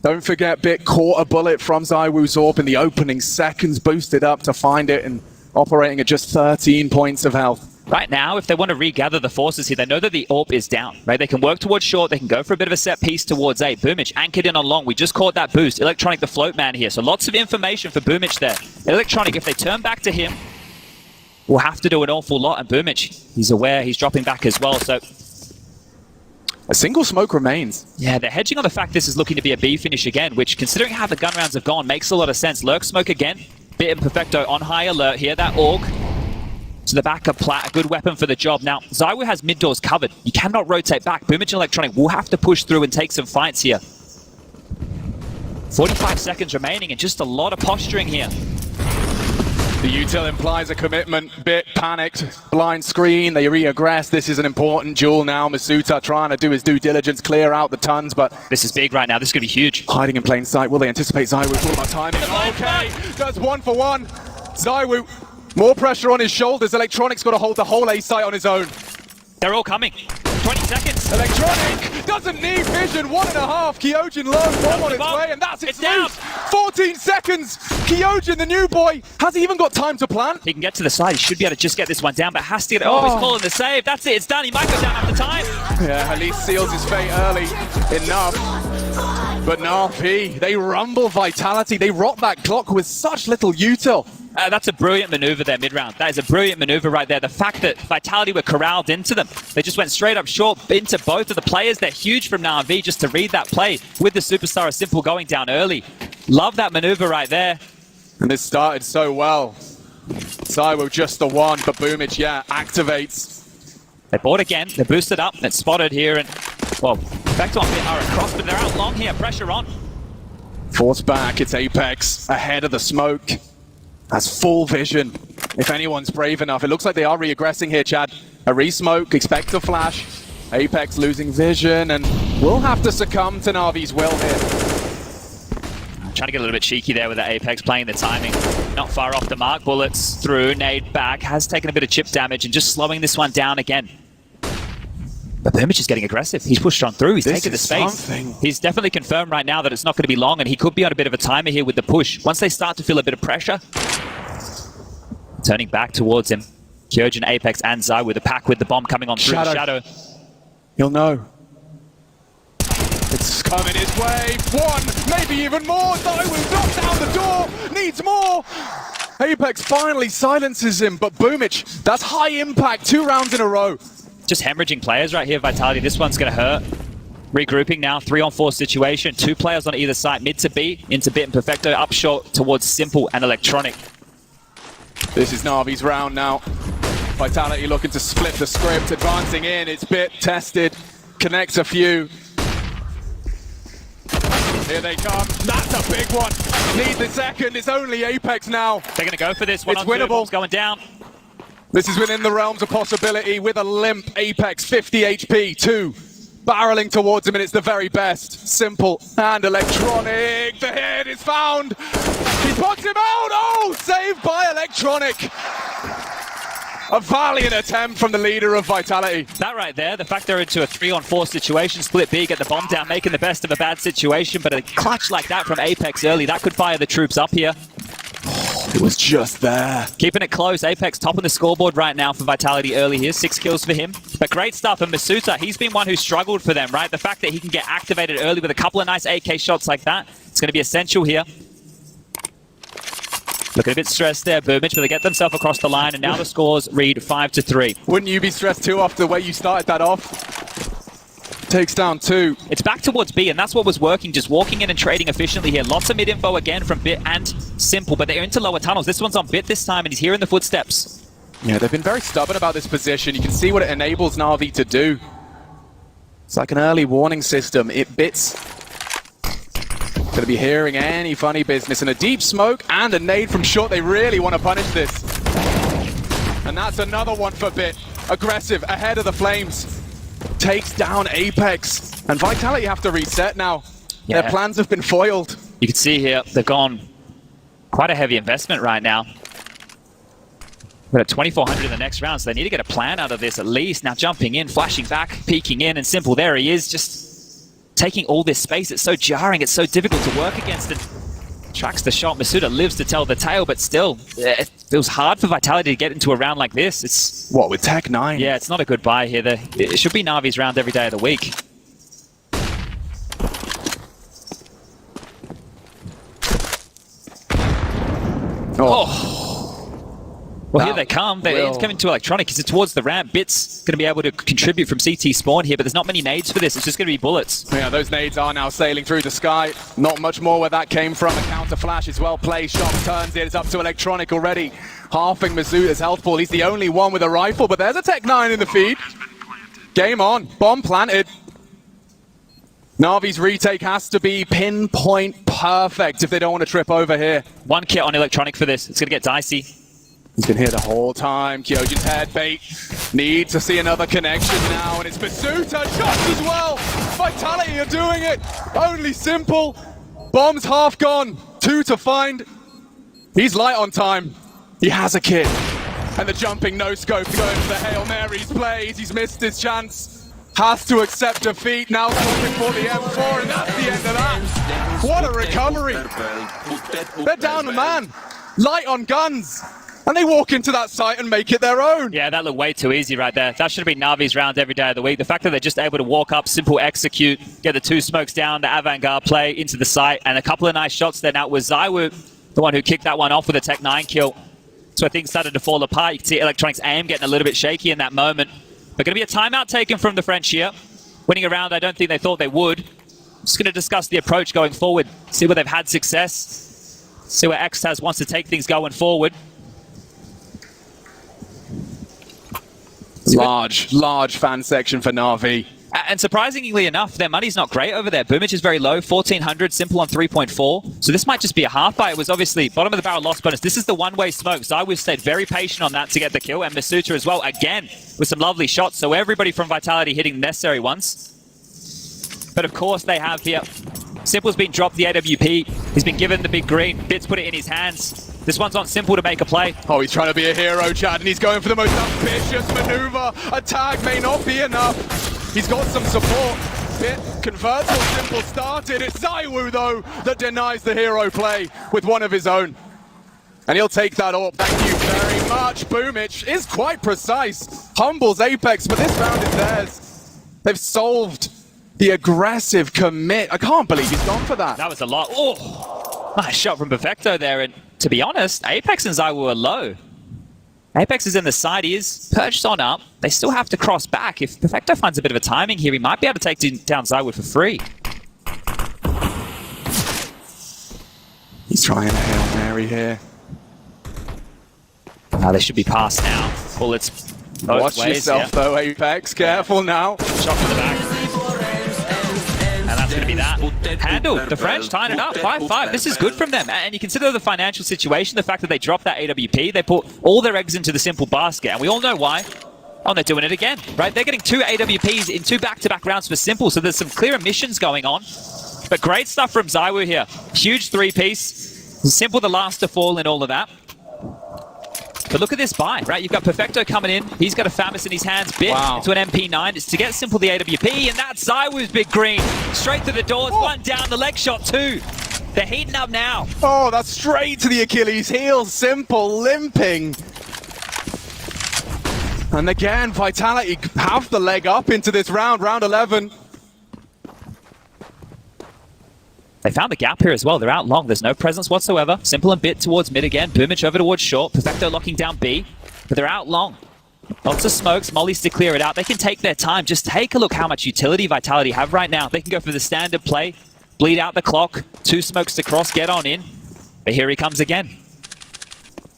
Don't forget, Bit caught a bullet from ZywOo's AWP in the opening seconds, boosted up to find it and operating at just 13 points of health. Right now, if they want to regather the forces here, they know that the AWP is down, right? They can work towards short, they can go for a bit of a set piece towards A. Boomich anchored in on long. We just caught that boost. Electronic the float man here, so lots of information for Boomich there. Electronic, if they turn back to him, will have to do an awful lot, and Boomich, he's aware, he's dropping back as well, so... A single smoke remains. Yeah, they're hedging on the fact this is looking to be a B finish again, which, considering how the gun rounds have gone, makes a lot of sense. Lurk smoke again. Bit and Perfecto on high alert here. That AUG to the back of Plat, a good weapon for the job. Now, ZywOo has mid doors covered. You cannot rotate back. Boomich and Electronic will have to push through and take some fights here. 45 seconds remaining and just a lot of posturing here. The util implies a commitment. Bit panicked, blind screen, they re-aggress. This is an important duel now. Masuta trying to do his due diligence, clear out the tons, but... This is big right now, this is going to be huge. Hiding in plain sight, will they anticipate ZywOo? It's all about timing. Okay, does 1 for 1. ZywOo, more pressure on his shoulders. Electronic's got to hold the whole A site on his own. They're all coming. 20 seconds. Electronic doesn't need vision. 1.5. Kyojin low, bomb on its way, and that's its down. 14 seconds. Kyojin, the new boy, has he even got time to plant? He can get to the side. He should be able to just get this one down, but has to get... Oh, he's calling the save. That's it. It's done. He might go down after time. Yeah, at least seals his fate early enough. But Navi, they rumble Vitality. They rock that clock with such little util. That's a brilliant maneuver there mid-round. That is a brilliant maneuver right there. The fact that Vitality were corralled into them. They just went straight up short into both of the players. They're huge from Navi just to read that play with the Superstar of Simple going down early. Love that maneuver right there. And this started so well. ZywOo just the one, but Boomich, yeah, activates. They bought again. They're boosted up. It's spotted here. And, well, Vector are across, but they're out long here. Pressure on. Force back. It's Apex ahead of the smoke. Has full vision. If anyone's brave enough. It looks like they are re-aggressing here, Chad. A re-smoke. Expect a flash. Apex losing vision, and will have to succumb to Navi's will here. Trying to get a little bit cheeky there with that Apex, playing the timing. Not far off the mark. Bullets through, nade back. Has taken a bit of chip damage and just slowing this one down again. But Boomich is getting aggressive. He's pushed on through. He's taken the space. Something. He's definitely confirmed right now that it's not going to be long, and he could be on a bit of a timer here with the push. Once they start to feel a bit of pressure, turning back towards him. Kyojin, Apex, and ZywOo, the pack with the bomb coming on through the shadow. He'll know. It's coming his way. 1, maybe even more. ZywOo knocks down the door. Needs more. Apex finally silences him, but Boomich, that's high impact. 2 rounds in a row. Just hemorrhaging players right here, Vitality. This one's going to hurt. Regrouping now, 3-on-4 situation. 2 players on either side. Mid to B, into Bit and Perfecto, up short towards Simple and Electronic. This is Navi's round now. Vitality looking to split the script, advancing in. It's Bit tested, connects a few. Here they come. That's a big one. Need the second. It's only Apex now. They're going to go for this. It's winnable. Going down. This is within the realms of possibility with a limp Apex, 50 HP, 2. Barreling towards him, and it's the very best. Simple and Electronic. The hit is found. He puts him out. Oh, saved by Electronic. A valiant attempt from the leader of Vitality. That right there, the fact they're into a 3-on-4 situation, split B, get the bomb down, making the best of a bad situation, but a clutch like that from Apex early, that could fire the troops up here. It was just there. Keeping it close. Apex topping the scoreboard right now for Vitality early here. 6 kills for him. But great stuff. And Masuta, he's been one who struggled for them, right? The fact that he can get activated early with a couple of nice AK shots like that, it's going to be essential here. Looking a bit stressed there, Boomich, but they get themselves across the line, and now the scores read 5-3. Wouldn't you be stressed too after the way you started that off? Takes down 2. It's back towards B, and that's what was working, just walking in and trading efficiently here. Lots of mid-info again from Bit and Simple, but they're into lower tunnels. This one's on Bit this time, and he's hearing the footsteps. Yeah, they've been very stubborn about this position. You can see what it enables Navi to do. It's like an early warning system. Bit's going to be hearing any funny business. And a deep smoke and a nade from short. They really want to punish this. And that's another one for Bit. Aggressive, ahead of the flames. Takes down Apex. And Vitality have to reset now. Yeah. Their plans have been foiled. You can see here, they've gone quite a heavy investment right now. We're at 2,400 in the next round, so they need to get a plan out of this at least. Now jumping in, flashing back, peeking in, and Simple, there he is, just taking all this space. It's so jarring, it's so difficult to work against it. Tracks the shot, Masuda lives to tell the tale, but still, it feels hard for Vitality to get into a round like this. It's What, with Tech 9? Yeah, it's not a good buy here. It should be Navi's round every day of the week. Well, here they come. It's coming to Electronic. It's towards the ramp. Bit's going to be able to contribute from CT spawn here, but there's not many nades for this. It's just going to be bullets. Yeah, those nades are now sailing through the sky. Not much more where that came from. A counter flash is well played. Shot turns it. It's up to Electronic already. Halving Masuda's health pool. He's the only one with a rifle, but there's a Tech 9 in the feed. Game on. Bomb planted. Navi's retake has to be pinpoint perfect if they don't want to trip over here. One kit on Electronic for this. It's going to get dicey. He's been here the whole time. Kyojin's head bait. Need to see another connection now, and it's Masuda. Shots as well. Vitality are doing it. Only Simple. Bomb's half gone. 2 to find. He's light on time. He has a kit. And the jumping no-scope going for the Hail Marys plays. He's missed his chance. Has to accept defeat. Now looking for the M4, and that's the end of that. What a recovery. They're down a man. Light on guns. And they walk into that site and make it their own. Yeah, that looked way too easy right there. That should have been Navi's round every day of the week. The fact that they're just able to walk up, Simple execute, get the 2 smokes down, the avant-garde play into the site, and a couple of nice shots there. Now, was ZywOo the one who kicked that one off with a Tech 9 kill. So things started to fall apart. You can see Electronic's aim getting a little bit shaky in that moment. But going to be a timeout taken from the French here. Winning a round I don't think they thought they would. Just going to discuss the approach going forward. See where they've had success. See where xtaz wants to take things going forward. Large fan section for Navi. And surprisingly enough, their money's not great over there. Boomage is very low, 1,400, Simple on 3.4. So this might just be a half buy. It was obviously bottom of the barrel loss bonus. This is the one-way smoke. ZywOo stayed very patient on that to get the kill. And Masuda as well, again, with some lovely shots. So everybody from Vitality hitting the necessary ones. But of course they have here. Simple's been dropped the AWP. He's been given the big green. Bit's put it in his hands. This one's on Simple to make a play. Oh, he's trying to be a hero, Chad, and he's going for the most ambitious maneuver. A tag may not be enough. He's got some support. Bit converts what Simple started. It's ZywOo, though, that denies the hero play with one of his own. And he'll take that up. Thank you very much. Boomich is quite precise. Humbles Apex, but this round is theirs. They've solved the aggressive commit. I can't believe he's gone for that. That was a lot. Oh, nice shot from Perfecto there. And to be honest, Apex and ZywOo are low. Apex is in the side. He is perched on up. They still have to cross back. If Perfecto finds a bit of a timing here, he might be able to take down ZywOo for free. He's trying a Hail Mary here. They should be passed now. Bullets both Watch ways, yourself, though, Apex. Careful now. Shot from the back. And that's going to be that. Handled. The French tying it up. 5-5. This is good from them. And you consider the financial situation, the fact that they dropped that AWP. They put all their eggs into the Simple basket. And we all know why. Oh, they're doing it again, right? They're getting 2 AWPs in 2 back-to-back rounds for Simple. So there's some clear missions going on. But great stuff from ZywOo here. Huge 3-piece. Simple the last to fall in all of that. But look at this buy, right? You've got Perfecto coming in. He's got a Famis in his hands. Bit into an MP9. It's to get Simple the AWP, and that's ZywOo's big green. Straight to the doors. One down. The leg shot, 2. They're heating up now. Oh, that's straight to the Achilles heel. Simple limping. And again, Vitality have the leg up into this round, round 11. They found the gap here as well. They're out long. There's no presence whatsoever. Simple and Bit towards mid again. Boomich over towards short. Perfecto locking down B. But they're out long. Lots of smokes. Molly's to clear it out. They can take their time. Just take a look how much utility Vitality have right now. They can go for the standard play. Bleed out the clock. 2 smokes to cross. Get on in. But here he comes again.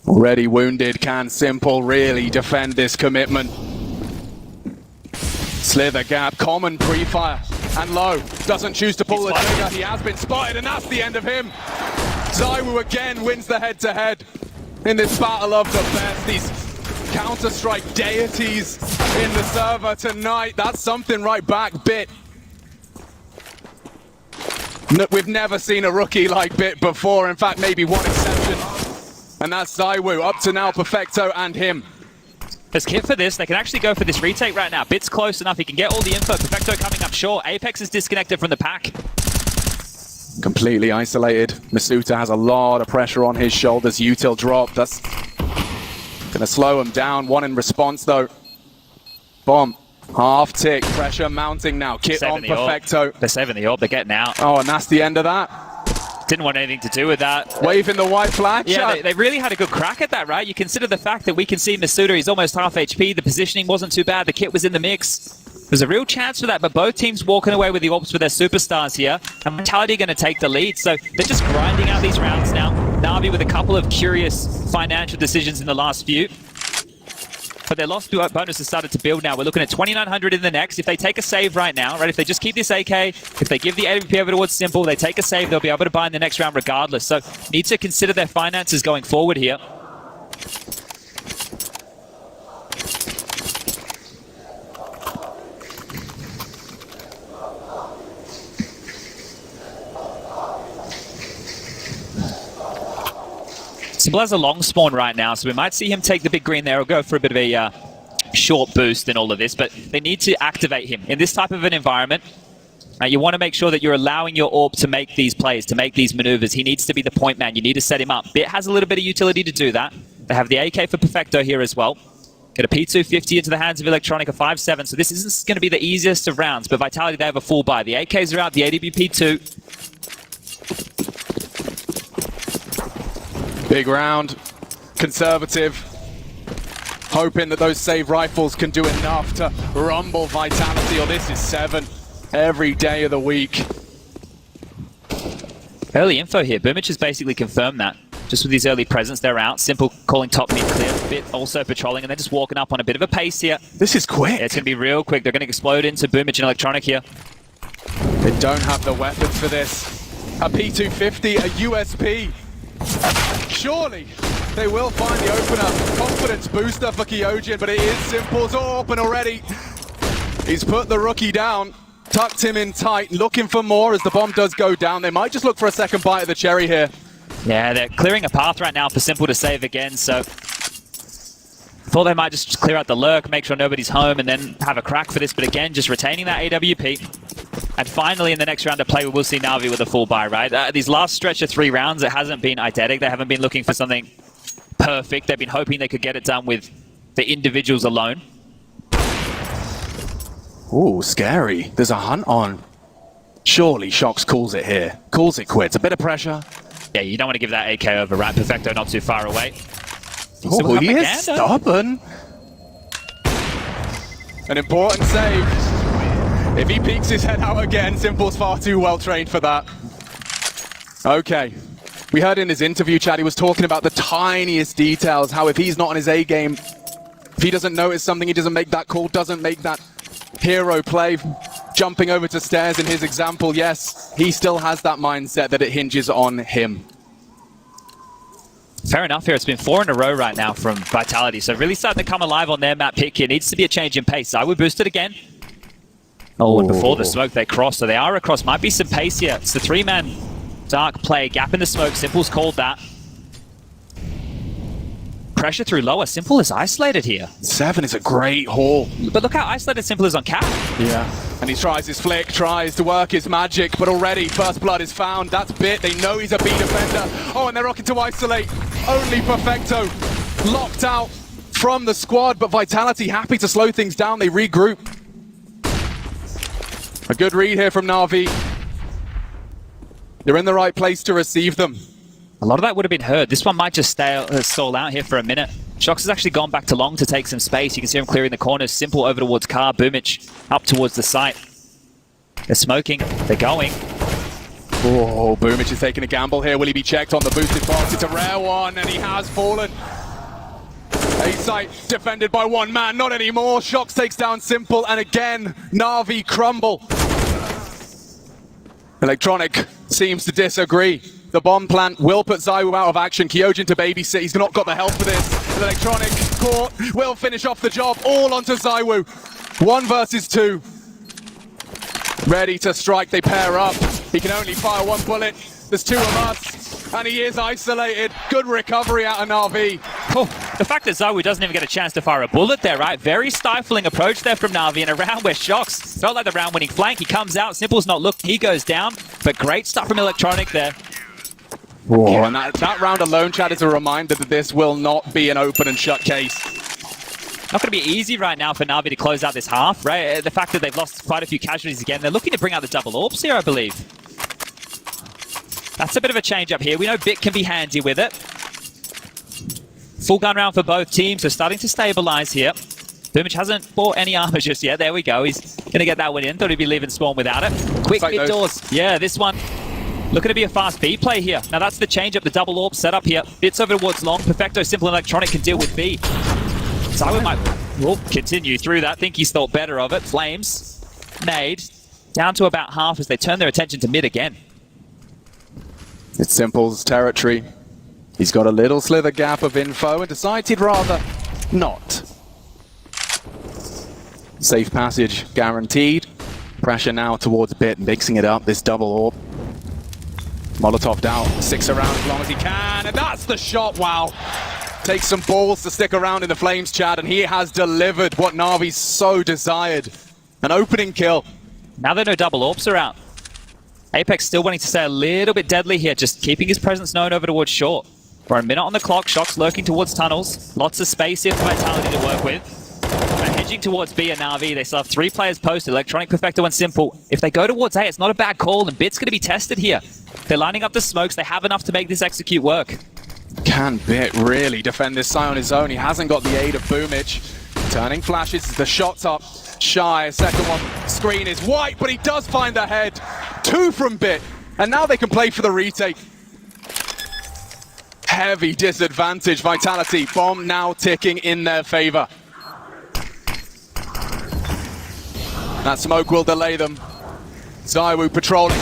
Already wounded. Can Simple really defend this commitment? Slither gap. Common pre-fire. And low, doesn't choose to pull the trigger. He has been spotted, and that's the end of him. ZywOo again wins the head-to-head in this battle of the best. These Counter-Strike deities in the server tonight. That's something right back, Bit. We've never seen a rookie like Bit before. In fact, maybe one exception. And that's Zywoo, up to now Perfecto and him. There's kit for this. They can actually go for this retake right now. Bit's close enough. He can get all the info. Perfecto coming up short. Apex is disconnected from the pack. Completely isolated. Masuta has a lot of pressure on his shoulders. Util drop. That's gonna slow him down. One in response though. Bomb. Half tick. Pressure mounting now. Kit on Perfecto. They're saving the orb. They're getting out. Oh, and that's the end of that. Didn't want anything to do with that. Waving the white flag. Yeah, they really had a good crack at that, right? You consider the fact that we can see Masuda, he's almost half HP. The positioning wasn't too bad. The kit was in the mix. There's a real chance for that, but both teams walking away with the orbs with their superstars here. And Vitality going to take the lead. So they're just grinding out these rounds now. Navi with a couple of curious financial decisions in the last few. But their loss bonus has started to build now. We're looking at 2,900 in the next. If they take a save right now, right? If they just keep this AK, if they give the AWP over towards Simple, they take a save, they'll be able to buy in the next round regardless. So need to consider their finances going forward here. Simple has a long spawn right now, so we might see him take the big green there or go for a bit of a short boost in all of this, but they need to activate him. In this type of an environment, you want to make sure that you're allowing your AWP to make these plays, to make these maneuvers. He needs to be the point man. You need to set him up. Bit has a little bit of utility to do that. They have the AK for Perfecto here as well. Get a P250 into the hands of Electronic, a 5-7, so this isn't going to be the easiest of rounds, but Vitality, they have a full buy. The AKs are out, the AWP2. Big round, conservative, hoping that those save rifles can do enough to rumble Vitality, or this is 7 every day of the week. Early info here. Boomich has basically confirmed that. Just with his early presence, they're out. Simple calling top mid clear. Bit also patrolling, and they're just walking up on a bit of a pace here. This is quick. Yeah, it's going to be real quick. They're going to explode into Boomich and Electronic here. They don't have the weapons for this. A P250, a USP. Surely they will find the opener. Confidence booster for Kyojin, but it is Simple's open already. He's put the rookie down, tucked him in tight, looking for more as the bomb does go down. They might just look for a second bite of the cherry here. Yeah, they're clearing a path right now for Simple to save again, so thought they might just clear out the lurk, make sure nobody's home, and then have a crack for this, but again, just retaining that AWP. And finally, in the next round of play, we will see Navi with a full buy, right? These last stretch of 3 rounds, it hasn't been eidetic. They haven't been looking for something perfect. They've been hoping they could get it done with the individuals alone. Ooh, scary. There's a hunt on. Surely Shox calls it here. Calls it quits. A bit of pressure. Yeah, you don't want to give that AK over, right? Perfecto not too far away. Oh, he is stubborn. An important save. If he peeks his head out again, Simple's far too well trained for that. Okay. We heard in his interview, Chad, he was talking about the tiniest details, how if he's not on his A game, if he doesn't notice something, he doesn't make that call, doesn't make that hero play, jumping over to stairs in his example, yes, he still has that mindset that it hinges on him. Fair enough here. It's been 4 in a row right now from Vitality, so really starting to come alive on their map pick here. Needs to be a change in pace. I would boost it again. Oh, and before the smoke, they cross, so they are across. Might be some pace here. It's the 3-man dark play. Gap in the smoke. Simple's called that. Pressure through lower. Simple is isolated here. 7 is a great haul. But look how isolated Simple is on cap. Yeah. And he tries his flick, tries to work his magic, but already first blood is found. That's Bit. They know he's a B defender. Oh, and they're rocking to isolate. Only Perfecto locked out from the squad, but Vitality happy to slow things down. They regroup. A good read here from Navi. They're in the right place to receive them. A lot of that would have been heard. This one might just stall out here for a minute. Shox has actually gone back to long to take some space. You can see him clearing the corners. Simple over towards Car. Boomich up towards the site. They're smoking. They're going. Oh, Boomich is taking a gamble here. Will he be checked on the boosted box? It's a rare one, and he has fallen. A site defended by 1 man. Not anymore. Shox takes down Simple, and again, Navi crumble. Electronic seems to disagree. The bomb plant will put Zywoo out of action. Kyojin to babysit. He's not got the help for this. Electronic caught. Will finish off the job. All onto Zywoo. 1 versus 2. Ready to strike. They pair up. He can only fire 1 bullet. There's 2 of us. and he is isolated. Good recovery out of Navi. Oh, the fact that Zawu doesn't even get a chance to fire a bullet there, right? Very stifling approach there from Navi in a round where Shox felt like the round-winning flank. He comes out, Simple's not looking, he goes down, but great stuff from Electronic there. Whoa, and that round alone, Chad, is a reminder that this will not be an open and shut case. Not going to be easy right now for Navi to close out this half, right? The fact that they've lost quite a few casualties again, they're looking to bring out the double orbs here, I believe. That's a bit of a change up here. We know Bit can be handy with it. Full gun round for both teams. They're starting to stabilize here. Boomich hasn't bought any armor just yet. There we go. He's going to get that one in. Thought he'd be leaving spawn without it. Quick mid doors. Yeah, this one looking to be a fast B play here. Now that's the change up, the double orb setup here. Bits over towards long. Perfecto, Simple, Electronic can deal with B. Zawu might continue through that. Think he's thought better of it. Flames, nade, down to about half as they turn their attention to mid again. It's Simple's territory. He's got a little slither gap of info and decides he'd rather not. Safe passage guaranteed. Pressure now towards Bit, mixing it up, this double orb. Molotov down, 6 around as long as he can, and that's the shot, wow. Takes some balls to stick around in the flames, Chad, and he has delivered what Navi so desired. An opening kill. Now they know double orbs are out. Apex still wanting to stay a little bit deadly here, just keeping his presence known over towards short. We're a minute on the clock, Shox lurking towards tunnels. Lots of space here for Vitality to work with. They're hedging towards B and Navi. They still have 3 players posted, Electronic, Perfecto, and Simple. If they go towards A, it's not a bad call, and Bit's going to be tested here. They're lining up the smokes. They have enough to make this execute work. Can Bit really defend this side on his own? He hasn't got the aid of Boomich. Turning flashes, the shot's up. Shy, second one, screen is white, but he does find the head. 2 from Bit, and now they can play for the retake. Heavy disadvantage, Vitality. Bomb now ticking in their favor. That smoke will delay them. Zawu patrolling,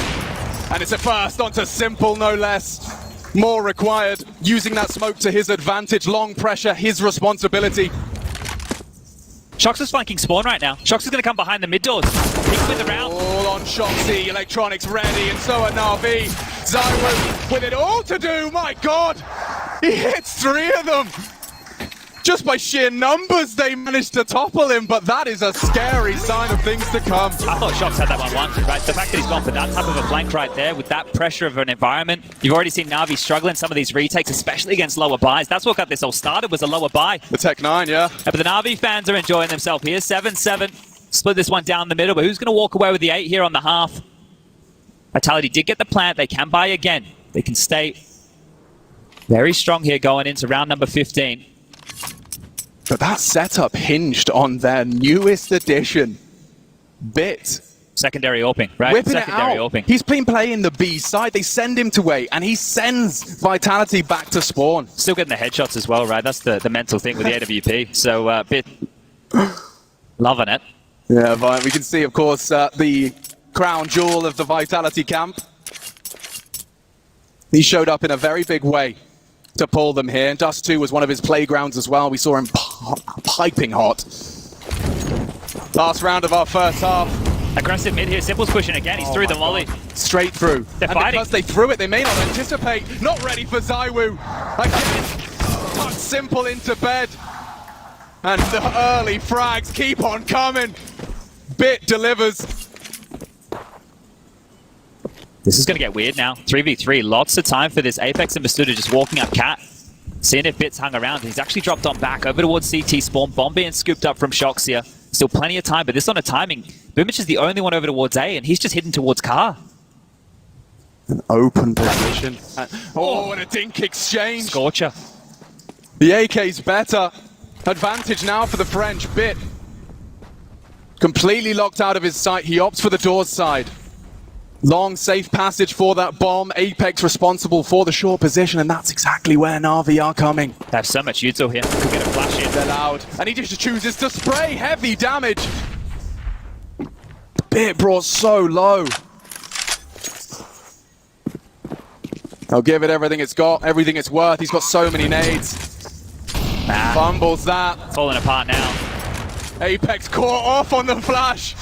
and it's a first onto Simple, no less. More required, using that smoke to his advantage. Long pressure, his responsibility. Shox is flanking spawn right now. Shox is going to come behind the mid doors. He's with the round. All on Shoxy, Electronics ready, and so are Navi. Zawu with it all to do, my god! He hits 3 of them! Just by sheer numbers they managed to topple him, but that is a scary sign of things to come. I thought Shox had that one once, right? The fact that he's gone for that type of a flank right there with that pressure of an environment. You've already seen Navi struggle in some of these retakes, especially against lower buys. That's what got this all started, was a lower buy. The Tech 9, yeah. But the Navi fans are enjoying themselves here. 7-7. Split this one down the middle, but who's going to walk away with the 8 here on the half? Vitality did get the plant. They can buy again. They can stay very strong here going into round number 15. But that setup hinged on their newest addition, Bit. Secondary AWPing, right? Whipping Secondary it out. AWPing. He's been playing the B side. They send him to A, and he sends Vitality back to spawn. Still getting the headshots as well, right? That's the mental thing with the AWP. So, Bit loving it. Yeah, we can see, of course, the crown jewel of the Vitality camp. He showed up in a very big way to pull them here. Dust 2 was one of his playgrounds as well. We saw him piping hot. Last round of our first half. Aggressive mid here. Simple's pushing again. He's through the volley. Straight through. They're and fighting. because they threw it, they may not anticipate. Not ready for Zawu. Again, tucked Simple into bed. And the early frags keep on coming. Bit delivers. This is going to get weird now. 3v3. Lots of time for this. Apex and Bastuda just walking up cat. Seeing if Bit's hung around. He's actually dropped on back over towards CT spawn. Bomb being scooped up from Shox here. Still plenty of time, but this on a timing. Boomich is the only one over towards A, and he's just hidden towards car. An open position. Oh, and a dink exchange. Scorcher. The AK's better. Advantage now for the French. Bit completely locked out of his sight. He opts for the doors side. Long, safe passage for that bomb. Apex responsible for the short position, and that's exactly where Navi are coming. They have so much util here. Could get a flash in. They're loud, and he just chooses to spray. Heavy damage. Bit brought so low. They'll give it everything it's got, everything it's worth. He's got so many nades. Fumbles that. Falling apart now. Apex caught off on the flash.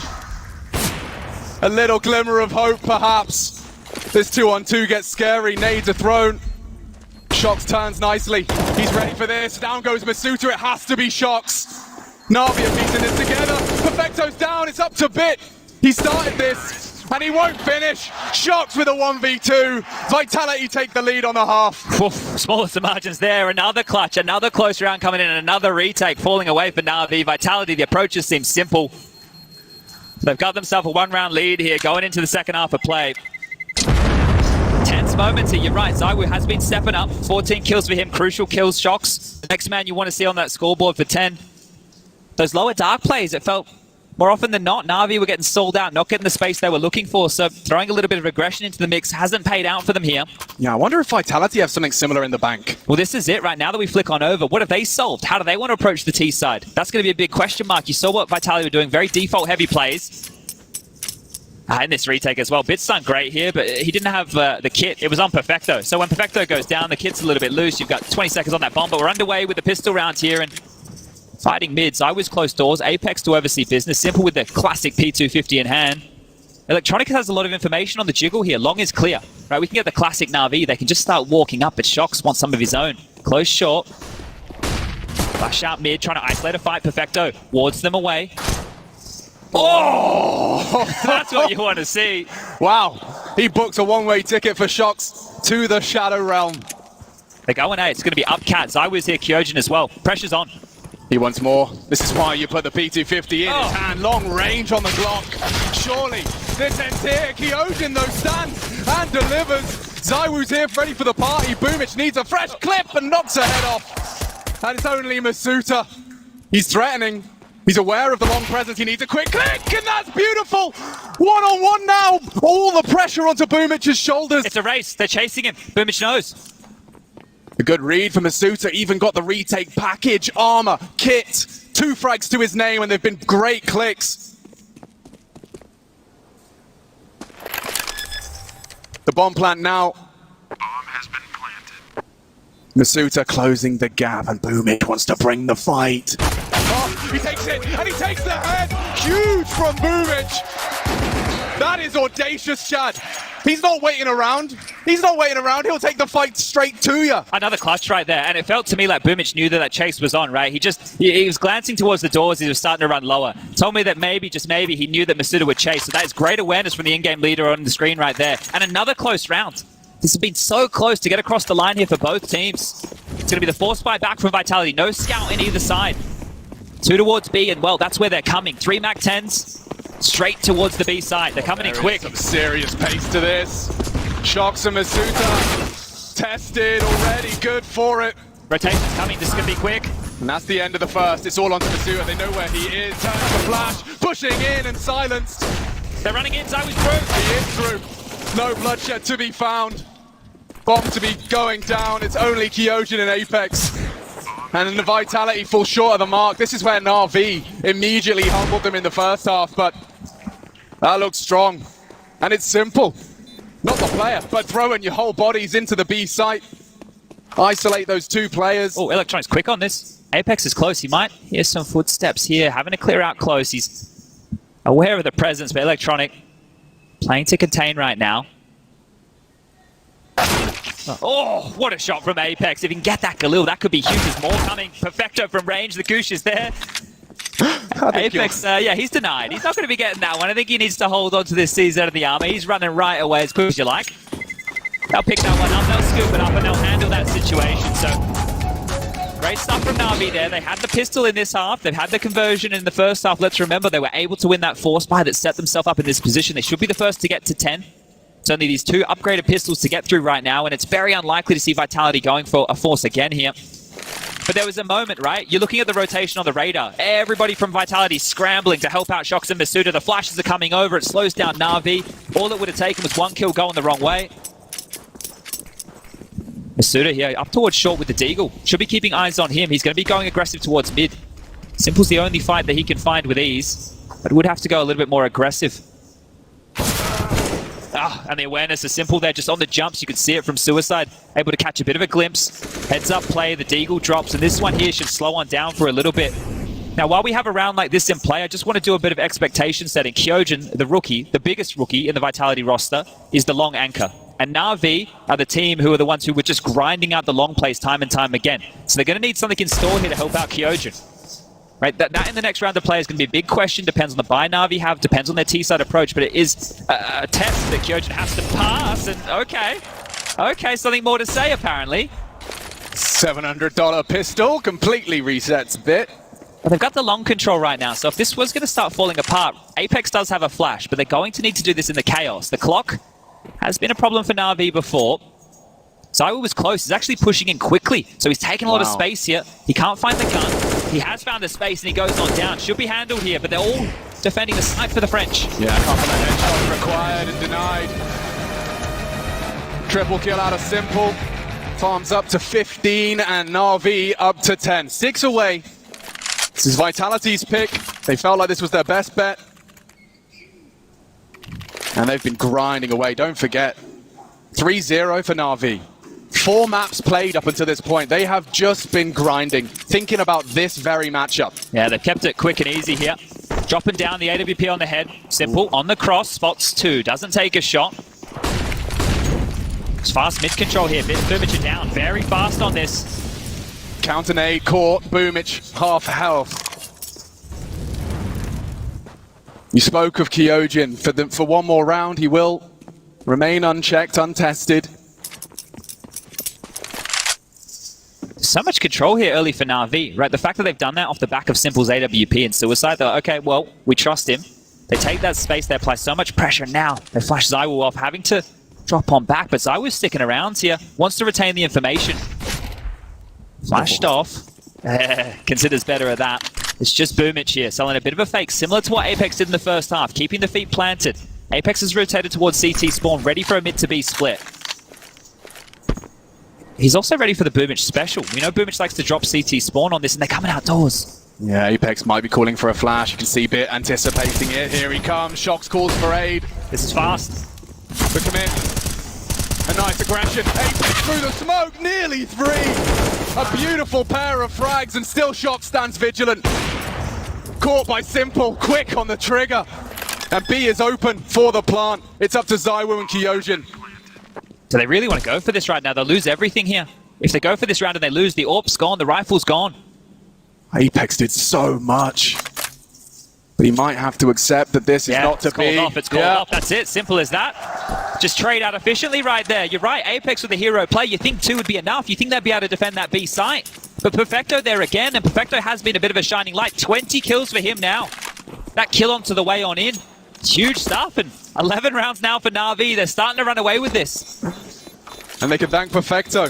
A little glimmer of hope, perhaps. This 2-on-2 gets scary. Nades are thrown. Shox turns nicely. He's ready for this. Down goes Masuta. It has to be Shox. Navi are piecing this together. Perfecto's down. It's up to Bit. He started this, and he won't finish. Shox with a 1v2. Vitality take the lead on the half. Oof, smallest of margins there. Another clutch, another close round coming in, and another retake falling away for Navi. Vitality, the approaches seem simple. They've got themselves a one-round lead here going into the second half of play. Tense moments here, you're right. ZywOo has been stepping up. 14 kills for him, crucial kills, Shox. The next man you want to see on that scoreboard for 10. Those lower dark plays, it felt more often than not, Navi were getting stalled out, not getting the space they were looking for. So throwing a little bit of aggression into the mix hasn't paid out for them here. Yeah, I wonder if Vitality have something similar in the bank. Well, this is it right now that we flick on over. What have they solved? How do they want to approach the T side? That's going to be a big question mark. You saw what Vitality were doing, very default heavy plays. And this retake as well. Bit's done great here, but he didn't have the kit. It was on Perfecto. So when Perfecto goes down, the kit's a little bit loose. You've got 20 seconds on that bomb, but we're underway with the pistol rounds here and fighting mids. I was close doors. Apex to oversee business. Simple with the classic P250 in hand. Electronic has a lot of information on the jiggle here. Long is clear. Right, we can get the classic Navi. They can just start walking up, but Shox wants some of his own. Close short. Flash out mid, trying to isolate a fight. Perfecto wards them away. Oh! That's what you want to see. Wow. He books a one-way ticket for Shox to the Shadow Realm. They're going A. It's going to be up cat. ZywOo's here, Kyojin as well. Pressure's on. He wants more. This is why you put the P250 in his hand. Long range on the Glock. Surely this ends here. Kyojin though stands and delivers. ZywOo's here ready for the party. Boomich needs a fresh clip and knocks her head off. And it's only Masuta. He's threatening. He's aware of the long presence. He needs a quick click, and that's beautiful. One-on-one now. All the pressure onto Boomich's shoulders. It's a race. They're chasing him. Boomich knows. A good read from Masuta. Even got the retake package, armor, kit. 2 frags to his name, and they've been great clicks. The bomb plant now. Bomb has been planted. Masuta closing the gap, and Boomich wants to bring the fight. Oh, he takes it, and he takes the head! Huge from Boomich! That is audacious, Chad. He's not waiting around. He's not waiting around. He'll take the fight straight to you. Another clutch right there, and it felt to me like Boomich knew that chase was on, right? He was glancing towards the doors. He was starting to run lower. Told me that maybe, just maybe, he knew that Masuta would chase. So that is great awareness from the in-game leader on the screen right there. And another close round. This has been so close to get across the line here for both teams. It's going to be the force fight back from Vitality. No scout in either side. 2 towards B, and well, that's where they're coming. 3 MAC-10s straight towards the B side. They're coming in quick. Some serious pace to this. Shox and Masuta tested already. Good for it. Rotation's coming. This is going to be quick. And that's the end of the first. It's all onto Masuta. They know where he is. Turns the flash, pushing in and silenced. They're running in. ZywOo's through. He is through. No bloodshed to be found. Bomb to be going down. It's only Kyojin and Apex. And the Vitality falls short of the mark. This is where Navi immediately humbled them in the first half, but that looks strong. And it's simple. Not the player, but throwing your whole bodies into the B site. Isolate those 2 players. Oh, Electronic's quick on this. Apex is close. He might hear some footsteps here, having to clear out close. He's aware of the presence, but Electronic playing to contain right now. Oh, what a shot from Apex. If he can get that Galil, that could be huge. There's more coming. Perfecto from range. The Goosh is there. Apex, yeah, he's denied. He's not going to be getting that one. I think he needs to hold on to this CZ of the armor. He's running right away as quick as you like. They'll pick that one up, they'll scoop it up, and they'll handle that situation. So, great stuff from Navi there. They had the pistol in this half. They've had the conversion in the first half. Let's remember, they were able to win that force buy that set themselves up in this position. They should be the first to get to 10. It's only these 2 upgraded pistols to get through right now, and it's very unlikely to see Vitality going for a force again here. But there was a moment, right? You're looking at the rotation on the radar. Everybody from Vitality scrambling to help out Shox and Masuta. The flashes are coming over. It slows down Navi. All it would have taken was 1 kill going the wrong way. Masuta here up towards short with the Deagle. Should be keeping eyes on him. He's going to be going aggressive towards mid. Simple's the only fight that he can find with ease, but would have to go a little bit more aggressive. And the awareness is Simple there, just on the jumps. You can see it from Suicide, able to catch a bit of a glimpse. Heads up play, the Deagle drops, and this one here should slow on down for a little bit. Now, while we have a round like this in play, I just want to do a bit of expectation setting. Kyojin, the rookie, the biggest rookie in the Vitality roster, is the long anchor. and Navi are the team who are the ones who were just grinding out the long plays time and time again. So they're going to need something in store here to help out Kyojin. Right, that in the next round of play is going to be a big question. Depends on the buy Navi have, depends on their T-side approach, but it is a test that Kyojin has to pass. And okay, something more to say apparently. $700 pistol completely resets a bit. Well, they've got the long control right now, so if this was going to start falling apart, Apex does have a flash, but they're going to need to do this in the chaos. The clock has been a problem for Navi before. Zywo was close. He's actually pushing in quickly, so he's taking a lot of space here. He can't find the gun. He has found the space, and he goes on down. Should be handled here, but they're all defending the snipe for the French. Yeah, half of that headshot required and denied. Triple kill out of Simple. Farms up to 15, and Navi up to 10. 6 away. This is Vitality's pick. They felt like this was their best bet. And they've been grinding away. Don't forget, 3-0 for Navi. 4 maps played up until this point. They have just been grinding, thinking about this very matchup. Yeah, they've kept it quick and easy here. Dropping down the AWP on the head. Simple on the cross, spots 2, doesn't take a shot. It's fast mid-control here. Boomich down very fast on this. Counter nade caught, Boomich half health. You spoke of Kyojin. For one more round, he will remain unchecked, untested. So much control here early for Navi, right? The fact that they've done that off the back of Simple's AWP and Suicide, they're like, okay, well, we trust him. They take that space, they apply so much pressure now. They flash Zywo off, having to drop on back, but Zywo's sticking around here, wants to retain the information. Flashed off. Considers better at that. It's just Boomich here, selling a bit of a fake, similar to what Apex did in the first half, keeping the feet planted. Apex has rotated towards CT spawn, ready for a mid to B split. He's also ready for the Boomich special. We know Boomich likes to drop CT spawn on this, and they're coming outdoors. Yeah, Apex might be calling for a flash. You can see Bit anticipating it. Here he comes. Shox calls for aid. This is fast. Look him in. A nice aggression. Apex through the smoke. Nearly 3. A beautiful pair of frags, and still Shox stands vigilant. Caught by Simple. Quick on the trigger. And B is open for the plant. It's up to Zywo and Kyojin. Do they really want to go for this right now? They'll lose everything here. If they go for this round and they lose, the AWP's gone, the rifle's gone. Apex did so much. But he might have to accept that this is not to be. It's called off, it's called off. That's it, simple as that. Just trade out efficiently right there. You're right, Apex with a hero play. You think 2 would be enough. You think they'd be able to defend that B site. But Perfecto there again, and Perfecto has been a bit of a shining light. 20 kills for him now. That kill onto the way on in. Huge stuff, and 11 rounds now for Navi. They're starting to run away with this. And they can thank Perfecto.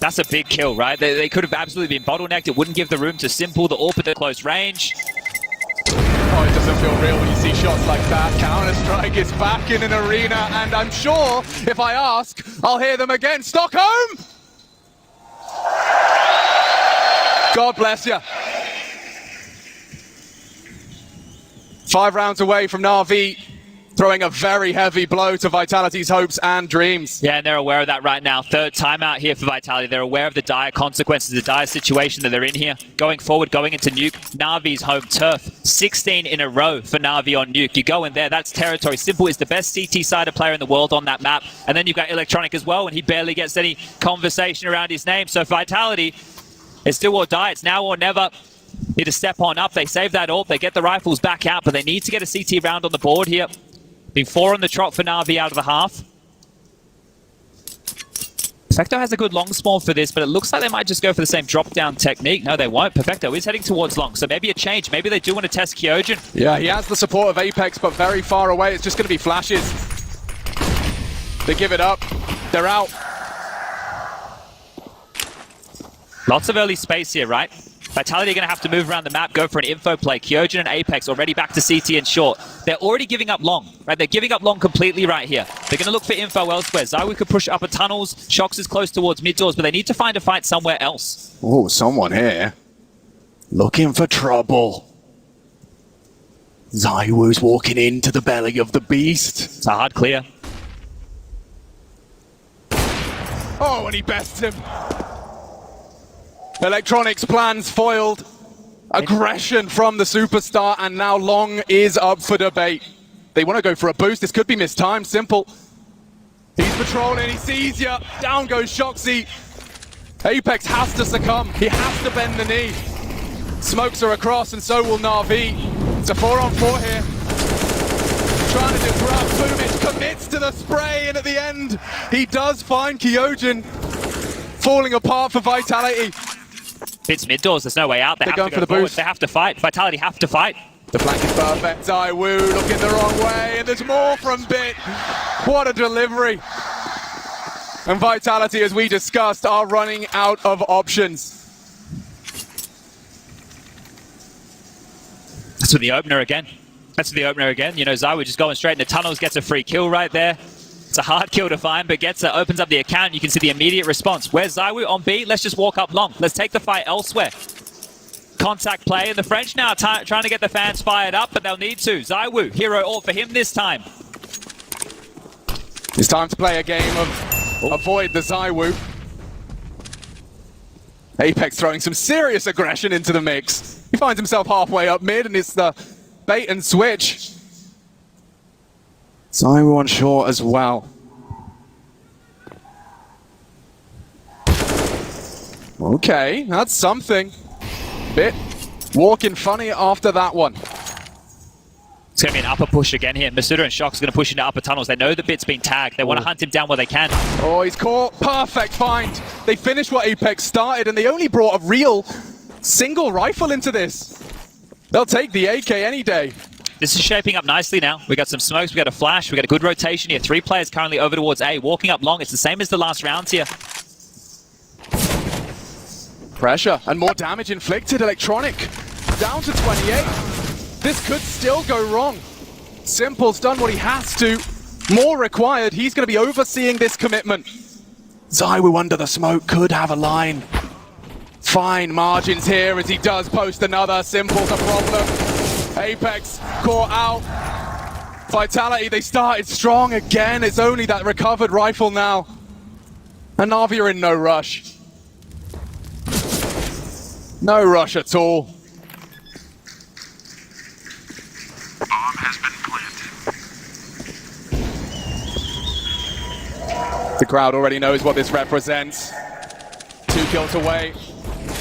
That's a big kill, right? They could have absolutely been bottlenecked. It wouldn't give the room to Simple, the AWP at the close range. Oh, it doesn't feel real when you see shots like that. Counter-Strike is back in an arena, and I'm sure if I ask, I'll hear them again. Stockholm! God bless you. 5 rounds away from Navi, throwing a very heavy blow to Vitality's hopes and dreams. Yeah, and they're aware of that right now. 3rd timeout here for Vitality. They're aware of the dire consequences, the dire situation that they're in here. Going forward, going into Nuke, Navi's home turf. 16 in a row for Navi on Nuke. You go in there, that's territory. Simple is the best CT-sided player in the world on that map. And then you've got Electronic as well, and he barely gets any conversation around his name. So Vitality, it's do or die. It's now or never. Need to step on up. They save that AWP. They get the rifles back out, but they need to get a CT round on the board here. Been 4 on the trot for Navi out of the half. Perfecto has a good long spawn for this, but it looks like they might just go for the same drop-down technique. No, they won't. Perfecto is heading towards long, so maybe a change. Maybe they do want to test Kyojin. Yeah, he has the support of Apex, but very far away. It's just going to be flashes. They give it up. They're out. Lots of early space here, right? Vitality are going to have to move around the map, go for an info play. Kyojin and Apex already back to CT and short. They're already giving up long, right? They're giving up long completely right here. They're going to look for info elsewhere. Zywo could push upper tunnels. Shox is close towards mid doors, but they need to find a fight somewhere else. Oh, someone here. Looking for trouble. Zywo's walking into the belly of the beast. It's a hard clear. Oh, and he bests him. Electronics plans foiled. Aggression from the superstar, and now long is up for debate. They want to go for a boost. This could be mistimed. Simple He's patrolling, he sees ya. Down goes Shoxy. Apex has to succumb. He has to bend the knee. Smokes are across, and so will Navi. It's a 4-on-4 here. Trying to disrupt. Boomich commits to the spray, and at the end, he does find Kyojin. Falling apart for Vitality. It's mid doors, there's no way out. They They're have going to for go the forward. boost. They have to fight. Vitality have to fight. The flank is perfect. Zaiwu looking the wrong way, and there's more from Bit. What a delivery. And Vitality, as we discussed, are running out of options. That's with the opener again. That's with the opener again. You know, Zaiwu just going straight in the tunnels, gets a free kill right there. It's a hard kill to find, but gets it, opens up the account. You can see the immediate response. Where's Zaiwu on B? Let's just walk up long. Let's take the fight elsewhere. Contact play, and the French now trying to get the fans fired up, but they'll need to. Zaiwu, hero ult for him this time. It's time to play a game of avoid the Zaiwu. Apex throwing some serious aggression into the mix. He finds himself halfway up mid, and it's the bait and switch. Zaiwu on short as well. Okay, that's something. Bit walking funny after that one. It's going to be an upper push again here. Masuda and Shock's going to push into upper tunnels. They know the Bit's been tagged. They want to hunt him down where they can. Oh, he's caught. Perfect find. They finished what Apex started, and they only brought a real single rifle into this. They'll take the AK any day. This is shaping up nicely now. We got some smokes, we got a flash, we got a good rotation here. 3 players currently over towards A, walking up long. It's the same as the last rounds here. Pressure and more damage inflicted. Electronic down to 28. This could still go wrong. Simple's done what he has to. More required. He's going to be overseeing this commitment. Zaiwu under the smoke could have a line. Fine margins here as he does post another. Simple's a problem. Apex caught out. Vitality, they started strong again. It's only that recovered rifle now. And Navi are in no rush. No rush at all. Bomb has been planted. The crowd already knows what this represents. 2 kills away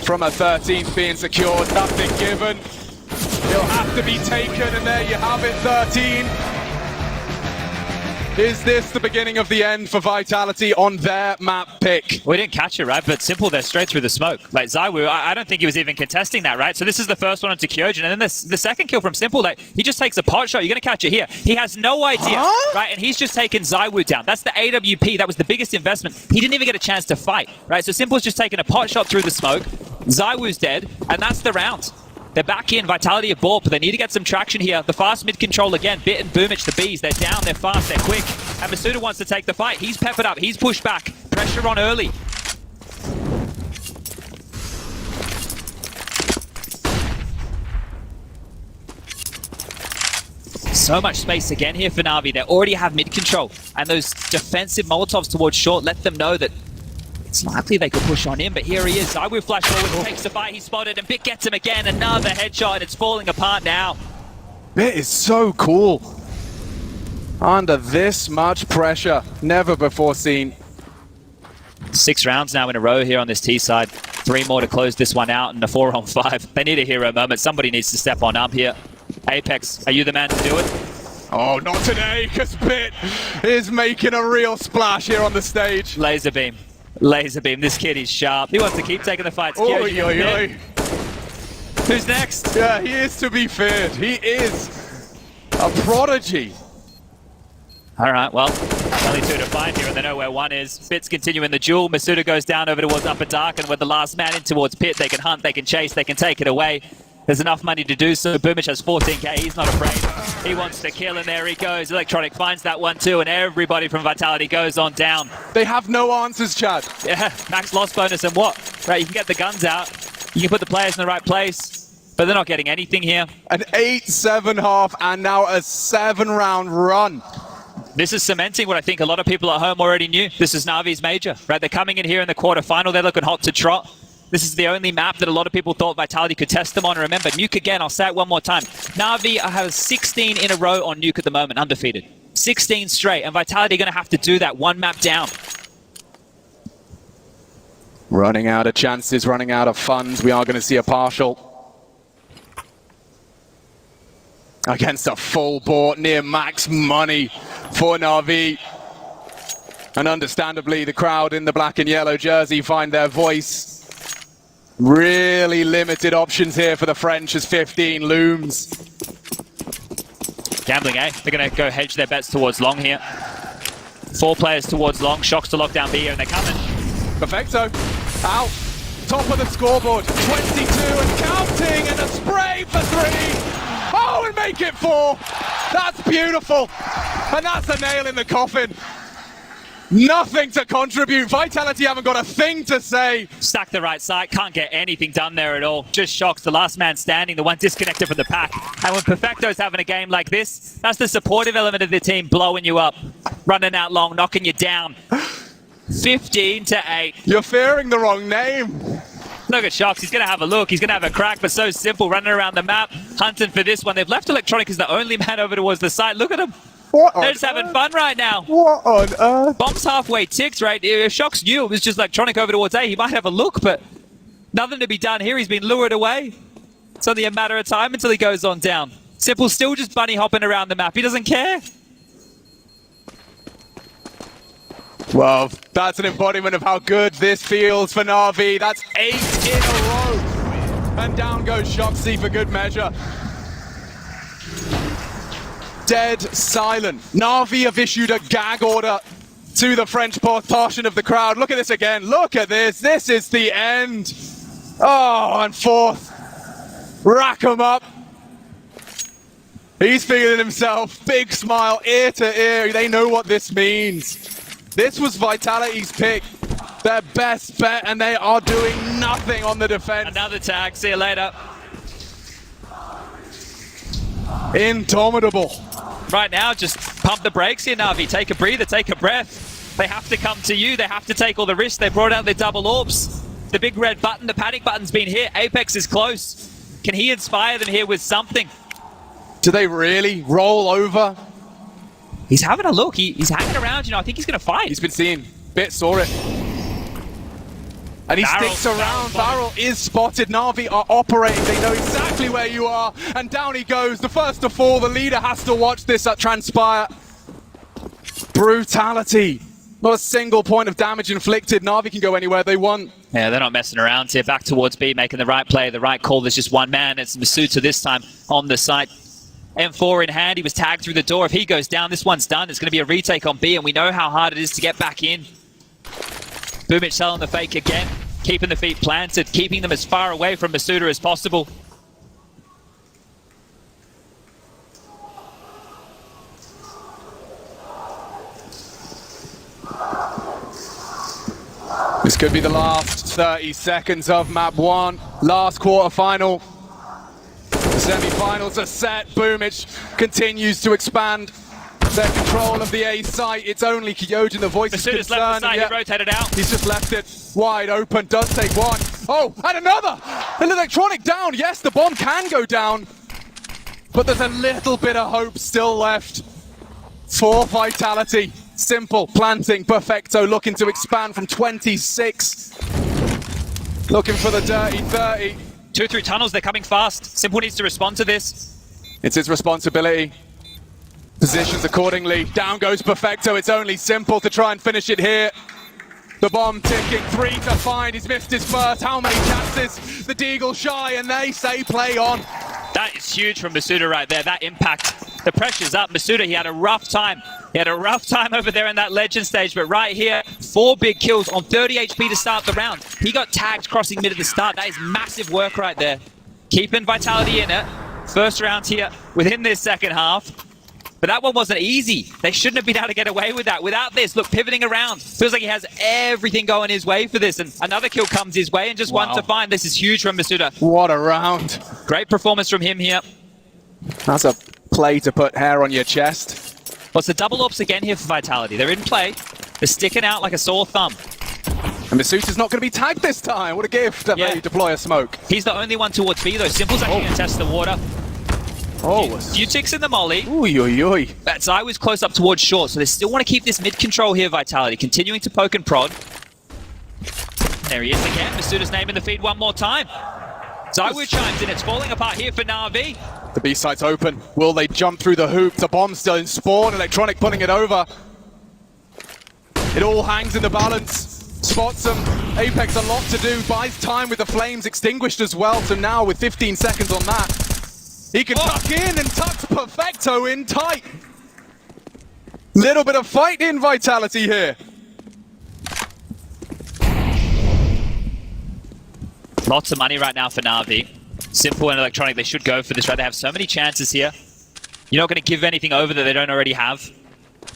from a 13th being secured. Nothing given. He'll have to be taken, and there you have it, 13. Is this the beginning of the end for Vitality on their map pick? We didn't catch it, right? But Simple, they're straight through the smoke. Like Zaiwu, I don't think he was even contesting that, right? So this is the first one onto Kyojin, and then the second kill from Simple, like, he just takes a pot shot. You're going to catch it here. He has no idea, right? And he's just taken Zaiwu down. That's the AWP. That was the biggest investment. He didn't even get a chance to fight, right? So Simple's just taking a pot shot through the smoke. Zaiwu's dead, and that's the round. They're back in. Vitality have bought, but they need to get some traction here. The fast mid control again. Bit and Boomich, the Bs. They're down, they're fast, they're quick. And Masuda wants to take the fight. He's peppered up, he's pushed back. Pressure on early. So much space again here for Navi. They already have mid control. And those defensive Molotovs towards short let them know that it's likely they could push on him, but here he is. Zaiwu flash forward, takes the fight, he's spotted, and Bit gets him again. Another headshot, and it's falling apart now. Bit is so cool. Under this much pressure, never before seen. 6 rounds now in a row here on this T side. 3 more to close this one out, and a 4-on-5. They need a hero moment. Somebody needs to step on up here. Apex, are you the man to do it? Oh, not today, because Bit is making a real splash here on the stage. Laser beam. Laser beam. This kid is sharp. He wants to keep taking the fights. Oi, oi, oi. Who's next? Yeah, he is to be feared. He is a prodigy. All right, well, only 2 to find here, and they know where 1 is. Bit's continuing the duel. Masuda goes down over towards Upper Dark, and with the last man in towards Pit, they can hunt, they can chase, they can take it away. There's enough money to do so. Boomich has 14k, he's not afraid. He wants to kill, and there he goes. Electronic finds that one too, and everybody from Vitality goes on down. They have no answers, Chad. Yeah, max loss bonus and what? Right, you can get the guns out. You can put the players in the right place, but they're not getting anything here. An 8-7 half, and now a 7-round run. This is cementing what I think a lot of people at home already knew. This is Navi's major, right? They're coming in here in the quarterfinal. They're looking hot to trot. This is the only map that a lot of people thought Vitality could test them on. Remember, Nuke again, I'll say it one more time. Navi have 16 in a row on Nuke at the moment, undefeated. 16 straight, and Vitality going to have to do that one map down. Running out of chances, running out of funds. We are going to see a partial. Against a full board, near max money for Navi. And understandably, the crowd in the black and yellow jersey find their voice. Really limited options here for the French as 15 looms. Gambling, eh? They're going to go hedge their bets towards long here. 4 players towards long, Shocks to lock down B here, and they're coming. Perfecto, out, top of the scoreboard, 22 and counting, and a spray for 3. Oh, and make it 4. That's beautiful, and that's a nail in the coffin. Nothing to contribute. Vitality haven't got a thing to say. Stack the right side, can't get anything done there at all. Just Shocks, the last man standing, the one disconnected from the pack. And when Perfecto's having a game like this, that's the supportive element of the team blowing you up, running out long, knocking you down. 15-8. You're fearing the wrong name. Look at Shocks, he's going to have a look, he's going to have a crack, but so simple, running around the map, hunting for this one. They've left Electronic as the only man over towards the side. Look at him. They're just having fun right now. What on earth? Bomb's halfway ticked, right? If Shocks knew it was just Electronic over towards A, he might have a look, but nothing to be done here. He's been lured away. It's only a matter of time until he goes on down. Simple still just bunny hopping around the map. He doesn't care. Well, that's an embodiment of how good this feels for Navi. That's 8 in a row. And down goes Shoxy for good measure. Dead silent. Navi have issued a gag order to the French portion of the crowd. Look at this again. Look at this. This is the end. Oh, and 4th. Rack 'em up. He's feeling himself. Big smile, ear to ear. They know what this means. This was Vitality's pick. Their best bet, and they are doing nothing on the defense. Another tag. See you later. Indomitable. Right now, just pump the brakes here, Navi. Take a breather, take a breath. They have to come to you. They have to take all the risks. They brought out their double orbs. The big red button, the panic button's been hit. Apex is close. Can he inspire them here with something? Do they really roll over? He's having a look. He's hanging around. You know, I think he's going to fight. He's been seeing. Bit saw it. And he sticks around. Barrel is spotted. Navi are operating. They know exactly where you are. And down he goes. The first to fall. The leader has to watch this transpire. Brutality. Not a single point of damage inflicted. Navi can go anywhere they want. Yeah, they're not messing around here. Back towards B, making the right play, the right call. There's just one man. It's Masuta this time on the site. M4 in hand. He was tagged through the door. If he goes down, this one's done. It's going to be a retake on B, and we know how hard it is to get back in. Boomich selling the fake again, keeping the feet planted, keeping them as far away from Masuda as possible. This could be the last 30 seconds of map 1. Last quarterfinal. The semi-finals are set. Boomich continues to expand their control of the A site. It's only Kyojin, the voice Masuda's is concerned. left the side, he rotated out. He's just left it wide open. Does take one. Oh, and another! An electronic down. Yes, the bomb can go down. But there's a little bit of hope still left for Vitality. Simple planting. Perfecto looking to expand from 26. Looking for the dirty 30. 2 through tunnels, they're coming fast. Simple needs to respond to this. It's his responsibility. Positions accordingly. Down goes Perfecto. It's only Simple to try and finish it here. The bomb ticking. 3 to find. He's missed his first. How many chances? The Deagle shy, and they say play on. That is huge from Masuda right there. That impact. The pressure's up. Masuda, he had a rough time. He had a rough time over there in that legend stage, but right here, 4 big kills on 30 HP to start the round. He got tagged crossing mid at the start. That is massive work right there. Keeping Vitality in it. First round here within this second half. But that one wasn't easy. They shouldn't have been able to get away with that. Without this, look, pivoting around. Feels like he has everything going his way for this. And another kill comes his way and just one to find. This is huge from Masuda. What a round. Great performance from him here. That's a play to put hair on your chest. Well, it's the double ops again here for Vitality. They're in play. They're sticking out like a sore thumb. And Masuta's not going to be tagged this time. What a gift that they deploy a smoke. He's the only one towards B, though. Simple's actually going to test the water. Oh, Few ticks in the molly. Ooh, oy. That's I was close up towards short, so they still want to keep this mid control here, Vitality, continuing to poke and prod. There he is again. Masuda's name in the feed one more time. Zaiwu chimes in. It's falling apart here for Navi. The B site's open. Will they jump through the hoop? The bomb still in spawn. Electronic pulling it over. It all hangs in the balance. Spots him. Apex a lot to do. Buys time with the flames extinguished as well. So now with 15 seconds on that, he can tuck in and tucks Perfecto in tight. Little bit of fight in Vitality here. Lots of money right now for Navi. Simple and Electronic, they should go for this, right? They have so many chances here. You're not going to give anything over that they don't already have.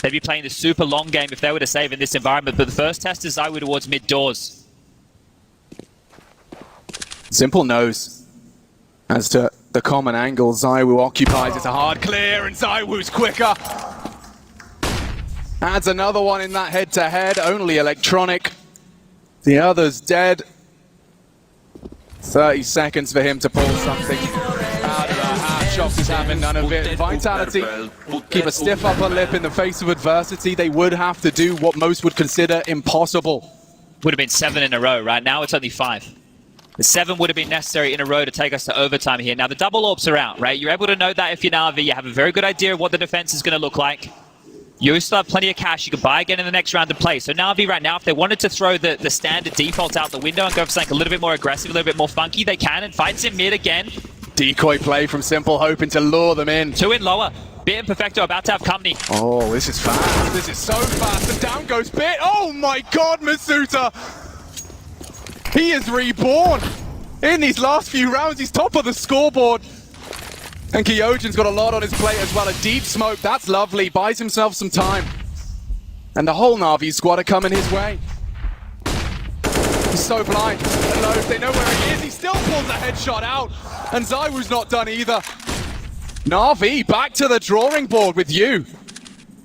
They'd be playing the super long game if they were to save in this environment, but the first test is Zaiwu towards mid doors. Simple knows as to the common angle Zaiwu occupies. It's a hard clear and Zaiwu's quicker. Adds another one in that head-to-head. Only Electronic. The other's dead. 30 seconds for him to pull something out of the hat. Shops is having none of it. Vitality keep a stiff upper lip in the face of adversity. They would have to do what most would consider impossible. Would have been 7 in a row. Right now it's only 5. The 7 would have been necessary in a row to take us to overtime here. Now the double orbs are out, right? You're able to know that if you're Navi, you have a very good idea of what the defense is going to look like. You still have plenty of cash. You can buy again in the next round to play. So Navi right now, if they wanted to throw the standard default out the window and go for something a little bit more aggressive, a little bit more funky, they can, and fights in mid again. Decoy play from Simple, hoping to lure them in. 2 in lower. Bit and Perfecto about to have company. Oh, this is fast. This is so fast. And down goes Bit. Oh my god, Masuda! He is reborn. In these last few rounds, he's top of the scoreboard. And Kyojin's got a lot on his plate as well. A deep smoke, that's lovely. Buys himself some time. And the whole Navi squad are coming his way. He's so blind. Hello, they know where he is. He still pulls a headshot out. And Zaiwu's not done either. Navi, back to the drawing board with you.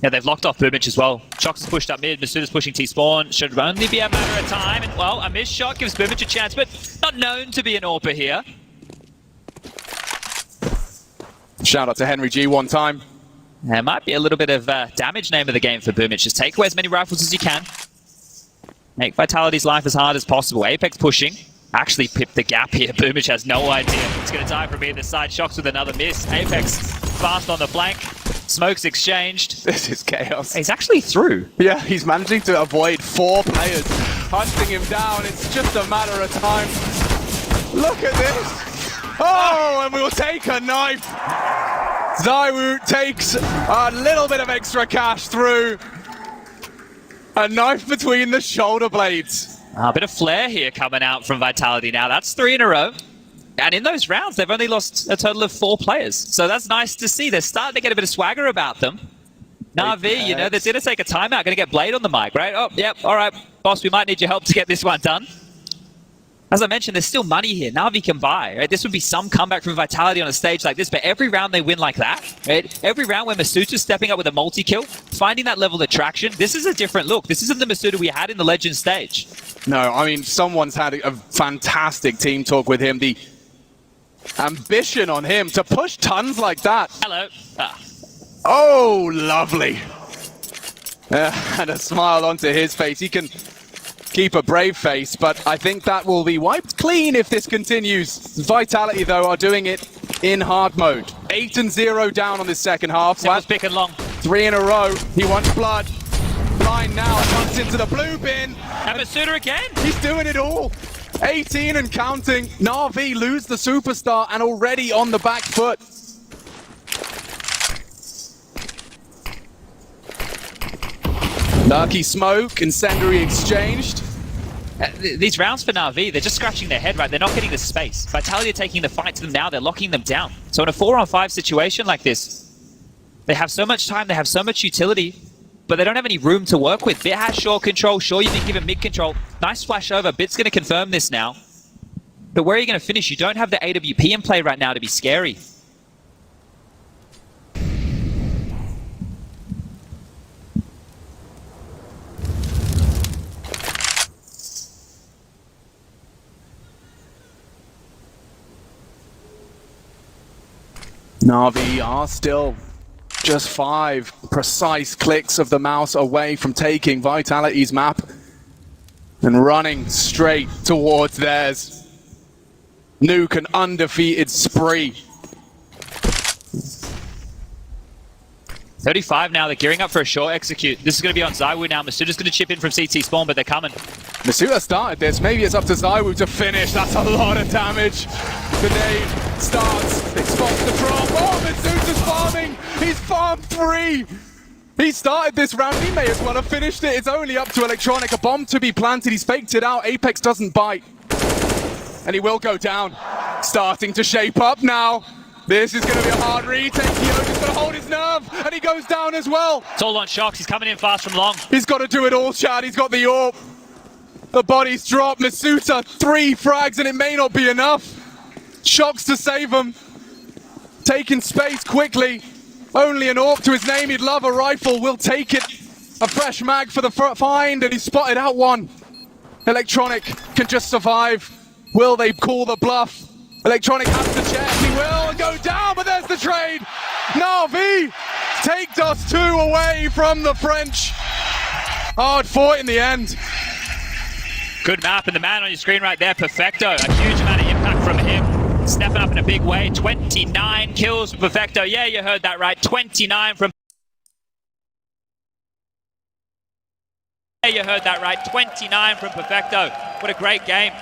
Yeah, they've locked off Boomich as well. Shox is pushed up mid. Masuda's pushing T-spawn. Should only be a matter of time. And, well, a missed shot gives Boomich a chance, but not known to be an AWPer here. Shout out to Henry G one time. There might be a little bit of damage name of the game for Boomich. Just take away as many rifles as you can. Make Vitality's life as hard as possible. Apex pushing. Actually pipped the gap here. Boomich has no idea. He's going to die from either side. Shox with another miss. Apex fast on the flank. Smokes exchanged. This is chaos. He's actually through. Yeah, he's managing to avoid 4 players. Hunting him down. It's just a matter of time. Look at this. Oh, and we'll take a knife. Zaiwu takes a little bit of extra cash through. A knife between the shoulder blades. A bit of flair here coming out from Vitality now. That's 3 in a row. And in those rounds, they've only lost a total of 4 players. So that's nice to see. They're starting to get a bit of swagger about them. Navi, you know, they're going to take a timeout. Going to get Blade on the mic, right? Oh, yep. All right, boss, we might need your help to get this one done. As I mentioned, there's still money here. Navi can buy, right? This would be some comeback from Vitality on a stage like this, but every round they win like that, right? Every round where Masuda's stepping up with a multi-kill, finding that level of traction, this is a different look. This isn't the Masuda we had in the Legends stage. No, I mean, someone's had a fantastic team talk with him. The ambition on him to push tons like that. Hello. Oh, lovely. And a smile onto his face. He can keep a brave face, but I think that will be wiped clean if this continues. Vitality, though, are doing it in hard mode. 8-0 down on this second half. Simple's picking long. 3 in a row. He wants blood. Blind now, runs into the blue bin. And Masuda again. He's doing it all. 18 and counting. Navi lose the superstar and already on the back foot. Lucky smoke, incendiary exchanged. These rounds for Navi, they're just scratching their head, right? They're not getting the space. Vitality are taking the fight to them now. They're locking them down. So in a 4-on-5 situation like this, they have so much time, they have so much utility, but they don't have any room to work with. Bit has short control. Sure, you've been given mid control. Nice flash over. Bit's going to confirm this now. But where are you going to finish? You don't have the AWP in play right now to be scary. Navi are still just 5 precise clicks of the mouse away from taking Vitality's map and running straight towards theirs. Nuke an undefeated spree. 35 now, they're gearing up for a short execute. This is going to be on Zywoo now. Masuda's going to chip in from CT spawn, but they're coming. Masuda started this. Maybe it's up to Zywoo to finish. That's a lot of damage. The nade starts. It spots the drop. Oh, Masuda's farming. He's farmed 3. He started this round. He may as well have finished it. It's only up to Electronic. A bomb to be planted. He's faked it out. Apex doesn't bite. And he will go down. Starting to shape up now. This is going to be a hard retake. Kyoji's going to hold his nerve, and he goes down as well. It's all on Shocks. He's coming in fast from long. He's got to do it all, Chad. He's got the AWP. The body's dropped. Masuda, 3 frags, and it may not be enough. Shocks to save him. Taking space quickly. Only an AWP to his name. He'd love a rifle. We'll take it. A fresh mag for the find, and he spotted out one. Electronic can just survive. Will they call the bluff? Electronic has to check. He will go down, but there's the trade. Navi take Dust 2 away from the French. Hard fought in the end. Good map, and the man on your screen right there, Perfecto. A huge amount of impact from him. Stepping up in a big way. 29 kills from Perfecto. Yeah, you heard that right. 29 from... Yeah, you heard that right. 29 from Perfecto. What a great game.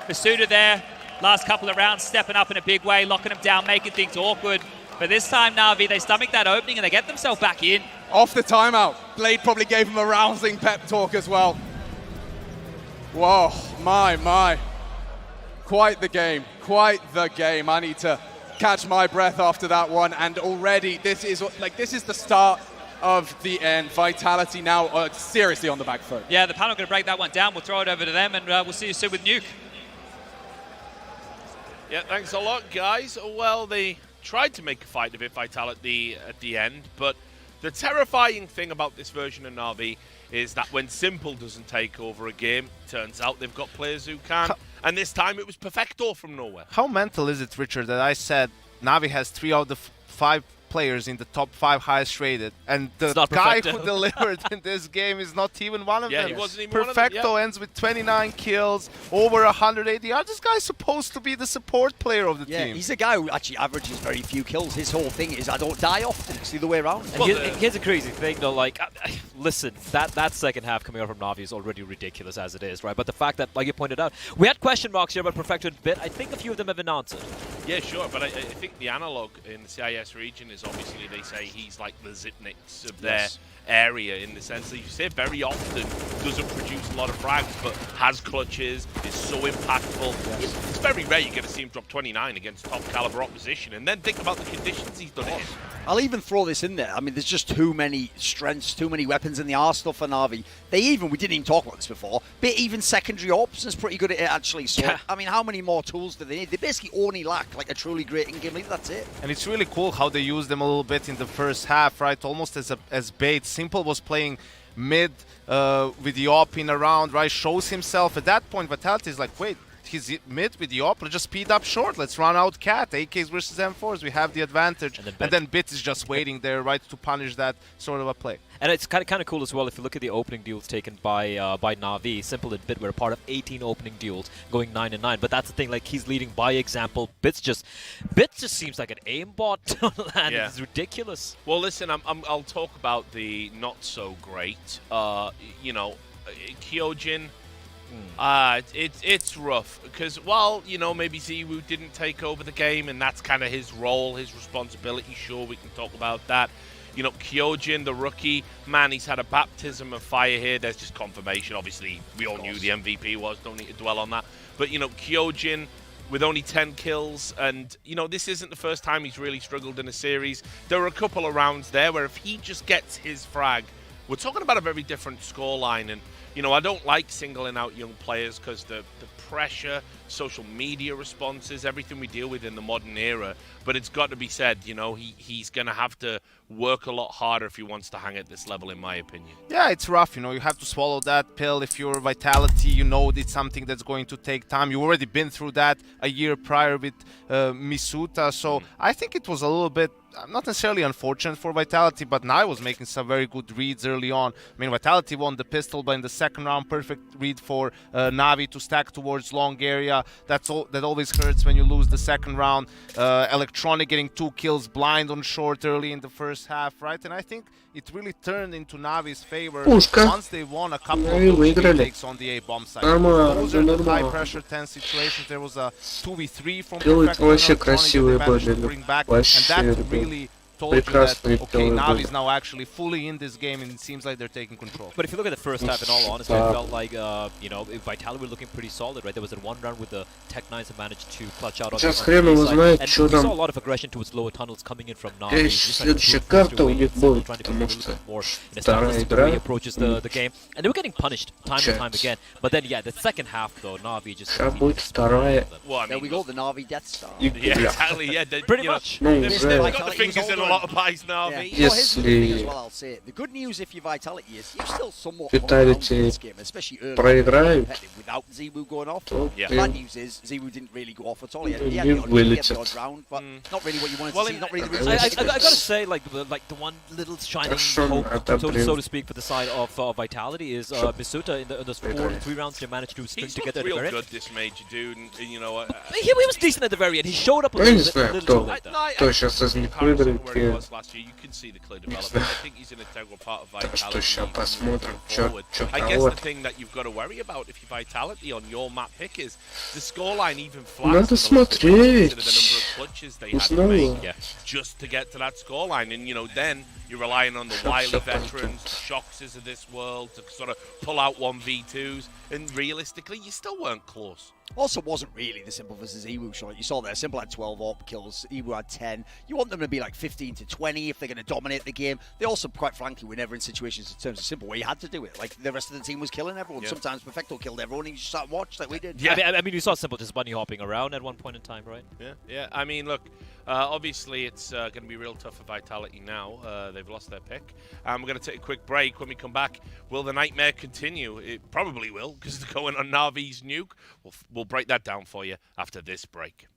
Masuda there. Last couple of rounds, stepping up in a big way, locking them down, making things awkward. But this time, Navi, they stomach that opening and they get themselves back in. Off the timeout, Blade probably gave him a rousing pep talk as well. Whoa, my. Quite the game, quite the game. I need to catch my breath after that one. And already, this is the start of the end. Vitality now seriously on the back foot. Yeah, the panel going to break that one down. We'll throw it over to them, and we'll see you soon with Nuke. Yeah, thanks a lot, guys. Well, they tried to make a fight of it, Vitality, at the end, but the terrifying thing about this version of Navi is that when Simple doesn't take over a game, turns out they've got players who can, and this time it was Perfecto from nowhere. How mental is it, Richard, that I said Navi has 3 out of 5 players in the top 5 highest rated, and the guy who delivered in this game is not even one of them. He wasn't even Perfecto one of them, ends with 29 kills, over 100 ADR. This guy's supposed to be the support player of the team. Yeah, he's a guy who actually averages very few kills. His whole thing is I don't die often. It's the other way around. And here's a crazy thing, though. Like, listen, that second half coming out from Navi is already ridiculous as it is, right? But the fact that, like you pointed out, we had question marks here about Perfecto and Bit. I think a few of them have been answered. Yeah, sure, but I think the analog in the CIS region is obviously they say he's like the Zipniks of their area, in the sense that you say very often doesn't produce a lot of frags, but has clutches, is so impactful. It's very rare you're going to see him drop 29 against top caliber opposition, and then think about the conditions he's done it in. I'll even throw this in there. I mean, there's just too many strengths, too many weapons in the arsenal for Navi. We didn't even talk about this before, but even secondary ops is pretty good at it, actually. So, I mean, how many more tools do they need? They basically only lack like a truly great in-game lead, that's it. And it's really cool how they used them a little bit in the first half, right? Almost as bait. Simple was playing mid with the op in around, right? Shows himself. At that point, Vitality is like, wait, he's mid with the op, let's just speed up short. Let's run out Cat. AKs versus M4s, we have the advantage. And then Bit is just waiting there, right, to punish that sort of a play. And it's kind of cool as well if you look at the opening duels taken by Navi. Simple and Bit were a part of 18 opening duels, going 9-9. But that's the thing, like, he's leading by example. Bit just seems like an aimbot to land. It's ridiculous. Well, listen, I'll talk about the not so great. You know, Kyojin. It's rough because while, you know, maybe Zywoo didn't take over the game and that's kind of his role, his responsibility, sure, we can talk about that. You know, Kyojin, the rookie, man, he's had a baptism of fire here. There's just confirmation. Obviously, we all knew the MVP was. Don't need to dwell on that. But, you know, Kyojin with only 10 kills, and, you know, this isn't the first time he's really struggled in a series. There were a couple of rounds there where if he just gets his frag, we're talking about a very different scoreline. And you know, I don't like singling out young players because the pressure, social media responses, everything we deal with in the modern era. But it's got to be said, you know, he's going to have to work a lot harder if he wants to hang at this level, in my opinion. Yeah, it's rough, you know, you have to swallow that pill. If you're Vitality, you know it's something that's going to take time. You've already been through that a year prior with Misuta, so I think it was a little bit, not necessarily unfortunate for Vitality, but Navi was making some very good reads early on. I mean, Vitality won the pistol, but in the second round, perfect read for Navi to stack towards long area. That always hurts when you lose the second round. Electronic getting 2 kills blind on short early in the first half, right? And I think it really turned into Navi's favor Пушка. once they won a couple Ну и of those выиграли. takes on the A bomb side. Нормально, Those are the high нормально. pressure tense situations. There was a 2v3 from Пилы Perfect вообще Electronic that they красивые managed to были. bring back, and Вообще, that ребят. really told you that, Прекрасные okay, пилы Navi были. is now actually fully in this game, and it seems like they're taking control. But if you look at the first half, in all honesty, it felt like, you know, Vitality were looking pretty solid, right? There was that one round with the Tech-9s that managed to clutch out on Сейчас the хрен B его side. знает, And что we saw a там. lot of aggression towards lower tunnels coming in from Navi. Здесь Just like следующая brute карта у away, них so будет, trying to be a потому little что bit more вторая established the way he игра. approaches the game. And they were getting punished time and time Chance. again. But then, yeah, the second half, though, Navi just... Сейчас completely будет вторая Well, I There mean, we go, the Navi Death Star. yeah, игра. exactly. Yeah, Pretty you know, much. Ну, they've уже got the fingers in a lot of pies now. Yeah. mate. You know, here's the good thing as Если well, I'll say. The good news if you're Vitality is you're still somewhat Vitality in this game, especially early проиграют, without Zebu going off. то Yeah. The bad news is Zebu didn't really go off at all. He had the Не odd, he had the вылетит. odd round, but not really what you wanted Well, to see. in- Not really the I realistic gotta say, like the one little shining Хорошо, hope, одобрил. so to speak, for the side of Vitality is Misuta in those three rounds they managed to string He's together looked at the real very good, this major dude, and you know, He was decent at the very end. He showed up a Я не little знаю, bit кто, too late. though. кто сейчас из них comparison выиграет. to where he Я- was last year, you can see the clear development. знаю. I think he's an integral part of Так что Vitality. сейчас moving посмотрим, что forward. I guess кого. the thing that you've got to worry about if you're Vitality on your map pick is the scoreline even flags. Надо смотреть. The number of clutches they had to Снова. make Yeah. just to get to that scoreline, and you know then you're relying on the wily veterans, the Shoxes of this world to sort of pull out 1v2s, and realistically, you still weren't close. Also wasn't really the Simple versus Ewu shot. You saw there, Simple had 12 AWP kills, Ewu had 10. You want them to be like 15 to 20 if they're going to dominate the game. They also, quite frankly, were never in situations in terms of Simple where you had to do it. Like the rest of the team was killing everyone. Yeah. Sometimes Perfecto killed everyone and you just sat and watched like we did. Yeah, I mean, you saw Simple just bunny hopping around at one point in time, right? Yeah. I mean, look, obviously it's going to be real tough for Vitality now. They've lost their pick. We're going to take a quick break. When we come back, will the nightmare continue? It probably will, because they're going on Navi's nuke. We'll break that down for you after this break.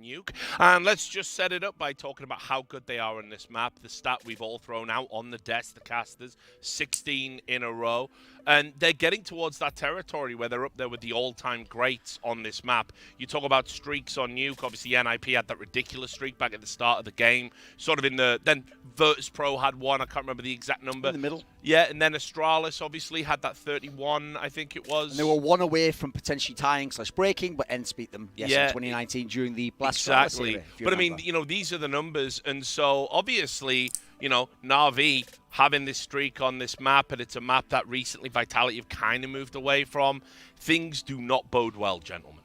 Nuke. And let's just set it up by talking about how good they are on this map. The stat we've all thrown out on the desk, the casters, 16 in a row. And they're getting towards that territory where they're up there with the all-time greats on this map. You talk about streaks on Nuke. Obviously, NIP had that ridiculous streak back at the start of the game. Sort of in the... Then Virtus Pro had one. I can't remember the exact number. In the middle. Yeah, and then Astralis obviously had that 31, I think it was. And they were one away from potentially tying/breaking, but ence beat them, yes, in 2019 during the Blast Exactly. era, But I mean, you know, these are the numbers. And so obviously, you know, Navi having this streak on this map, and it's a map that recently Vitality have kind of moved away from. Things do not bode well, gentlemen.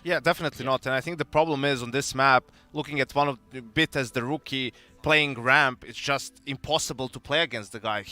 Yeah, definitely not. And I think the problem is on this map, looking at one of the bit as the rookie playing ramp, it's just impossible to play against the guy.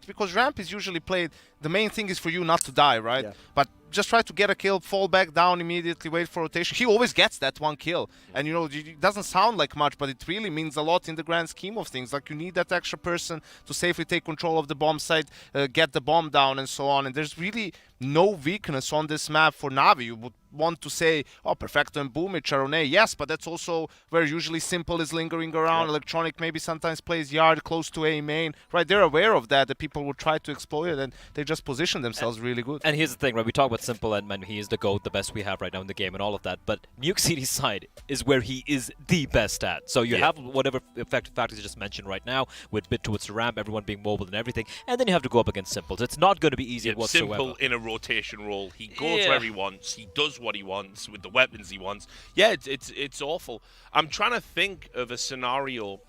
Because ramp is usually played, the main thing is for you not to die, right? Yeah. But just try to get a kill, fall back down immediately, wait for rotation. He always gets that one kill. And, you know, it doesn't sound like much, but it really means a lot in the grand scheme of things. Like, you need that extra person to safely take control of the bomb site, get the bomb down, and so on. And there's really no weakness on this map for Navi. You would want to say, oh, Perfecto and Boomich are on A. Yes, but that's also where usually Simple is lingering around. Yeah. Electronic maybe sometimes plays Yard close to A main. Right, they're aware of that people will try to exploit it, and they just position themselves really good. And here's the thing, right? We talk about Simple, and man, he is the GOAT, the best we have right now in the game and all of that. But Nuke City's side is where he is the best at. So you have whatever factors you just mentioned right now, with bit towards the ramp, everyone being mobile and everything. And then you have to go up against Simple. So it's not going to be easy whatsoever. Simple in a rotation role. He goes where he wants. He does what he wants with the weapons he wants. Yeah, it's awful. I'm trying to think of a scenario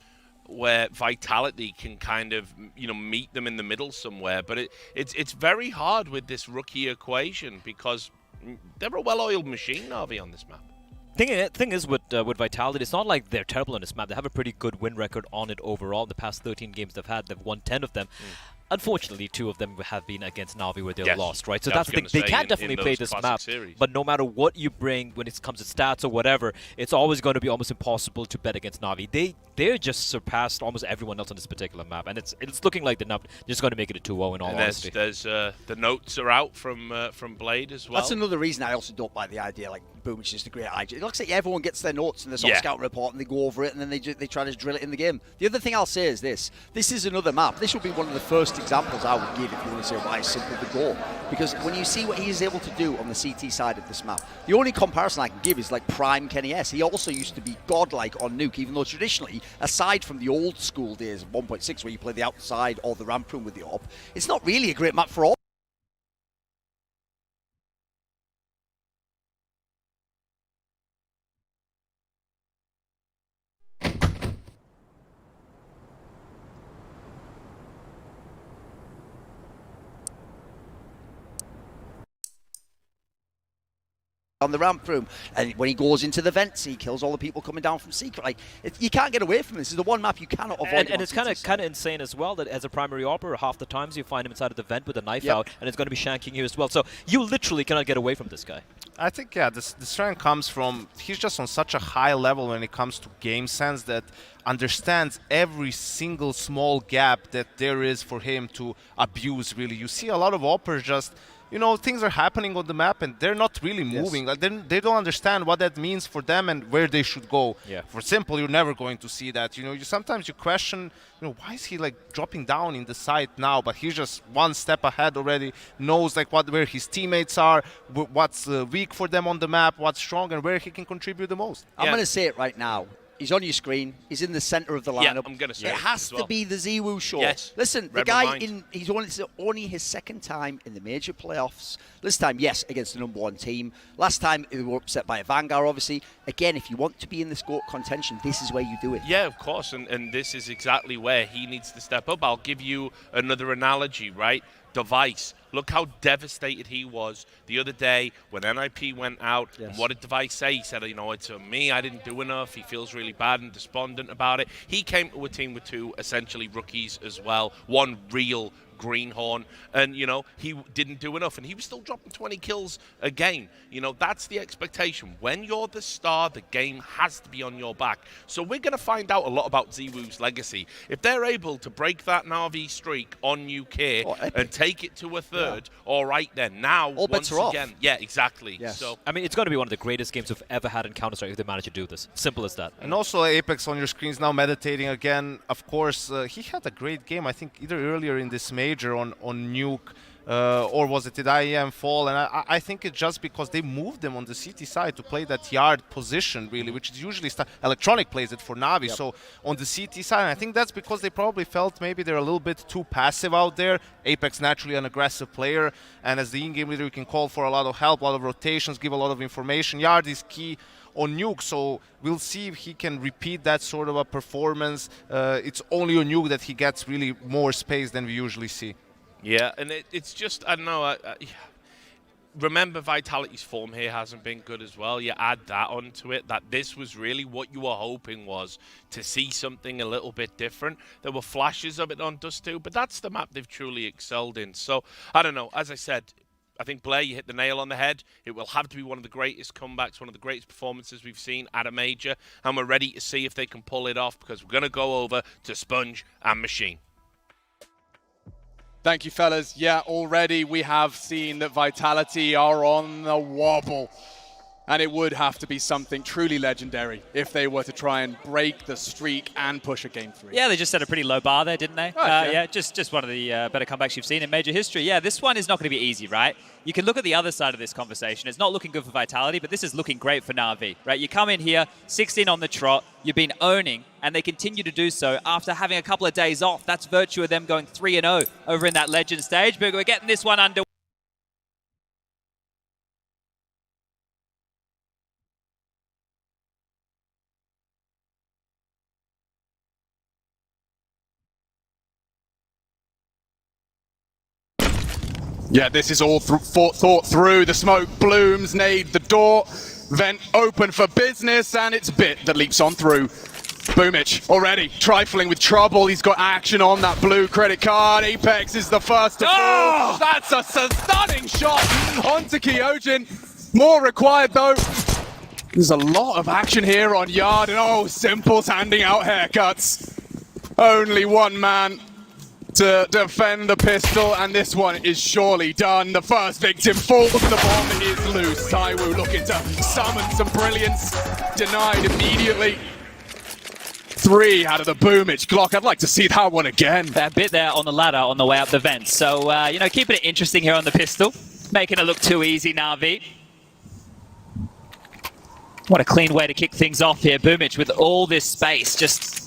where Vitality can kind of, you know, meet them in the middle somewhere, but it's very hard with this rookie equation because they're a well-oiled machine, Navi, on this map. Thing is with Vitality, it's not like they're terrible on this map. They have a pretty good win record on it overall. In the past 13 games they've had, they've won 10 of them. Unfortunately, 2 of them have been against Navi where they're lost, right? So that's the thing. They can definitely play this map, but no matter what you bring when it comes to stats or whatever, it's always going to be almost impossible to bet against Navi. They're just surpassed almost everyone else on this particular map, and it's looking like they're just going to make it a 2-0 in all honesty. There's the notes are out from Blade as well. That's another reason I also don't like the idea, like, Boom is just a great idea. It looks like everyone gets their notes in the scout report and they go over it and then they try to drill it in the game. The other thing I'll say is this is another map. This will be one of the first examples I would give if you want to say why it's simple to go. Because when you see what he is able to do on the CT side of this map, the only comparison I can give is like prime Kenny S. He also used to be godlike on Nuke, even though traditionally, aside from the old school days of 1.6 where you play the outside or the ramp room with the AWP, it's not really a great map for AWP. On the ramp room, and when he goes into the vents, he kills all the people coming down from secret. Like, you can't get away from this. This is the one map you cannot avoid. And it's kind of insane as well that as a primary AWper, half the times you find him inside of the vent with a knife out, and it's going to be shanking you as well. So you literally cannot get away from this guy. I think, yeah, the strength comes from, he's just on such a high level when it comes to game sense that understands every single small gap that there is for him to abuse, really. You see a lot of AWpers just, you know, things are happening on the map and they're not really moving. Like, they don't understand what that means for them and where they should go. For Simple, you're never going to see that. You know, sometimes you question, you know, why is he like dropping down in the site now? But he's just one step ahead already, knows like where his teammates are, what's weak for them on the map, what's strong, and where he can contribute the most. I'm going to say it right now. He's on your screen. He's in the center of the lineup. Yeah, I'm going to say it has to be the ZywOo show. Yes. Listen, the guy he's only his second time in the major playoffs. This time, yes, against the #1 team. Last time they were upset by a Vanguard, obviously. Again, if you want to be in this GOAT contention, this is where you do it. Yeah, of course, and this is exactly where he needs to step up. I'll give you another analogy, right? Device. Look how devastated he was the other day when NIP went out. And what did Device say? He said, you know, it's me, I didn't do enough. He feels really bad and despondent about it. He came to a team with 2 essentially rookies as well. One real greenhorn, and you know he didn't do enough, and he was still dropping 20 kills a game. You know, that's the expectation. When you're the star, the game has to be on your back. So we're going to find out a lot about ZywOo's legacy. If they're able to break that navi streak on UK and take it to a third, all right then. Now all bets are again, off. yeah, exactly. Yes. So I mean, it's got to be one of the greatest games we've ever had in Counter-Strike if they manage to do this. Simple as that. And also Apex on your screens now meditating again. Of course, he had a great game, I think, either earlier in this major on Nuke, or was it at IEM Fall? And I think it's just because they moved them on the CT side to play that yard position, really, which is usually Electronic plays it for Navi. So on the CT side, I think that's because they probably felt maybe they're a little bit too passive out there. Apex naturally an aggressive player, and as the in-game leader, you can call for a lot of help, a lot of rotations, give a lot of information. Yard is key on Nuke, so we'll see if he can repeat that sort of a performance. It's only on Nuke that he gets really more space than we usually see. yeah, and it's just, I don't know, remember Vitality's form here hasn't been good as well. You add that onto it, that this was really what you were hoping was to see something a little bit different. There were flashes of it on Dust 2, but that's the map they've truly excelled in. So, I don't know, as I said, I think, Blair, you hit the nail on the head. It will have to be one of the greatest comebacks, one of the greatest performances we've seen at a major, and we're ready to see if they can pull it off, because we're going to go over to Sponge and Machine. Thank you, fellas. Yeah, already we have seen that Vitality are on the wobble. And it would have to be something truly legendary if they were to try and break the streak and push a game 3. Yeah, they just set a pretty low bar there, didn't they? Right, yeah, just one of the better comebacks you've seen in major history. Yeah, this one is not going to be easy, right? You can look at the other side of this conversation. It's not looking good for Vitality, but this is looking great for Navi, right? You come in here, 16 on the trot, you've been owning, and they continue to do so after having a couple of days off. That's virtue of them going 3-0 over in that Legend stage, but we're getting this one under. Yeah, this is all thought through. The smoke blooms, nade the door, vent open for business, and it's Bit that leaps on through. Boomich already trifling with trouble. He's got action on that blue credit card. Apex is the first to fall. That's a stunning shot onto Kyojin. More required though. There's a lot of action here on Yard, and oh, Simple's handing out haircuts. Only one man to defend the pistol, and this one is surely done. The first victim falls, the bomb is loose. ZywOo looking to summon some brilliance, denied immediately. 3 out of the Boomich Glock. I'd like to see that one again. That bit there on the ladder on the way up the vents. So, you know, keeping it interesting here on the pistol. Making it look too easy, Navi. What a clean way to kick things off here. Boomich with all this space. Just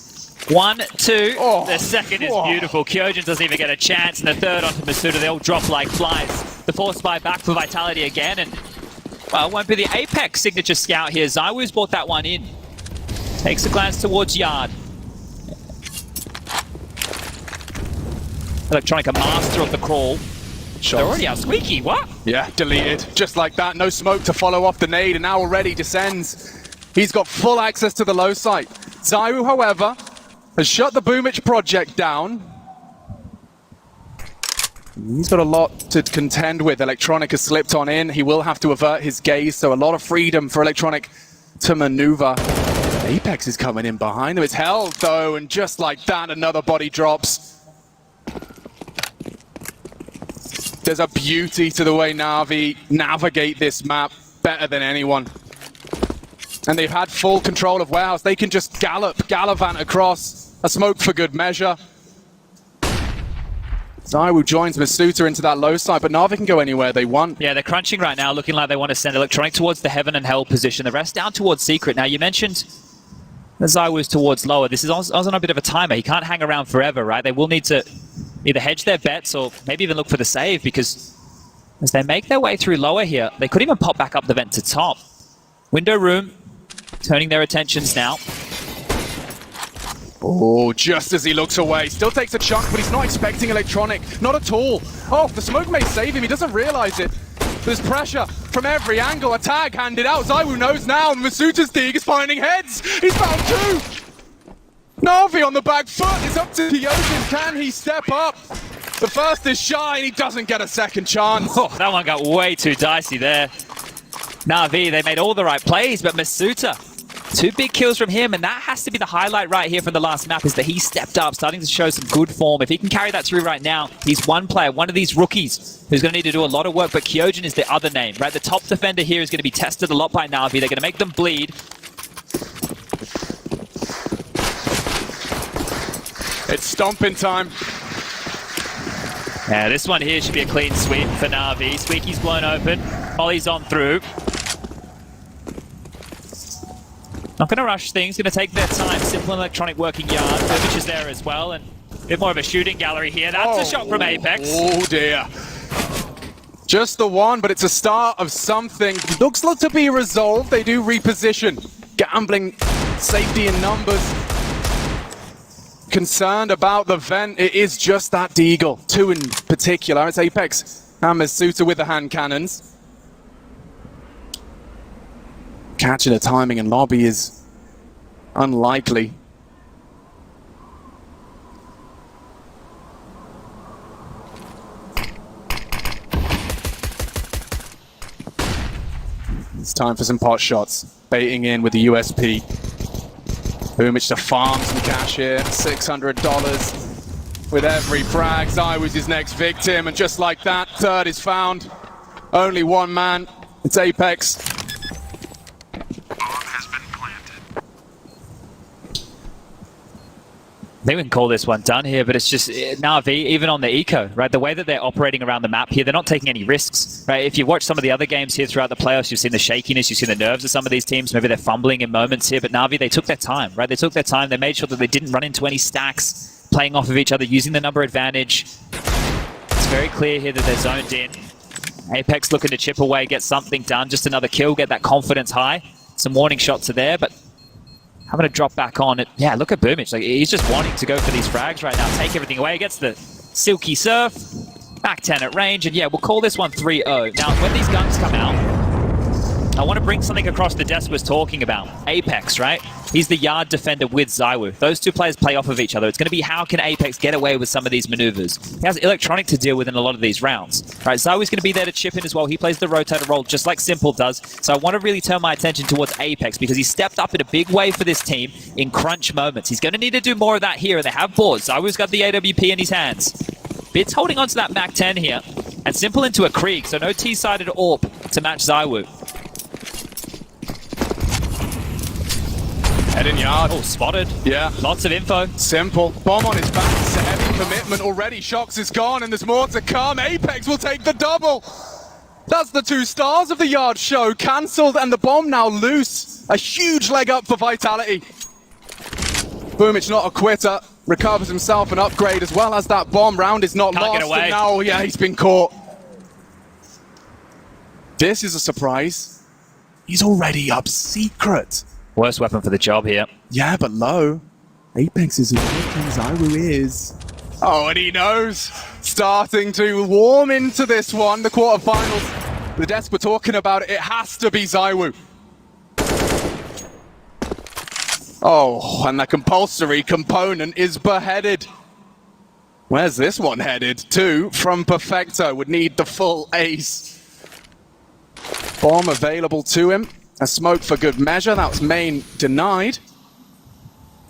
1, 2. Oh, the second is beautiful. Kyojin doesn't even get a chance. And the third onto Masuda. They all drop like flies. The force buy back for Vitality again. And, well, it won't be the Apex signature scout here. ZywOo's brought that one in. Takes a glance towards Yard. Electronic, a master of the crawl. They're already out squeaky, what? Yeah, deleted. Just like that, no smoke to follow off the nade, and now already descends. He's got full access to the low site. ZywOo, however, has shut the Boomich project down. He's got a lot to contend with. Electronic has slipped on in. He will have to avert his gaze, so a lot of freedom for Electronic to maneuver. Apex is coming in behind them. It's held, though, and just like that, another body drops. There's a beauty to the way Navi navigate this map better than anyone. And they've had full control of Warehouse. They can just gallivant across, a smoke for good measure. ZywOo joins Masuda into that low side, but Navi can go anywhere they want. Yeah, they're crunching right now, looking like they want to send Electronic towards the Heaven and Hell position. The rest down towards Secret. Now, you mentioned the ZywOo's towards lower. This is also on a bit of a timer. He can't hang around forever, right? They will need to either hedge their bets or maybe even look for the save, because as they make their way through lower here, they could even pop back up the vent to top. Window room, turning their attentions now. Oh, just as he looks away, still takes a chunk, but he's not expecting Electronic, not at all. Oh, the smoke may save him, he doesn't realize it. There's pressure from every angle, a tag handed out. ZywOo knows now, and Masuda's dig is finding heads. He's found 2. Navi on the back foot, it's up to Kyojin, can he step up? The first is shy, and he doesn't get a second chance. Oh, that one got way too dicey there. Navi, they made all the right plays, but Masuta, 2 big kills from him, and that has to be the highlight right here from the last map, is that he stepped up, starting to show some good form. If he can carry that through right now, he's one player, one of these rookies who's going to need to do a lot of work, but Kyojin is the other name, right? The top defender here is going to be tested a lot by Navi. They're going to make them bleed. It's stomping time. Yeah, this one here should be a clean sweep for Navi. Squeaky's blown open. Molly's on through. Not going to rush things, going to take their time. Simple electronic working yard. Burbage is there as well, and a bit more of a shooting gallery here. That's a shot from Apex. Oh dear. Just the one, but it's a start of something. Looks to be resolved. They do reposition. Gambling, safety in numbers. Concerned about the vent. It is just that Deagle. 2 in particular. It's Apex and Masuta with the hand cannons. Catching the timing and lobby is unlikely. It's time for some pot shots. Baiting in with the USP. Boomich to farm some cash here. $600 with every frag. Zai was his next victim, and just like that, third is found. Only one man. It's Apex. I think we can call this one done here, but it's just Navi, even on the eco, right? The way that they're operating around the map here, they're not taking any risks, right? If you watch some of the other games here throughout the playoffs, you've seen the shakiness, you've seen the nerves of some of these teams. Maybe they're fumbling in moments here, but Navi, they took their time, right? They took their time. They made sure that they didn't run into any stacks, playing off of each other, using the number advantage. It's very clear here that they're zoned in. Apex looking to chip away, get something done, just another kill, get that confidence high. Some warning shots are there, but I'm going to drop back on it. Yeah, look at Boomich. Like, he's just wanting to go for these frags right now. Take everything away. Gets the silky surf. Back 10 at range. And yeah, we'll call this one 3-0. Now, when these guns come out, I want to bring something across the desk was talking about. Apex, right? He's the yard defender with Zaiwu. Those two players play off of each other. It's going to be how can Apex get away with some of these maneuvers. He has electronic to deal with in a lot of these rounds. Right, Zaiwu's going to be there to chip in as well. He plays the rotator role just like Simple does. So I want to really turn my attention towards Apex because he stepped up in a big way for this team in crunch moments. He's going to need to do more of that here, and they have boards. Zaiwu's got the AWP in his hands. Bits holding on to that Mac 10 here, and Simple into a Krieg, so no T-sided AWP to match Zaiwu. Head in yard. Oh, spotted. Yeah. Lots of info. Simple. Bomb on his back. It's a heavy commitment already. Shox is gone, and there's more to come. Apex will take the double. That's the 2 stars of the yard show. Cancelled, and the bomb now loose. A huge leg up for Vitality. Boomich not a quitter. Recovers himself an upgrade as well as that bomb. Round is not Can't lost. get away. And now, yeah, he's been caught. This is a surprise. He's already up secret. Worst weapon for the job here. Yeah, but low. Apex is as quick as Zaiwu is. Oh, and he knows. Starting to warm into this one, the quarterfinals. The desk were talking about it. It has to be Zaiwu. Oh, and the compulsory component is beheaded. Where's this one headed to? From Perfecto. Would need the full ace. Bomb available to him. A smoke for good measure. That was main denied.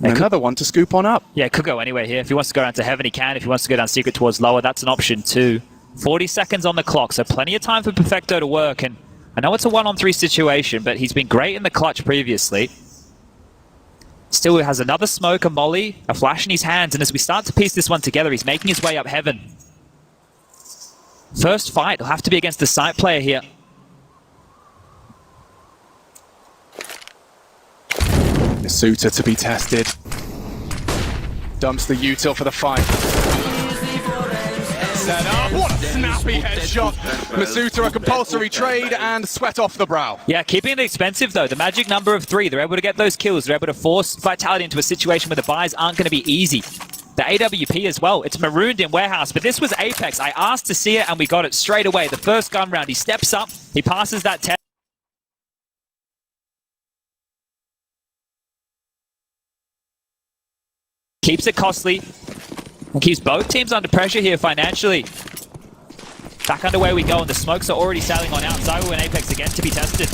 And another one to scoop on up. Yeah, it could go anywhere here. If he wants to go down to heaven, he can. If he wants to go down secret towards lower, that's an option too. 40 seconds on the clock, so plenty of time for Perfecto to work. And I know it's a 1-on-3 situation, but he's been great in the clutch previously. Still has another smoke, a molly, a flash in his hands. And as we start to piece this one together, he's making his way up heaven. First fight will have to be against the site player here. Masuta to be tested. Dumps the util for the fight. Set up. What a snappy headshot. Masuta a compulsory trade and sweat off the brow. Yeah, keeping it expensive though. The magic number of 3. They're able to get those kills. They're able to force Vitality into a situation where the buys aren't going to be easy. The AWP as well. It's marooned in warehouse, but this was Apex. I asked to see it and we got it straight away. The first gun round. He steps up. He passes that test. Keeps it costly. It keeps both teams under pressure here financially. Back underway we go, and the smokes are already sailing on out. Zywo and Apex again to be tested.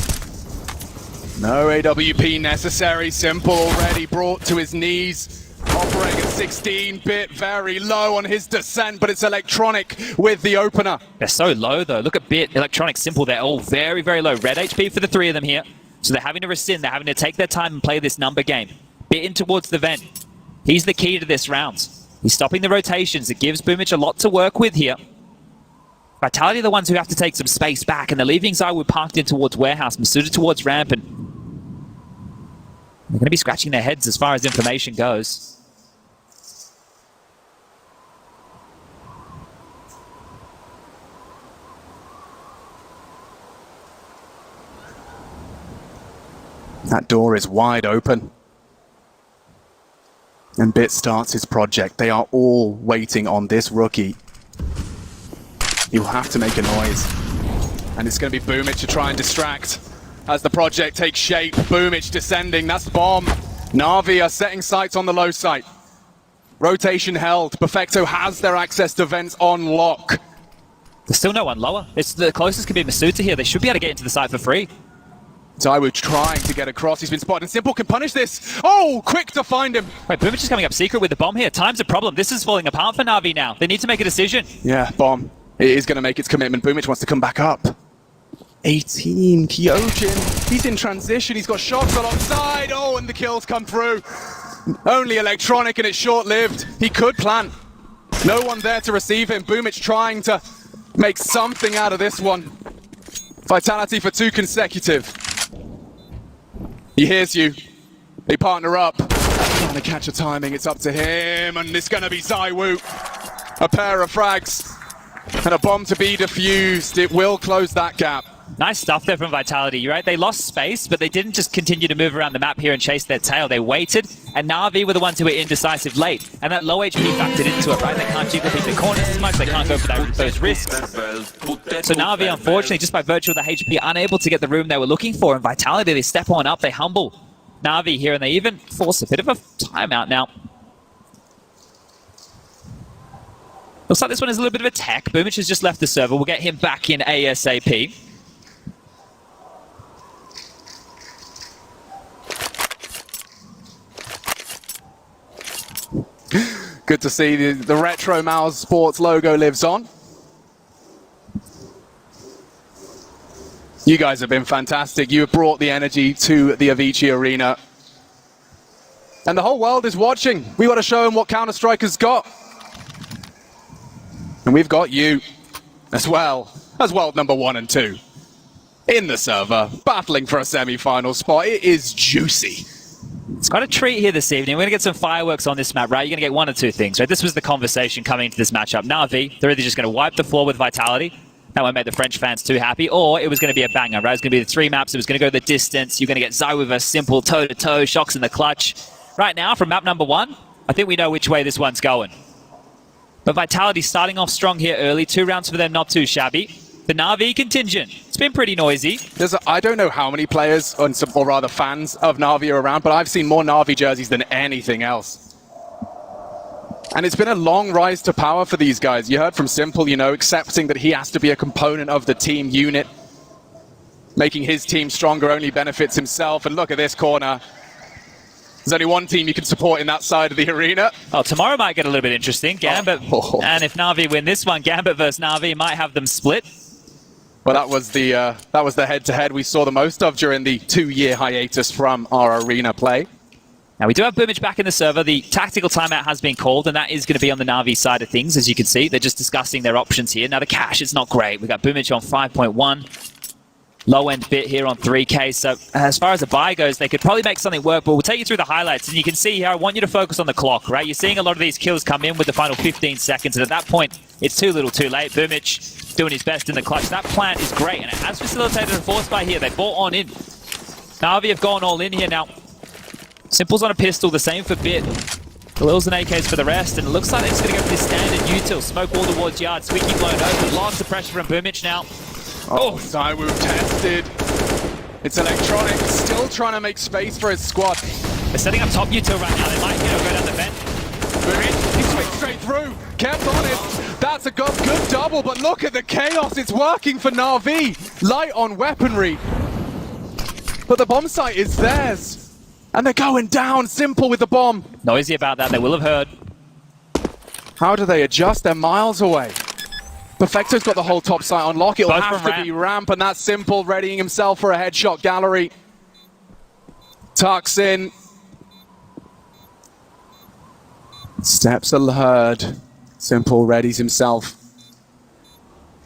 No AWP necessary. Simple already brought to his knees. Operating at 16-bit, very low on his descent, but it's Electronic with the opener. They're so low though. Look at Bit, Electronic, Simple. They're all very, very low. Red HP for the three of them here. So they're having to rescind. They're having to take their time and play this number game. Bit in towards the vent. He's the key to this round. He's stopping the rotations. It gives Boomich a lot to work with here. Vitality are the ones who have to take some space back, and they're leaving Zywo parked in towards Warehouse, Masuda towards Ramp, and they're going to be scratching their heads as far as information goes. That door is wide open. And Bit starts his project. They are all waiting on this rookie. He'll have to make a noise. And it's going to be Boomich to try and distract. As the project takes shape, Boomich descending, that's bomb. Navi are setting sights on the low site. Rotation held. Perfecto has their access to vents on lock. There's still no one lower. It's the closest can be Masuda here. They should be able to get into the site for free. Zywo trying to get across. He's been spotted, and Simple can punish this. Oh, quick to find him. Wait, Boomich is coming up secret with the bomb here. Time's a problem. This is falling apart for Navi now. They need to make a decision. Yeah, bomb. It is going to make its commitment. Boomich wants to come back up. 18, Kyojin. He's in transition. He's got shots alongside. Oh, and the kills come through. Only Electronic, and it's short-lived. He could plan. No one there to receive him. Boomich trying to make something out of this one. Vitality for 2 consecutive. He hears you. They partner up. Trying to catch a timing. It's up to him, and it's going to be Zywo. A pair of frags and a bomb to be defused. It will close that gap. Nice stuff there from Vitality. You're right, they lost space, but they didn't just continue to move around the map here and chase their tail. They waited, and Navi were the ones who were indecisive late. And that low HP factored into it, right? They can't jiggle the corners as much, they can't go for those risks. So Navi, unfortunately, just by virtue of the HP, unable to get the room they were looking for. And Vitality, they step on up, they humble Navi here, and they even force a bit of a timeout now. Looks like this one is a little bit of a tech. Boomich has just left the server. We'll get him back in ASAP. Good to see the Retro Mouse Sports logo lives on. You guys have been fantastic. You have brought the energy to the Avicii Arena. And the whole world is watching. We got to show them what Counter-Strike has got. And we've got you as well as world number 1 and 2 in the server, battling for a semi-final spot. It is juicy. It's quite a treat here this evening. We're going to get some fireworks on this map, right? You're going to get one of two things, right? This was the conversation coming into this matchup. Navi, they're either just going to wipe the floor with Vitality. That won't make the French fans too happy. Or it was going to be a banger, right? It was going to be the 3 maps. It was going to go the distance. You're going to get Zywo versus Simple, toe-to-toe, shocks in the clutch. Right now, from map number 1, I think we know which way this one's going. But Vitality starting off strong here early. 2 rounds for them, not too shabby. The Navi contingent, it's been pretty noisy. I don't know how many players, or rather fans of Navi are around, but I've seen more Navi jerseys than anything else. And it's been a long rise to power for these guys. You heard from Simple, you know, accepting that he has to be a component of the team unit. Making his team stronger only benefits himself. And look at this corner. There's only one team you can support in that side of the arena. Oh, tomorrow might get a little bit interesting. Gambit, and if Navi win this one, Gambit versus Navi might have them split. Well, that was the head-to-head we saw the most of during the 2-year hiatus from our arena play. Now, we do have Boomich back in the server. The tactical timeout has been called, and that is going to be on the Navi side of things, as you can see. They're just discussing their options here. Now, the cash is not great. We've got Boomich on 5.1. Low-end bit here on 3K. So, as far as the buy goes, they could probably make something work, but we'll take you through the highlights. And you can see here, I want you to focus on the clock, right? You're seeing a lot of these kills come in with the final 15 seconds, and at that point, it's too little too late. Boomich doing his best in the clutch. That plant is great, and it has facilitated a force buy here. They bought on in. Navi have gone all in here now. Simple's on a pistol, the same for Bit. Khalil's and AKs for the rest, and it looks like they're just going to go for this standard util. Smoke all towards yard, Squeaky blown open. Lots of pressure from Boomich now. Oh, Zywo tested. It's Electronic, still trying to make space for his squad. They're setting up top util right now. They might go down the vent. Boomich, he's straight through. That's a good double, but look at the chaos. It's working for Navi. Light on weaponry. But the bomb site is theirs. And they're going down. Simple with the bomb. Noisy about that, they will have heard. How do they adjust? They're miles away. Perfecto's got the whole top site on lock. It'll Both have from to be ramp, and that's Simple readying himself for a headshot gallery. Tucks in. Steps are heard. Simple readies himself.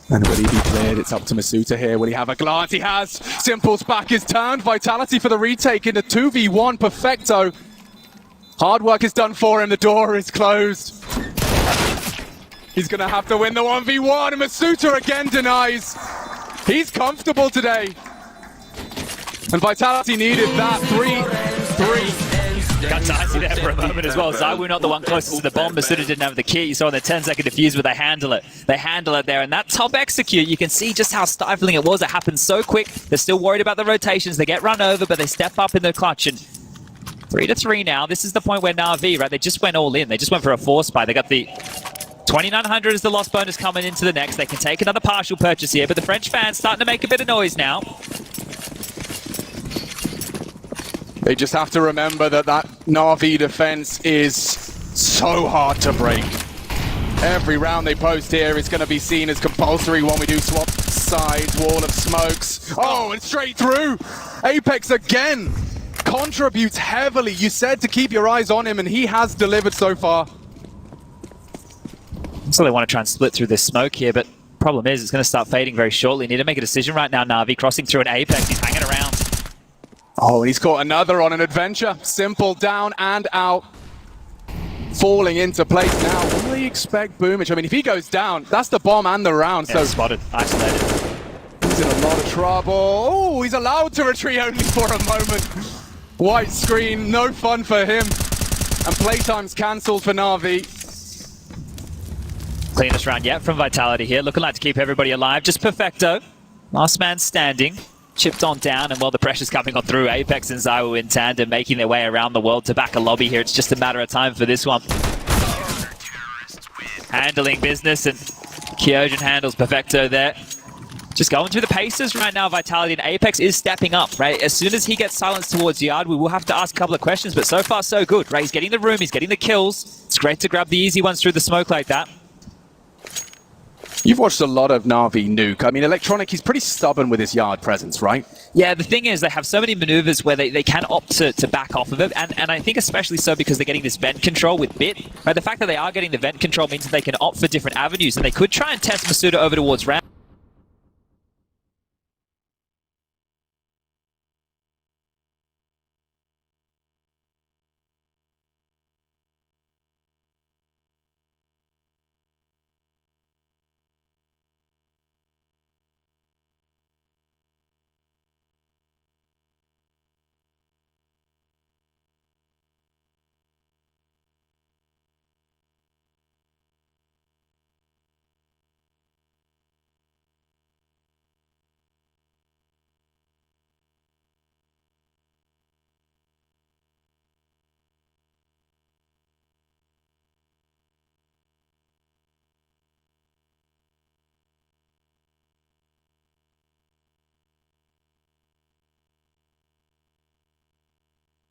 And will he be cleared? It's up to Masuta here. Will he have a glance? He has. Simple's back is turned. Vitality for the retake in the 2v1. Perfecto. Hard work is done for him. The door is closed. He's going to have to win the 1v1. And Masuta again denies. He's comfortable today. And Vitality needed that. 3-3. Katowice there for a moment as well. ZywOo not the one closest to the bomb. Masuta didn't have the key. You saw in the 10-second defuse, but they handle it. They handle it there. And that top execute, you can see just how stifling it was. It happened so quick. They're still worried about the rotations. They get run over, but they step up in the clutch. And 3-3 now. This is the point where Navi, right, they just went all in. They just went for a force buy. They got the 2,900 as the loss bonus coming into the next. They can take another partial purchase here, but the French fans starting to make a bit of noise now. They just have to remember that Navi defense is so hard to break. Every round they post here is going to be seen as compulsory when we do swap sides, wall of smokes. Oh, and straight through. Apex again contributes heavily. You said to keep your eyes on him, and he has delivered so far. So they want to try and split through this smoke here, but problem is it's going to start fading very shortly. Need to make a decision right now, Navi. Crossing through an Apex. He's hanging around. Oh, and he's caught another on an adventure. Simple down and out. Falling into place now. What do they expect Boomich? I mean, if he goes down, that's the bomb and the round. Yeah, so spotted, isolated. He's in a lot of trouble. Oh, he's allowed to retreat only for a moment. White screen, no fun for him. And playtime's cancelled for Navi. Cleanest round yet from Vitality here. Looking like to keep everybody alive. Just Perfecto. Last man standing. Chipped on down, and while the pressure's coming on through, Apex and ZywOo in tandem making their way around the world to back a lobby here. It's just a matter of time for this one. Handling business, and Kyojin handles Perfecto there. Just going through the paces right now, Vitality, and Apex is stepping up, right? As soon as he gets silenced towards Yard, we will have to ask a couple of questions, but so far so good, right? He's getting the room, he's getting the kills. It's great to grab the easy ones through the smoke like that. You've watched a lot of Navi nuke. I mean, Electronic, he's pretty stubborn with his Yard presence, right? Yeah, the thing is, they have so many maneuvers where they can opt to back off of it, and I think especially so because they're getting this vent control with Bit. Right? The fact that they are getting the vent control means that they can opt for different avenues, and they could try and test Masuta over towards ramp.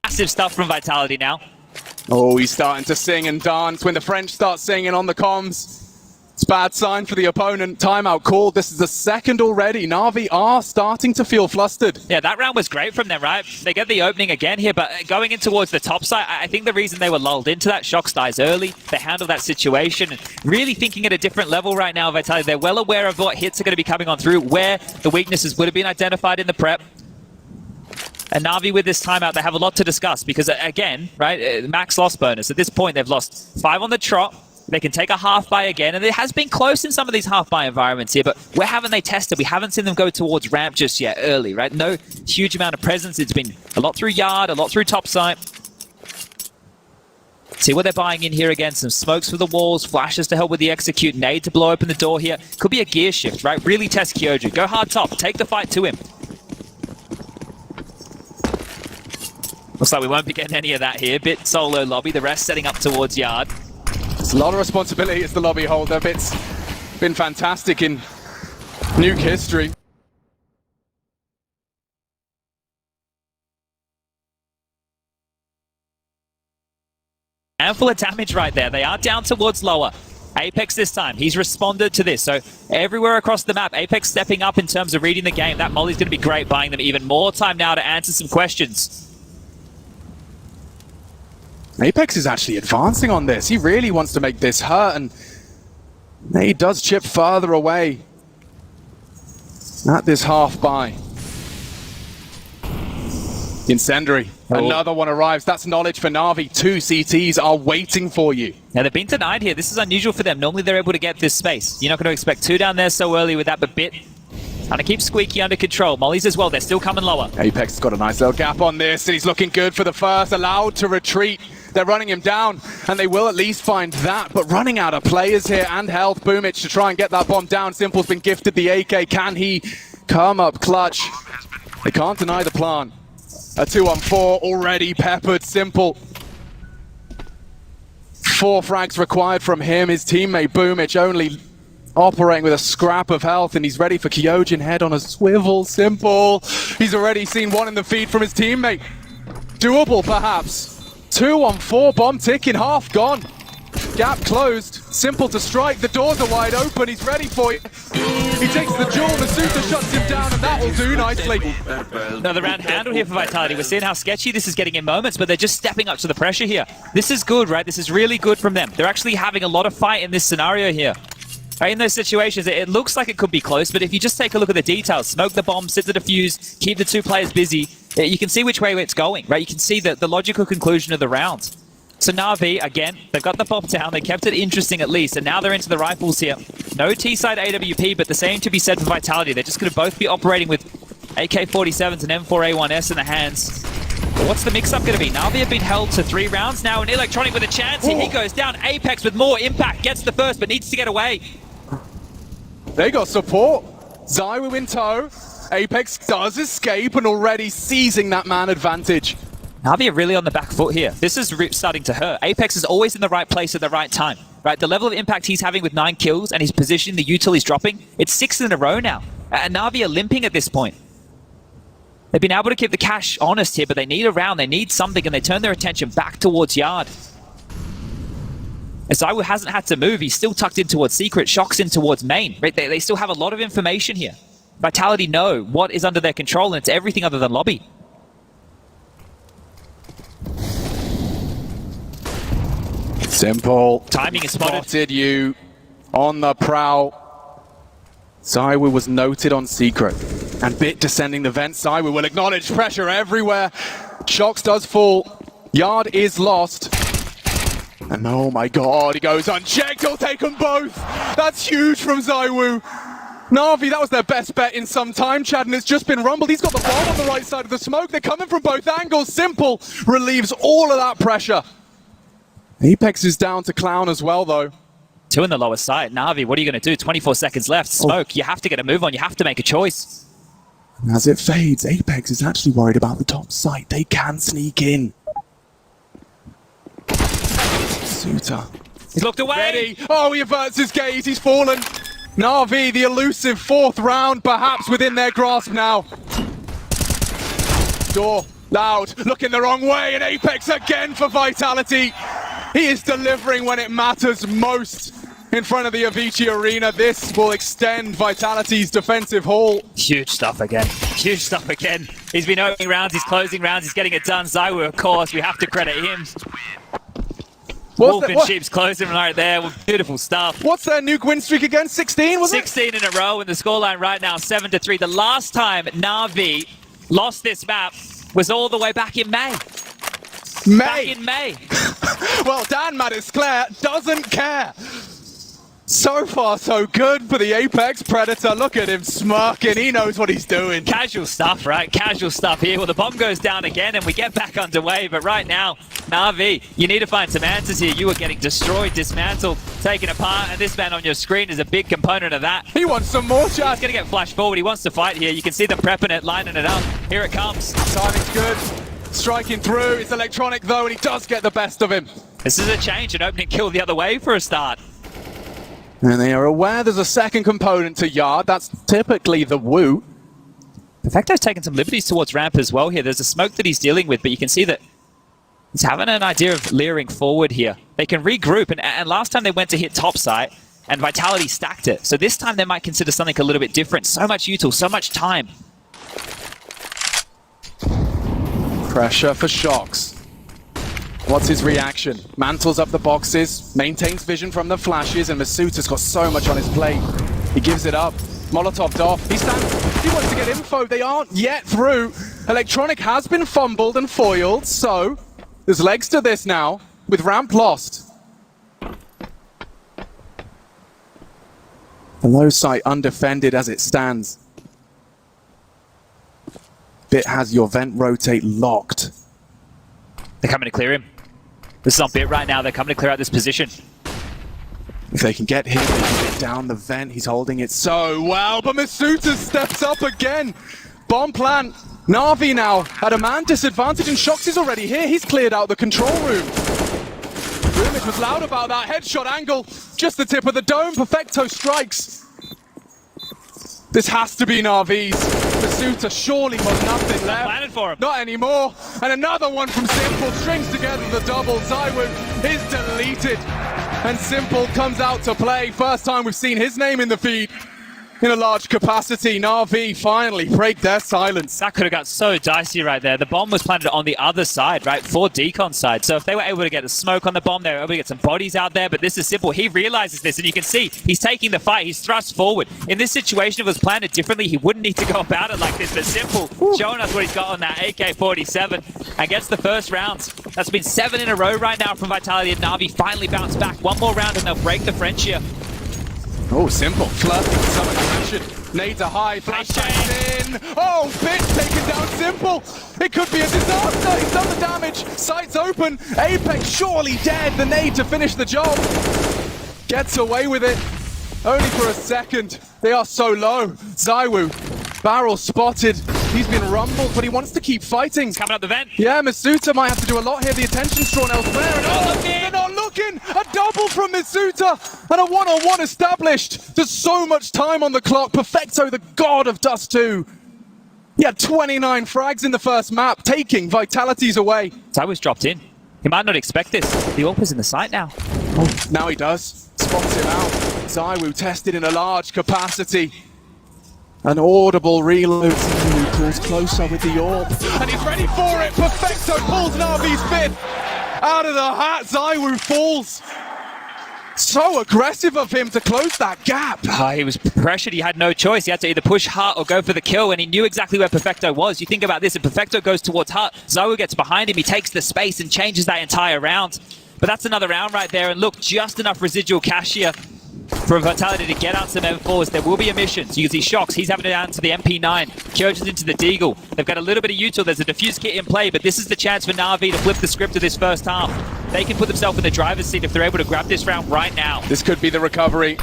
Massive stuff from Vitality now. Oh, he's starting to sing and dance. When the French start singing on the comms, it's a bad sign for the opponent. Timeout called. This is the second already. Navi are starting to feel flustered. Yeah, that round was great from them, right? They get the opening again here, but going in towards the top side, I think the reason they were lulled into that, Shox dies early. They handle that situation and really thinking at a different level right now, Vitality. They're well aware of what hits are going to be coming on through, where the weaknesses would have been identified in the prep. And Navi with this timeout, they have a lot to discuss because, again, right, max loss bonus. At this point, they've lost 5 on the trot. They can take a half buy again, and it has been close in some of these half buy environments here, but where haven't they tested? We haven't seen them go towards ramp just yet early, right? No huge amount of presence. It's been a lot through yard, a lot through top site. See what they're buying in here again. Some smokes for the walls, flashes to help with the execute, nade to blow open the door here. Could be a gear shift, right? Really test Kyojin. Go hard top, take the fight to him. Looks like we won't be getting any of that here. Bit solo lobby, the rest setting up towards yard. It's a lot of responsibility as the lobby holder. Bit's been fantastic in nuke history. Handful of damage right there. They are down towards lower. Apex this time, he's responded to this. So everywhere across the map, Apex stepping up in terms of reading the game. That molly's going to be great, buying them even more time now to answer some questions. Apex is actually advancing on this. He really wants to make this hurt, and he does chip further away at this half buy. Incendiary. Another one arrives. That's knowledge for Navi. 2 CTs are waiting for you. Now, they've been denied here. This is unusual for them. Normally, they're able to get this space. You're not going to expect 2 down there so early with that, but Bit trying to keep Squeaky under control. Molly's as well. They're still coming lower. Apex has got a nice little gap on this, and he's looking good for the first. Allowed to retreat. They're running him down, and they will at least find that. But running out of players here and health. Boomich to try and get that bomb down. Simple's been gifted the AK. Can he come up clutch? They can't deny the plan. A 2-on-4 already peppered. Simple. 4 frags required from him. His teammate Boomich only operating with a scrap of health, and he's ready for Kyojin head on a swivel. Simple. He's already seen one in the feed from his teammate. Doable, perhaps. 2-on-4, bomb ticking, half gone. Gap closed. Simple to strike. The doors are wide open. He's ready for it. He takes the jewel. The Suta shuts him down, and that will do nicely. Another round handle here for Vitality. We're seeing how sketchy this is getting in moments, but they're just stepping up to the pressure here. This is good, right? This is really good from them. They're actually having a lot of fight in this scenario here. Right, in those situations, it looks like it could be close, but if you just take a look at the details, smoke the bomb, sit the defuse, keep the 2 players busy, you can see which way it's going, right? You can see the logical conclusion of the round. So Navi, again, they've got the bomb down, they kept it interesting at least, and now they're into the rifles here. No T-side AWP, but the same to be said for Vitality. They're just going to both be operating with AK-47s and M4A1S in the hands. But what's the mix-up going to be? Navi have been held to 3 rounds now, and Electronic with a chance. He goes down. Apex with more impact, gets the first, but needs to get away. They got support. Zywoo in tow. Apex does escape and already seizing that man advantage. Navi are really on the back foot here. This is starting to hurt. Apex is always in the right place at the right time. Right, the level of impact he's having with 9 kills and his position, the util he's dropping, it's 6 in a row now. And Navi are limping at this point. They've been able to keep the cash honest here, but they need a round, they need something, and they turn their attention back towards Yard. As Zywoo hasn't had to move, he's still tucked in towards Secret, Shock's in towards Main. Right, they still have a lot of information here. Vitality know what is under their control, and it's everything other than lobby. Simple. Timing is spotted. Spotted you on the prowl. Zywoo was noted on Secret. And Bit descending the vent. Zywoo will acknowledge pressure everywhere. Shocks does fall. Yard is lost. And oh my god, he goes unchecked. He'll take them both. That's huge from Zywoo. Navi, that was their best bet in some time, Chad, and it's just been rumbled. He's got the bomb on the right side of the smoke. They're coming from both angles. Simple relieves all of that pressure. Apex is down to Clown as well, though. 2 in the lower side. Navi, what are you going to do? 24 seconds left. Smoke, you have to get a move on. You have to make a choice. And as it fades, Apex is actually worried about the top site. They can sneak in. Suta. He's looked away. Ready. Oh, he averts his gaze. He's fallen. Navi, the elusive 4th round, perhaps within their grasp now. Door. Loud. Looking the wrong way. And Apex again for Vitality. He is delivering when it matters most in front of the Avicii Arena. This will extend Vitality's defensive haul. Huge stuff again. Huge stuff again. He's been opening rounds, he's closing rounds, he's getting it done. Zywoo, of course, we have to credit him. Wolf and Sheep's closing right there. Beautiful stuff. What's their nuke win streak again? 16, was 16 in a row, and the scoreline right now, 7-3. The last time Navi lost this map was all the way back in May. Back in May. Well, Dan Mattis-Clare doesn't care. So far, so good for the Apex Predator. Look at him smirking. He knows what he's doing. Casual stuff, right? Casual stuff here. Well, the bomb goes down again, and we get back underway. But right now, Navi, you need to find some answers here. You are getting destroyed, dismantled, taken apart, and this man on your screen is a big component of that. He wants some more shots. He's going to get flashed forward. He wants to fight here. You can see them prepping it, lining it up. Here it comes. Timing's good. Striking through. It's Electronic, though, and he does get the best of him. This is a change, an opening kill the other way for a start. And they are aware there's a second component to Yard. That's typically the Woo. Perfecto's taking some liberties towards ramp as well here. There's a smoke that he's dealing with, but you can see that he's having an idea of leering forward here. They can regroup, and last time they went to hit top site, and Vitality stacked it. So this time they might consider something a little bit different. So much util, so much time. Pressure for Shocks. What's his reaction? Mantles up the boxes, maintains vision from the flashes, and Masuta's got so much on his plate. He gives it up. Molotov'd off. He wants to get info. They aren't yet through. Electronic has been fumbled and foiled, so there's legs to this now, with ramp lost. The low site undefended as it stands. Bit has your vent rotate locked. They're coming to clear him. This is on Bit right now. They're coming to clear out this position. If they can get him, they can get down the vent. He's holding it so well, but Masuta steps up again. Bomb plant. Navi now at a man disadvantage, and Shox is already here. He's cleared out the control room. Rumage was loud about that headshot angle. Just the tip of the dome. Perfecto strikes. This has to be Navi's. Masuta surely got nothing left. Planted for him. Not anymore. And another one from Simple strings together the double. Zywoo is deleted. And Simple comes out to play. First time we've seen his name in the feed in a large capacity. Navi finally break their silence. That could have got so dicey right there. The bomb was planted on the other side, right? For Decon's side. So if they were able to get a smoke on the bomb, they were able to get some bodies out there. But this is Simple. He realizes this, and you can see he's taking the fight. He's thrust forward. In this situation, if it was planted differently, he wouldn't need to go about it like this. But Simple showing us what he's got on that AK-47 and gets the first rounds. That's been 7 in a row right now from Vitality, and Navi finally bounced back. One more round and they'll break the French here. Oh, Simple flirting with some aggression. Nades are high, flashbangs in. Oh, Bit taken down Simple. It could be a disaster. He's done the damage. Sights open. Apex surely dead. The nade to finish the job. Gets away with it. Only for a second. They are so low. Zywoo, barrel spotted. He's been rumbled, but he wants to keep fighting. He's coming up the vent. Yeah, Masuta might have to do a lot here. The attention's drawn elsewhere. And they're not looking. A double from Masuta and a one-on-one established. There's so much time on the clock. Perfecto, the god of Dust 2. He had 29 frags in the first map, taking Vitalities away. Zywoo's dropped in. He might not expect this. The AWP's in the site now. Oh, now he does. Spots him out. Zywoo tested in a large capacity. An audible reload. Zywoo pulls closer with the AWP. And he's ready for it. Perfecto pulls Navi's fifth. Out of the hat, Zywoo falls. So aggressive of him to close that gap. He was pressured. He had no choice. He had to either push Hut or go for the kill, and he knew exactly where Perfecto was. You think about this, if Perfecto goes towards Hut, Zywoo gets behind him. He takes the space and changes that entire round. But that's another round right there, and look, just enough residual cash here for Vitality to get out some M4s. There will be emissions. You can see Shocks, he's having it down to the MP9. Kyoja's into the Deagle. They've got a little bit of util. There's a defuse kit in play, but this is the chance for Navi to flip the script of this first half. They can put themselves in the driver's seat if they're able to grab this round right now. This could be the recovery.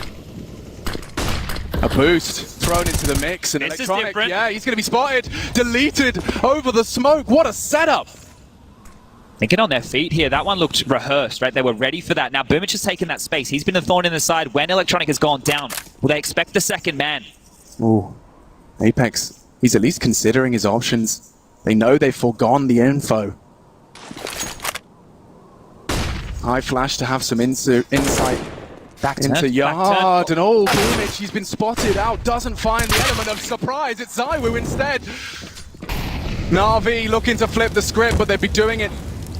A boost thrown into the mix, and This is Electronic, different. yeah, he's going to be spotted, deleted over the smoke. What a setup. Thinking on their feet here. That one looked rehearsed, right? They were ready for that. Now, Boomich has taken that space. He's been a thorn in the side when Electronic has gone down. Will they expect the second man? Ooh, Apex, he's at least considering his options. They know they've foregone the info. High flash to have some insight into Yard. And oh, Boomich, he's been spotted out. Doesn't find the element of surprise. It's Zywoo instead. Navi looking to flip the script, but they'd be doing it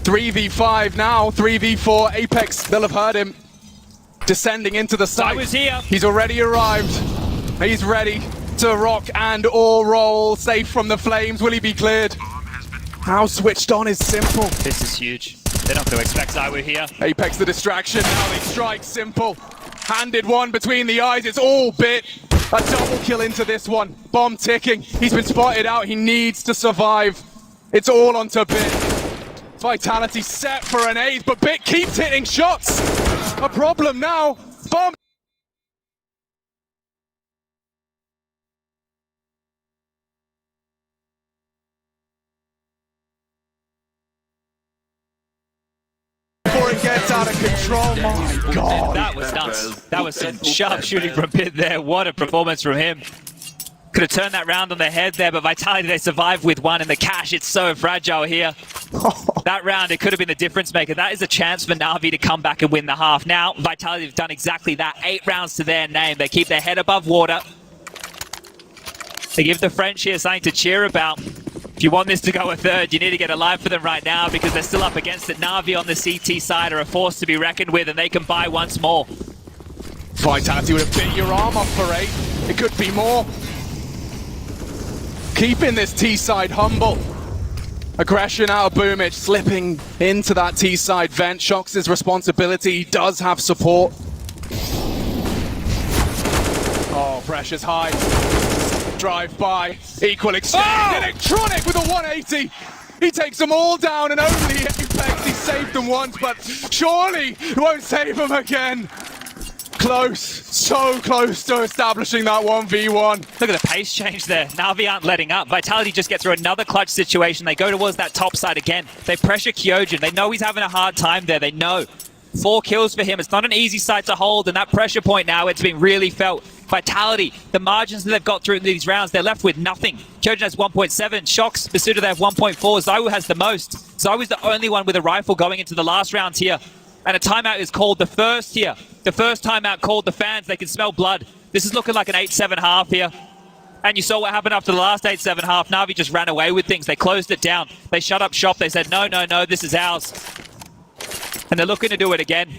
3v5 now, 3v4. Apex, they'll have heard him descending into the site. Zywoo's here. He's already arrived. He's ready to rock and or roll. Safe from the flames. Will he be cleared? How switched on is Simple. This is huge. They're not going to expect Zywoo here. Apex the distraction. Now they strike Simple. Handed one between the eyes. It's all Bit. A double kill into this one. Bomb ticking. He's been spotted out. He needs to survive. It's all onto Bit. Vitality set for an ace, but Bit keeps hitting shots. A problem now. Bomb. gets out of control. My God. That was nuts. That was some sharp shooting from Pit there. What a performance from him. Could have turned that round on their head there, but Vitality, they survived with one, and the cash, it's so fragile here. That round, it could have been the difference maker. That is a chance for Navi to come back and win the half. Now, Vitality have done exactly that. 8 rounds to their name. They keep their head above water. They give the French here something to cheer about. If you want this to go a third, you need to get alive for them right now because they're still up against it. Navi on the CT side are a force to be reckoned with, and they can buy once more. Vitality would have bit your arm off for 8. It could be more. Keeping this T-side humble. Aggression out of Boomich, slipping into that T-side vent. Shox' responsibility. He does have support. Oh, pressure's high. Drive by. Equal exchange. Oh! Electronic with a 180. He takes them all down and only Apex. He saved them once, but surely he won't save them again. Close, so close to establishing that 1v1. Look at the pace change there. Navi aren't letting up. Vitality just get through another clutch situation. They go towards that top side again. They pressure Kyojin. They know he's having a hard time there. They know. 4 kills for him. It's not an easy side to hold, and that pressure point now, it's been really felt. Vitality, the margins that they've got through these rounds, they're left with nothing. Kyojin has 1.7. Shox, Basuda, they have 1.4. Zywoo has the most. Zywoo's the only one with a rifle going into the last rounds here. And a timeout is called the first here. The first timeout called. The fans, they can smell blood. This is looking like an 8-7 half here. And you saw what happened after the last 8-7 half. Navi just ran away with things. They closed it down. They shut up shop. They said, no, no, no, this is ours. And they're looking to do it again.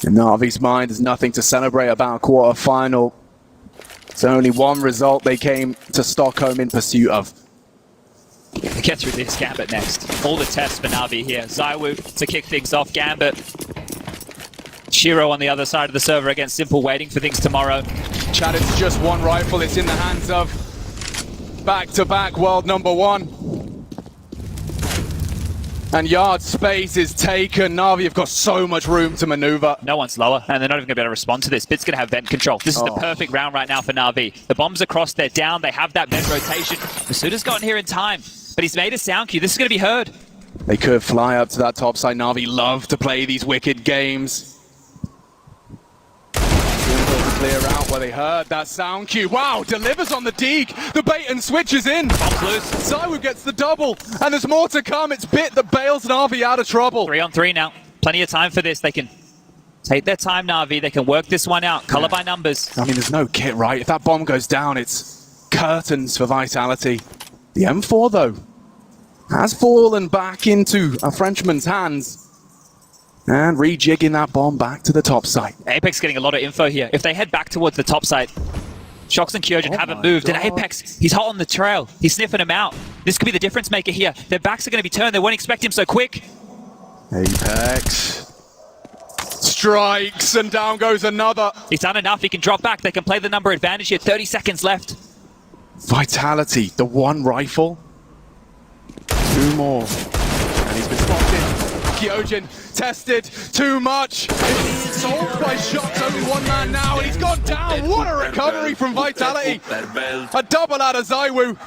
In Navi's mind, there's nothing to celebrate about a quarter-final. It's only one result they came to Stockholm in pursuit of. Get through this Gambit next. All the tests for Navi here. Zywoo to kick things off. Gambit. Shiro on the other side of the server against Simple, waiting for things tomorrow. Chad, it's just one rifle. It's in the hands of back-to-back world number 1. And yard space is taken. Navi have got so much room to maneuver. No one's lower, and they're not even going to be able to respond to this. Bit's going to have vent control. This is the perfect round right now for Navi. The bombs across, they're down. They have that vent rotation. Masuda's gotten here in time, but he's made a sound cue. This is going to be heard. They could fly up to that top side. Navi love to play these wicked games. Clear out where they heard that sound cue. Wow, delivers on the Deke. The bait and switch is in. Bombs loose. Zywoo gets the double, and there's more to come. It's Bit that bails Navi out of trouble. 3 on 3 now. Plenty of time for this. They can take their time, Navi. They can work this one out. Color by numbers. I mean, there's no kit, right? If that bomb goes down, it's curtains for Vitality. The M4, though, has fallen back into a Frenchman's hands. And rejigging that bomb back to the top side. Apex getting a lot of info here. If they head back towards the top side, Shox and Kyojin haven't moved. And Apex, he's hot on the trail. He's sniffing him out. This could be the difference maker here. Their backs are going to be turned. They won't expect him so quick. Apex strikes, and down goes another. He's done enough. He can drop back. They can play the number advantage here. 30 seconds left. Vitality, the 1 rifle. 2 more. And he's been spotted. Kyojin tested too much. It's sold by Shox, only 1 man now, and he's gone down. What a recovery from Vitality. A double out of Zywoo.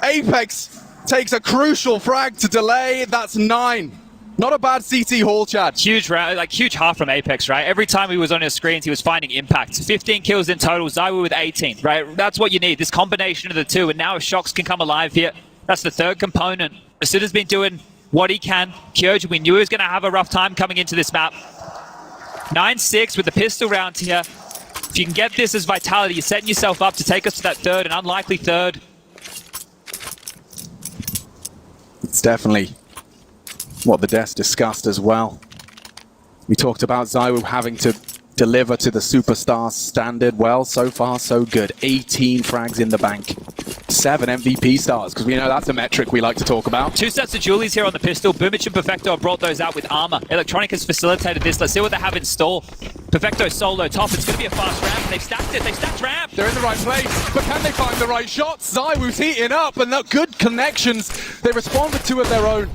Apex takes a crucial frag to delay. That's 9. Not a bad CT haul, Chad. Huge round, like huge half from Apex, right? Every time he was on his screens, he was finding impact. 15 kills in total, Zywoo with 18, right? That's what you need, this combination of the two. And now if Shox can come alive here, that's the 3rd component. Masuda's been doing what he can. Kyojin, we knew he was going to have a rough time coming into this map. 9-6 with the pistol round here. If you can get this as Vitality, you're setting yourself up to take us to that 3rd, an unlikely 3rd. It's definitely what the devs discussed as well. We talked about Zywoo having to deliver to the superstar standard. Well, so far so good. 18 frags in the bank. 7 MVP stars, because we know that's a metric we like to talk about. 2 sets of Julies here on the pistol. Boomich and Perfecto have brought those out with armor. Electronic has facilitated this. Let's see what they have in store. Perfecto solo top. It's going to be a fast ramp. They've stacked it. They've stacked ramp. They're in the right place, but can they find the right shots? Zywoo's heating up, and the good connections. They respond with 2 of their own.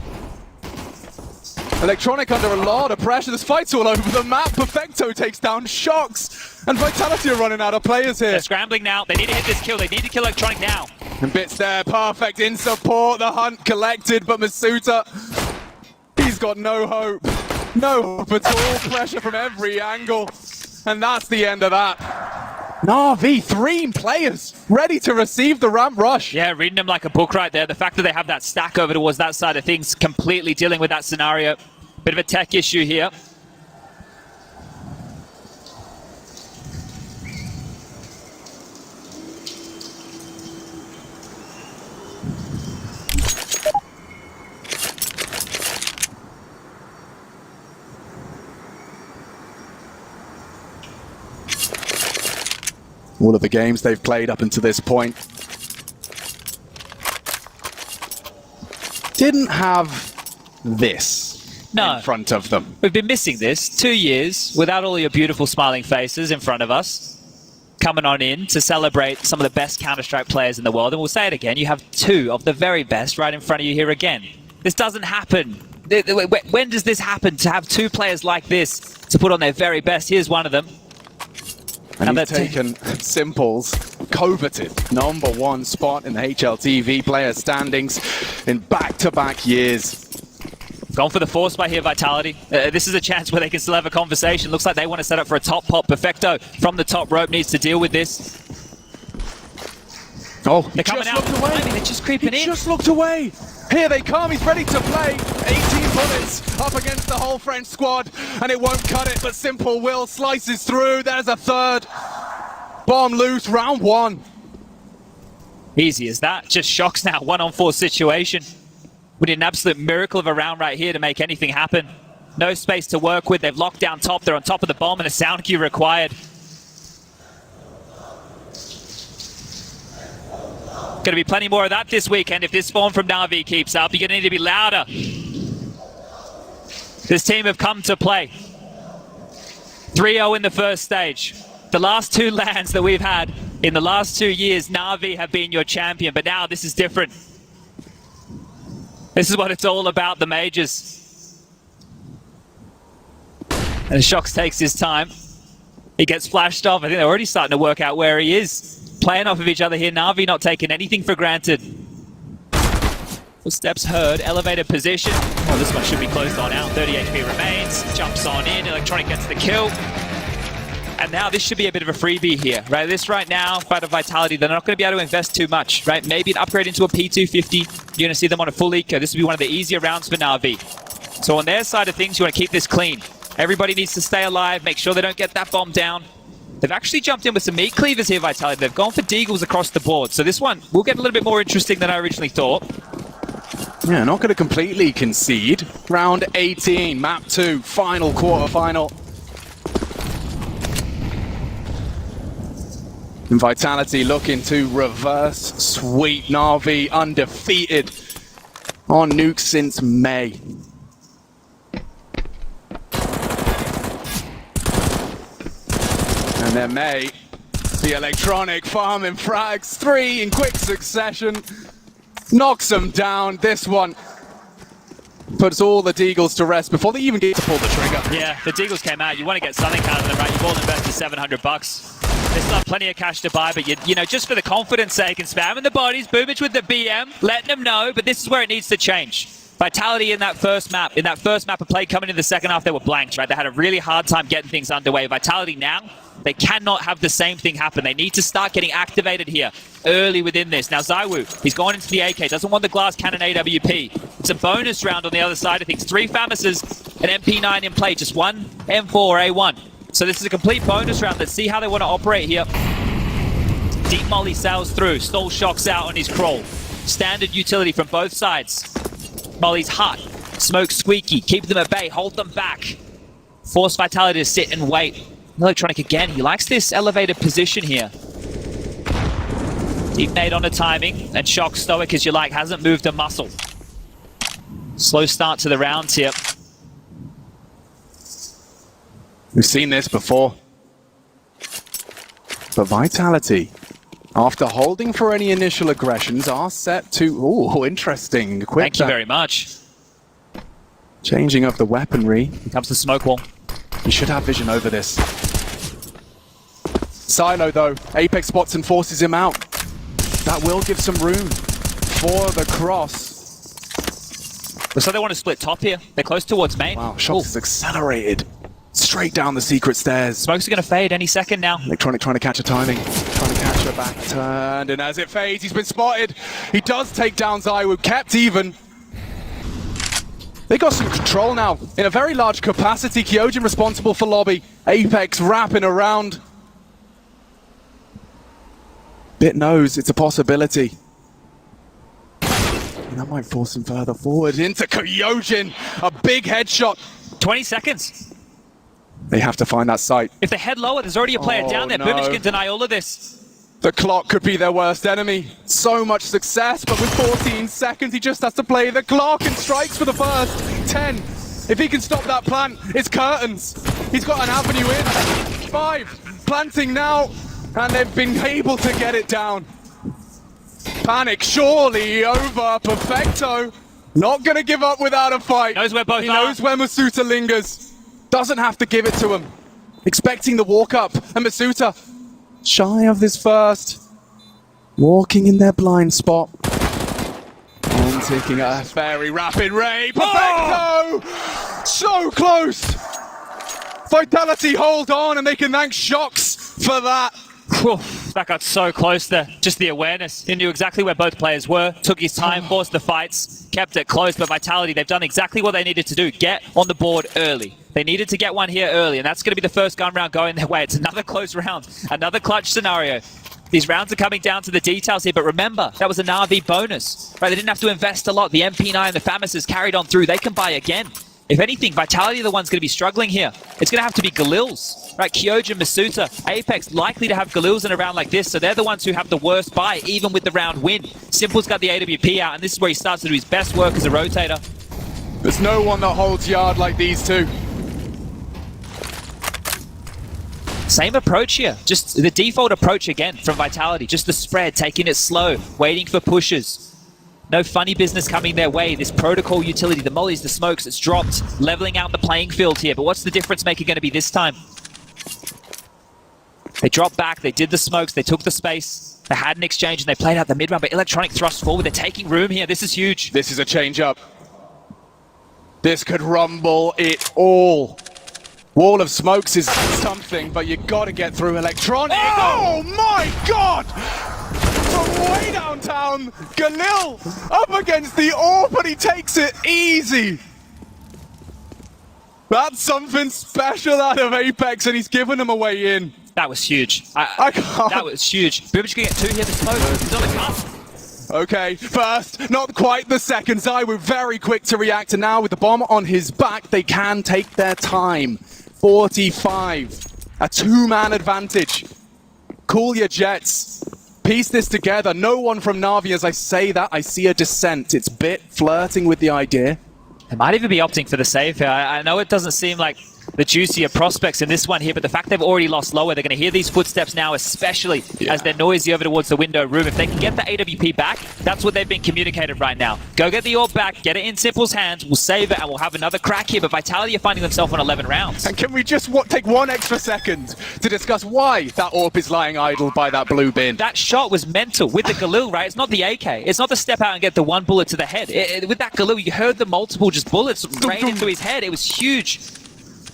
Electronic under a lot of pressure. There's fights all over the map. Perfecto takes down Shox. And Vitality are running out of players here. They're scrambling now. They need to hit this kill. They need to kill Electronic now. And Bits there, perfect in support. The hunt collected, but Masuda, he's got no hope. No hope at all. Pressure from every angle. And that's the end of that. Navi, 3 players ready to receive the ramp rush. Yeah, reading them like a book right there. The fact that they have that stack over towards that side of things, completely dealing with that scenario. Bit of a tech issue here. All of the games they've played up until this point didn't have this in front of them. We've been missing this 2 years without all your beautiful smiling faces in front of us, coming on in to celebrate some of the best Counter-Strike players in the world. And we'll say it again, you have 2 of the very best right in front of you here again. This doesn't happen. When does this happen, to have 2 players like this to put on their very best? Here's one of them. And he's taken Simple's coveted #1 spot in the HLTV player standings in back-to-back years. Gone for the force by here, Vitality. This is a chance where they can still have a conversation. Looks like they want to set up for a top pop. Perfecto from the top rope needs to deal with this. Oh, they're coming out. They're just creeping in. He just looked away. Here they come. He's ready to play. 18 bullets up against the whole French squad, and it won't cut it, but Simple will slices through. There's a third. Bomb loose, round 1. Easy as that. Just shocks now. 1-on-4 situation. We need an absolute miracle of a round right here to make anything happen. No space to work with. They've locked down top. They're on top of the bomb, and a sound cue required. Going to be plenty more of that this weekend if this form from Navi keeps up. You're going to need to be louder. This team have come to play. 3-0 in the first stage. The last 2 lands that we've had in the last 2 years, Navi have been your champion, but now this is different. This is what it's all about, the majors. And Shox takes his time. He gets flashed off. I think they're already starting to work out where he is. Playing off of each other here. Navi not taking anything for granted. Footsteps heard. Elevated position. Oh, this one should be closed on out. 30 HP remains. Jumps on in. Electronic gets the kill. And now this should be a bit of a freebie here, right? This right now, Fight of Vitality, they're not going to be able to invest too much, right? Maybe an upgrade into a P250. You're going to see them on a full eco. This will be one of the easier rounds for Navi. So on their side of things, you want to keep this clean. Everybody needs to stay alive. Make sure they don't get that bomb down. They've actually jumped in with some meat cleavers here, Vitality. They've gone for deagles across the board. So this one will get a little bit more interesting than I originally thought. Yeah, not going to completely concede. Round 18, map 2, final quarterfinal. And Vitality looking to reverse sweep. Navi undefeated on Nuke since May. And then May, the electronic farming frags, 3 in quick succession, knocks them down. This one puts all the deagles to rest before they even get to pull the trigger. Yeah, the deagles came out. You want to get something out of them, right? You've all invested $700. They still have plenty of cash to buy, but you know, just for the confidence sake and spamming the bodies, Boomage with the BM, letting them know, but this is where it needs to change. Vitality in that first map of play coming in the second half, they were blanked, right? They had a really hard time getting things underway. Vitality now, they cannot have the same thing happen. They need to start getting activated here early within this. Now ZywOo, he's gone into the AK, doesn't want the glass cannon AWP. It's a bonus round on the other side of things. 3 Famises, an MP9 in play, just 1 M4 or A1. So this is a complete bonus round. Let's see how they want to operate here. Deep Molly sails through, Stall Shox out on his crawl. Standard utility from both sides. Molly's hot, Smoke squeaky, keep them at bay, hold them back. Force Vitality to sit and wait. Electronic again, he likes this elevated position here. Deep nade on the timing, and Shock stoic as you like, hasn't moved a muscle. Slow start to the rounds here. We've seen this before. But Vitality, after holding for any initial aggressions, are set to... Ooh, interesting. Thank you very much. Changing of the weaponry. Here comes the smoke wall. You should have vision over this. Silo, though. Apex spots and forces him out. That will give some room for the cross. So they want to split top here. They're close towards main. Wow, Shox is accelerated. Straight down the secret stairs. Smokes are going to fade any second now. Electronic trying to catch a timing. Trying to catch a back turn. And as it fades, he's been spotted. He does take down ZywOo, kept even. They got some control now. In a very large capacity, Kyojin responsible for lobby. Apex wrapping around. Bit knows it's a possibility. And that might force him further forward into Kyojin. A big headshot. 20 seconds. They have to find that site. If they head lower, there's already a player down there. no. Boomich can deny all of this. The clock could be their worst enemy. So much success, but with 14 seconds, he just has to play the clock and strikes for the first 10. If he can stop that plant, it's curtains. He's got an avenue in. 5, planting now, and they've been able to get it down. Panic surely over. Perfecto. Not gonna give up without a fight. Knows where both he are. knows where Masuta lingers. Doesn't have to give it to him. Expecting the walk up, and Masuta shy of this first. Walking in their blind spot. And taking a very rapid ray. Perfecto! So close! Vitality hold on, and they can thank Shox for that. Whew, that got so close there. Just the awareness. He knew exactly where both players were, took his time, forced the fights, kept it close, but Vitality, they've done exactly what they needed to do. Get on the board early. They needed to get one here early, and that's going to be the first gun round going their way. It's another close round, another clutch scenario. These rounds are coming down to the details here, but remember, that was a Navi bonus. Right, they didn't have to invest a lot. The MP9 and the Famis's carried on through. They can buy again. If anything, Vitality are the one's going to be struggling here. It's going to have to be Galil's. Right, Kyojin, Masuta, Apex likely to have Galil's in a round like this, so they're the ones who have the worst buy, even with the round win. Simple's got the AWP out, and this is where he starts to do his best work as a rotator. There's no one that holds yard like these two. Same approach here, just the default approach again from Vitality. Just the spread, taking it slow, waiting for pushes. No funny business coming their way. This protocol utility, the mollies, the smokes, it's dropped, leveling out the playing field here. But what's the difference maker going to be this time? They dropped back, they did the smokes, they took the space, they had an exchange, and they played out the mid-round, but Electronic thrust forward. They're taking room here. This is huge. This is a change-up. This could rumble it all. Wall of smokes is something, but you got to get through Electronic. Oh my god! From way downtown, Galil up against the AWP, but he takes it easy. That's something special out of Apex, and he's given him a way in. That was huge. I can't. That was huge. Boomich can get 2 here, the smoke. He's on the cusp. Okay, first, not quite the second. ZywOo very quick to react, and now with the bomb on his back, they can take their time. 45, a 2-man advantage. Cool your jets. Piece this together. No one from Navi, as I say that, I see a dissent. It's Bit flirting with the idea. They might even be opting for the save here. I know it doesn't seem like the juicier prospects in this one here, but the fact they've already lost lower, they're going to hear these footsteps now, especially as they're noisy over towards the window room. If they can get the AWP back, that's what they've been communicated right now. Go get the AWP back, get it in Simple's hands, we'll save it, and we'll have another crack here, but Vitality are finding themselves on 11 rounds. And can we just take 1 extra second to discuss why that AWP is lying idle by that blue bin? That shot was mental with the Galil, right? It's not the AK. It's not the step out and get the 1 bullet to the head. With that Galil, you heard the multiple just bullets rain into his head. It was huge.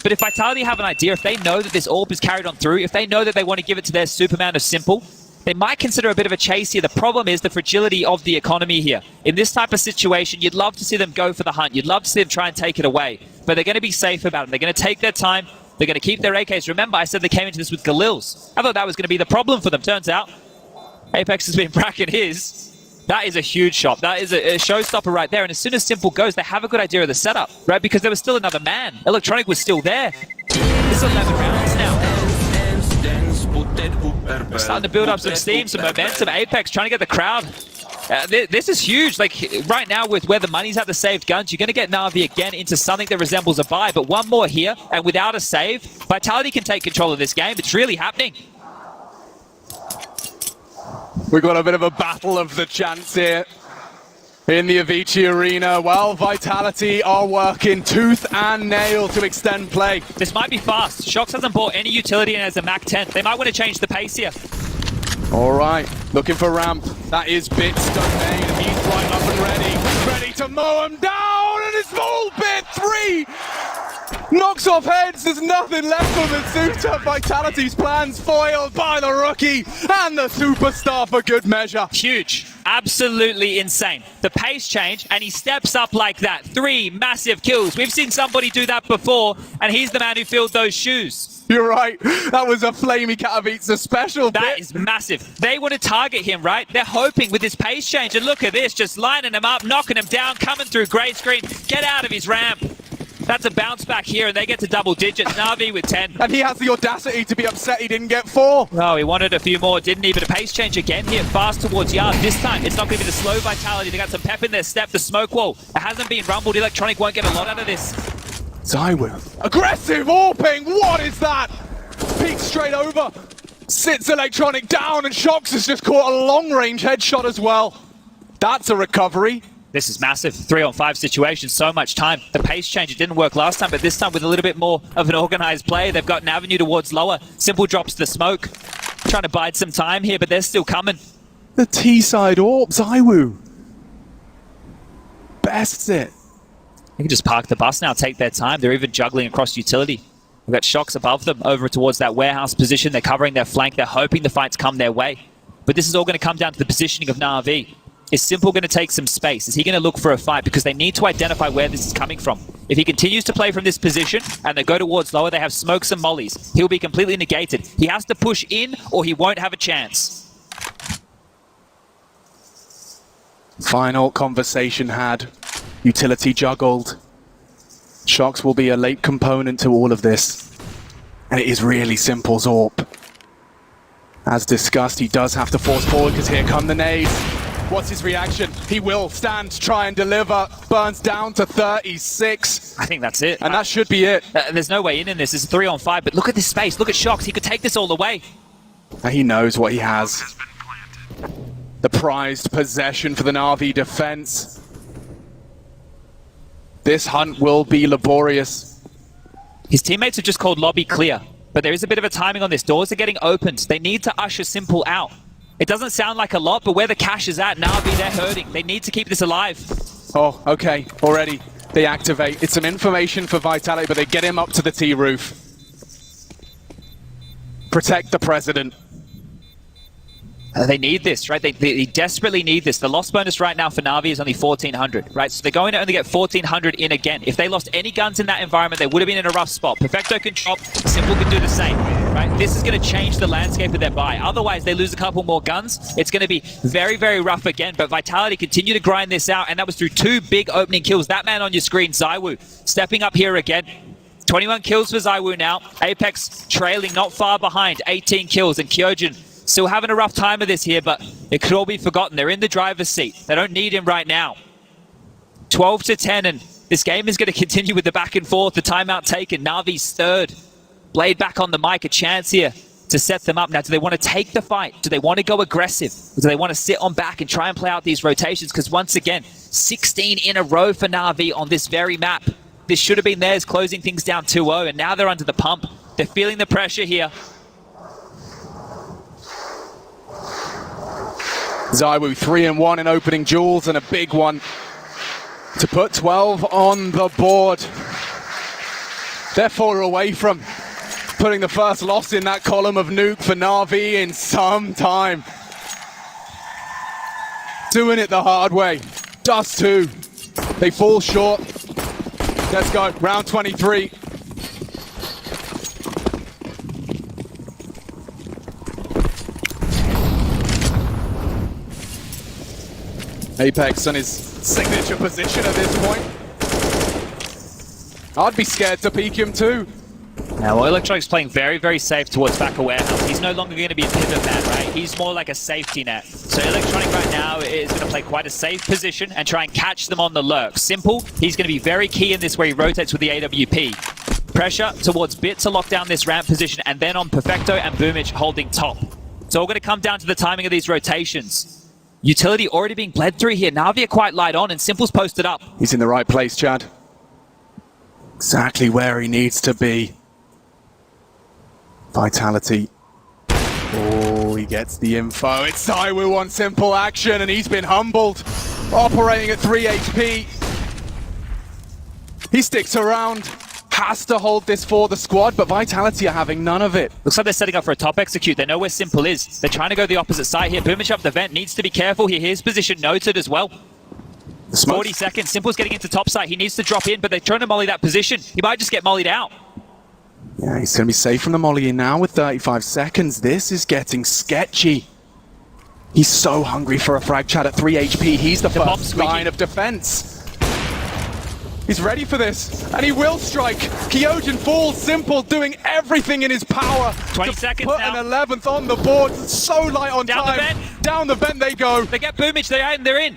But if Vitality have an idea, if they know that this AWP is carried on through, if they know that they want to give it to their Superman of Simple, they might consider a bit of a chase here. The problem is the fragility of the economy here. In this type of situation, you'd love to see them go for the hunt. You'd love to see them try and take it away. But they're going to be safe about it. They're going to take their time. They're going to keep their AKs. Remember, I said they came into this with Galils. I thought that was going to be the problem for them. Turns out, Apex has been bracking his. That is a huge shot. That is a showstopper right there. And as soon as Simple goes, they have a good idea of the setup, right? Because there was still another man. Electronic was still there. This is 11 rounds now. Starting to build up some steam, some momentum. Apex trying to get the crowd. This is huge. Like right now with where the money's at the saved guns, you're going to get Navi again into something that resembles a buy. But one more here, and without a save, Vitality can take control of this game. It's really happening. We've got a bit of a battle of the chance here in the Avicii Arena. Well, Vitality are working tooth and nail to extend play. This might be fast. Shox hasn't bought any utility and has a Mac 10. They might want to change the pace here. All right, looking for ramp. That is Bit's domain, and he's right up and ready to mow him down, and full bit 3! Knocks off heads, there's nothing left for Mitsuta. Vitality's plans foiled by the rookie and the superstar for good measure. Huge. Absolutely insane. The pace change, and he steps up like that. 3 massive kills. We've seen somebody do that before, and he's the man who filled those shoes. You're right. That was a flamey Katowice special That bit. is massive. They want to target him, right? They're hoping with this pace change, and look at this, just lining him up, knocking him down, coming through grey screen. Get out of his ramp. That's a bounce back here, and they get to double digits. Navi with 10. And he has the audacity to be upset he didn't get 4. Oh, he wanted a few more, didn't he? But a pace change again here, fast towards Yard. This time, it's not going to be the slow Vitality. They got some pep in their step. The smoke wall, it hasn't been rumbled. Electronic won't get a lot out of this. ZywOo. Aggressive AWPing. What is that? Peeks straight over. Sits Electronic down, and Shox has just caught a long-range headshot as well. That's a recovery. This is massive. 3-on-5 situation. So much time. The pace change, it didn't work last time, but this time with a little bit more of an organized play. They've got an avenue towards lower. Simple drops the smoke. Trying to bide some time here, but they're still coming. The T-side AWP, ZywOo. Bests it. They can just park the bus now, take their time. They're even juggling across utility. We've got Shox above them over towards that warehouse position. They're covering their flank. They're hoping the fights come their way. But this is all going to come down to the positioning of Navi. Is Simple going to take some space? Is he going to look for a fight? Because they need to identify where this is coming from. If he continues to play from this position and they go towards lower, they have smokes and mollies. He'll be completely negated. He has to push in or he won't have a chance. Final conversation had. Utility juggled. Shox will be a late component to all of this. And it is really Simple's AWP. As discussed, he does have to force forward because here come the nades. What's his reaction? He will stand, try and deliver. Burns down to 36. I think that's it. And that should be it. There's no way in this. It's a 3-on-5, but look at this space. Look at Shox. He could take this all away. And he knows what he has. The prized possession for the Navi defense. This hunt will be laborious. His teammates have just called lobby clear, but there is a bit of a timing on this. Doors are getting opened. They need to usher Simple out. It doesn't sound like a lot, but where the cash is at, Navi, they're hurting. They need to keep this alive. Oh, okay. Already they activate. It's some information for Vitality, but they get him up to the T-roof. Protect the president. They need this, right? They desperately need this. The loss bonus right now for Navi is only 1,400, right? So they're going to only get 1,400 in again. If they lost any guns in that environment, they would have been in a rough spot. Perfecto can drop, Simple can do the same, right? This is going to change the landscape of their buy. Otherwise, they lose a couple more guns. It's going to be very, very rough again, but Vitality continue to grind this out, and that was through 2 big opening kills. That man on your screen, ZywOo, stepping up here again. 21 kills for ZywOo now. Apex trailing not far behind, 18 kills, and Kyojin still having a rough time of this here, but it could all be forgotten. They're in the driver's seat. They don't need him right now. 12-10, and this game is going to continue with the back and forth. The timeout taken. Navi's third. Blade back on the mic. A chance here to set them up. Now, do they want to take the fight? Do they want to go aggressive? Or do they want to sit on back and try and play out these rotations? Because once again, 16 in a row for Navi on this very map. This should have been theirs, closing things down 2-0, and now they're under the pump. They're feeling the pressure here. ZywOo 3-1 in opening duels and a big one to put 12 on the board. They're 4 away from putting the first loss in that column of nuke for Navi in some time. Doing it the hard way. Dust 2. They fall short. Let's go. Round 23. Apex on his signature position at this point. I'd be scared to peek him too. Now, well, Electronic's playing very, very safe towards back of warehouse. He's no longer going to be a pivot man, right? He's more like a safety net. So Electronic right now is going to play quite a safe position and try and catch them on the lurk. Simple, he's going to be very key in this where he rotates with the AWP. Pressure towards Bit to lock down this ramp position, and then on Perfecto and Boomich holding top. It's all going to come down to the timing of these rotations. Utility already being bled through here. Navi are quite light on, and Simple's posted up. He's in the right place, Chad. Exactly where he needs to be. Vitality. Oh, he gets the info. It's ZywOo on simple action, and he's been humbled. Operating at 3 HP. He sticks around. Has to hold this for the squad, but Vitality are having none of it. Looks like they're setting up for a top execute. They know where Simple is. They're trying to go the opposite side here. Boomich up the vent. Needs to be careful here. His position noted as well. 40 seconds. Simple's getting into top side. He needs to drop in, but they're trying to molly that position. He might just get mollied out. Yeah, he's going to be safe from the molly in now with 35 seconds. This is getting sketchy. He's so hungry for a frag chat at 3 HP. He's the first line of defense. He's ready for this, and he will strike. Kyojin falls, Simple doing everything in his power 20 to seconds put now. an 11th on the board. So light on Down time. the vent. Down the vent they go. They get Boomich. They're out and they're in.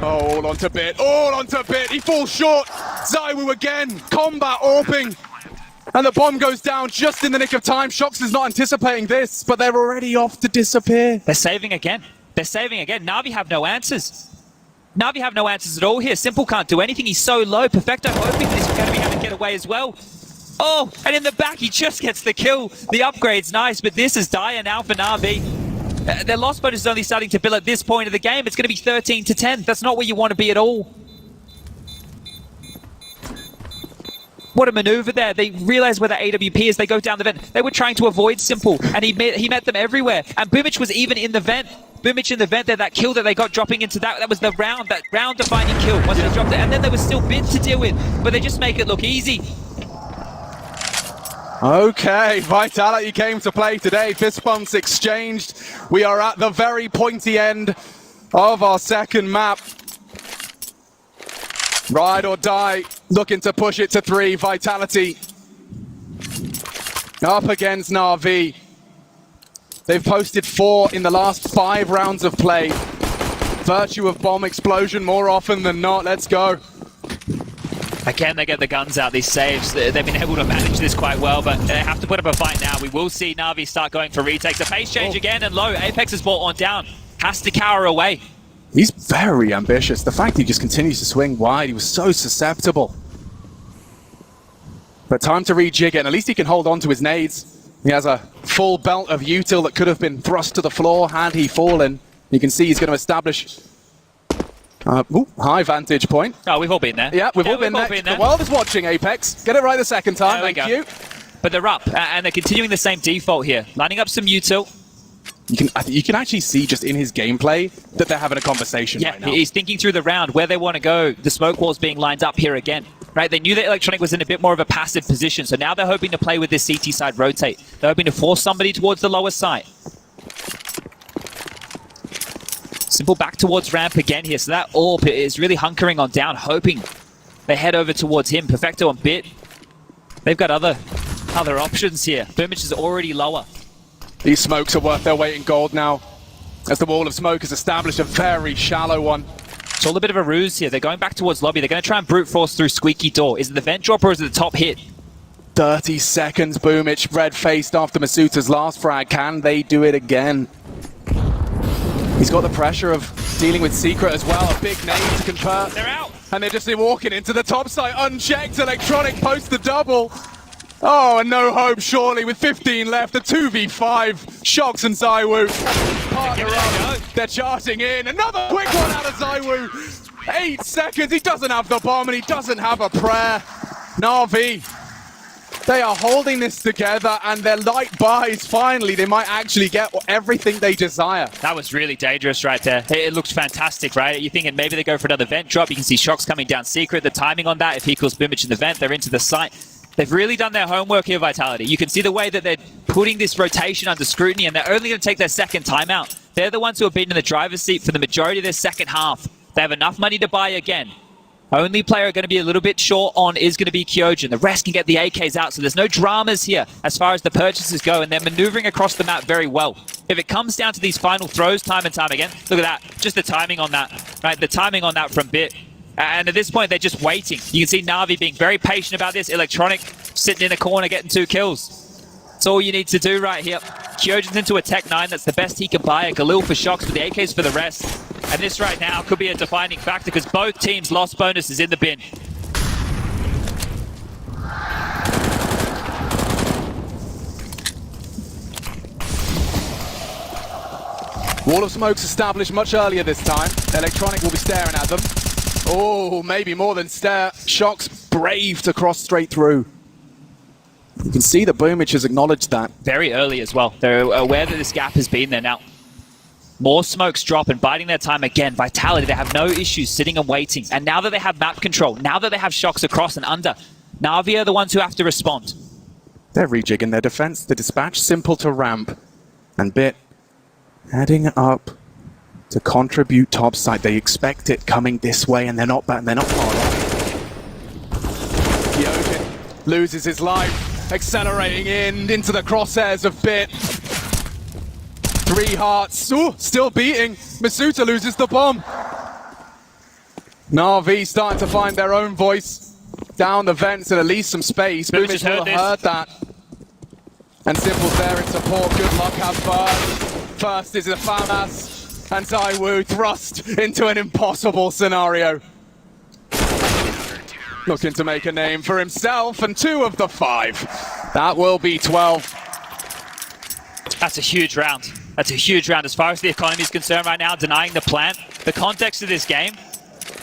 Oh, all onto Bit, all onto Bit. He falls short. Zaiwu again, combat AWPing. And the bomb goes down just in the nick of time. Shox is not anticipating this, but they're already off to disappear. They're saving again. They're saving again. Navi have no answers. Navi have no answers at all here. Simple can't do anything. He's so low. Perfecto hoping that he's going to be able to get away as well. Oh, and in the back, he just gets the kill. The upgrade's nice, but this is dire now for Navi. Their loss bonus is only starting to build at this point of the game. It's going to be 13 to 10. That's not where you want to be at all. What a maneuver there. They realize where the AWP is. They go down the vent. They were trying to avoid Simple, and he met them everywhere. And Boomich was even in the vent. Boomich in the vent there, that kill that they got dropping into that was the round, that round-defining kill once they dropped it. And then there was still Bit to deal with, but they just make it look easy. Okay, Vitality came to play today. Fist bumps exchanged. We are at the very pointy end of our second map. Ride or die, looking to push it to 3. Vitality up against Navi. They've posted 4 in the last 5 rounds of play. Virtue of bomb explosion more often than not. Let's go. Again, they get the guns out, these saves. They've been able to manage this quite well, but they have to put up a fight now. We will see Navi start going for retakes. A pace change again, and low. Apex is brought on down. Has to cower away. He's very ambitious. The fact he just continues to swing wide, he was so susceptible. But time to rejig it, and at least he can hold on to his nades. He has a full belt of util that could have been thrust to the floor had he fallen. You can see he's going to establish high vantage point. Oh, we've all been there. Yeah, we've all been there. The world is watching, Apex. Get it right the second time, thank you. But they're up, and they're continuing the same default here. Lining up some util. You can actually see just in his gameplay that they're having a conversation right now. Yeah, he's thinking through the round, where they want to go. The smoke wall's being lined up here again. Right, they knew that Electronic was in a bit more of a passive position, so now they're hoping to play with this CT side rotate. They're hoping to force somebody towards the lower side. Simple back towards ramp again here, so that AWP is really hunkering on down, hoping they head over towards him. Perfecto and Bit, they've got other options here. Boomich is already lower. These smokes are worth their weight in gold now, as the wall of smoke has established a very shallow one. It's all a bit of a ruse here. They're going back towards lobby. They're going to try and brute force through squeaky door. Is it the vent drop or is it the top hit? 30 seconds, Boomich red-faced after Masuta's last frag. Can they do it again? He's got the pressure of dealing with Secret as well. A big name to convert. They're out. And they're just walking into the top side. Unchecked, Electronic post the double. Oh, and no hope, surely, with 15 left. A 2v5. Shox and Zaiwu. Partner up. They're charging in. Another quick one out of Zaiwu. 8 seconds. He doesn't have the bomb and he doesn't have a prayer. Navi, they are holding this together, and their light buys, finally, they might actually get everything they desire. That was really dangerous right there. It looks fantastic, right? You're thinking maybe they go for another vent drop. You can see Shox coming down Secret. The timing on that, if he kills Boomich in the vent, they're into the site. They've really done their homework here, Vitality. You can see the way that they're putting this rotation under scrutiny, and they're only going to take their second timeout. They're the ones who have been in the driver's seat for the majority of their second half. They have enough money to buy again. Only player going to be a little bit short on is going to be Kyojin. The rest can get the AKs out, so there's no dramas here as far as the purchases go, and they're maneuvering across the map very well. If it comes down to these final throws time and time again, look at that. Just the timing on that, right? The timing on that from Bit. And at this point, they're just waiting. You can see Navi being very patient about this. Electronic sitting in a corner getting 2 kills. That's all you need to do right here. Kyojin's into a Tech 9. That's the best he can buy. A Galil for Shox, with the AKs for the rest. And this right now could be a defining factor because both teams lost bonuses in the bin. Wall of smoke's established much earlier this time. Electronic will be staring at them. Oh, maybe more than stare. Shocks braved to cross straight through. You can see that Boomich has acknowledged that. Very early as well. They're aware that this gap has been there now. More smokes drop and biding their time again. Vitality, they have no issues sitting and waiting. And now that they have map control, now that they have shocks across and under, Navi are the ones who have to respond. They're rejigging their defense. The dispatch simple to ramp. And Bit heading up to contribute top side. They expect it coming this way, and they're not far off. Kyojin loses his life, accelerating into the crosshairs of Bit. 3 hearts. Ooh, still beating. Masuta loses the bomb. Navi starting to find their own voice down the vents and at least some space. Boomich will have heard that. And Simple's there in support. Good luck, have fun. First is a FAMAS, and Taiwu thrust into an impossible scenario. Looking to make a name for himself, and 2 of the 5. That will be 12. That's a huge round. That's a huge round as far as the economy is concerned right now, denying the plant. The context of this game,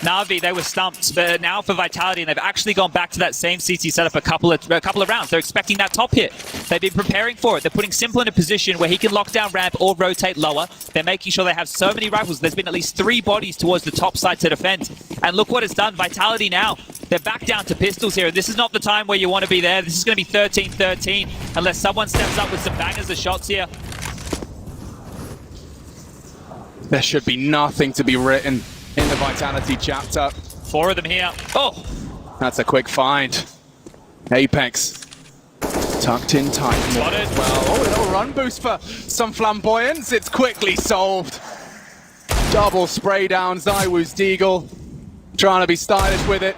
Navi, they were stumped, but now for Vitality, and they've actually gone back to that same CT setup a couple of rounds. They're expecting that top hit. They've been preparing for it. They're putting Simple in a position where he can lock down ramp or rotate lower. They're making sure they have so many rifles. There's been at least 3 bodies towards the top side to defend. And look what it's done. Vitality now, they're back down to pistols here. This is not the time where you want to be there. This is going to be 13-13 unless someone steps up with some bangers of shots here. There should be nothing to be written in the Vitality chapter. 4 of them here. Oh! That's a quick find. Apex tucked in tight. Spotted. Well, oh, a little run boost for some flamboyance. It's quickly solved. Double spray down Zywoo's Deagle. Trying to be stylish with it.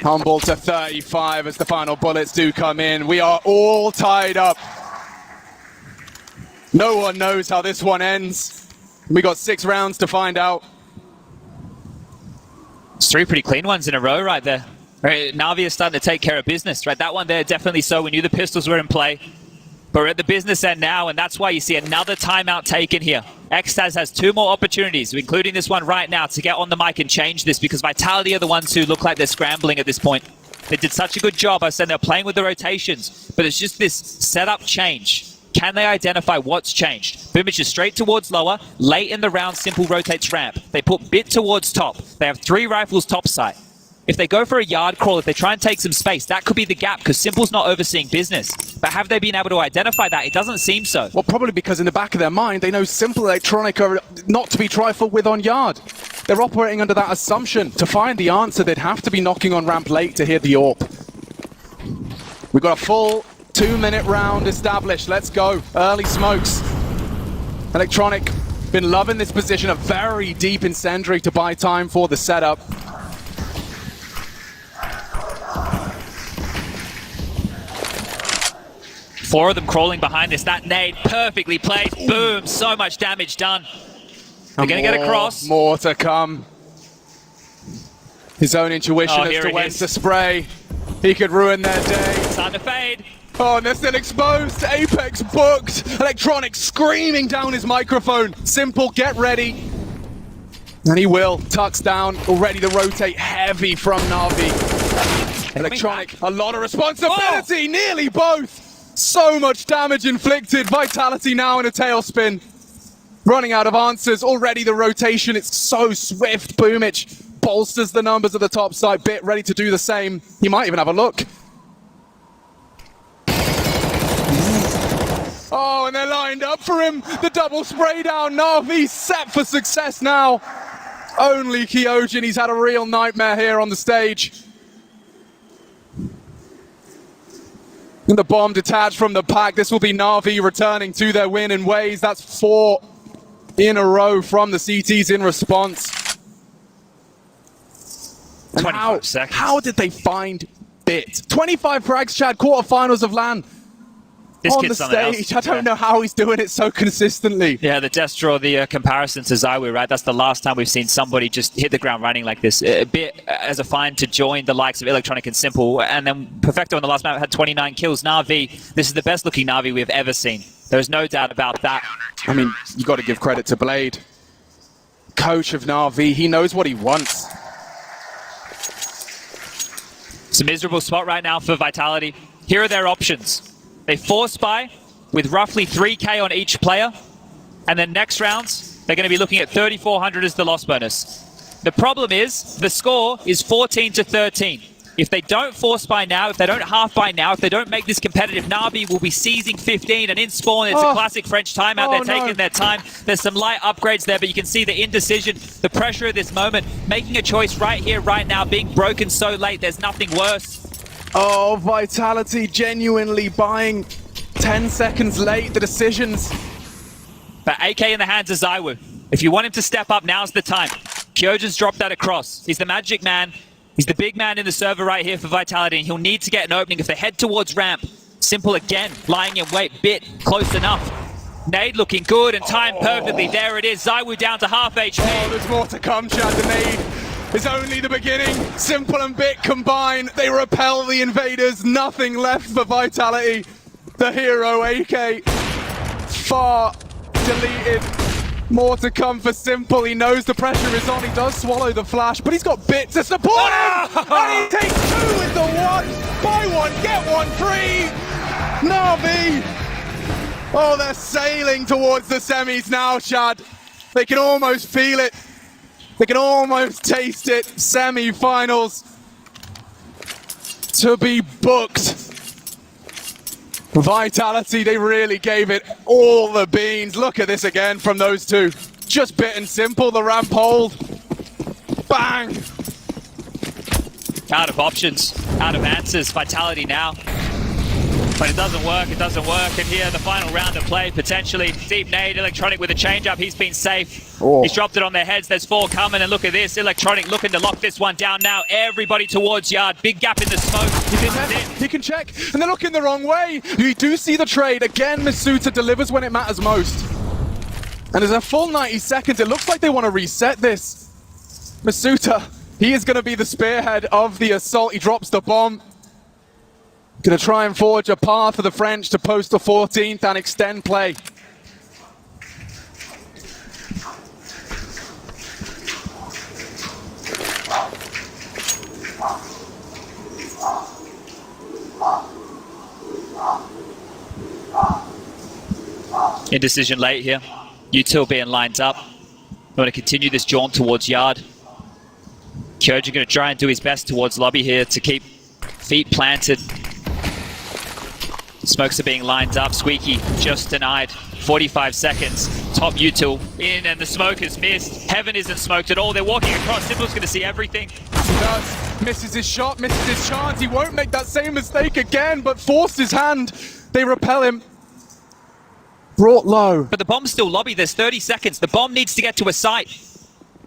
Humble to 35 as the final bullets do come in. We are all tied up. No one knows how this one ends. We got 6 rounds to find out. It's 3 pretty clean ones in a row right there. Right, Navi is starting to take care of business. Right, that one there, definitely so. We knew the pistols were in play. But we're at the business end now, and that's why you see another timeout taken here. Xtaz has 2 more opportunities, including this one right now, to get on the mic and change this, because Vitality are the ones who look like they're scrambling at this point. They did such a good job. I said they're playing with the rotations, but it's just this setup change. Can they identify what's changed? Boomich is straight towards lower. Late in the round, Simple rotates ramp. They put Bit towards top. They have 3 rifles top side. If they go for a yard crawl, if they try and take some space, that could be the gap, because Simple's not overseeing business. But have they been able to identify that? It doesn't seem so. Well, probably because in the back of their mind, they know Simple Electronic are not to be trifled with on yard. They're operating under that assumption. To find the answer, they'd have to be knocking on ramp late to hear the AWP. We've got a full 2-minute round established. Let's go. Early smokes. Electronic been loving this position. A very deep incendiary to buy time for the setup. Four of them crawling behind this. That nade perfectly played. Boom. So much damage done. They're going to get across. More to come. His own intuition as to when to spray. He could ruin their day. Time to fade. Oh, and they're still exposed. Apex booked. Electronic screaming down his microphone. Simple, get ready. And he will. Tucks down, already to rotate heavy from Navi. Electronic, a lot of responsibility. Whoa. Nearly both. So much damage inflicted. Vitality now in a tailspin. Running out of answers. Already the rotation, it's so swift. Boomich bolsters the numbers at the top side. Bit ready to do the same. He might even have a look. Oh, and they're lined up for him. The double spray down. Navi set for success now. Only Kyojin. He's had a real nightmare here on the stage. And the bomb detached from the pack. This will be Navi returning to their win in ways. That's 4 in a row from the CTs in response. And 25 seconds. How did they find Bit? 25 frags, Chad, quarterfinals of LAN. This on the kid's something stage. else. I don't know how he's doing it so consistently. Yeah, the death draw, the comparison to Zywoo, right? That's the last time we've seen somebody just hit the ground running like this. A bit as a fine to join the likes of Electronic and Simple. And then Perfecto in the last map had 29 kills. Navi, this is the best looking Navi we've ever seen. There's no doubt about that. I mean, you got to give credit to Blade. Coach of Navi, he knows what he wants. It's a miserable spot right now for Vitality. Here are their options. They force buy with roughly 3k on each player. And then next rounds, they're going to be looking at 3,400 as the loss bonus. The problem is, the score is 14-13. If they don't force buy now, if they don't half buy now, if they don't make this competitive, Navi will be seizing 15, and in spawn, it's a classic French timeout. They're taking their time. There's some light upgrades there, but you can see the indecision, the pressure of this moment, making a choice right here, right now, being broken so late. There's nothing worse. Oh, Vitality genuinely buying 10 seconds late, the decisions. But AK in the hands of Zywoo. If you want him to step up, now's the time. Kyoja's dropped that across. He's the magic man. He's the big man in the server right here for Vitality, and he'll need to get an opening if they head towards ramp. Simple again, lying in wait, bit, close enough. Nade looking good and timed perfectly. There it is, Zywoo down to half HP. Oh, there's more to come, Chad. The nade is only the beginning. Simple and Bit combine. They repel the invaders. Nothing left for Vitality. The hero, AK, far deleted. More to come for Simple. He knows the pressure is on. He does swallow the flash, but he's got Bit to support him! And he takes two with the one. Buy one, get one free. Navi. Oh, they're sailing towards the semis now, Chad. They can almost feel it. They can almost taste it. Semi-finals to be booked. Vitality, they really gave it all the beans. Look at this again from those two. Just Bit and Simple, the ramp hold. Bang! Out of options, out of answers, Vitality now. But it doesn't work, and here the final round of play, potentially. Deep nade, Electronic with a change-up, he's been safe. Oh. He's dropped it on their heads, there's four coming, and look at this, Electronic looking to lock this one down now. Everybody towards Yard, big gap in the smoke. He can check, and they're looking the wrong way. You do see the trade. Again, Masuta delivers when it matters most. And there's a full 90 seconds. It looks like they want to reset this. Masuta, he is going to be the spearhead of the assault. He drops the bomb. Going to try and forge a path for the French to post the 14th and extend play. Indecision late here. U2 being lined up. They want to continue this jaunt towards Yard. Kyoja going to try and do his best towards lobby here to keep feet planted. Smokes are being lined up. Squeaky just denied. 45 seconds. Top U2 in, and the smoke has missed. Heaven isn't smoked at all. They're walking across. Simple's going to see everything. He does. Misses his shot, misses his chance. He won't make that same mistake again, but forced his hand. They repel him. Brought low. But the bomb's still lobby. There's 30 seconds. The bomb needs to get to a site.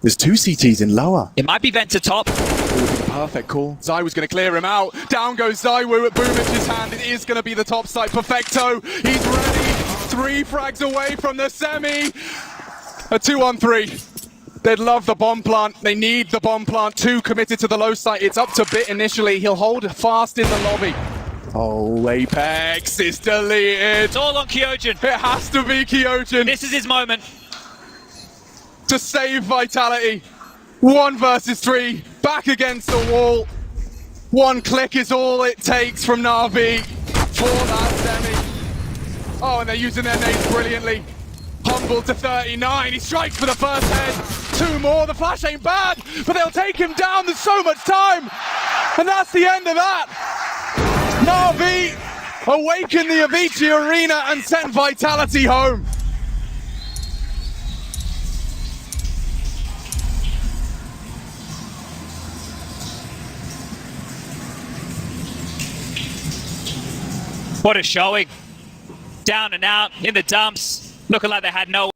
There's two CTs in lower. It might be vent to top. Perfect call. Zywoo's going to clear him out. Down goes Zywoo at Boomich's hand. It is going to be the top side. Perfecto. He's ready. 3 frags away from the semi. A 2-on-3. They'd love the bomb plant. They need the bomb plant. 2 committed to the low site. It's up to Bit initially. He'll hold fast in the lobby. Oh, Apex is deleted. It's all on Kyojin. It has to be Kyojin. This is his moment. To save Vitality. 1 versus 3. Back against the wall. 1 click is all it takes from Navi for that semi. Oh, and they're using their nades brilliantly. Humble to 39. He strikes for the first head. 2 more. The flash ain't bad, but they'll take him down. There's so much time. And that's the end of that. Navi awaken the Avicii Arena and send Vitality home. What a showing. Down and out in the dumps. Looking like they had no...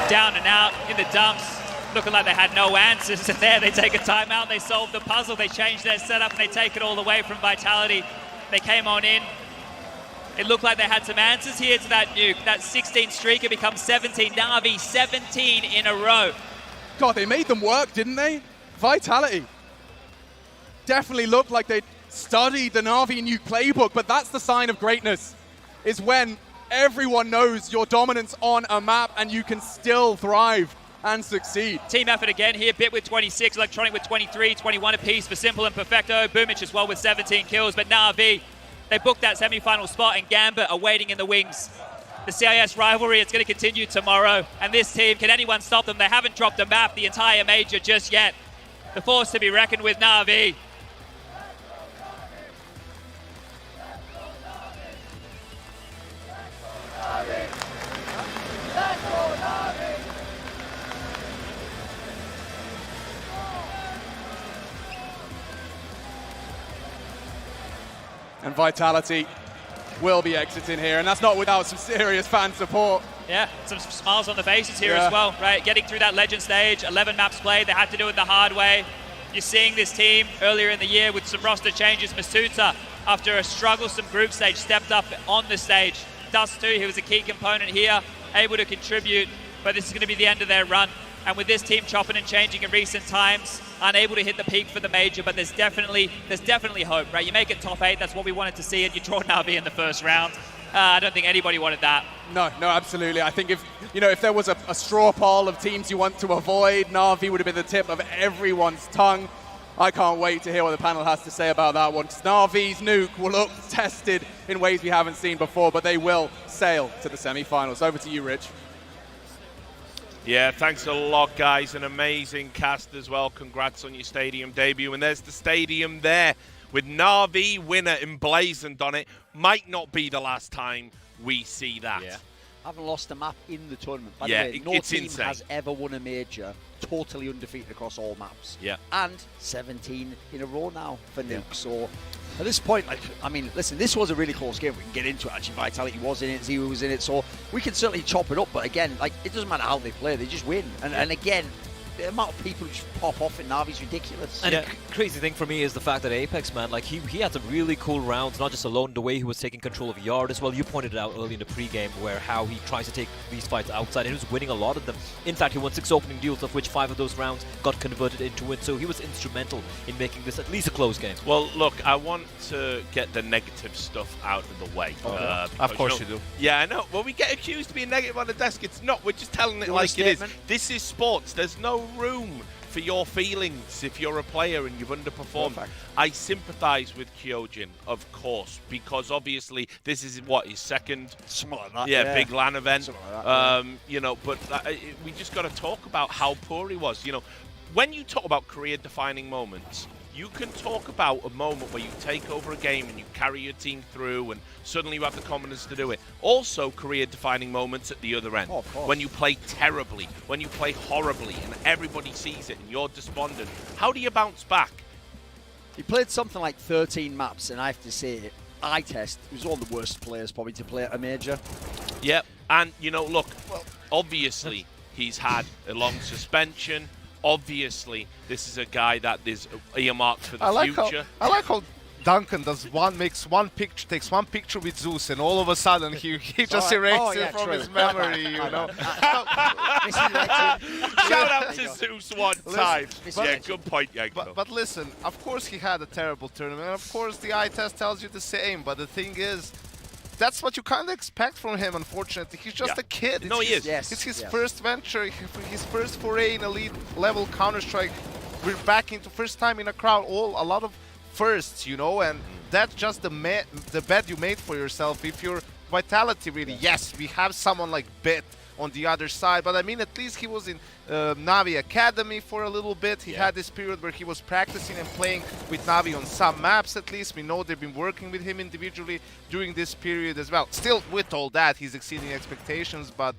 down and out in the dumps, looking like they had no answers. And there they take a timeout, they solve the puzzle, they change their setup, and they take it all away from Vitality. They came on in. It looked like they had some answers here to that nuke. That 16 streaker becomes 17. Navi, 17 in a row. God, they made them work, didn't they? Vitality definitely looked like they studied the Navi nuke playbook, but that's the sign of greatness, is when everyone knows your dominance on a map and you can still thrive and succeed. Team effort again here, Bit with 26, Electronic with 23, 21 apiece for Simple and Perfecto, Boomich as well with 17 kills, but Navi, they booked that semi-final spot, and Gambit are waiting in the wings. The CIS rivalry, it's going to continue tomorrow, and this team, can anyone stop them? They haven't dropped a map the entire major just yet. The force to be reckoned with, Navi. And Vitality will be exiting here, and that's not without some serious fan support. Yeah, some smiles on the faces here as well, right? Getting through that legend stage, 11 maps played, they had to do it the hard way. You're seeing this team earlier in the year with some roster changes. Masuta, after a strugglesome group stage, stepped up on the stage. Dust too, he was a key component here, able to contribute, but this is going to be the end of their run. And with this team chopping and changing in recent times, unable to hit the peak for the major, but there's definitely hope, right? You make it top 8, that's what we wanted to see, and you draw Navi in the first round. I don't think anybody wanted that. No, absolutely. I think if there was a straw poll of teams you want to avoid, Navi would have been the tip of everyone's tongue. I can't wait to hear what the panel has to say about that one, because Navi's nuke will look tested in ways we haven't seen before, but they will sail to the semi-finals. Over to you, Rich. Yeah, thanks a lot, guys. An amazing cast as well. Congrats on your stadium debut. And there's the stadium there with Navi winner emblazoned on it. Might not be the last time we see that. Yeah. Haven't lost a map in the tournament. By Yeah, the way, no team insane. has ever won a major totally undefeated across all maps. Yeah. And 17 in a row now for Nuke. So at this point, listen, this was a really close game. We can get into it. Actually, Vitality was in it, Zero was in it, so we can certainly chop it up. But again, it doesn't matter how they play; they just win. And again, the amount of people who just pop off in Navi is ridiculous. And the crazy thing for me is the fact that Apex, man, he had some really cool rounds, not just alone, the way he was taking control of Yard as well. You pointed it out early in the pregame where how he tries to take these fights outside, and he was winning a lot of them. In fact, he won 6 opening deals, of which 5 of those rounds got converted into wins, so he was instrumental in making this at least a close game. Well, look, I want to get the negative stuff out of the way. Of course you do. Yeah, I know. Well, we get accused of being negative on the desk. It's not. We're just telling it like it is. This is sports. There's no room for your feelings if you're a player and you've underperformed. Perfect. I sympathise with Kyojin, of course, because obviously this is his second Something like that. yeah, big LAN event. Something like that, But we just got to talk about how poor he was. When you talk about career-defining moments, you can talk about a moment where you take over a game and you carry your team through and suddenly you have the confidence to do it. Also, career-defining moments at the other end. Oh, of course. When you play terribly, when you play horribly, and everybody sees it and you're despondent. How do you bounce back? He played something like 13 maps, and I have to say, icetea was one of the worst players probably to play at a major. Yep. And, look, obviously he's had a long suspension. Obviously, this is a guy that is earmarked for the future. I like how Duncan takes one picture with Zeus, and all of a sudden he just erases it from his memory. Shout out to Zeus one time. Yeah, good point, Yanko. But listen, of course he had a terrible tournament, and of course the eye test tells you the same. But the thing is, that's what you kind of expect from him, unfortunately. He's just a kid. No, he is. It's his first venture, his first foray in elite level Counter-Strike. We're back into first time in a crowd, a lot of firsts, and that's just the bet you made for yourself. If you're Vitality, really, yes, we have someone like Bit on the other side, but I mean, at least he was in Navi Academy for a little bit. He had this period where he was practicing and playing with Navi on some maps. At least we know they've been working with him individually during this period as well. Still, with all that, he's exceeding expectations, but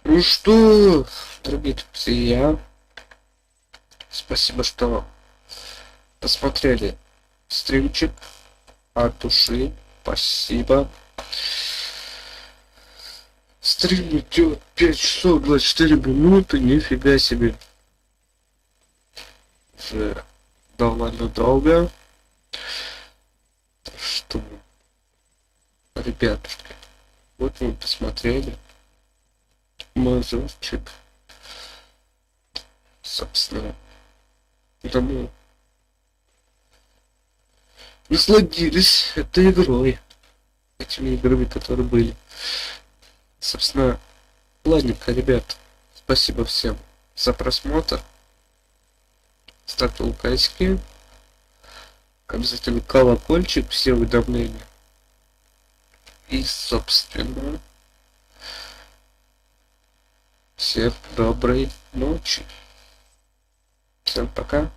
Ну что, дорогие друзья, спасибо, что посмотрели стримчик от души. Спасибо. Стрим идет 5 часов 24 минуты, нифига себе. Уже довольно долго. Что, ребятушки, вот мы посмотрели. Мажорчик. Собственно, думаю, насладились этой игрой, этими играми, которые были. Собственно, ладненько, ребят, спасибо всем за просмотр. Ставьте лайки, обязательно колокольчик, все уведомления. И, собственно, всем доброй ночи. Всем пока.